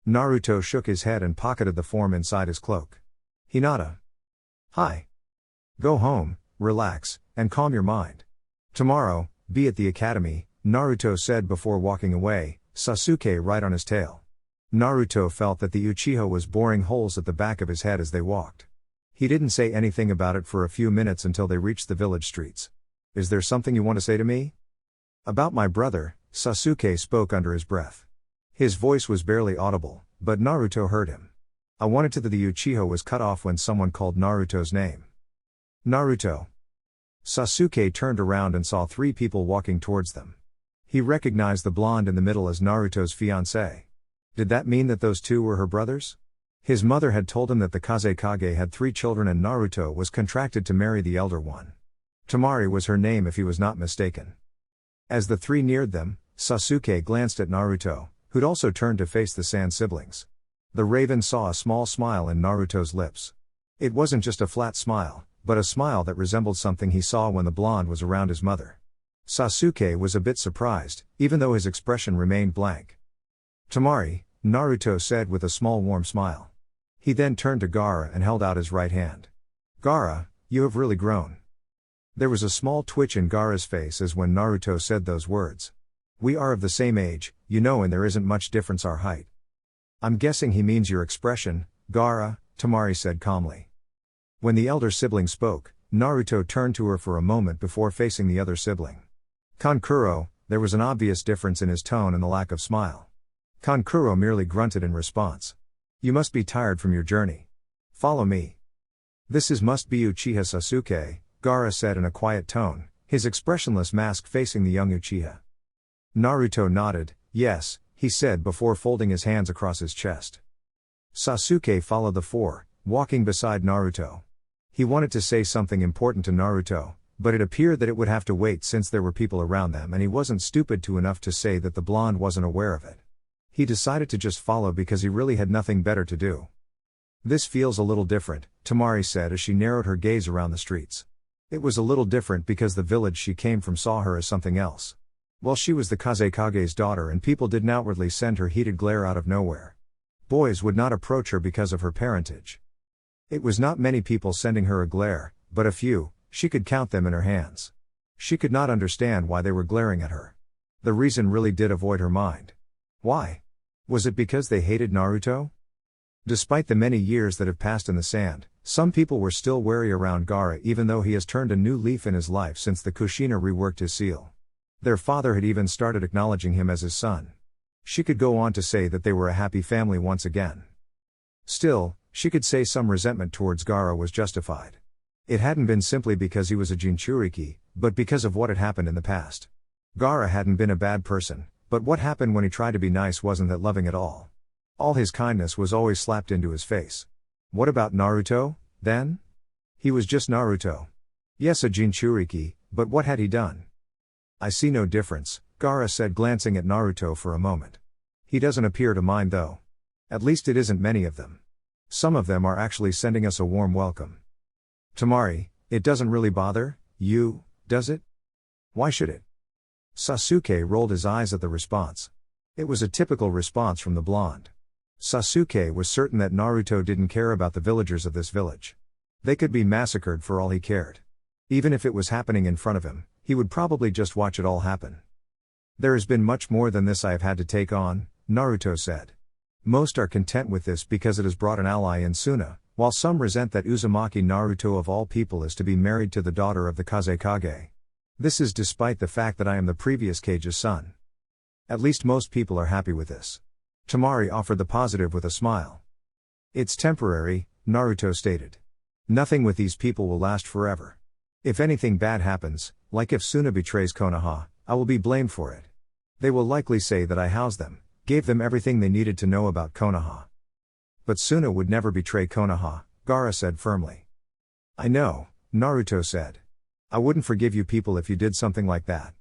Naruto shook his head and pocketed the form inside his cloak. Hinata. Hi. Go home, relax, and calm your mind. Tomorrow, be at the academy, Naruto said before walking away, Sasuke right on his tail. Naruto felt that the Uchiha was boring holes at the back of his head as they walked. He didn't say anything about it for a few minutes until they reached the village streets. Is there something you want to say to me? About my brother, Sasuke spoke under his breath. His voice was barely audible, but Naruto heard him. I wanted to. The Uchiha was cut off when someone called Naruto's name. Naruto. Sasuke turned around and saw 3 people walking towards them. He recognized the blonde in the middle as Naruto's fiancée. Did that mean that those 2 were her brothers? His mother had told him that the Kazekage had 3 children and Naruto was contracted to marry the elder one. Tamari was her name if he was not mistaken. As the 3 neared them, Sasuke glanced at Naruto, who'd also turned to face the Sand siblings. The Raven saw a small smile in Naruto's lips. It wasn't just a flat smile, but a smile that resembled something he saw when the blonde was around his mother. Sasuke was a bit surprised, even though his expression remained blank. Tamari, Naruto said with a small warm smile. He then turned to Gaara and held out his right hand. Gaara, you have really grown. There was a small twitch in Gaara's face as when Naruto said those words. We are of the same age, you know, and there isn't much difference our height. I'm guessing he means your expression, Gaara, Tamari said calmly. When the elder sibling spoke, Naruto turned to her for a moment before facing the other sibling. Kankuro, there was an obvious difference in his tone and the lack of smile. Kankuro merely grunted in response. You must be tired from your journey. Follow me. This must be Uchiha Sasuke, Gaara said in a quiet tone, his expressionless mask facing the young Uchiha. Naruto nodded, yes, he said before folding his hands across his chest. Sasuke followed the 4, walking beside Naruto. He wanted to say something important to Naruto, but it appeared that it would have to wait since there were people around them and he wasn't stupid enough to say that the blonde wasn't aware of it. He decided to just follow because he really had nothing better to do. This feels a little different, Tamari said as she narrowed her gaze around the streets. It was a little different because the village she came from saw her as something else. Well, she was the Kazekage's daughter and people didn't outwardly send her heated glare out of nowhere. Boys would not approach her because of her parentage. It was not many people sending her a glare, but a few, she could count them in her hands. She could not understand why they were glaring at her. The reason really did avoid her mind. Why? Was it because they hated Naruto? Despite the many years that have passed in the sand, some people were still wary around Gaara even though he has turned a new leaf in his life since the Kushina reworked his seal. Their father had even started acknowledging him as his son. She could go on to say that they were a happy family once again. Still, she could say some resentment towards Gaara was justified. It hadn't been simply because he was a Jinchuriki, but because of what had happened in the past. Gaara hadn't been a bad person, but what happened when he tried to be nice wasn't that loving at all. All his kindness was always slapped into his face. What about Naruto, then? He was just Naruto. Yes, a Jinchuriki, but what had he done? I see no difference, Gaara said glancing at Naruto for a moment. He doesn't appear to mind though. At least it isn't many of them. Some of them are actually sending us a warm welcome. Tamari, it doesn't really bother you, does it? Why should it? Sasuke rolled his eyes at the response. It was a typical response from the blonde. Sasuke was certain that Naruto didn't care about the villagers of this village. They could be massacred for all he cared. Even if it was happening in front of him, he would probably just watch it all happen. There has been much more than this I have had to take on, Naruto said. Most are content with this because it has brought an ally in Suna, while some resent that Uzumaki Naruto of all people is to be married to the daughter of the Kazekage. This is despite the fact that I am the previous Kage's son. At least most people are happy with this. Tamari offered the positive with a smile. It's temporary, Naruto stated. Nothing with these people will last forever. If anything bad happens, like if Suna betrays Konoha, I will be blamed for it. They will likely say that I housed them, gave them everything they needed to know about Konoha. But Suna would never betray Konoha, Gaara said firmly. I know, Naruto said. I wouldn't forgive you people if you did something like that.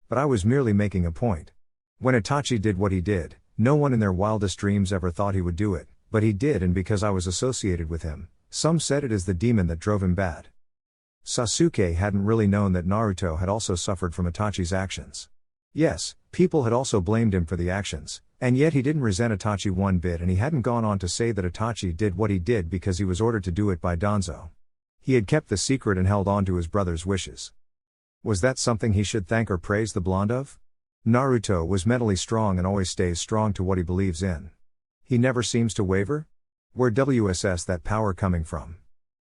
But I was merely making a point. When Itachi did what he did, no one in their wildest dreams ever thought he would do it, but he did, and because I was associated with him, some said it is the demon that drove him bad. Sasuke hadn't really known that Naruto had also suffered from Itachi's actions. Yes, people had also blamed him for the actions, and yet he didn't resent Itachi one bit, and he hadn't gone on to say that Itachi did what he did because he was ordered to do it by Danzo. He had kept the secret and held on to his brother's wishes. Was that something he should thank or praise the blonde of? Naruto was mentally strong and always stays strong to what he believes in. He never seems to waver? Where WSS that power coming from?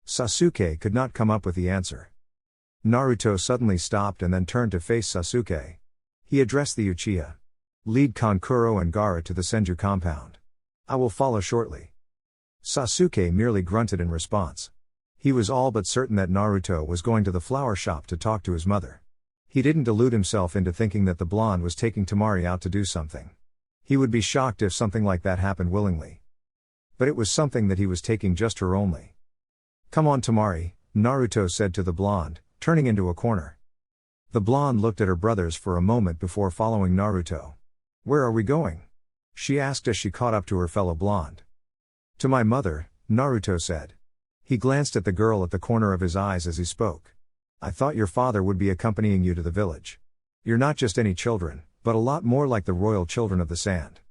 Sasuke could not come up with the answer. Naruto suddenly stopped and then turned to face Sasuke. He addressed the Uchiha. Lead Kankuro and Gaara to the Senju compound. I will follow shortly. Sasuke merely grunted in response. He was all but certain that Naruto was going to the flower shop to talk to his mother. He didn't delude himself into thinking that the blonde was taking Temari out to do something. He would be shocked if something like that happened willingly. But it was something that he was taking just her only. Come on Temari, Naruto said to the blonde, turning into a corner. The blonde looked at her brothers for a moment before following Naruto. Where are we going? She asked as she caught up to her fellow blonde. To my mother, Naruto said. He glanced at the girl at the corner of his eyes as he spoke. I thought your father would be accompanying you to the village. You're not just any children, but a lot more like the royal children of the sand.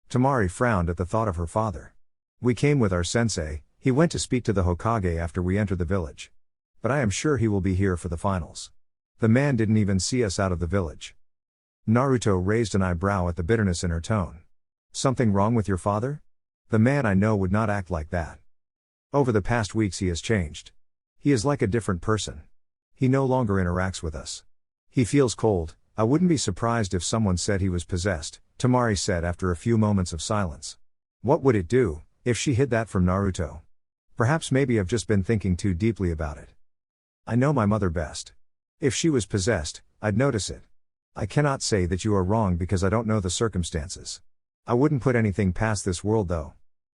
Temari frowned at the thought of her father. We came with our sensei, he went to speak to the Hokage after we entered the village. But I am sure he will be here for the finals. The man didn't even see us out of the village. Naruto raised an eyebrow at the bitterness in her tone. Something wrong with your father? The man I know would not act like that. Over the past weeks he has changed. He is like a different person. He no longer interacts with us. He feels cold. I wouldn't be surprised if someone said he was possessed, Temari said after a few moments of silence. What would it do, if she hid that from Naruto? Perhaps maybe I've just been thinking too deeply about it. I know my mother best. If she was possessed, I'd notice it. I cannot say that you are wrong because I don't know the circumstances. I wouldn't put anything past this world though.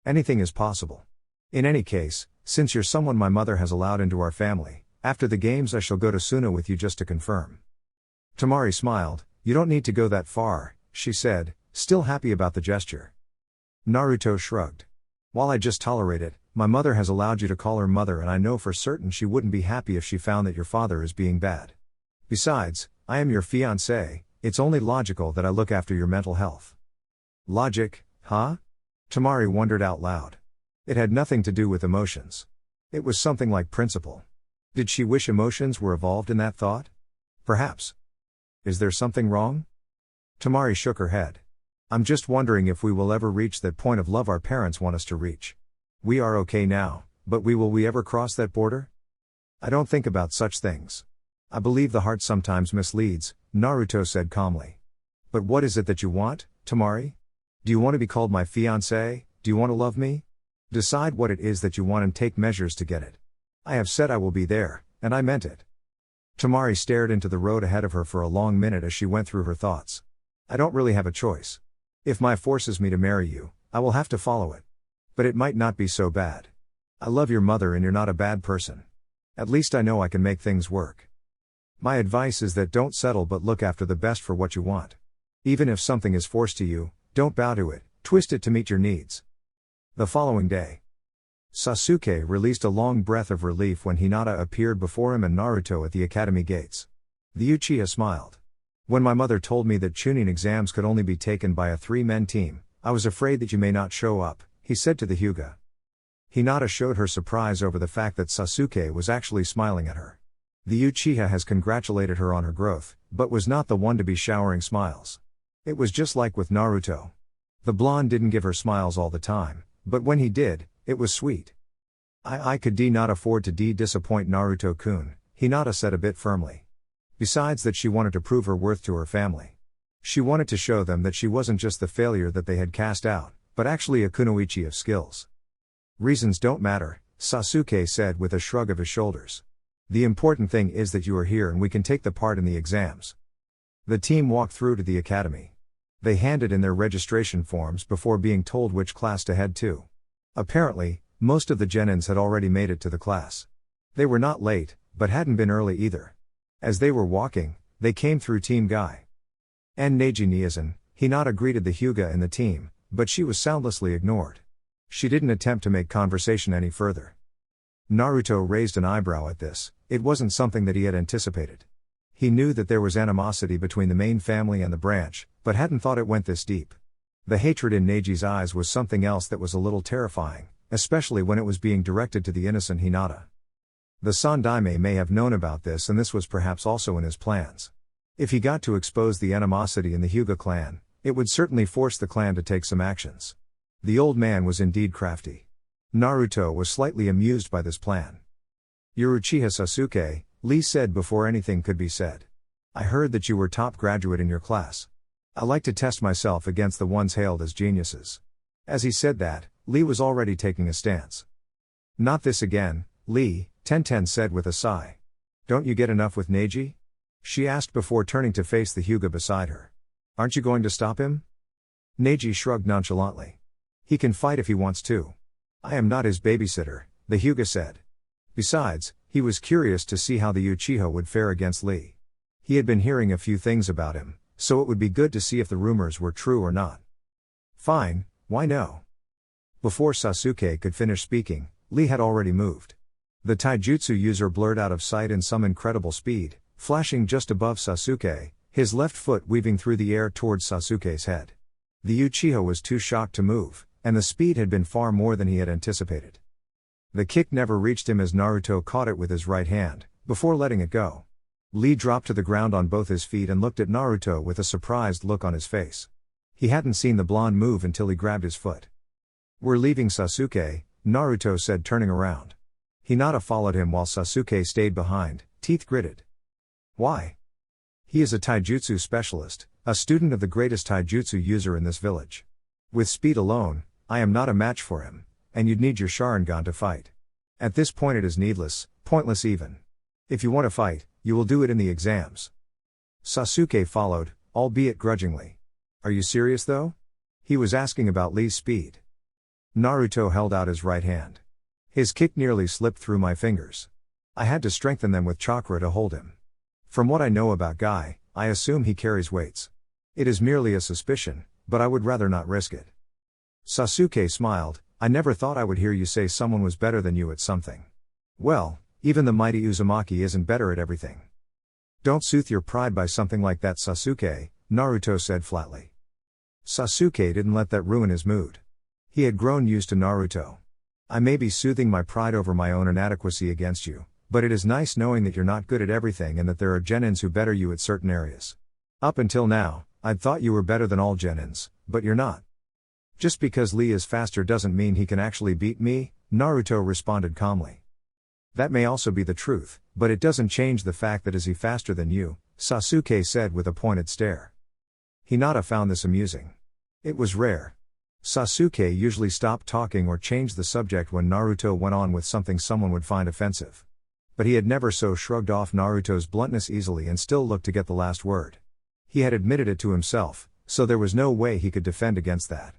Anything is possible. In any case, since you're someone my mother has allowed into our family, after the games I shall go to Suna with you just to confirm. Temari smiled. You don't need to go that far, she said, still happy about the gesture. Naruto shrugged. While I just tolerate it, my mother has allowed you to call her mother, and I know for certain she wouldn't be happy if she found that your father is being bad. Besides, I am your fiancé, it's only logical that I look after your mental health. Logic, huh? Temari wondered out loud. It had nothing to do with emotions. It was something like principle. Did she wish emotions were evolved in that thought? Perhaps. Is there something wrong? Temari shook her head. I'm just wondering if we will ever reach that point of love our parents want us to reach. We are okay now, but will we ever cross that border? I don't think about such things. I believe the heart sometimes misleads, Naruto said calmly. But what is it that you want, Temari? Do you want to be called my fiancé? Do you want to love me? Decide what it is that you want and take measures to get it. I have said I will be there, and I meant it. Temari stared into the road ahead of her for a long minute as she went through her thoughts. I don't really have a choice. If my forces me to marry you, I will have to follow it. But it might not be so bad. I love your mother and you're not a bad person. At least I know I can make things work. My advice is that don't settle but look after the best for what you want. Even if something is forced to you, don't bow to it, twist it to meet your needs. The following day, Sasuke released a long breath of relief when Hinata appeared before him and Naruto at the academy gates. The Uchiha smiled. When my mother told me that Chunin exams could only be taken by a 3-man team, I was afraid that you may not show up, he said to the Hyuga. Hinata showed her surprise over the fact that Sasuke was actually smiling at her. The Uchiha has congratulated her on her growth, but was not the one to be showering smiles. It was just like with Naruto. The blonde didn't give her smiles all the time, but when he did, it was sweet. I could not afford to disappoint Naruto-kun, Hinata said a bit firmly. Besides that she wanted to prove her worth to her family. She wanted to show them that she wasn't just the failure that they had cast out, but actually a kunoichi of skills. Reasons don't matter, Sasuke said with a shrug of his shoulders. The important thing is that you are here and we can take the part in the exams. The team walked through to the academy. They handed in their registration forms before being told which class to head to. Apparently, most of the genins had already made it to the class. They were not late, but hadn't been early either. As they were walking, they came through Team Guy. And Neji Niazan, Hinata greeted the Hyuga and the team, but she was soundlessly ignored. She didn't attempt to make conversation any further. Naruto raised an eyebrow at this. It wasn't something that he had anticipated. He knew that there was animosity between the main family and the branch, but hadn't thought it went this deep. The hatred in Neji's eyes was something else that was a little terrifying, especially when it was being directed to the innocent Hinata. The Sandaime may have known about this, and this was perhaps also in his plans. If he got to expose the animosity in the Hyuga clan, it would certainly force the clan to take some actions. The old man was indeed crafty. Naruto was slightly amused by this plan. "You're Uchiha Sasuke," Lee said before anything could be said. "I heard that you were top graduate in your class. I like to test myself against the ones hailed as geniuses." As he said that, Lee was already taking a stance. "Not this again, Lee," Tenten said with a sigh. "Don't you get enough with Neji?" she asked before turning to face the Hyuga beside her. "Aren't you going to stop him?" Neji shrugged nonchalantly. "He can fight if he wants to. I am not his babysitter," the Hyuga said. Besides, he was curious to see how the Uchiha would fare against Lee. He had been hearing a few things about him, so it would be good to see if the rumors were true or not. "Fine, why no?" Before Sasuke could finish speaking, Lee had already moved. The taijutsu user blurred out of sight in some incredible speed, flashing just above Sasuke, his left foot weaving through the air towards Sasuke's head. The Uchiha was too shocked to move, and the speed had been far more than he had anticipated. The kick never reached him as Naruto caught it with his right hand, before letting it go. Lee dropped to the ground on both his feet and looked at Naruto with a surprised look on his face. He hadn't seen the blonde move until he grabbed his foot. "We're leaving Sasuke," Naruto said, turning around. Hinata followed him while Sasuke stayed behind, teeth gritted. "Why?" "He is a taijutsu specialist, a student of the greatest taijutsu user in this village. With speed alone, I am not a match for him, and you'd need your Sharingan to fight. At this point it is needless, pointless even. If you want to fight, you will do it in the exams." Sasuke followed, albeit grudgingly. "Are you serious though?" He was asking about Lee's speed. Naruto held out his right hand. "His kick nearly slipped through my fingers. I had to strengthen them with chakra to hold him. From what I know about Guy, I assume he carries weights. It is merely a suspicion, but I would rather not risk it." Sasuke smiled. "I never thought I would hear you say someone was better than you at something. Well, even the mighty Uzumaki isn't better at everything." "Don't soothe your pride by something like that, Sasuke," Naruto said flatly. Sasuke didn't let that ruin his mood. He had grown used to Naruto. "I may be soothing my pride over my own inadequacy against you, but it is nice knowing that you're not good at everything and that there are genins who better you at certain areas. Up until now, I'd thought you were better than all genins, but you're not." "Just because Lee is faster doesn't mean he can actually beat me," Naruto responded calmly. "That may also be the truth, but it doesn't change the fact that is he faster than you," Sasuke said with a pointed stare. Hinata found this amusing. It was rare. Sasuke usually stopped talking or changed the subject when Naruto went on with something someone would find offensive. But he had never so shrugged off Naruto's bluntness easily and still looked to get the last word. He had admitted it to himself, so there was no way he could defend against that.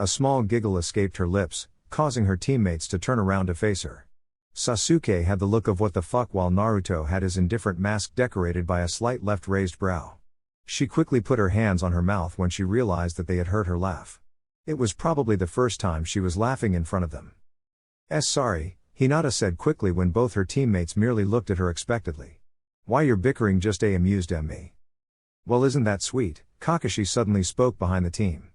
A small giggle escaped her lips, causing her teammates to turn around to face her. Sasuke had the look of what the fuck while Naruto had his indifferent mask decorated by a slight left raised brow. She quickly put her hands on her mouth when she realized that they had heard her laugh. It was probably the first time she was laughing in front of them. Sorry," Hinata said quickly when both her teammates merely looked at her expectantly. "Why you're bickering just amused me." "Well, isn't that sweet?" Kakashi suddenly spoke behind the team.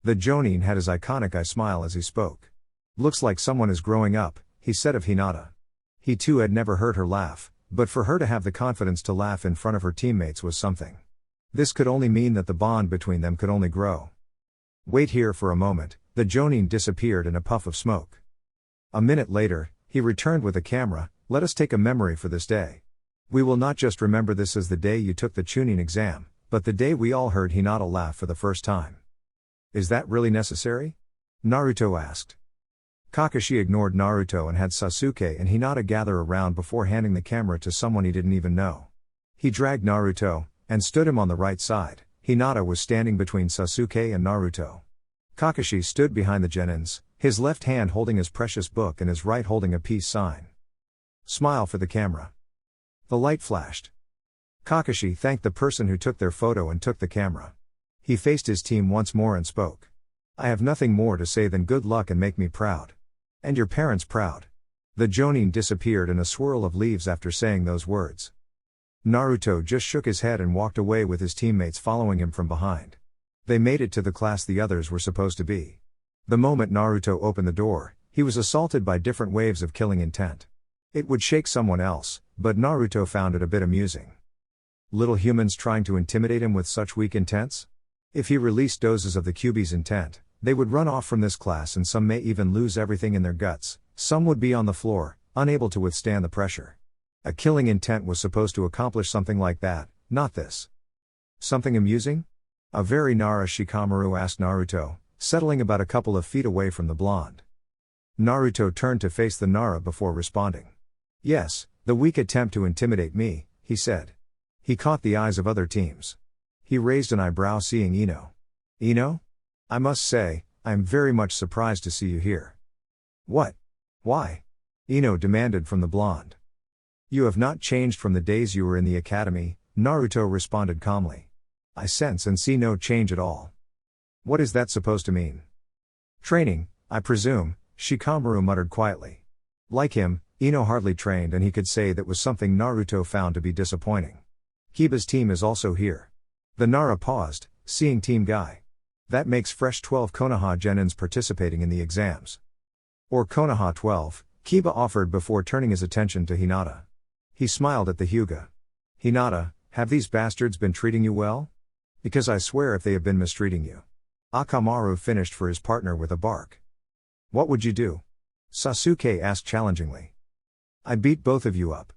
The Jonin had his iconic eye smile as he spoke. "Looks like someone is growing up," he said of Hinata. He too had never heard her laugh, but for her to have the confidence to laugh in front of her teammates was something. This could only mean that the bond between them could only grow. "Wait here for a moment." The Jonin disappeared in a puff of smoke. A minute later, he returned with a camera. "Let us take a memory for this day. We will not just remember this as the day you took the Chunin exam, but the day we all heard Hinata laugh for the first time." "Is that really necessary?" Naruto asked. Kakashi ignored Naruto and had Sasuke and Hinata gather around before handing the camera to someone he didn't even know. He dragged Naruto, and stood him on the right side. Hinata was standing between Sasuke and Naruto. Kakashi stood behind the genins, his left hand holding his precious book and his right holding a peace sign. "Smile for the camera." The light flashed. Kakashi thanked the person who took their photo and took the camera. He faced his team once more and spoke. "I have nothing more to say than good luck and make me proud. And your parents proud." The Jonin disappeared in a swirl of leaves after saying those words. Naruto just shook his head and walked away with his teammates following him from behind. They made it to the class the others were supposed to be. The moment Naruto opened the door, he was assaulted by different waves of killing intent. It would shake someone else, but Naruto found it a bit amusing. Little humans trying to intimidate him with such weak intents? If he released doses of the Kyuubi's intent, they would run off from this class and some may even lose everything in their guts. Some would be on the floor, unable to withstand the pressure. A killing intent was supposed to accomplish something like that, not this. Something amusing? A very Nara Shikamaru asked Naruto, settling about a couple of feet away from the blonde. Naruto turned to face the Nara before responding. Yes, the weak attempt to intimidate me, he said. He caught the eyes of other teams. He raised an eyebrow seeing Ino. Ino? I must say, I am very much surprised to see you here. What? Why? Ino demanded from the blonde. You have not changed from the days you were in the academy, Naruto responded calmly. I sense and see no change at all. What is that supposed to mean? Training, I presume, Shikamaru muttered quietly. Like him, Ino hardly trained and he could say that was something Naruto found to be disappointing. Kiba's team is also here. The Nara paused, seeing Team Guy. That makes fresh 12 Konoha Genins participating in the exams. Or Konoha 12, Kiba offered before turning his attention to Hinata. He smiled at the Hyuga. Hinata, have these bastards been treating you well? Because I swear if they have been mistreating you. Akamaru finished for his partner with a bark. What would you do? Sasuke asked challengingly. I'd beat both of you up.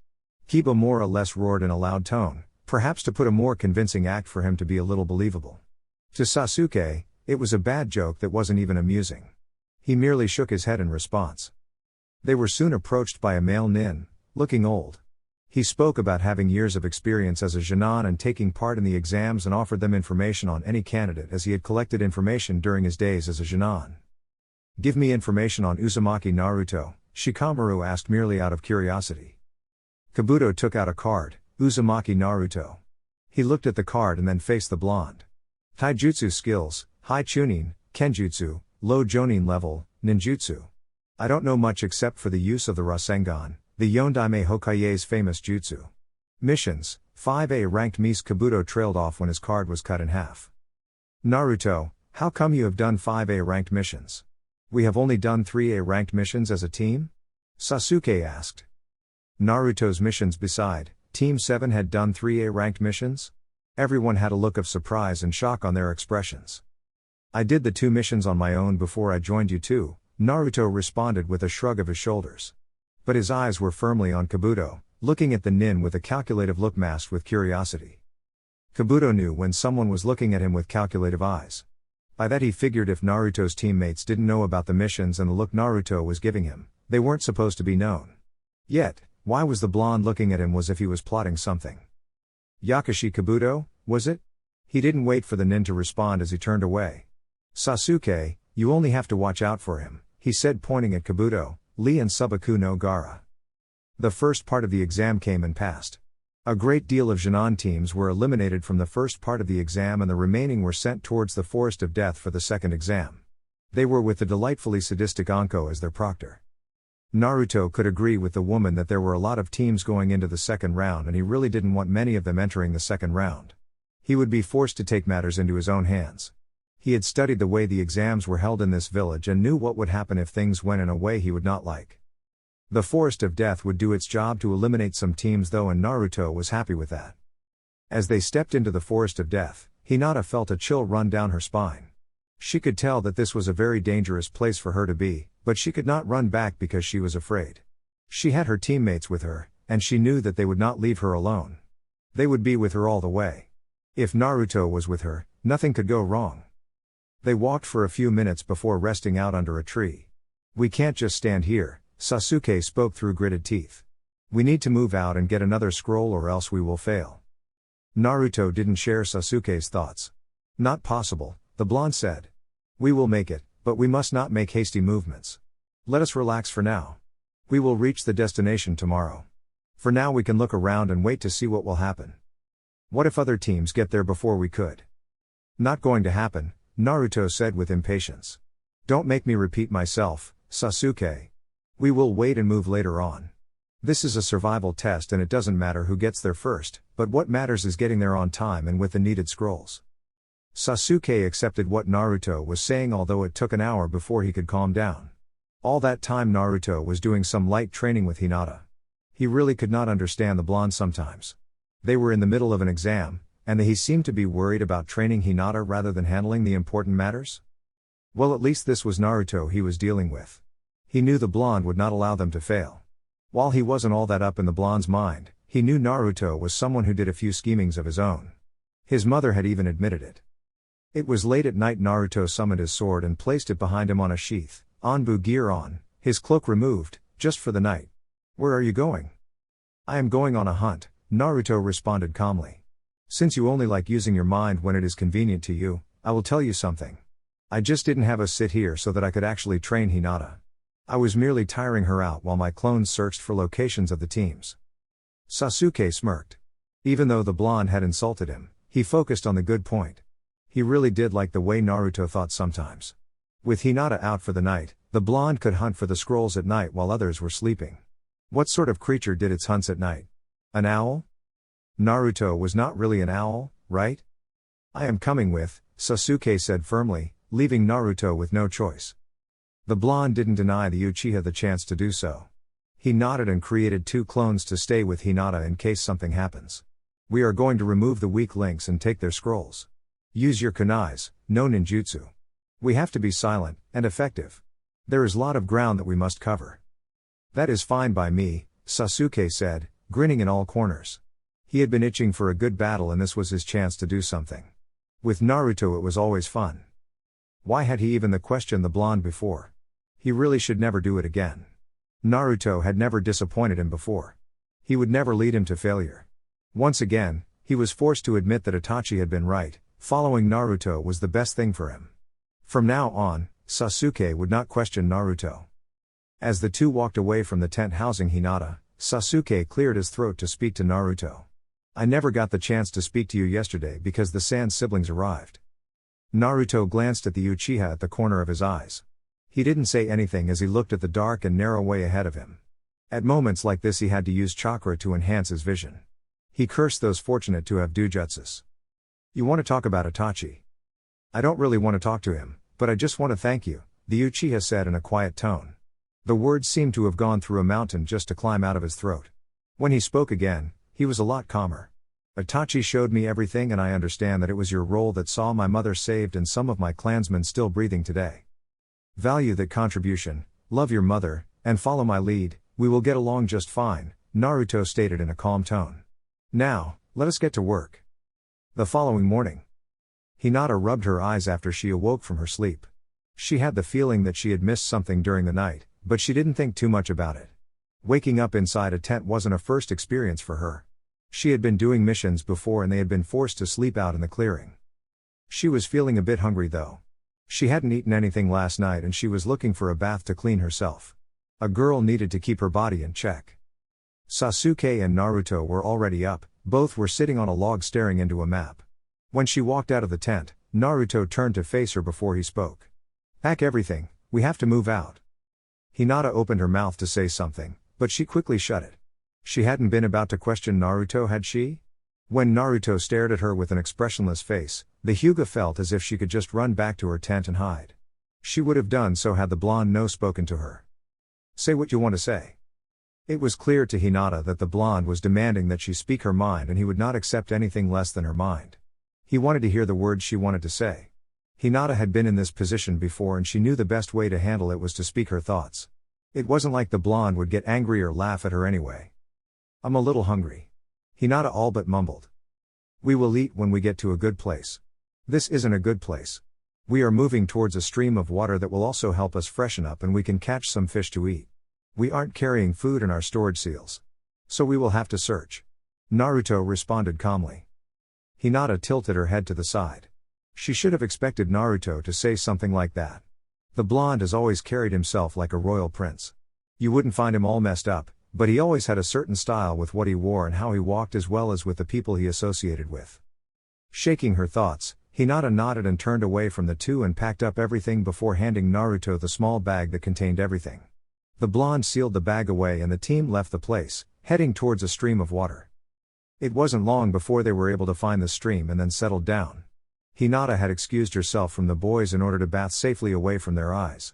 Kiba more or less roared in a loud tone, perhaps to put a more convincing act for him to be a little believable. To Sasuke, it was a bad joke that wasn't even amusing. He merely shook his head in response. They were soon approached by a male nin, looking old. He spoke about having years of experience as a Genin and taking part in the exams and offered them information on any candidate as he had collected information during his days as a Genin. Give me information on Uzumaki Naruto, Shikamaru asked merely out of curiosity. Kabuto took out a card, Uzumaki Naruto. He looked at the card and then faced the blonde. Taijutsu skills, high Chunin, Kenjutsu, low Jonin level, ninjutsu. I don't know much except for the use of the Rasengan, the Yondaime Hokage's famous jutsu. Missions, 5A ranked Mise Kabuto trailed off when his card was cut in half. Naruto, how come you have done 5A ranked missions? We have only done 3A ranked missions as a team? Sasuke asked. Naruto's missions beside, Team 7 had done 3A ranked missions? Everyone had a look of surprise and shock on their expressions. I did the 2 missions on my own before I joined you too, Naruto responded with a shrug of his shoulders. But his eyes were firmly on Kabuto, looking at the nin with a calculative look masked with curiosity. Kabuto knew when someone was looking at him with calculative eyes. By that he figured if Naruto's teammates didn't know about the missions and the look Naruto was giving him, they weren't supposed to be known. Yet, why was the blonde looking at him as if he was plotting something? Yakashi Kabuto, was it? He didn't wait for the nin to respond as he turned away. Sasuke, you only have to watch out for him, he said pointing at Kabuto, Lee and Subaku no Gara. The first part of the exam came and passed. A great deal of Genin teams were eliminated from the first part of the exam and the remaining were sent towards the Forest of Death for the second exam. They were with the delightfully sadistic Anko as their proctor. Naruto could agree with the woman that there were a lot of teams going into the second round and he really didn't want many of them entering the second round. He would be forced to take matters into his own hands. He had studied the way the exams were held in this village and knew what would happen if things went in a way he would not like. The Forest of Death would do its job to eliminate some teams though, and Naruto was happy with that. As they stepped into the Forest of Death, Hinata felt a chill run down her spine. She could tell that this was a very dangerous place for her to be, but she could not run back because she was afraid. She had her teammates with her, and she knew that they would not leave her alone. They would be with her all the way. If Naruto was with her, nothing could go wrong. They walked for a few minutes before resting out under a tree. We can't just stand here, Sasuke spoke through gritted teeth. We need to move out and get another scroll or else we will fail. Naruto didn't share Sasuke's thoughts. Not possible, the blonde said. We will make it, but we must not make hasty movements. Let us relax for now. We will reach the destination tomorrow. For now we can look around and wait to see what will happen. What if other teams get there before we could? Not going to happen, Naruto said with impatience. Don't make me repeat myself, Sasuke. We will wait and move later on. This is a survival test and it doesn't matter who gets there first, but what matters is getting there on time and with the needed scrolls. Sasuke accepted what Naruto was saying, although it took an hour before he could calm down. All that time Naruto was doing some light training with Hinata. He really could not understand the blonde sometimes. They were in the middle of an exam, and he seemed to be worried about training Hinata rather than handling the important matters. Well, at least this was Naruto he was dealing with. He knew the blonde would not allow them to fail. While he wasn't all that up in the blonde's mind, he knew Naruto was someone who did a few schemings of his own. His mother had even admitted it. It was late at night. Naruto summoned his sword and placed it behind him on a sheath, Anbu gear on, his cloak removed, just for the night. Where are you going? I am going on a hunt, Naruto responded calmly. Since you only like using your mind when it is convenient to you, I will tell you something. I just didn't have us sit here so that I could actually train Hinata. I was merely tiring her out while my clones searched for locations of the teams. Sasuke smirked. Even though the blonde had insulted him, he focused on the good point. He really did like the way Naruto thought sometimes. With Hinata out for the night, the blonde could hunt for the scrolls at night while others were sleeping. What sort of creature did its hunts at night? An owl? Naruto was not really an owl, right? I am coming with, Sasuke said firmly, leaving Naruto with no choice. The blonde didn't deny the Uchiha the chance to do so. He nodded and created 2 clones to stay with Hinata in case something happens. We are going to remove the weak links and take their scrolls. Use your kunais, no ninjutsu. We have to be silent and effective. There is a lot of ground that we must cover. That is fine by me, Sasuke said, grinning in all corners. He had been itching for a good battle and this was his chance to do something. With Naruto it was always fun. Why had he even questioned the blonde before? He really should never do it again. Naruto had never disappointed him before. He would never lead him to failure. Once again, he was forced to admit that Itachi had been right, following Naruto was the best thing for him. From now on, Sasuke would not question Naruto. As the two walked away from the tent housing Hinata, Sasuke cleared his throat to speak to Naruto. I never got the chance to speak to you yesterday because the Sand siblings arrived. Naruto glanced at the Uchiha at the corner of his eyes. He didn't say anything as he looked at the dark and narrow way ahead of him. At moments like this he had to use chakra to enhance his vision. He cursed those fortunate to have dojutsus. You want to talk about Itachi? I don't really want to talk to him, but I just want to thank you, the Uchiha said in a quiet tone. The words seemed to have gone through a mountain just to climb out of his throat. When he spoke again, he was a lot calmer. Itachi showed me everything and I understand that it was your role that saw my mother saved and some of my clansmen still breathing today. Value that contribution, love your mother, and follow my lead, we will get along just fine, Naruto stated in a calm tone. Now, let us get to work. The following morning, Hinata rubbed her eyes after she awoke from her sleep. She had the feeling that she had missed something during the night, but she didn't think too much about it. Waking up inside a tent wasn't a first experience for her. She had been doing missions before and they had been forced to sleep out in the clearing. She was feeling a bit hungry though. She hadn't eaten anything last night and she was looking for a bath to clean herself. A girl needed to keep her body in check. Sasuke and Naruto were already up, both were sitting on a log staring into a map. When she walked out of the tent, Naruto turned to face her before he spoke. Pack everything, we have to move out. Hinata opened her mouth to say something, but she quickly shut it. She hadn't been about to question Naruto, had she? When Naruto stared at her with an expressionless face, the Hyuga felt as if she could just run back to her tent and hide. She would have done so had the blonde no spoken to her. Say what you want to say. It was clear to Hinata that the blonde was demanding that she speak her mind and he would not accept anything less than her mind. He wanted to hear the words she wanted to say. Hinata had been in this position before and she knew the best way to handle it was to speak her thoughts. It wasn't like the blonde would get angry or laugh at her anyway. I'm a little hungry. Hinata all but mumbled. We will eat when we get to a good place. This isn't a good place. We are moving towards a stream of water that will also help us freshen up and we can catch some fish to eat. We aren't carrying food in our storage seals. So we will have to search. Naruto responded calmly. Hinata tilted her head to the side. She should have expected Naruto to say something like that. The blonde has always carried himself like a royal prince. You wouldn't find him all messed up, but he always had a certain style with what he wore and how he walked as well as with the people he associated with. Shaking her thoughts, Hinata nodded and turned away from the two and packed up everything before handing Naruto the small bag that contained everything. The blonde sealed the bag away and the team left the place, heading towards a stream of water. It wasn't long before they were able to find the stream and then settled down. Hinata had excused herself from the boys in order to bath safely away from their eyes.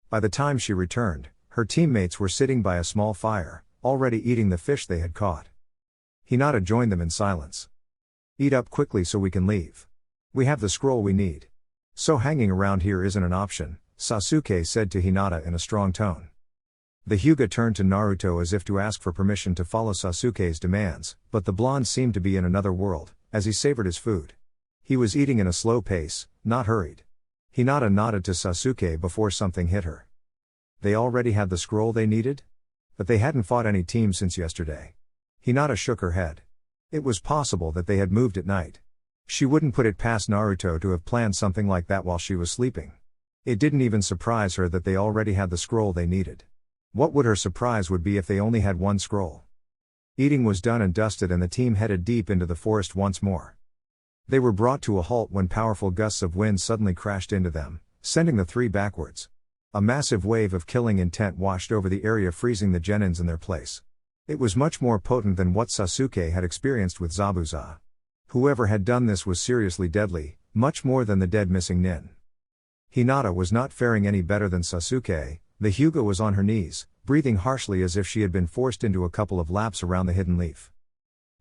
By the time she returned, her teammates were sitting by a small fire, already eating the fish they had caught. Hinata joined them in silence. "Eat up quickly so we can leave. We have the scroll we need. So hanging around here isn't an option," Sasuke said to Hinata in a strong tone. The Hyuga turned to Naruto as if to ask for permission to follow Sasuke's demands, but the blonde seemed to be in another world, as he savored his food. He was eating in a slow pace, not hurried. Hinata nodded to Sasuke before something hit her. They already had the scroll they needed? But they hadn't fought any team since yesterday. Hinata shook her head. It was possible that they had moved at night. She wouldn't put it past Naruto to have planned something like that while she was sleeping. It didn't even surprise her that they already had the scroll they needed. What would her surprise would be if they only had one scroll? Eating was done and dusted and the team headed deep into the forest once more. They were brought to a halt when powerful gusts of wind suddenly crashed into them, sending the three backwards. A massive wave of killing intent washed over the area, freezing the genins in their place. It was much more potent than what Sasuke had experienced with Zabuza. Whoever had done this was seriously deadly, much more than the dead missing nin. Hinata was not faring any better than Sasuke. The Hyuga was on her knees, breathing harshly as if she had been forced into a couple of laps around the hidden leaf.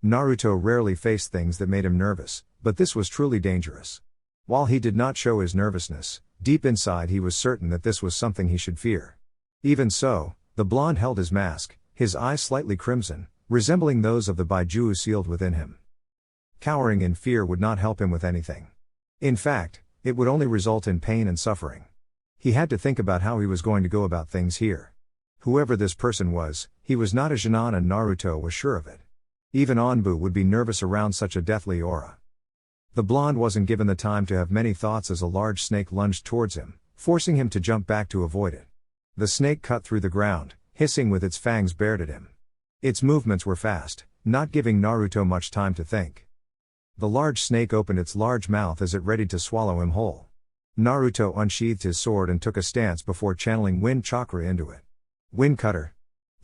Naruto rarely faced things that made him nervous, but this was truly dangerous. While he did not show his nervousness, deep inside he was certain that this was something he should fear. Even so, the blonde held his mask, his eyes slightly crimson, resembling those of the Baiju sealed within him. Cowering in fear would not help him with anything. In fact, it would only result in pain and suffering. He had to think about how he was going to go about things here. Whoever this person was, he was not a Chunin and Naruto was sure of it. Even Anbu would be nervous around such a deathly aura. The blonde wasn't given the time to have many thoughts as a large snake lunged towards him, forcing him to jump back to avoid it. The snake cut through the ground, hissing with its fangs bared at him. Its movements were fast, not giving Naruto much time to think. The large snake opened its large mouth as it readied to swallow him whole. Naruto unsheathed his sword and took a stance before channeling wind chakra into it. Wind cutter.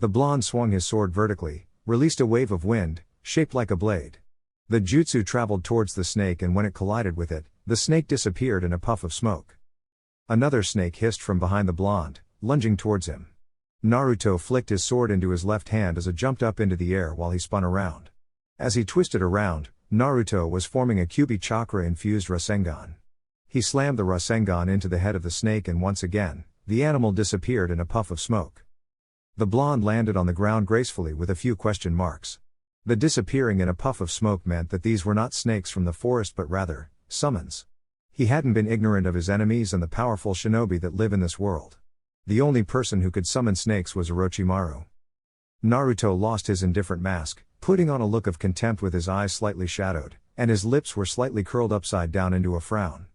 The blonde swung his sword vertically, released a wave of wind, shaped like a blade. The jutsu traveled towards the snake and when it collided with it, the snake disappeared in a puff of smoke. Another snake hissed from behind the blonde, lunging towards him. Naruto flicked his sword into his left hand as it jumped up into the air while he spun around. As he twisted around, Naruto was forming a Kyuubi chakra-infused Rasengan. He slammed the Rasengan into the head of the snake and once again, the animal disappeared in a puff of smoke. The blonde landed on the ground gracefully with a few question marks. The disappearing in a puff of smoke meant that these were not snakes from the forest but rather, summons. He hadn't been ignorant of his enemies and the powerful shinobi that live in this world. The only person who could summon snakes was Orochimaru. Naruto lost his indifferent mask, putting on a look of contempt with his eyes slightly shadowed, and his lips were slightly curled upside down into a frown.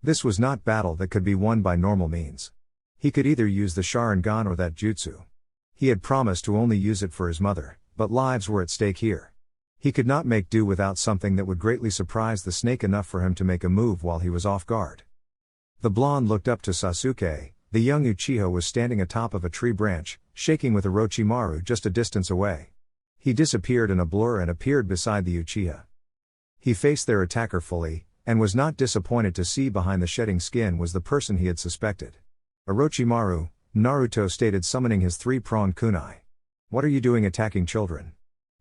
This was not battle that could be won by normal means. He could either use the Sharingan or that jutsu. He had promised to only use it for his mother, but lives were at stake here. He could not make do without something that would greatly surprise the snake enough for him to make a move while he was off guard. The blonde looked up to Sasuke. The young Uchiha was standing atop of a tree branch, shaking with Orochimaru just a distance away. He disappeared in a blur and appeared beside the Uchiha. He faced their attacker fully, and was not disappointed to see behind the shedding skin was the person he had suspected. Orochimaru, Naruto stated, summoning his three-pronged kunai. "What are you doing attacking children?"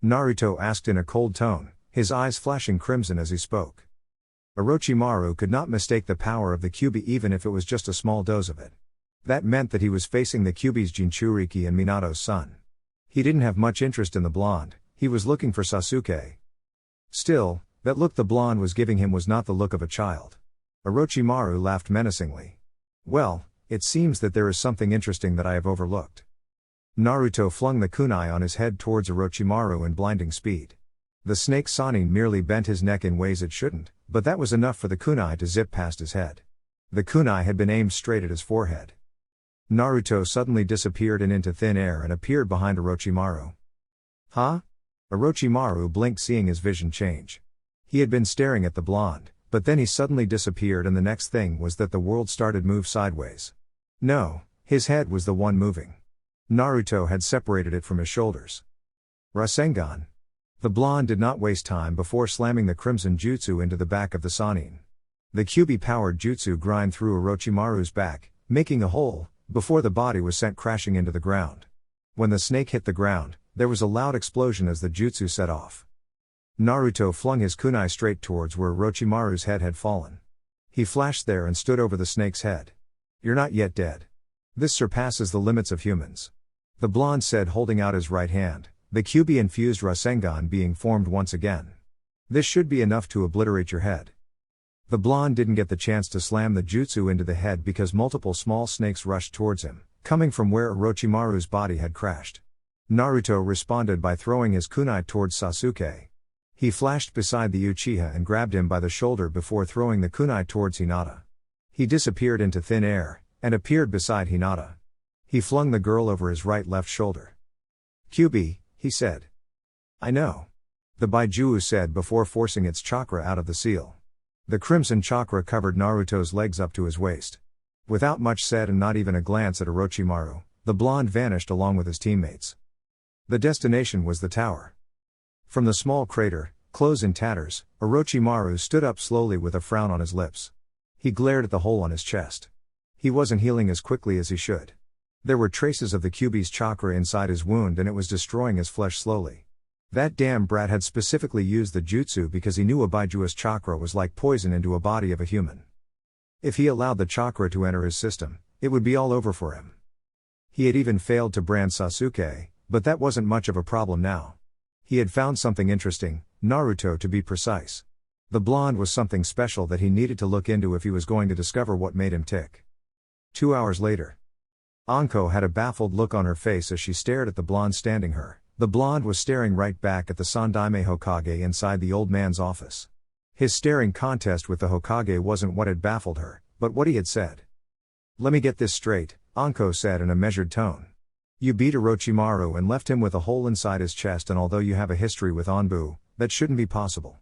Naruto asked in a cold tone, his eyes flashing crimson as he spoke. Orochimaru could not mistake the power of the Kyuubi even if it was just a small dose of it. That meant that he was facing the Kyuubi's Jinchuriki and Minato's son. He didn't have much interest in the blonde, he was looking for Sasuke. Still, that look the blonde was giving him was not the look of a child. Orochimaru laughed menacingly. "Well, it seems that there is something interesting that I have overlooked." Naruto flung the kunai on his head towards Orochimaru in blinding speed. The snake Sanin merely bent his neck in ways it shouldn't, but that was enough for the kunai to zip past his head. The kunai had been aimed straight at his forehead. Naruto suddenly disappeared into thin air and appeared behind Orochimaru. "Huh?" Orochimaru blinked, seeing his vision change. He had been staring at the blonde, but then he suddenly disappeared and the next thing was that the world started move sideways. No, his head was the one moving. Naruto had separated it from his shoulders. Rasengan. The blonde did not waste time before slamming the Crimson Jutsu into the back of the Sannin. The QB-powered jutsu grind through Orochimaru's back, making a hole, before the body was sent crashing into the ground. When the snake hit the ground, there was a loud explosion as the jutsu set off. Naruto flung his kunai straight towards where Orochimaru's head had fallen. He flashed there and stood over the snake's head. "You're not yet dead. This surpasses the limits of humans," the blonde said, holding out his right hand, the QB-infused Rasengan being formed once again. "This should be enough to obliterate your head." The blonde didn't get the chance to slam the jutsu into the head because multiple small snakes rushed towards him, coming from where Orochimaru's body had crashed. Naruto responded by throwing his kunai towards Sasuke. He flashed beside the Uchiha and grabbed him by the shoulder before throwing the kunai towards Hinata. He disappeared into thin air, and appeared beside Hinata. He flung the girl over his left shoulder. "QB," he said. "I know," the Baijuo said before forcing its chakra out of the seal. The crimson chakra covered Naruto's legs up to his waist. Without much said and not even a glance at Orochimaru, the blonde vanished along with his teammates. The destination was the tower. From the small crater, clothes in tatters, Orochimaru stood up slowly with a frown on his lips. He glared at the hole on his chest. He wasn't healing as quickly as he should. There were traces of the QB's chakra inside his wound and it was destroying his flesh slowly. That damn brat had specifically used the jutsu because he knew a Baijuo's chakra was like poison into a body of a human. If he allowed the chakra to enter his system, it would be all over for him. He had even failed to brand Sasuke, but that wasn't much of a problem now. He had found something interesting, Naruto to be precise. The blonde was something special that he needed to look into if he was going to discover what made him tick. 2 hours later. Anko had a baffled look on her face as she stared at the blonde standing her. The blonde was staring right back at the Sandaime Hokage inside the old man's office. His staring contest with the Hokage wasn't what had baffled her, but what he had said. "Let me get this straight," Anko said in a measured tone. "You beat Orochimaru and left him with a hole inside his chest, and although you have a history with Anbu, that shouldn't be possible.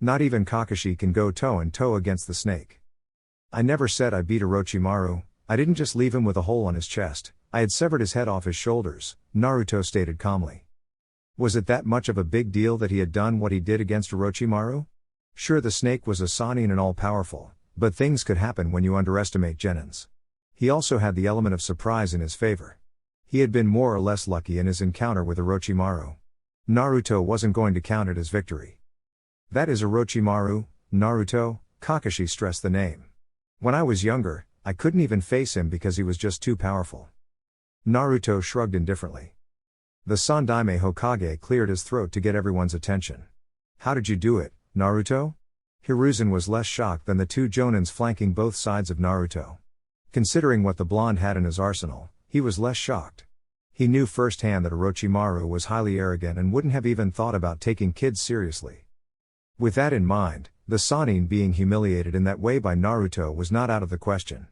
Not even Kakashi can go toe-and-toe against the snake." "I never said I beat Orochimaru, I didn't just leave him with a hole on his chest, I had severed his head off his shoulders," Naruto stated calmly. Was it that much of a big deal that he had done what he did against Orochimaru? Sure, the snake was a Sannin and all-powerful, but things could happen when you underestimate genins. He also had the element of surprise in his favor. He had been more or less lucky in his encounter with Orochimaru. Naruto wasn't going to count it as victory. "That is Orochimaru, Naruto," Kakashi stressed the name. "When I was younger, I couldn't even face him because he was just too powerful." Naruto shrugged indifferently. The Sandaime Hokage cleared his throat to get everyone's attention. "How did you do it, Naruto?" Hiruzen was less shocked than the two jonins flanking both sides of Naruto. Considering what the blonde had in his arsenal, he was less shocked. He knew firsthand that Orochimaru was highly arrogant and wouldn't have even thought about taking kids seriously. With that in mind, the Sannin being humiliated in that way by Naruto was not out of the question.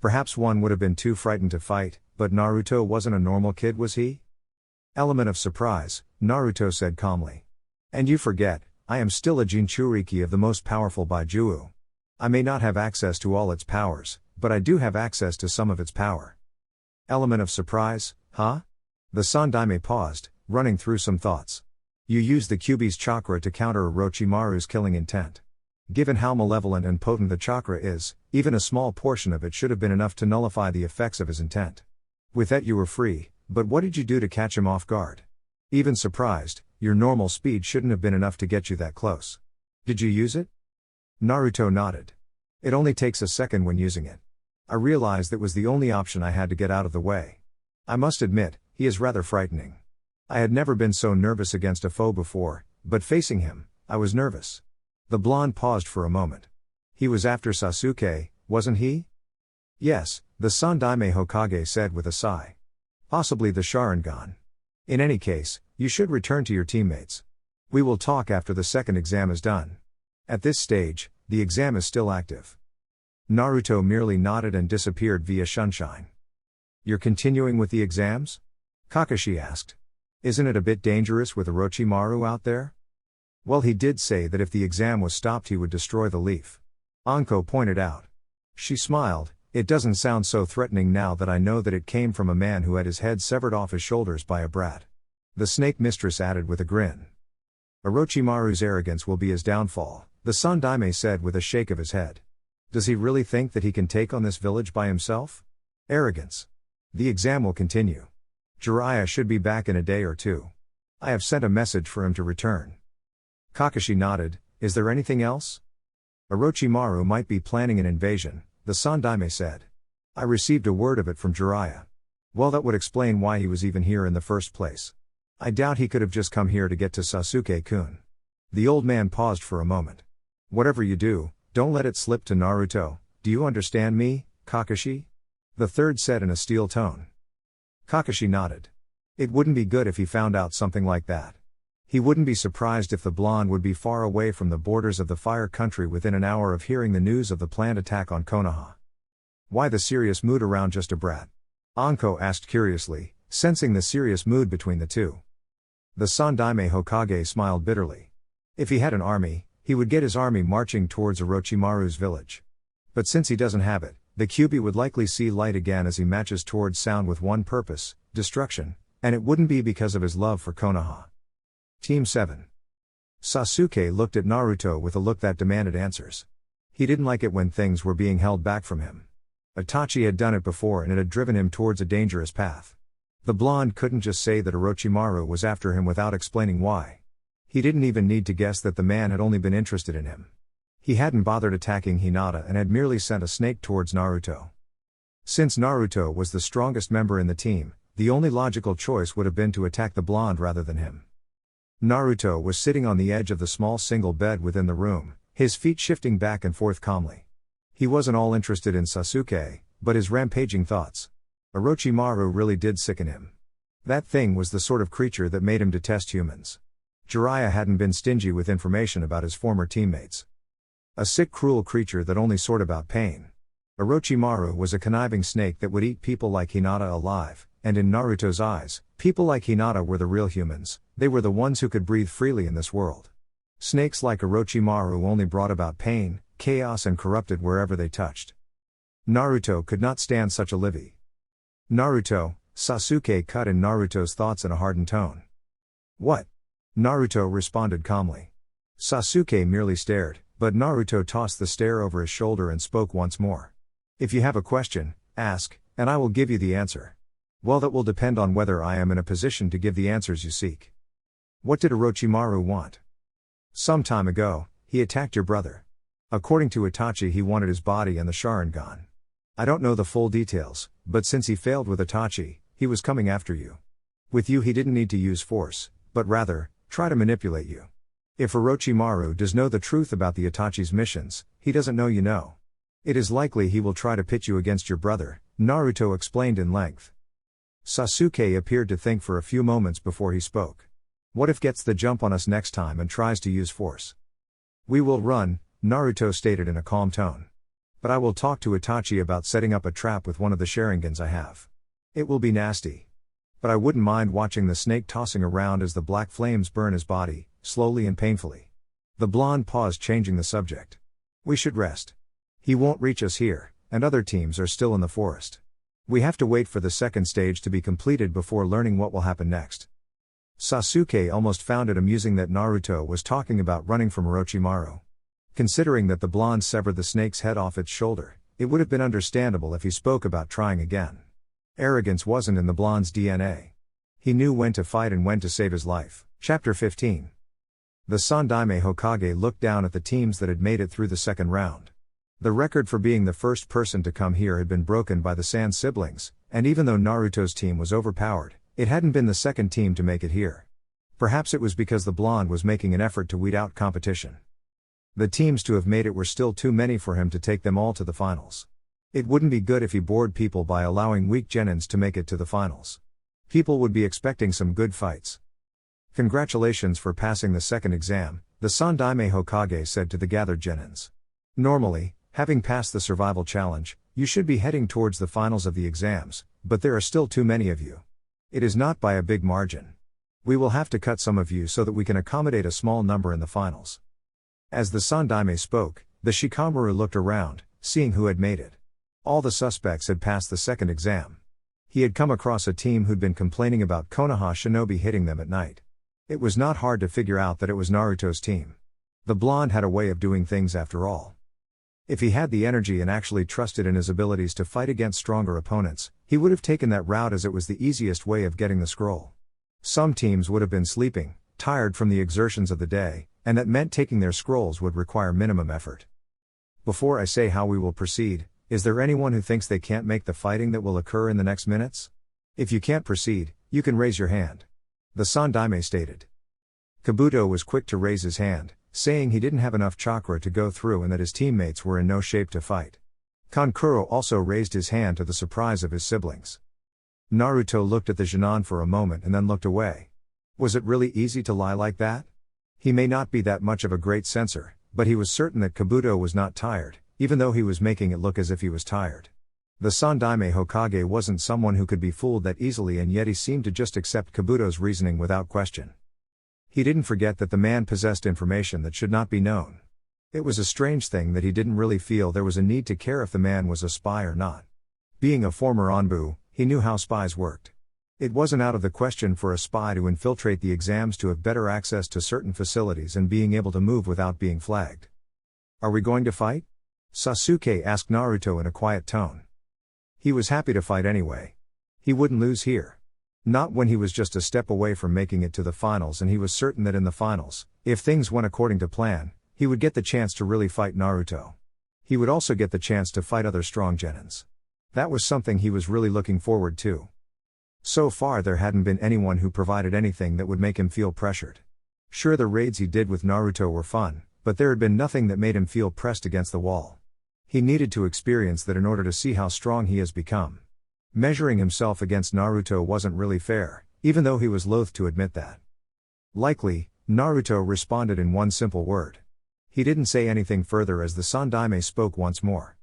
Perhaps one would have been too frightened to fight, but Naruto wasn't a normal kid, was he? "Element of surprise," Naruto said calmly. "And you forget, I am still a Jinchuriki of the most powerful Baijuo. I may not have access to all its powers, but I do have access to some of its power." "Element of surprise, huh?" The Sandaime paused, running through some thoughts. "You used the QB's chakra to counter Orochimaru's killing intent. Given how malevolent and potent the chakra is, even a small portion of it should have been enough to nullify the effects of his intent. With that you were free, but what did you do to catch him off guard? Even surprised, your normal speed shouldn't have been enough to get you that close. Did you use it?" Naruto nodded. "It only takes a second when using it. I realized that was the only option I had to get out of the way. I must admit, he is rather frightening. I had never been so nervous against a foe before, but facing him, I was nervous." The blonde paused for a moment. "He was after Sasuke, wasn't he?" "Yes," the Sandaime Hokage said with a sigh. "Possibly the Sharingan. In any case, you should return to your teammates. We will talk after the second exam is done. At this stage, the exam is still active." Naruto merely nodded and disappeared via sunshine. "You're continuing with the exams?" Kakashi asked. "Isn't it a bit dangerous with Orochimaru out there?" "Well, he did say that if the exam was stopped he would destroy the leaf," Anko pointed out. She smiled, It doesn't sound so threatening now that I know that it came from a man who had his head severed off his shoulders by a brat. The snake mistress added with a grin. Orochimaru's arrogance will be his downfall, the Sandaime said with a shake of his head. Does he really think that he can take on this village by himself? Arrogance. The exam will continue. Jiraiya should be back in a day or two. I have sent a message for him to return. Kakashi nodded. Is there anything else? Orochimaru might be planning an invasion, the Sandaime said. I received a word of it from Jiraiya. Well, that would explain why he was even here in the first place. I doubt he could have just come here to get to Sasuke-kun. The old man paused for a moment. Whatever you do, don't let it slip to Naruto. Do you understand me, Kakashi? The third said in a steel tone. Kakashi nodded. It wouldn't be good if he found out something like that. He wouldn't be surprised if the blonde would be far away from the borders of the Fire Country within an hour of hearing the news of the planned attack on Konoha. Why the serious mood around just a brat? Anko asked curiously, sensing the serious mood between the two. The Sandaime Hokage smiled bitterly. If he had an army, he would get his army marching towards Orochimaru's village. But since he doesn't have it, the Kyuubi would likely see light again as he marches towards sound with one purpose, destruction, and it wouldn't be because of his love for Konoha. Team 7. Sasuke looked at Naruto with a look that demanded answers. He didn't like it when things were being held back from him. Itachi had done it before and it had driven him towards a dangerous path. The blonde couldn't just say that Orochimaru was after him without explaining why. He didn't even need to guess that the man had only been interested in him. He hadn't bothered attacking Hinata and had merely sent a snake towards Naruto. Since Naruto was the strongest member in the team, the only logical choice would have been to attack the blonde rather than him. Naruto was sitting on the edge of the small single bed within the room, his feet shifting back and forth calmly. He wasn't all interested in Sasuke, but his rampaging thoughts. Orochimaru really did sicken him. That thing was the sort of creature that made him detest humans. Jiraiya hadn't been stingy with information about his former teammates. A sick, cruel creature that only sought about pain. Orochimaru was a conniving snake that would eat people like Hinata alive, and in Naruto's eyes, people like Hinata were the real humans. They were the ones who could breathe freely in this world. Snakes like Orochimaru only brought about pain, chaos and corrupted wherever they touched. Naruto could not stand such a livy. Naruto, Sasuke cut in Naruto's thoughts in a hardened tone. What? Naruto responded calmly. Sasuke merely stared, but Naruto tossed the stare over his shoulder and spoke once more. If you have a question, ask, and I will give you the answer. Well, that will depend on whether I am in a position to give the answers you seek. What did Orochimaru want? Some time ago, he attacked your brother. According to Itachi, he wanted his body and the Sharingan. I don't know the full details, but since he failed with Itachi, he was coming after you. With you he didn't need to use force, but rather, try to manipulate you. If Orochimaru does know the truth about the Itachi's missions, he doesn't know you know. It is likely he will try to pit you against your brother, Naruto explained in length. Sasuke appeared to think for a few moments before he spoke. What if gets the jump on us next time and tries to use force? We will run, Naruto stated in a calm tone. But I will talk to Itachi about setting up a trap with one of the Sharingans I have. It will be nasty. But I wouldn't mind watching the snake tossing around as the black flames burn his body, slowly and painfully. The blonde paused, changing the subject. We should rest. He won't reach us here, and other teams are still in the forest. We have to wait for the second stage to be completed before learning what will happen next. Sasuke almost found it amusing that Naruto was talking about running from Orochimaru. Considering that the blonde severed the snake's head off its shoulder, it would have been understandable if he spoke about trying again. Arrogance wasn't in the blonde's DNA. He knew when to fight and when to save his life. Chapter 15. The Sandaime Hokage looked down at the teams that had made it through the second round. The record for being the first person to come here had been broken by the Sand siblings, and even though Naruto's team was overpowered, it hadn't been the second team to make it here. Perhaps it was because the blonde was making an effort to weed out competition. The teams to have made it were still too many for him to take them all to the finals. It wouldn't be good if he bored people by allowing weak genins to make it to the finals. People would be expecting some good fights. Congratulations for passing the second exam, the Sandaime Hokage said to the gathered genins. Normally, having passed the survival challenge, you should be heading towards the finals of the exams, but there are still too many of you. It is not by a big margin. We will have to cut some of you so that we can accommodate a small number in the finals. As the Sandaime spoke, the Shikamaru looked around, seeing who had made it. All the suspects had passed the second exam. He had come across a team who'd been complaining about Konoha shinobi hitting them at night. It was not hard to figure out that it was Naruto's team. The blonde had a way of doing things after all. If he had the energy and actually trusted in his abilities to fight against stronger opponents, he would have taken that route as it was the easiest way of getting the scroll. Some teams would have been sleeping, tired from the exertions of the day, and that meant taking their scrolls would require minimum effort. Before I say how we will proceed, is there anyone who thinks they can't make the fighting that will occur in the next minutes? If you can't proceed, you can raise your hand. The Sandaime stated. Kabuto was quick to raise his hand, saying he didn't have enough chakra to go through and that his teammates were in no shape to fight. Kankuro also raised his hand to the surprise of his siblings. Naruto looked at the Junon for a moment and then looked away. Was it really easy to lie like that? He may not be that much of a great censor, but he was certain that Kabuto was not tired, even though he was making it look as if he was tired. The Sandaime Hokage wasn't someone who could be fooled that easily, and yet he seemed to just accept Kabuto's reasoning without question. He didn't forget that the man possessed information that should not be known. It was a strange thing that he didn't really feel there was a need to care if the man was a spy or not. Being a former Anbu, he knew how spies worked. It wasn't out of the question for a spy to infiltrate the exams to have better access to certain facilities and being able to move without being flagged. Are we going to fight? Sasuke asked Naruto in a quiet tone. He was happy to fight anyway. He wouldn't lose here. Not when he was just a step away from making it to the finals, and he was certain that in the finals, if things went according to plan, he would get the chance to really fight Naruto. He would also get the chance to fight other strong genins. That was something he was really looking forward to. So far there hadn't been anyone who provided anything that would make him feel pressured. Sure, the raids he did with Naruto were fun, but there had been nothing that made him feel pressed against the wall. He needed to experience that in order to see how strong he has become. Measuring himself against Naruto wasn't really fair, even though he was loath to admit that. Likely, Naruto responded in one simple word. He didn't say anything further as the Sandaime spoke once more.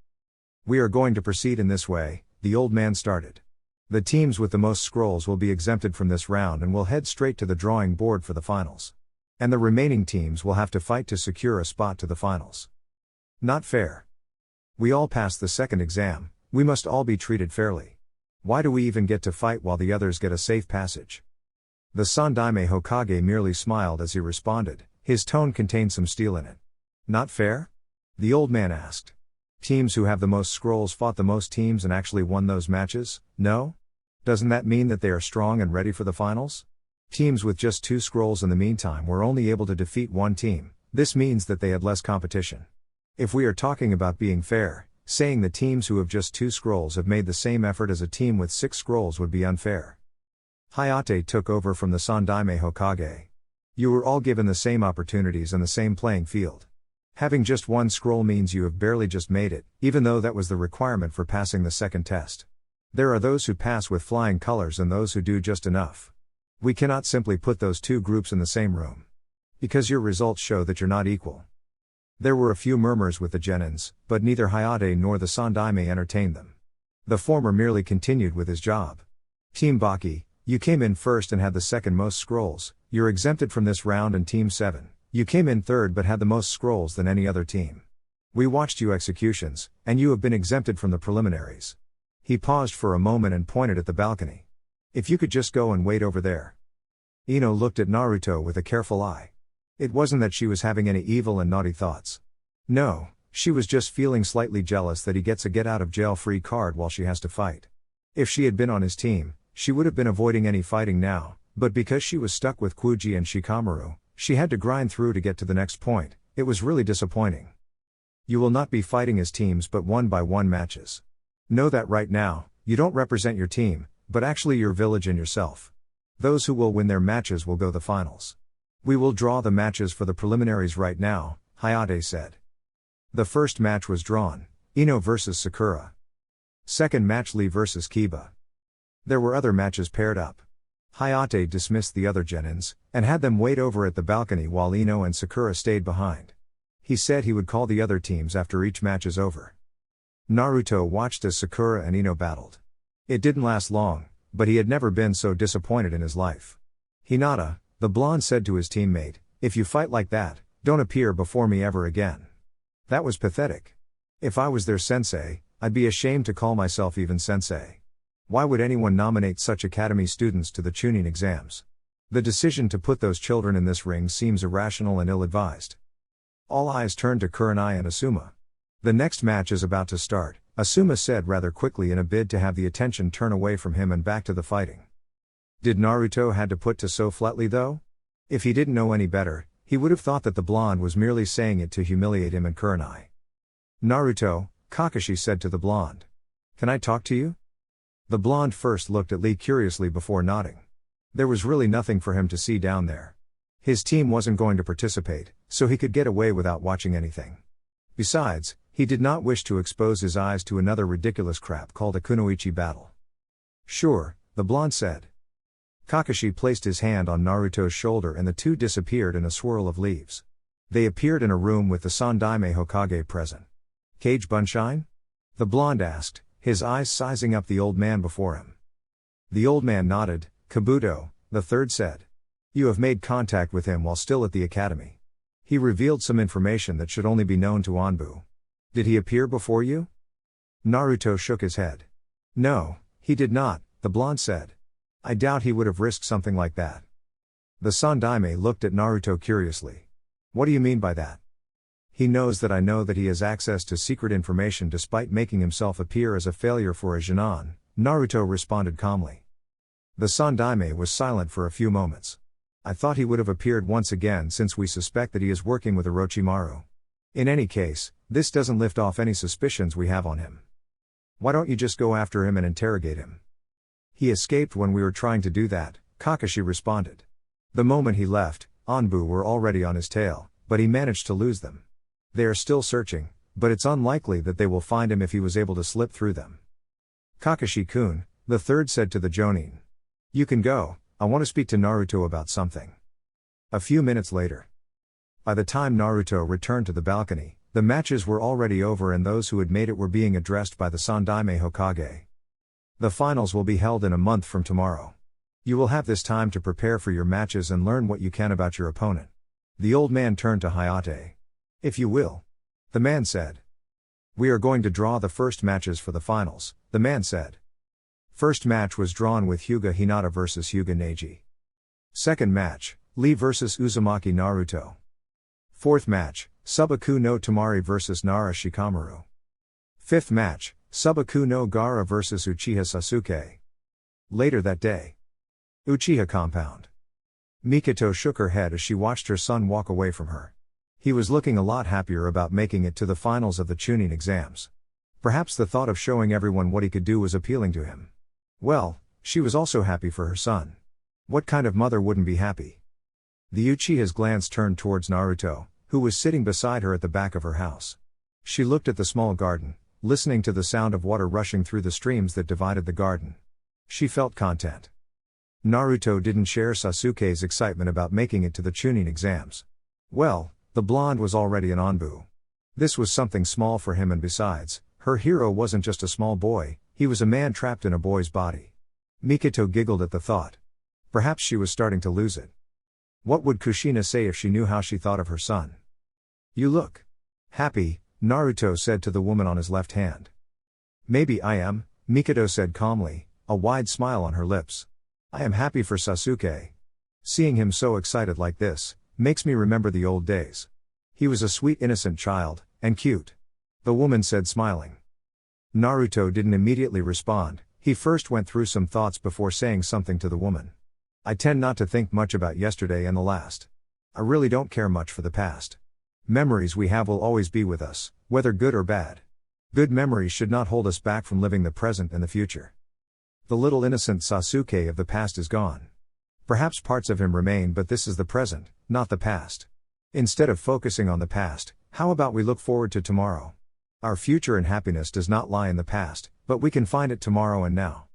We are going to proceed in this way, the old man started. The teams with the most scrolls will be exempted from this round and will head straight to the drawing board for the finals. And the remaining teams will have to fight to secure a spot to the finals. Not fair. We all passed the second exam, we must all be treated fairly. Why do we even get to fight while the others get a safe passage? The Sandaime Hokage merely smiled as he responded, his tone contained some steel in it. Not fair? The old man asked. Teams who have the most scrolls fought the most teams and actually won those matches, no? Doesn't that mean that they are strong and ready for the finals? Teams with just 2 scrolls in the meantime were only able to defeat one team, this means that they had less competition. If we are talking about being fair, saying the teams who have just 2 scrolls have made the same effort as a team with 6 scrolls would be unfair. Hayate took over from the Sandaime Hokage. You were all given the same opportunities and the same playing field. Having just 1 scroll means you have barely just made it, even though that was the requirement for passing the second test. There are those who pass with flying colors and those who do just enough. We cannot simply put those 2 groups in the same room. Because your results show that you're not equal. There were a few murmurs with the genins, but neither Hayate nor the Sandaime entertained them. The former merely continued with his job. Team Baki, you came in first and had the second most scrolls, you're exempted from this round, and Team 7, you came in third but had the most scrolls than any other team. We watched you executions, and you have been exempted from the preliminaries. He paused for a moment and pointed at the balcony. If you could just go and wait over there. Ino looked at Naruto with a careful eye. It wasn't that she was having any evil and naughty thoughts. No, she was just feeling slightly jealous that he gets a get-out-of-jail-free card while she has to fight. If she had been on his team, she would have been avoiding any fighting now, but because she was stuck with Kuji and Shikamaru, she had to grind through to get to the next point. It was really disappointing. You will not be fighting as teams but 1-by-1 matches. Know that right now, you don't represent your team, but actually your village and yourself. Those who will win their matches will go the finals. We will draw the matches for the preliminaries right now, Hayate said. The first match was drawn, Ino vs Sakura. Second match Lee vs Kiba. There were other matches paired up. Hayate dismissed the other genins, and had them wait over at the balcony while Ino and Sakura stayed behind. He said he would call the other teams after each match is over. Naruto watched as Sakura and Ino battled. It didn't last long, but he had never been so disappointed in his life. Hinata, the blonde, said to his teammate, if you fight like that, don't appear before me ever again. That was pathetic. If I was their sensei, I'd be ashamed to call myself even sensei. Why would anyone nominate such academy students to the Chunin exams? The decision to put those children in this ring seems irrational and ill-advised. All eyes turned to Kurenai and Asuma. The next match is about to start, Asuma said rather quickly in a bid to have the attention turn away from him and back to the fighting. Did Naruto had to put to so flatly though? If he didn't know any better, he would have thought that the blonde was merely saying it to humiliate him and Kurenai. Naruto, Kakashi said to the blonde. Can I talk to you? The blonde first looked at Lee curiously before nodding. There was really nothing for him to see down there. His team wasn't going to participate, so he could get away without watching anything. Besides, he did not wish to expose his eyes to another ridiculous crap called a kunoichi battle. Sure, the blonde said. Kakashi placed his hand on Naruto's shoulder and the two disappeared in a swirl of leaves. They appeared in a room with the Sandaime Hokage present. Kage Bunshine? The blonde asked, his eyes sizing up the old man before him. The old man nodded. Kabuto, the third said. You have made contact with him while still at the academy. He revealed some information that should only be known to Anbu. Did he appear before you? Naruto shook his head. No, he did not, the blonde said. I doubt he would have risked something like that. The Sandaime looked at Naruto curiously. What do you mean by that? He knows that I know that he has access to secret information despite making himself appear as a failure for a Junon, Naruto responded calmly. The Sandaime was silent for a few moments. I thought he would have appeared once again since we suspect that he is working with Orochimaru. In any case, this doesn't lift off any suspicions we have on him. Why don't you just go after him and interrogate him? He escaped when we were trying to do that, Kakashi responded. The moment he left, Anbu were already on his tail, but he managed to lose them. They are still searching, but it's unlikely that they will find him if he was able to slip through them. Kakashi-kun, the third said to the Jonin. You can go, I want to speak to Naruto about something. A few minutes later. By the time Naruto returned to the balcony, the matches were already over and those who had made it were being addressed by the Sandaime Hokage. The finals will be held in a month from tomorrow. You will have this time to prepare for your matches and learn what you can about your opponent. The old man turned to Hayate. If you will. The man said. We are going to draw the first matches for the finals, the man said. First match was drawn with Hyuga Hinata vs Hyuga Neji. Second match, Lee vs Uzumaki Naruto. Fourth match, Subaku no Tamari vs Nara Shikamaru. Fifth match, Subaku no Gaara vs Uchiha Sasuke. Later that day. Uchiha compound. Mikoto shook her head as she watched her son walk away from her. He was looking a lot happier about making it to the finals of the Chunin exams. Perhaps the thought of showing everyone what he could do was appealing to him. Well, she was also happy for her son. What kind of mother wouldn't be happy? The Uchiha's glance turned towards Naruto, who was sitting beside her at the back of her house. She looked at the small garden, listening to the sound of water rushing through the streams that divided the garden. She felt content. Naruto didn't share Sasuke's excitement about making it to the Chunin exams. Well, the blonde was already an Anbu. This was something small for him and besides, her hero wasn't just a small boy, he was a man trapped in a boy's body. Mikoto giggled at the thought. Perhaps she was starting to lose it. What would Kushina say if she knew how she thought of her son? You look happy, Naruto said to the woman on his left hand. Maybe I am, Mikoto said calmly, a wide smile on her lips. I am happy for Sasuke. Seeing him so excited like this, makes me remember the old days. He was a sweet innocent child, and cute. The woman said smiling. Naruto didn't immediately respond, he first went through some thoughts before saying something to the woman. I tend not to think much about yesterday and the last. I really don't care much for the past. Memories we have will always be with us, whether good or bad. Good memories should not hold us back from living the present and the future. The little innocent Sasuke of the past is gone. Perhaps parts of him remain, but this is the present, not the past. Instead of focusing on the past, how about we look forward to tomorrow? Our future and happiness does not lie in the past, but we can find it tomorrow and now.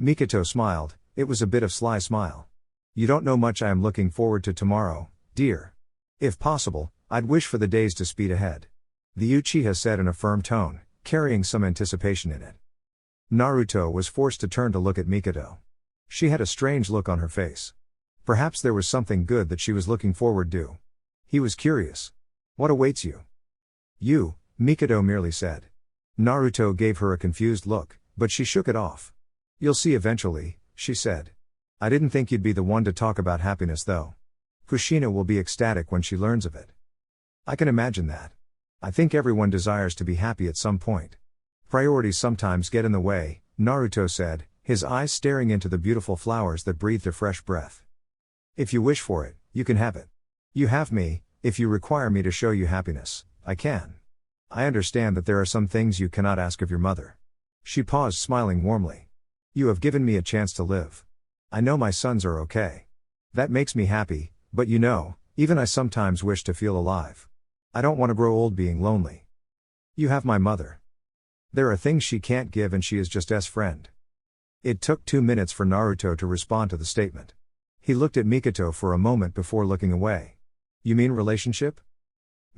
Mikoto smiled, it was a bit of sly smile. You don't know much I am looking forward to tomorrow, dear. If possible, I'd wish for the days to speed ahead. The Uchiha said in a firm tone, carrying some anticipation in it. Naruto was forced to turn to look at Mikoto. She had a strange look on her face. Perhaps there was something good that she was looking forward to. He was curious. What awaits you? You, Mikoto merely said. Naruto gave her a confused look, but she shook it off. You'll see eventually, she said. I didn't think you'd be the one to talk about happiness though. Kushina will be ecstatic when she learns of it. I can imagine that. I think everyone desires to be happy at some point. Priorities sometimes get in the way, Naruto said, his eyes staring into the beautiful flowers that breathed a fresh breath. If you wish for it, you can have it. You have me. If you require me to show you happiness, I can. I understand that there are some things you cannot ask of your mother. She paused, smiling warmly. You have given me a chance to live. I know my sons are okay. That makes me happy, but you know, even I sometimes wish to feel alive. I don't want to grow old being lonely. You have my mother. There are things she can't give and she is just S friend. It took 2 minutes for Naruto to respond to the statement. He looked at Mikoto for a moment before looking away. You mean relationship?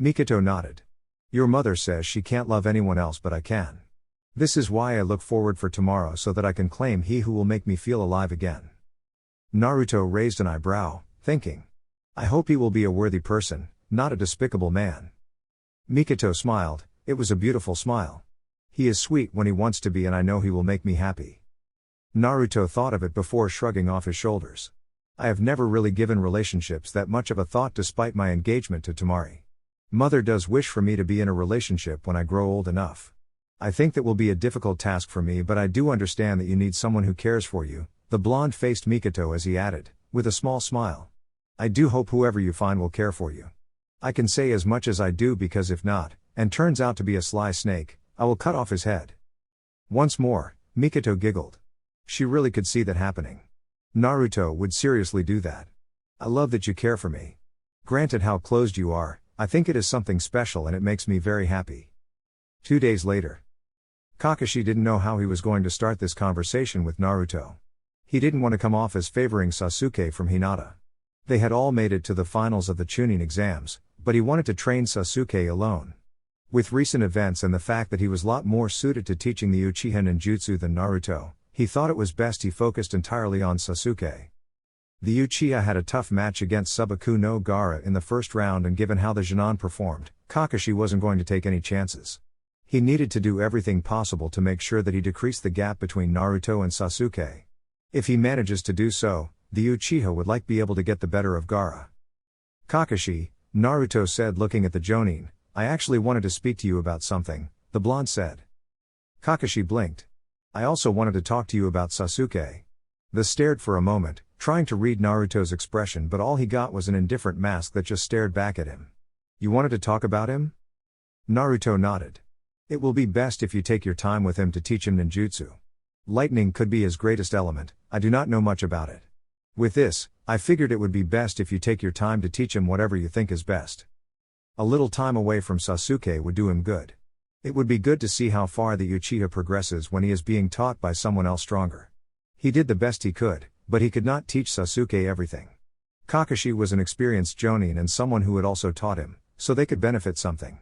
Mikoto nodded. Your mother says she can't love anyone else but I can. This is why I look forward for tomorrow so that I can claim he who will make me feel alive again. Naruto raised an eyebrow, thinking. I hope he will be a worthy person, not a despicable man. Mikoto smiled, it was a beautiful smile. He is sweet when he wants to be and I know he will make me happy. Naruto thought of it before shrugging off his shoulders. I have never really given relationships that much of a thought despite my engagement to Tamari. Mother does wish for me to be in a relationship when I grow old enough. I think that will be a difficult task for me but I do understand that you need someone who cares for you, the blonde-faced Mikoto as he added, with a small smile. I do hope whoever you find will care for you. I can say as much as I do because if not, and turns out to be a sly snake, I will cut off his head. Once more, Mikoto giggled. She really could see that happening. Naruto would seriously do that. I love that you care for me. Granted how closed you are, I think it is something special and it makes me very happy. 2 days later. Kakashi didn't know how he was going to start this conversation with Naruto. He didn't want to come off as favoring Sasuke from Hinata. They had all made it to the finals of the Chunin exams, but he wanted to train Sasuke alone. With recent events and the fact that he was a lot more suited to teaching the Uchiha ninjutsu than Naruto, he thought it was best he focused entirely on Sasuke. The Uchiha had a tough match against Subaku no Gaara in the first round and given how the Junon performed, Kakashi wasn't going to take any chances. He needed to do everything possible to make sure that he decreased the gap between Naruto and Sasuke. If he manages to do so, the Uchiha would be able to get the better of Gaara. Kakashi, Naruto said looking at the Jonin, I actually wanted to speak to you about something, the blonde said. Kakashi blinked. I also wanted to talk to you about Sasuke. The stared for a moment, trying to read Naruto's expression but all he got was an indifferent mask that just stared back at him. You wanted to talk about him? Naruto nodded. It will be best if you take your time with him to teach him ninjutsu. Lightning could be his greatest element, I do not know much about it. With this, I figured it would be best if you take your time to teach him whatever you think is best. A little time away from Sasuke would do him good. It would be good to see how far the Uchiha progresses when he is being taught by someone else stronger. He did the best he could, but he could not teach Sasuke everything. Kakashi was an experienced Jonin and someone who had also taught him, so they could benefit something.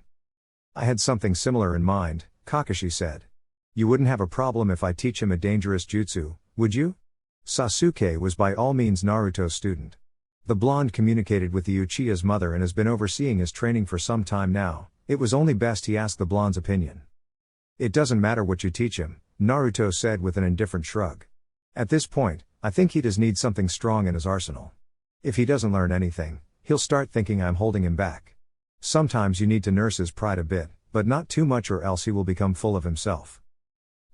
I had something similar in mind, Kakashi said. You wouldn't have a problem if I teach him a dangerous jutsu, would you? Sasuke was by all means Naruto's student. The blonde communicated with the Uchiha's mother and has been overseeing his training for some time now. It was only best he asked the blonde's opinion. It doesn't matter what you teach him, Naruto said with an indifferent shrug. At this point, I think he does need something strong in his arsenal. If he doesn't learn anything, he'll start thinking I'm holding him back. Sometimes you need to nurse his pride a bit, but not too much or else he will become full of himself.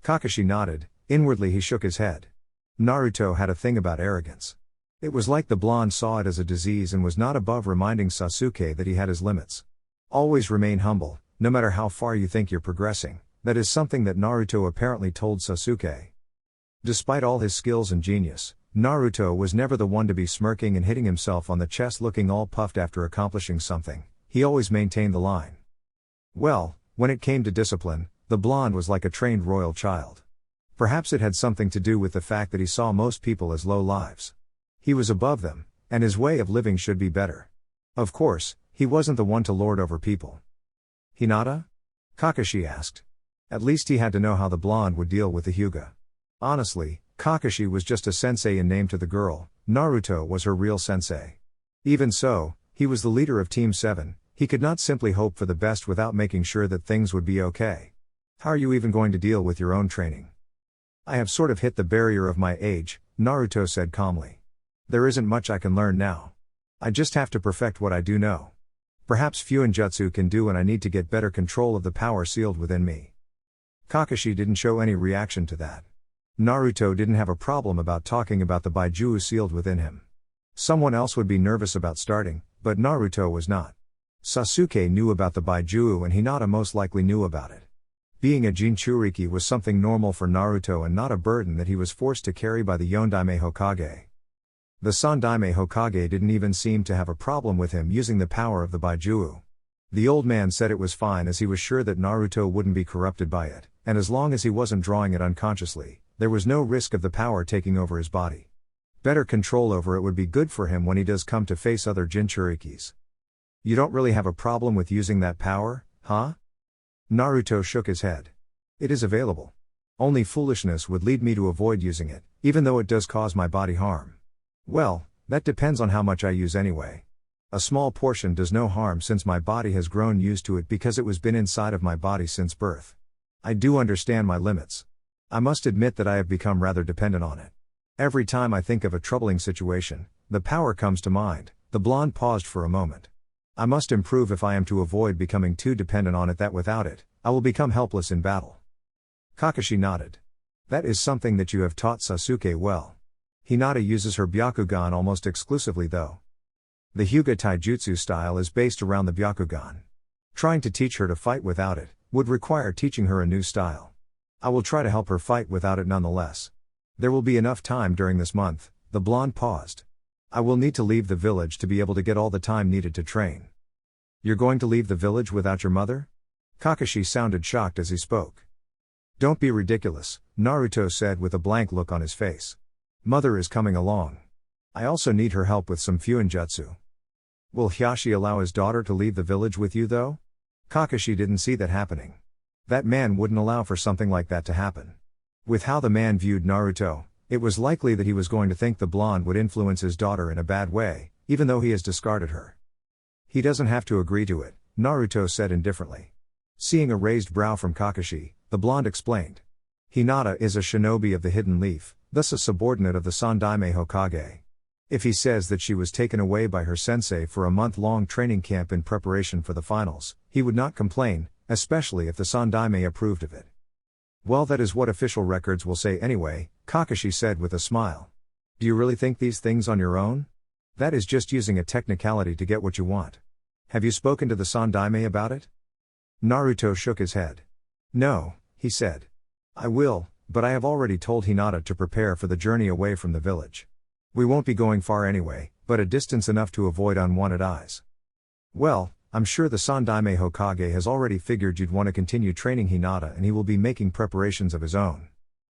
Kakashi nodded, inwardly he shook his head. Naruto had a thing about arrogance. It was like the blonde saw it as a disease and was not above reminding Sasuke that he had his limits. Always remain humble, no matter how far you think you're progressing, that is something that Naruto apparently told Sasuke. Despite all his skills and genius, Naruto was never the one to be smirking and hitting himself on the chest looking all puffed after accomplishing something, he always maintained the line. Well, when it came to discipline, the blonde was like a trained royal child. Perhaps it had something to do with the fact that he saw most people as low lives. He was above them, and his way of living should be better. Of course, he wasn't the one to lord over people. Hinata? Kakashi asked. At least he had to know how the blonde would deal with the Hyuga. Honestly, Kakashi was just a sensei in name to the girl, Naruto was her real sensei. Even so, he was the leader of Team 7, he could not simply hope for the best without making sure that things would be okay. How are you even going to deal with your own training? I have sort of hit the barrier of my age, Naruto said calmly. There isn't much I can learn now. I just have to perfect what I do know. Perhaps Fuinjutsu can do, and I need to get better control of the power sealed within me. Kakashi didn't show any reaction to that. Naruto didn't have a problem about talking about the Baijuu sealed within him. Someone else would be nervous about starting, but Naruto was not. Sasuke knew about the Baijuu and Hinata most likely knew about it. Being a Jinchuriki was something normal for Naruto and not a burden that he was forced to carry by the Yondaime Hokage. The Sandaime Hokage didn't even seem to have a problem with him using the power of the Baijuu. The old man said it was fine as he was sure that Naruto wouldn't be corrupted by it, and as long as he wasn't drawing it unconsciously, there was no risk of the power taking over his body. Better control over it would be good for him when he does come to face other Jinchurikis. You don't really have a problem with using that power, huh? Naruto shook his head. It is available. Only foolishness would lead me to avoid using it, even though it does cause my body harm. Well, that depends on how much I use anyway. A small portion does no harm since my body has grown used to it because it was been inside of my body since birth. I do understand my limits. I must admit that I have become rather dependent on it. Every time I think of a troubling situation, the power comes to mind. The blonde paused for a moment. I must improve if I am to avoid becoming too dependent on it, that without it, I will become helpless in battle. Kakashi nodded. That is something that you have taught Sasuke well. Hinata uses her Byakugan almost exclusively though. The Hyuga Taijutsu style is based around the Byakugan. Trying to teach her to fight without it would require teaching her a new style. I will try to help her fight without it nonetheless. There will be enough time during this month. The blonde paused. I will need to leave the village to be able to get all the time needed to train. You're going to leave the village without your mother? Kakashi sounded shocked as he spoke. Don't be ridiculous, Naruto said with a blank look on his face. Mother is coming along. I also need her help with some Fuinjutsu. Will Hiashi allow his daughter to leave the village with you though? Kakashi didn't see that happening. That man wouldn't allow for something like that to happen. With how the man viewed Naruto, it was likely that he was going to think the blonde would influence his daughter in a bad way, even though he has discarded her. He doesn't have to agree to it, Naruto said indifferently. Seeing a raised brow from Kakashi, the blonde explained. Hinata is a shinobi of the Hidden Leaf, thus a subordinate of the Sandaime Hokage. If he says that she was taken away by her sensei for a month-long training camp in preparation for the finals, he would not complain, especially if the Sandaime approved of it. Well, that is what official records will say anyway, Kakashi said with a smile. Do you really think these things on your own? That is just using a technicality to get what you want. Have you spoken to the Sandaime about it? Naruto shook his head. No, he said. I will, but I have already told Hinata to prepare for the journey away from the village. We won't be going far anyway, but a distance enough to avoid unwanted eyes. Well, I'm sure the Sandaime Hokage has already figured you'd want to continue training Hinata and he will be making preparations of his own.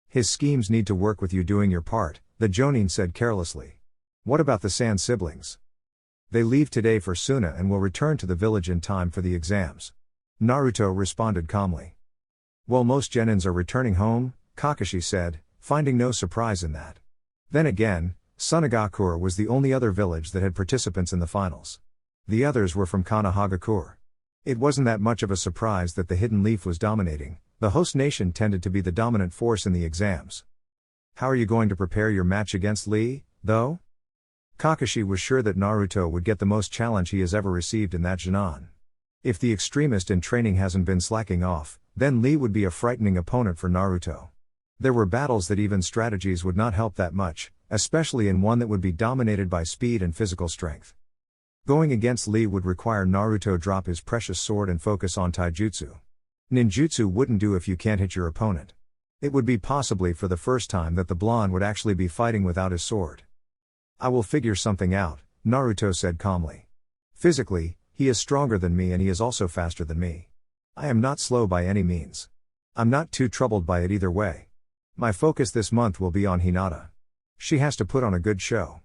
His schemes need to work with you doing your part, the Jonin said carelessly. What about the Sand siblings? They leave today for Suna and will return to the village in time for the exams. Naruto responded calmly. Well, most genins are returning home, Kakashi said, finding no surprise in that. Then again, Sunagakure was the only other village that had participants in the finals. The others were from Konohagakure. It wasn't that much of a surprise that the Hidden Leaf was dominating. The host nation tended to be the dominant force in the exams. How are you going to prepare your match against Lee, though? Kakashi was sure that Naruto would get the most challenge he has ever received in that Junon. If the extremist in training hasn't been slacking off, then Lee would be a frightening opponent for Naruto. There were battles that even strategies would not help that much, especially in one that would be dominated by speed and physical strength. Going against Lee would require Naruto drop his precious sword and focus on taijutsu. Ninjutsu wouldn't do if you can't hit your opponent. It would be possibly for the first time that the blonde would actually be fighting without his sword. I will figure something out, Naruto said calmly. Physically, he is stronger than me and he is also faster than me. I am not slow by any means. I'm not too troubled by it either way. My focus this month will be on Hinata. She has to put on a good show.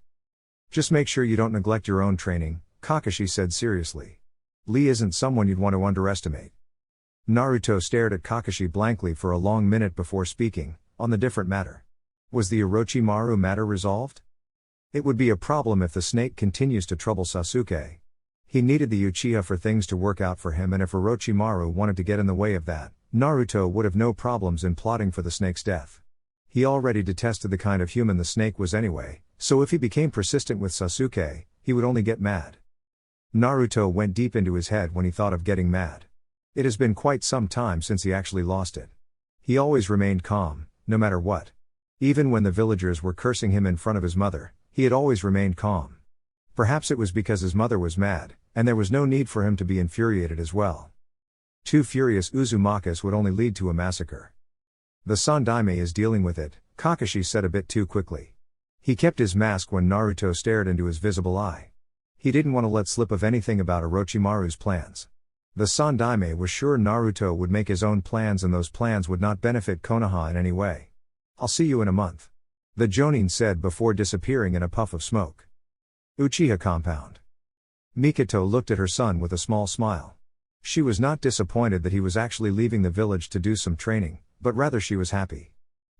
Just make sure you don't neglect your own training, Kakashi said seriously. Lee isn't someone you'd want to underestimate. Naruto stared at Kakashi blankly for a long minute before speaking, on the different matter. Was the Orochimaru matter resolved? It would be a problem if the snake continues to trouble Sasuke. He needed the Uchiha for things to work out for him, and if Orochimaru wanted to get in the way of that, Naruto would have no problems in plotting for the snake's death. He already detested the kind of human the snake was anyway, so if he became persistent with Sasuke, he would only get mad. Naruto went deep into his head when he thought of getting mad. It has been quite some time since he actually lost it. He always remained calm, no matter what. Even when the villagers were cursing him in front of his mother, he had always remained calm. Perhaps it was because his mother was mad, and there was no need for him to be infuriated as well. Two furious Uzumakas would only lead to a massacre. The Sandaime is dealing with it, Kakashi said a bit too quickly. He kept his mask when Naruto stared into his visible eye. He didn't want to let slip of anything about Orochimaru's plans. The Sandaime was sure Naruto would make his own plans and those plans would not benefit Konoha in any way. I'll see you in a month. The Jonin said before disappearing in a puff of smoke. Uchiha compound. Mikoto looked at her son with a small smile. She was not disappointed that he was actually leaving the village to do some training, but rather she was happy.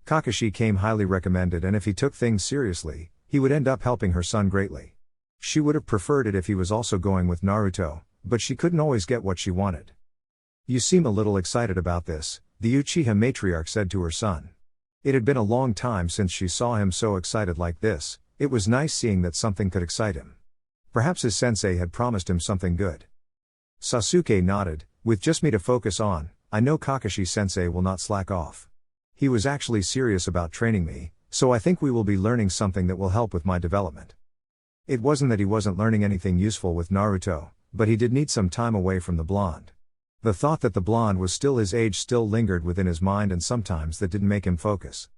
Kakashi came highly recommended, and if he took things seriously, he would end up helping her son greatly. She would have preferred it if he was also going with Naruto, but she couldn't always get what she wanted. You seem a little excited about this, the Uchiha matriarch said to her son. It had been a long time since she saw him so excited like this. It was nice seeing that something could excite him. Perhaps his sensei had promised him something good. Sasuke nodded. With just me to focus on, I know Kakashi sensei will not slack off. He was actually serious about training me, so I think we will be learning something that will help with my development. It wasn't that he wasn't learning anything useful with Naruto, but he did need some time away from the blonde. The thought that the blonde was still his age still lingered within his mind, and sometimes that didn't make him focus.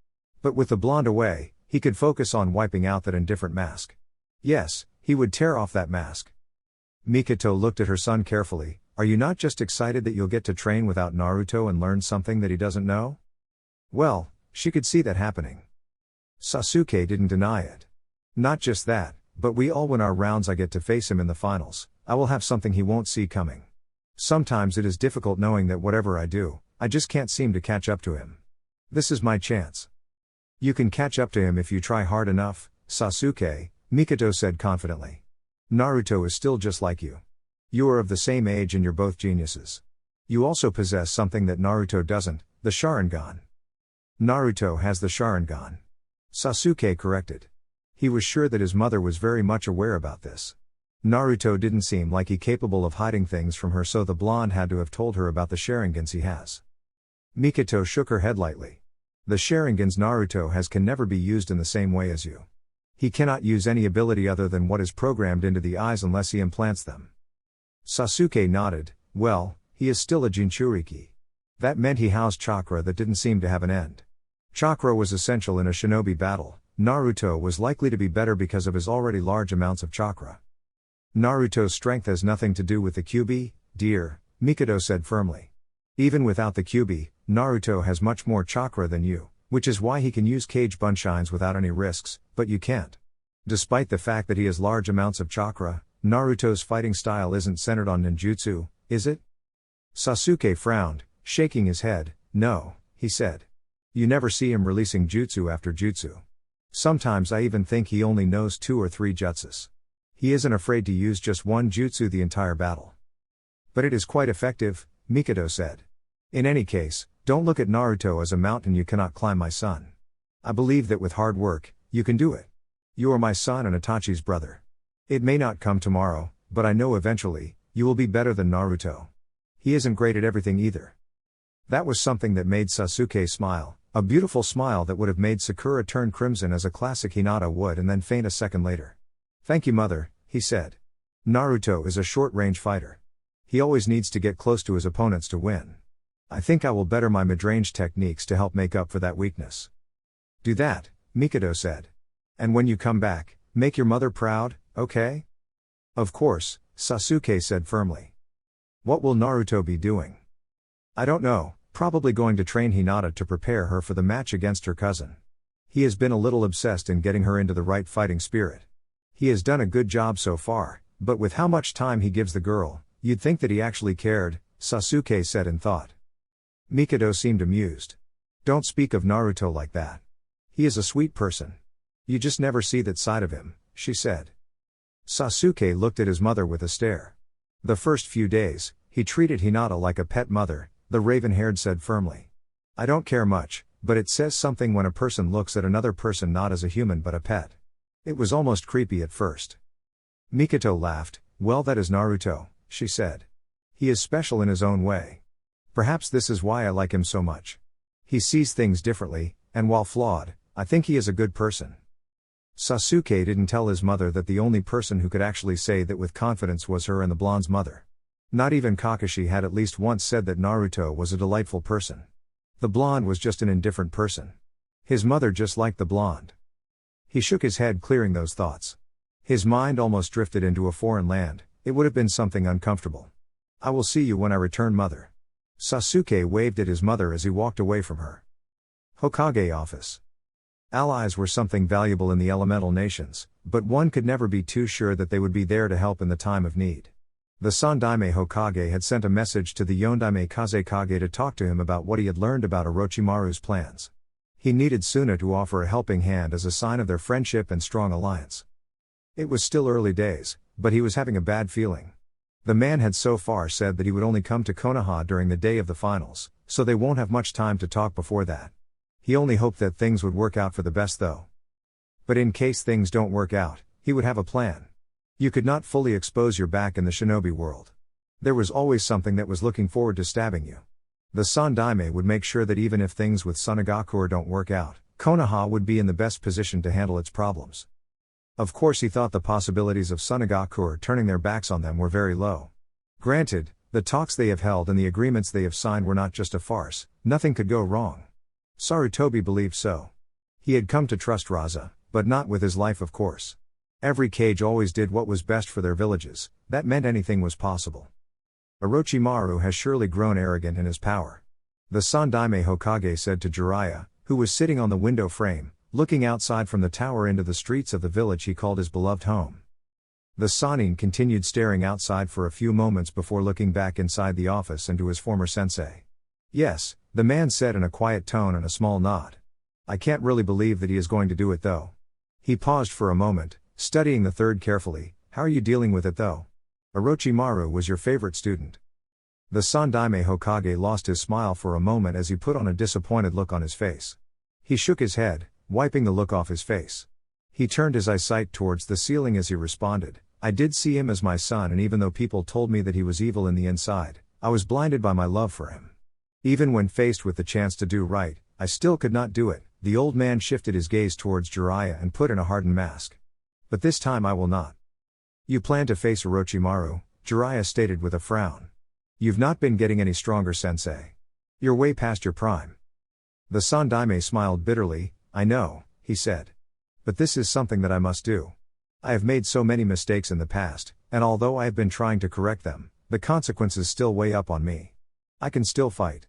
But with the blonde away, he could focus on wiping out that indifferent mask. Yes, he would tear off that mask. Mikoto looked at her son carefully. Are you not just excited that you'll get to train without Naruto and learn something that he doesn't know? Well, she could see that happening. Sasuke didn't deny it. Not just that, but we all win our rounds. I get to face him in the finals. I will have something he won't see coming. Sometimes it is difficult knowing that whatever I do, I just can't seem to catch up to him. This is my chance. You can catch up to him if you try hard enough, Sasuke, Mikoto said confidently. Naruto is still just like you. You are of the same age and you're both geniuses. You also possess something that Naruto doesn't, the Sharingan. Naruto has the Sharingan. Sasuke corrected. He was sure that his mother was very much aware about this. Naruto didn't seem like he capable of hiding things from her, so the blonde had to have told her about the Sharingans he has. Mikoto shook her head lightly. The Sharingans Naruto has can never be used in the same way as you. He cannot use any ability other than what is programmed into the eyes unless he implants them. Sasuke nodded. Well, he is still a Jinchuriki. That meant he housed chakra that didn't seem to have an end. Chakra was essential in a shinobi battle. Naruto was likely to be better because of his already large amounts of chakra. Naruto's strength has nothing to do with the Kyuubi, dear, Mikoto said firmly. Even without the Kyuubi, Naruto has much more chakra than you, which is why he can use Kage Bunshines without any risks, but you can't. Despite the fact that he has large amounts of chakra, Naruto's fighting style isn't centered on ninjutsu, is it? Sasuke frowned, shaking his head. No, he said. You never see him releasing jutsu after jutsu. Sometimes I even think he only knows 2 or 3 jutsus. He isn't afraid to use just one jutsu the entire battle. But it is quite effective, Mikoto said. In any case, don't look at Naruto as a mountain you cannot climb, my son. I believe that with hard work, you can do it. You are my son and Itachi's brother. It may not come tomorrow, but I know eventually, you will be better than Naruto. He isn't great at everything either. That was something that made Sasuke smile, a beautiful smile that would have made Sakura turn crimson as a classic Hinata would and then faint a second later. Thank you, mother, he said. Naruto is a short-range fighter. He always needs to get close to his opponents to win. I think I will better my mid-range techniques to help make up for that weakness. Do that, Mikoto said. And when you come back, make your mother proud, okay? Of course, Sasuke said firmly. What will Naruto be doing? I don't know, probably going to train Hinata to prepare her for the match against her cousin. He has been a little obsessed in getting her into the right fighting spirit. He has done a good job so far, but with how much time he gives the girl, you'd think that he actually cared, Sasuke said in thought. Mikoto seemed amused. Don't speak of Naruto like that. He is a sweet person. You just never see that side of him, she said. Sasuke looked at his mother with a stare. The first few days, he treated Hinata like a pet mother, The raven-haired said firmly. I don't care much, but it says something when a person looks at another person not as a human but a pet. It was almost creepy at first. Mikoto laughed. Well, that is Naruto, she said. He is special in his own way. Perhaps this is why I like him so much. He sees things differently, and while flawed, I think he is a good person. Sasuke didn't tell his mother that the only person who could actually say that with confidence was her and the blonde's mother. Not even Kakashi had at least once said that Naruto was a delightful person. The blonde was just an indifferent person. His mother just liked the blonde. He shook his head, clearing those thoughts. His mind almost drifted into a foreign land. It would have been something uncomfortable. I will see you when I return, mother. Sasuke waved at his mother as he walked away from her. Hokage office. Allies were something valuable in the elemental nations, but one could never be too sure that they would be there to help in the time of need. The Sandaime Hokage had sent a message to the Yondaime Kazekage to talk to him about what he had learned about Orochimaru's plans. He needed Suna to offer a helping hand as a sign of their friendship and strong alliance. It was still early days, but he was having a bad feeling. The man had so far said that he would only come to Konoha during the day of the finals, so they won't have much time to talk before that. He only hoped that things would work out for the best though. But in case things don't work out, he would have a plan. You could not fully expose your back in the shinobi world. There was always something that was looking forward to stabbing you. The Sandaime would make sure that even if things with Sunagakure don't work out, Konoha would be in the best position to handle its problems. Of course he thought the possibilities of Sunagakure turning their backs on them were very low. Granted, the talks they have held and the agreements they have signed were not just a farce, nothing could go wrong. Sarutobi believed so. He had come to trust Raza, but not with his life of course. Every Kage always did what was best for their villages, that meant anything was possible. Orochimaru has surely grown arrogant in his power. The Sandaime Hokage said to Jiraiya, who was sitting on the window frame, looking outside from the tower into the streets of the village he called his beloved home. The Sannin continued staring outside for a few moments before looking back inside the office and to his former sensei. Yes, the man said in a quiet tone and a small nod. I can't really believe that he is going to do it though. He paused for a moment, studying the third carefully. How are you dealing with it though? Orochimaru was your favorite student. The Sandaime Hokage lost his smile for a moment as he put on a disappointed look on his face. He shook his head, wiping the look off his face. He turned his eyesight towards the ceiling as he responded, I did see him as my son, and even though people told me that he was evil in the inside, I was blinded by my love for him. Even when faced with the chance to do right, I still could not do it. The old man shifted his gaze towards Jiraiya and put in a hardened mask. But this time I will not. You plan to face Orochimaru, Jiraiya stated with a frown. You've not been getting any stronger, sensei. You're way past your prime. The Sandaime smiled bitterly. I know, he said. But this is something that I must do. I have made so many mistakes in the past, and although I have been trying to correct them, the consequences still weigh up on me. I can still fight.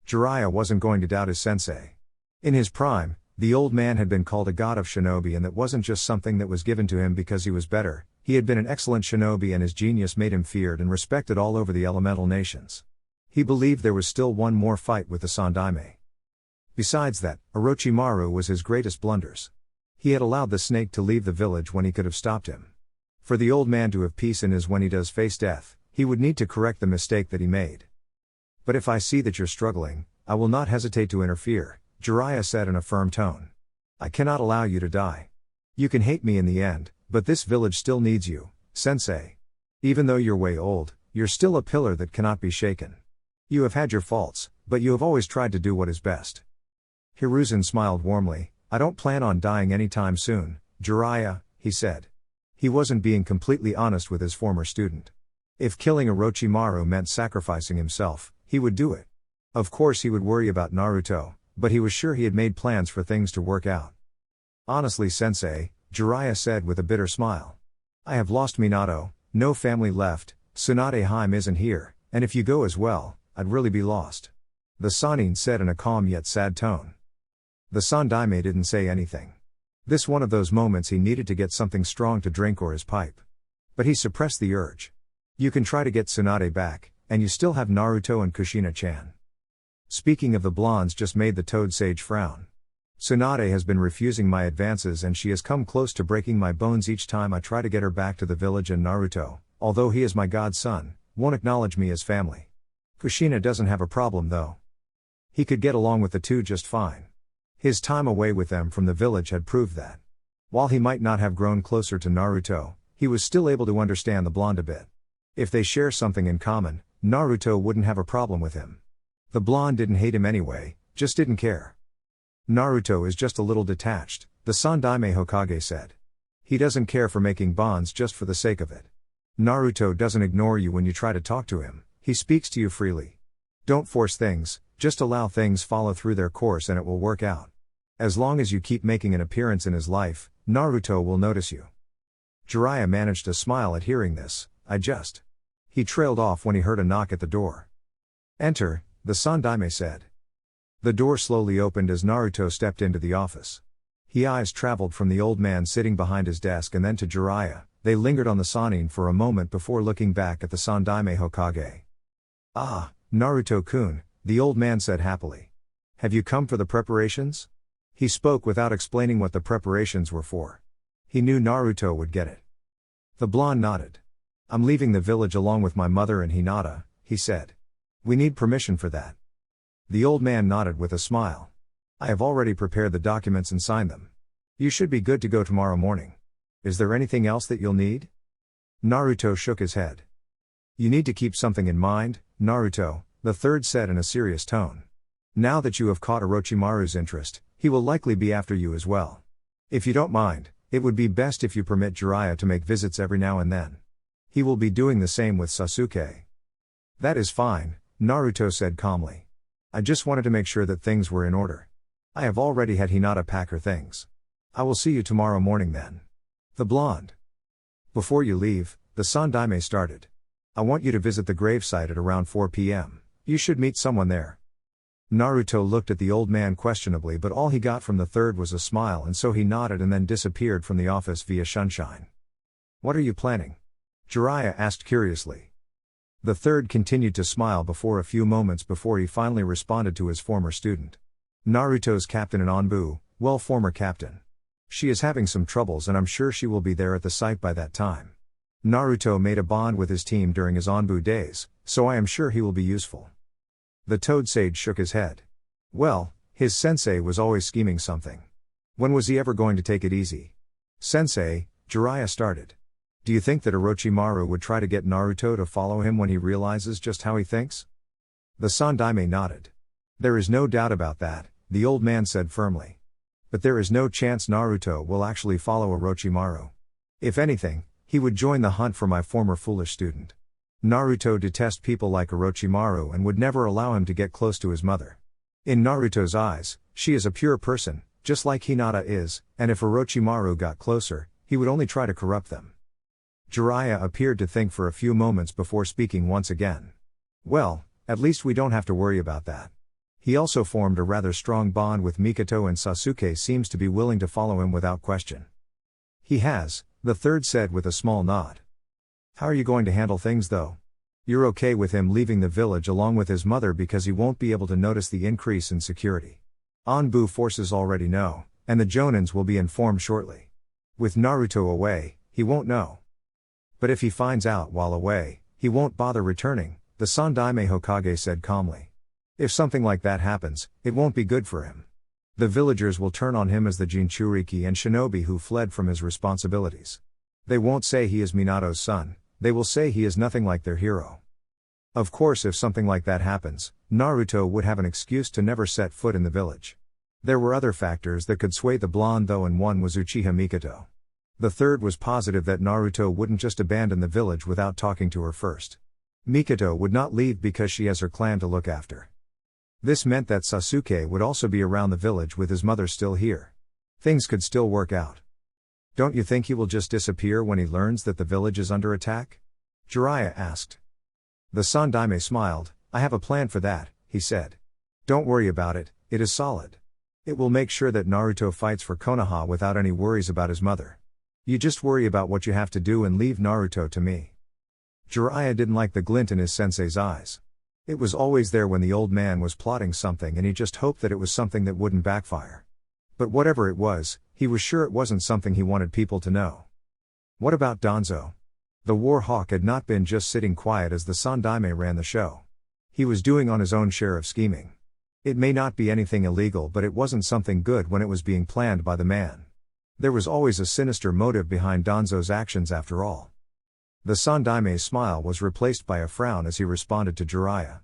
Jiraiya wasn't going to doubt his sensei. In his prime, the old man had been called a god of shinobi, and that wasn't just something that was given to him because he was better. He had been an excellent shinobi and his genius made him feared and respected all over the elemental nations. He believed there was still one more fight with the Sandaime. Besides that, Orochimaru was his greatest blunders. He had allowed the snake to leave the village when he could have stopped him. For the old man to have peace in his when he does face death, he would need to correct the mistake that he made. But if I see that you're struggling, I will not hesitate to interfere, Jiraiya said in a firm tone. I cannot allow you to die. You can hate me in the end, but this village still needs you, sensei. Even though you're way old, you're still a pillar that cannot be shaken. You have had your faults, but you have always tried to do what is best. Hiruzen smiled warmly. I don't plan on dying anytime soon, Jiraiya, he said. He wasn't being completely honest with his former student. If killing Orochimaru meant sacrificing himself, he would do it. Of course he would worry about Naruto, but he was sure he had made plans for things to work out. Honestly, sensei, Jiraiya said with a bitter smile. I have lost Minato, no family left, Tsunade Hime isn't here, and if you go as well, I'd really be lost. The Sannin said in a calm yet sad tone. The Sandaime didn't say anything. This one of those moments he needed to get something strong to drink or his pipe. But he suppressed the urge. You can try to get Tsunade back, and you still have Naruto and Kushina-chan. Speaking of the blondes just made the Toad Sage frown. Tsunade has been refusing my advances and she has come close to breaking my bones each time I try to get her back to the village, and Naruto, although he is my godson, won't acknowledge me as family. Kushina doesn't have a problem though. He could get along with the two just fine. His time away with them from the village had proved that. While he might not have grown closer to Naruto, he was still able to understand the blonde a bit. If they share something in common, Naruto wouldn't have a problem with him. The blonde didn't hate him anyway, just didn't care. Naruto is just a little detached, the Sandaime Hokage said. He doesn't care for making bonds just for the sake of it. Naruto doesn't ignore you when you try to talk to him, he speaks to you freely. Don't force things, just allow things follow through their course and it will work out. As long as you keep making an appearance in his life, Naruto will notice you. Jiraiya managed to smile at hearing this. He trailed off when he heard a knock at the door. Enter, the Sandaime said. The door slowly opened as Naruto stepped into the office. His eyes traveled from the old man sitting behind his desk and then to Jiraiya. They lingered on the Sannin for a moment before looking back at the Sandaime Hokage. Ah, Naruto-kun, the old man said happily. Have you come for the preparations? He spoke without explaining what the preparations were for. He knew Naruto would get it. The blonde nodded. I'm leaving the village along with my mother and Hinata, he said. We need permission for that. The old man nodded with a smile. I have already prepared the documents and signed them. You should be good to go tomorrow morning. Is there anything else that you'll need? Naruto shook his head. You need to keep something in mind, Naruto, the third said in a serious tone. Now that you have caught Orochimaru's interest, he will likely be after you as well. If you don't mind, it would be best if you permit Jiraiya to make visits every now and then. He will be doing the same with Sasuke. That is fine, Naruto said calmly. I just wanted to make sure that things were in order. I have already had Hinata pack her things. I will see you tomorrow morning then. The blonde. Before you leave, the Sandaime started. I want you to visit the gravesite at around 4 p.m. You should meet someone there. Naruto looked at the old man questionably, but all he got from the third was a smile, and so he nodded and then disappeared from the office via sunshine. What are you planning? Jiraiya asked curiously. The third continued to smile for a few moments before he finally responded to his former student. Naruto's captain in Anbu, well, former captain. She is having some troubles and I'm sure she will be there at the site by that time. Naruto made a bond with his team during his Anbu days, so I am sure he will be useful. The Toad Sage shook his head. Well, his sensei was always scheming something. When was he ever going to take it easy? Sensei, Jiraiya started. Do you think that Orochimaru would try to get Naruto to follow him when he realizes just how he thinks? The Sandaime nodded. There is no doubt about that, the old man said firmly. But there is no chance Naruto will actually follow Orochimaru. If anything, he would join the hunt for my former foolish student. Naruto detests people like Orochimaru and would never allow him to get close to his mother. In Naruto's eyes, she is a pure person, just like Hinata is, and if Orochimaru got closer, he would only try to corrupt them. Jiraiya appeared to think for a few moments before speaking once again. Well, at least we don't have to worry about that. He also formed a rather strong bond with Mikoto and Sasuke seems to be willing to follow him without question. He has, the third said with a small nod. How are you going to handle things though? You're okay with him leaving the village along with his mother because he won't be able to notice the increase in security. Anbu forces already know, and the Jonins will be informed shortly. With Naruto away, he won't know. But if he finds out while away, he won't bother returning, the Sandaime Hokage said calmly. If something like that happens, it won't be good for him. The villagers will turn on him as the Jinchuriki and shinobi who fled from his responsibilities. They won't say he is Minato's son, they will say he is nothing like their hero. Of course, if something like that happens, Naruto would have an excuse to never set foot in the village. There were other factors that could sway the blonde though, and one was Uchiha Mikoto. The third was positive that Naruto wouldn't just abandon the village without talking to her first. Mikoto would not leave because she has her clan to look after. This meant that Sasuke would also be around the village with his mother still here. Things could still work out. Don't you think he will just disappear when he learns that the village is under attack? Jiraiya asked. The Sandaime smiled. I have a plan for that, he said. Don't worry about it, it is solid. It will make sure that Naruto fights for Konoha without any worries about his mother. You just worry about what you have to do and leave Naruto to me. Jiraiya didn't like the glint in his sensei's eyes. It was always there when the old man was plotting something and he just hoped that it was something that wouldn't backfire. But whatever it was, he was sure it wasn't something he wanted people to know. What about Danzo? The war hawk had not been just sitting quiet as the Sandaime ran the show. He was doing on his own share of scheming. It may not be anything illegal, but it wasn't something good when it was being planned by the man. There was always a sinister motive behind Danzo's actions after all. The Sandaime's smile was replaced by a frown as he responded to Jiraiya.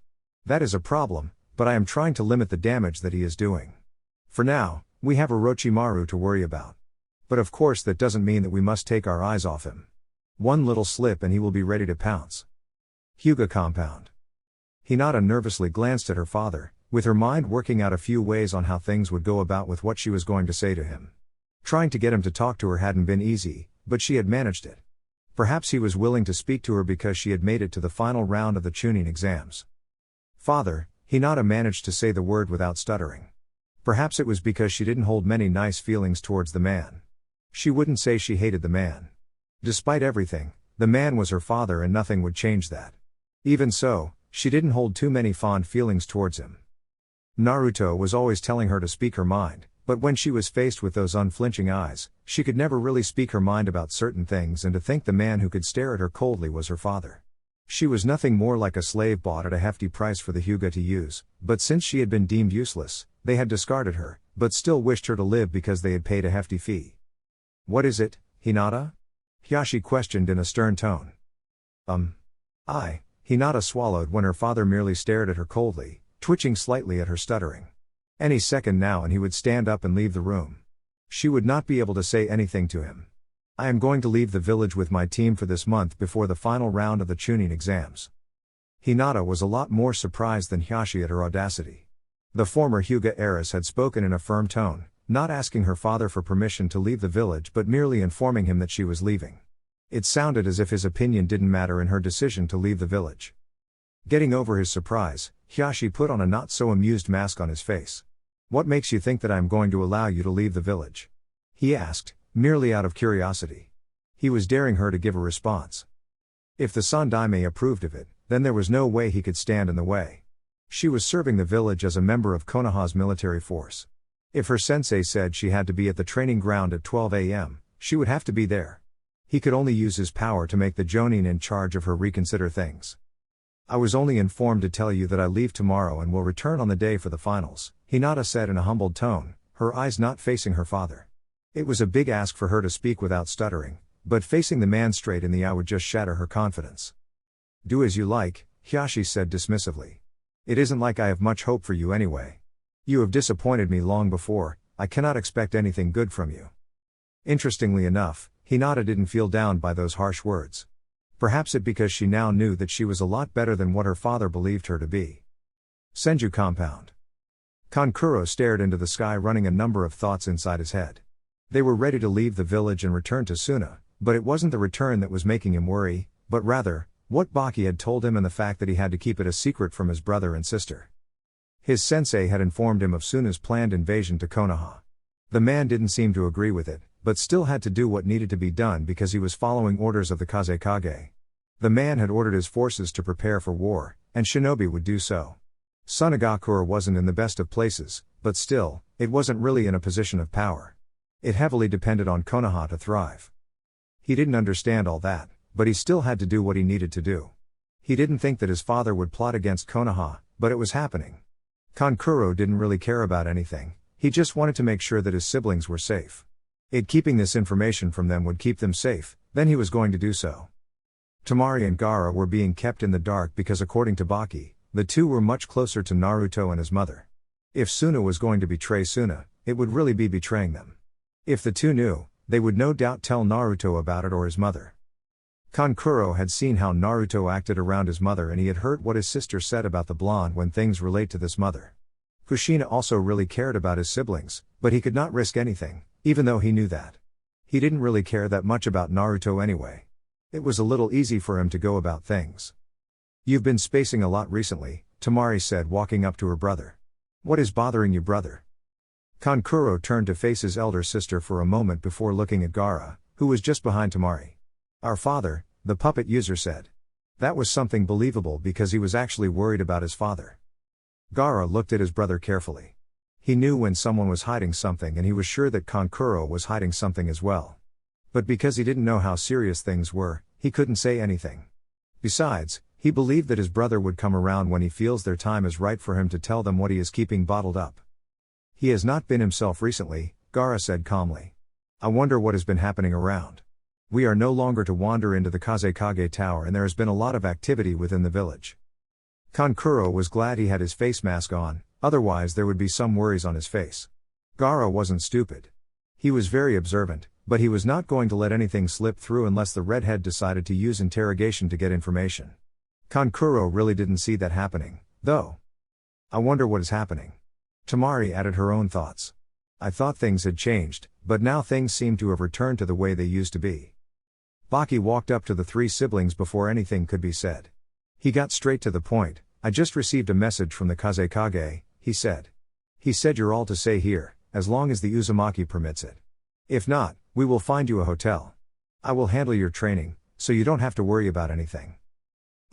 That is a problem, but I am trying to limit the damage that he is doing. For now, we have Orochimaru to worry about. But of course that doesn't mean that we must take our eyes off him. One little slip and he will be ready to pounce. Hyuga compound. Hinata nervously glanced at her father, with her mind working out a few ways on how things would go about with what she was going to say to him. Trying to get him to talk to her hadn't been easy, but she had managed it. Perhaps he was willing to speak to her because she had made it to the final round of the Chunin exams. Father, Hinata managed to say the word without stuttering. Perhaps it was because she didn't hold many nice feelings towards the man. She wouldn't say she hated the man. Despite everything, the man was her father and nothing would change that. Even so, she didn't hold too many fond feelings towards him. Naruto was always telling her to speak her mind, but when she was faced with those unflinching eyes, she could never really speak her mind about certain things, and to think the man who could stare at her coldly was her father. She was nothing more like a slave bought at a hefty price for the Hyuga to use, but since she had been deemed useless, they had discarded her, but still wished her to live because they had paid a hefty fee. What is it, Hinata? Hiashi questioned in a stern tone. Hinata swallowed when her father merely stared at her coldly, twitching slightly at her stuttering. Any second now and he would stand up and leave the room. She would not be able to say anything to him. I am going to leave the village with my team for this month before the final round of the Chunin exams. Hinata was a lot more surprised than Hiashi at her audacity. The former Hyuga heiress had spoken in a firm tone, not asking her father for permission to leave the village but merely informing him that she was leaving. It sounded as if his opinion didn't matter in her decision to leave the village. Getting over his surprise, Hiashi put on a not-so-amused mask on his face. What makes you think that I am going to allow you to leave the village? He asked, merely out of curiosity. He was daring her to give a response. If the Sandaime approved of it, then there was no way he could stand in the way. She was serving the village as a member of Konoha's military force. If her sensei said she had to be at the training ground at 12 a.m., she would have to be there. He could only use his power to make the Jonin in charge of her reconsider things. I was only informed to tell you that I leave tomorrow and will return on the day for the finals, Hinata said in a humbled tone, her eyes not facing her father. It was a big ask for her to speak without stuttering, but facing the man straight in the eye would just shatter her confidence. Do as you like, Hiashi said dismissively. It isn't like I have much hope for you anyway. You have disappointed me long before, I cannot expect anything good from you. Interestingly enough, Hinata didn't feel down by those harsh words. Perhaps it because she now knew that she was a lot better than what her father believed her to be. Senju compound. Kankuro stared into the sky, running a number of thoughts inside his head. They were ready to leave the village and return to Suna, but it wasn't the return that was making him worry, but rather, what Baki had told him and the fact that he had to keep it a secret from his brother and sister. His sensei had informed him of Suna's planned invasion to Konoha. The man didn't seem to agree with it, but still had to do what needed to be done because he was following orders of the Kazekage. The man had ordered his forces to prepare for war, and shinobi would do so. Sunagakure wasn't in the best of places, but still, it wasn't really in a position of power. It heavily depended on Konoha to thrive. He didn't understand all that, but he still had to do what he needed to do. He didn't think that his father would plot against Konoha, but it was happening. Kankuro didn't really care about anything, he just wanted to make sure that his siblings were safe. Keeping this information from them would keep them safe, then he was going to do so. Temari and Gaara were being kept in the dark because according to Baki, the two were much closer to Naruto and his mother. If Suna was going to betray Suna, it would really be betraying them. If the two knew, they would no doubt tell Naruto about it or his mother. Kankuro had seen how Naruto acted around his mother and he had heard what his sister said about the blonde when things relate to this mother. Kushina also really cared about his siblings, but he could not risk anything, even though he knew that. He didn't really care that much about Naruto anyway. It was a little easy for him to go about things. You've been spacing a lot recently, Temari said walking up to her brother. What is bothering you, brother? Kankuro turned to face his elder sister for a moment before looking at Gaara, who was just behind Temari. Our father, the puppet user said. That was something believable because he was actually worried about his father. Gaara looked at his brother carefully. He knew when someone was hiding something and he was sure that Kankuro was hiding something as well. But because he didn't know how serious things were, he couldn't say anything. Besides, He believed that his brother would come around when he feels their time is right for him to tell them what he is keeping bottled up. He has not been himself recently, Gaara said calmly. I wonder what has been happening around. We are no longer to wander into the Kazekage Tower and there has been a lot of activity within the village. Kankuro was glad he had his face mask on, otherwise there would be some worries on his face. Gaara wasn't stupid. He was very observant, but he was not going to let anything slip through unless the redhead decided to use interrogation to get information. Kankuro really didn't see that happening, though. I wonder what is happening. Tamari added her own thoughts. I thought things had changed, but now things seem to have returned to the way they used to be. Baki walked up to the three siblings before anything could be said. He got straight to the point. I just received a message from the Kazekage, he said. He said you're all to stay here, as long as the Uzumaki permits it. If not, we will find you a hotel. I will handle your training, so you don't have to worry about anything.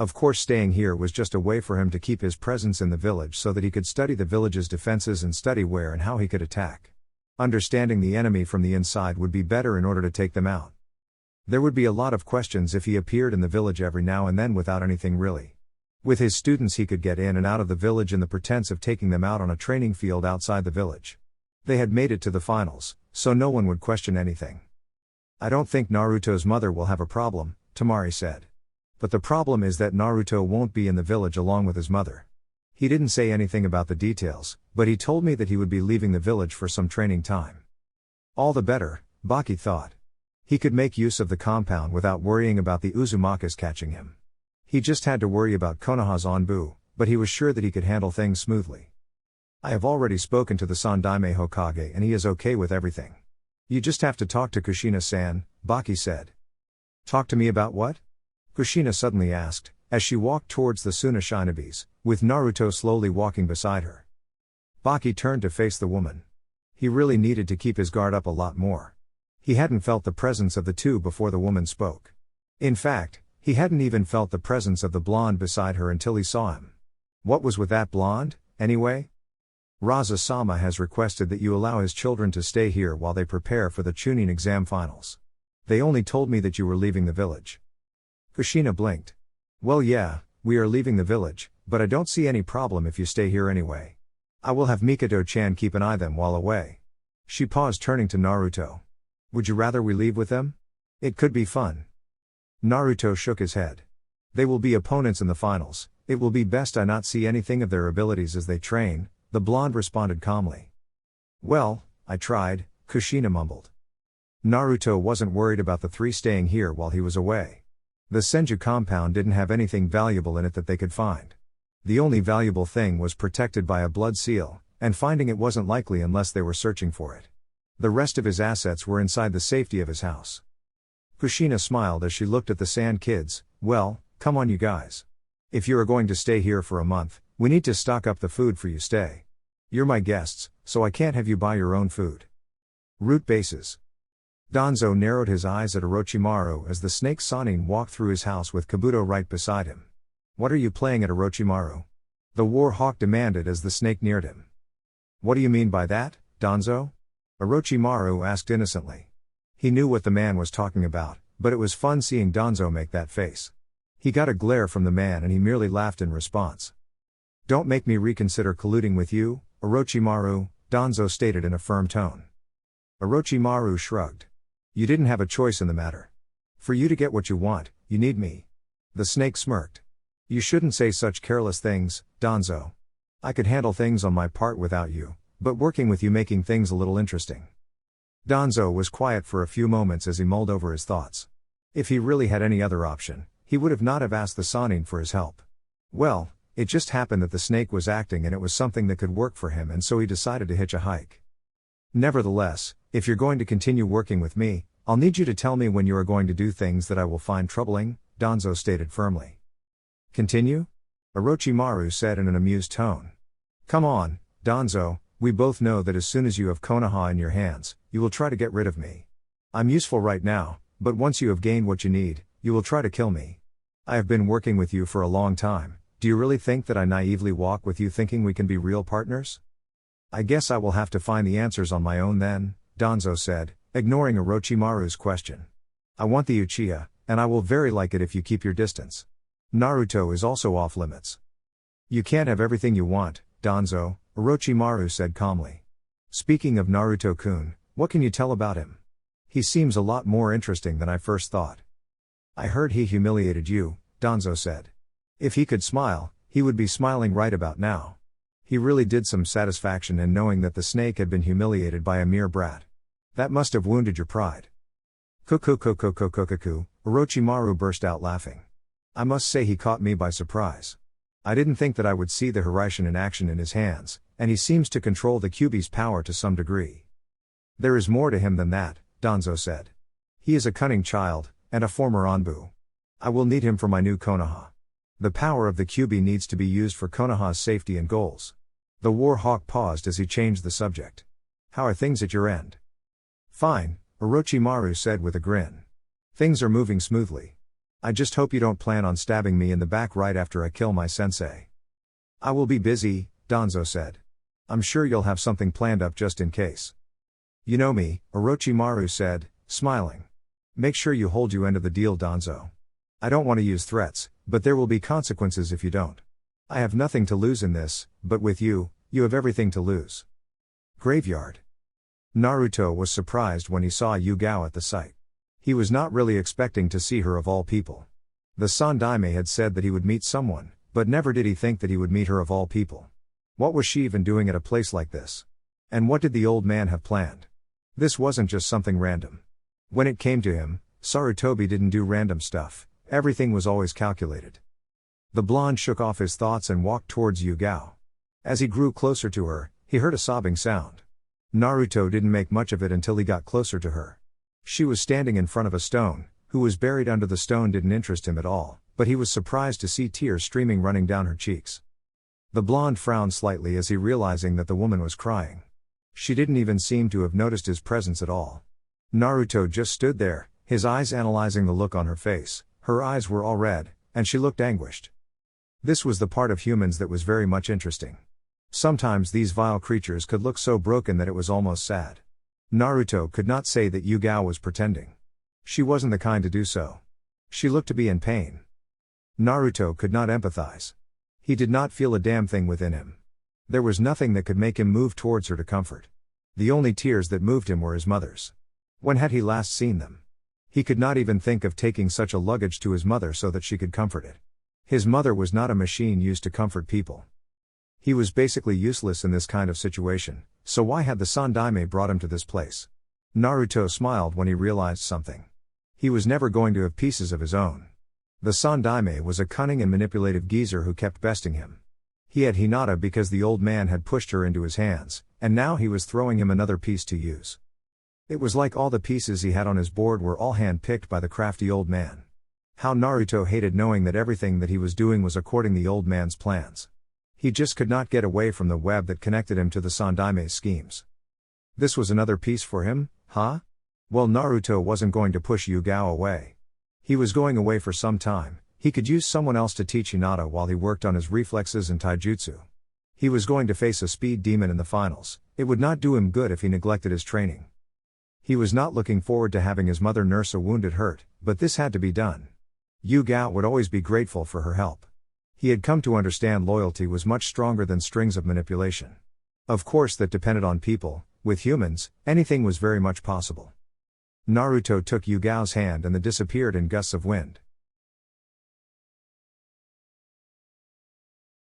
Of course, staying here was just a way for him to keep his presence in the village so that he could study the village's defenses and study where and how he could attack. Understanding the enemy from the inside would be better in order to take them out. There would be a lot of questions if he appeared in the village every now and then without anything really. With his students he could get in and out of the village in the pretense of taking them out on a training field outside the village. They had made it to the finals, so no one would question anything. I don't think Naruto's mother will have a problem, Tamari said. But the problem is that Naruto won't be in the village along with his mother. He didn't say anything about the details, but he told me that he would be leaving the village for some training time. All the better, Baki thought. He could make use of the compound without worrying about the Uzumakas catching him. He just had to worry about Konoha's Onbu, but he was sure that he could handle things smoothly. I have already spoken to the Sandaime Hokage and he is okay with everything. You just have to talk to Kushina-san, Baki said. Talk to me about what? Kushina suddenly asked, as she walked towards the Suna Shinobis, with Naruto slowly walking beside her. Baki turned to face the woman. He really needed to keep his guard up a lot more. He hadn't felt the presence of the two before the woman spoke. In fact, he hadn't even felt the presence of the blonde beside her until he saw him. What was with that blonde, anyway? Raza-sama has requested that you allow his children to stay here while they prepare for the Chunin exam finals. They only told me that you were leaving the village. Kushina blinked. Well yeah, we are leaving the village, but I don't see any problem if you stay here anyway. I will have Mikoto-chan keep an eye on them while away. She paused, turning to Naruto. Would you rather we leave with them? It could be fun. Naruto shook his head. They will be opponents in the finals, it will be best I not see anything of their abilities as they train, the blonde responded calmly. Well, I tried, Kushina mumbled. Naruto wasn't worried about the three staying here while he was away. The Senju compound didn't have anything valuable in it that they could find. The only valuable thing was protected by a blood seal, and finding it wasn't likely unless they were searching for it. The rest of his assets were inside the safety of his house. Kushina smiled as she looked at the Sand kids. Well, come on you guys. If you are going to stay here for a month, we need to stock up the food for you stay. You're my guests, so I can't have you buy your own food. Root bases. Danzo narrowed his eyes at Orochimaru as the snake Sannin walked through his house with Kabuto right beside him. What are you playing at, Orochimaru? The war hawk demanded as the snake neared him. What do you mean by that, Danzo? Orochimaru asked innocently. He knew what the man was talking about, but it was fun seeing Danzo make that face. He got a glare from the man and he merely laughed in response. Don't make me reconsider colluding with you, Orochimaru, Danzo stated in a firm tone. Orochimaru shrugged. You didn't have a choice in the matter. For you to get what you want, you need me. The snake smirked. You shouldn't say such careless things, Danzo. I could handle things on my part without you, but working with you making things a little interesting. Danzo was quiet for a few moments as he mulled over his thoughts. If he really had any other option, he would have not have asked the Sannin for his help. Well, it just happened that the snake was acting and it was something that could work for him, and so he decided to hitch a hike. Nevertheless, if you're going to continue working with me, I'll need you to tell me when you are going to do things that I will find troubling, Danzo stated firmly. Continue? Orochimaru said in an amused tone. Come on, Danzo, we both know that as soon as you have Konoha in your hands, you will try to get rid of me. I'm useful right now, but once you have gained what you need, you will try to kill me. I have been working with you for a long time. Do you really think that I naively walk with you thinking we can be real partners? I guess I will have to find the answers on my own then, Danzo said, ignoring Orochimaru's question. I want the Uchiha, and I will very like it if you keep your distance. Naruto is also off limits. You can't have everything you want, Danzo, Orochimaru said calmly. Speaking of Naruto-kun, what can you tell about him? He seems a lot more interesting than I first thought. I heard he humiliated you, Danzo said. If he could smile, he would be smiling right about now. He really did some satisfaction in knowing that the snake had been humiliated by a mere brat. That must have wounded your pride. Kukukukukukukuku, Orochimaru burst out laughing. I must say he caught me by surprise. I didn't think that I would see the Hiraishin in action in his hands, and he seems to control the Kyuubi's power to some degree. There is more to him than that, Danzo said. He is a cunning child, and a former Anbu. I will need him for my new Konoha. The power of the Kyuubi needs to be used for Konoha's safety and goals. The War Hawk paused as he changed the subject. How are things at your end? Fine, Orochimaru said with a grin. Things are moving smoothly. I just hope you don't plan on stabbing me in the back right after I kill my sensei. I will be busy, Danzo said. I'm sure you'll have something planned up just in case. You know me, Orochimaru said, smiling. Make sure you hold your end of the deal, Danzo. I don't want to use threats, but there will be consequences if you don't. I have nothing to lose in this, but with you, you have everything to lose. Graveyard. Naruto was surprised when he saw Yugao at the site. He was not really expecting to see her of all people. The Sandaime had said that he would meet someone, but never did he think that he would meet her of all people. What was she even doing at a place like this? And what did the old man have planned? This wasn't just something random. When it came to him, Sarutobi didn't do random stuff, everything was always calculated. The blonde shook off his thoughts and walked towards Yugao. As he grew closer to her, he heard a sobbing sound. Naruto didn't make much of it until he got closer to her. She was standing in front of a stone. Who was buried under the stone didn't interest him at all, but he was surprised to see tears streaming running down her cheeks. The blonde frowned slightly as he realizing that the woman was crying. She didn't even seem to have noticed his presence at all. Naruto just stood there, his eyes analyzing the look on her face. Her eyes were all red, and she looked anguished. This was the part of humans that was very much interesting. Sometimes these vile creatures could look so broken that it was almost sad. Naruto could not say that Yugao was pretending. She wasn't the kind to do so. She looked to be in pain. Naruto could not empathize. He did not feel a damn thing within him. There was nothing that could make him move towards her to comfort. The only tears that moved him were his mother's. When had he last seen them? He could not even think of taking such a luggage to his mother so that she could comfort it. His mother was not a machine used to comfort people. He was basically useless in this kind of situation, so why had the Sandaime brought him to this place? Naruto smiled when he realized something. He was never going to have pieces of his own. The Sandaime was a cunning and manipulative geezer who kept besting him. He had Hinata because the old man had pushed her into his hands, and now he was throwing him another piece to use. It was like all the pieces he had on his board were all hand-picked by the crafty old man. How Naruto hated knowing that everything that he was doing was according to the old man's plans. He just could not get away from the web that connected him to the Sandaime's schemes. This was another piece for him, huh? Well, Naruto wasn't going to push Yugao away. He was going away for some time. He could use someone else to teach Hinata while he worked on his reflexes and taijutsu. He was going to face a speed demon in the finals. It would not do him good if he neglected his training. He was not looking forward to having his mother nurse a wounded hurt, but this had to be done. Yugao would always be grateful for her help. He had come to understand loyalty was much stronger than strings of manipulation. Of course that depended on people. With humans, anything was very much possible. Naruto took Yugao's hand and they disappeared in gusts of wind.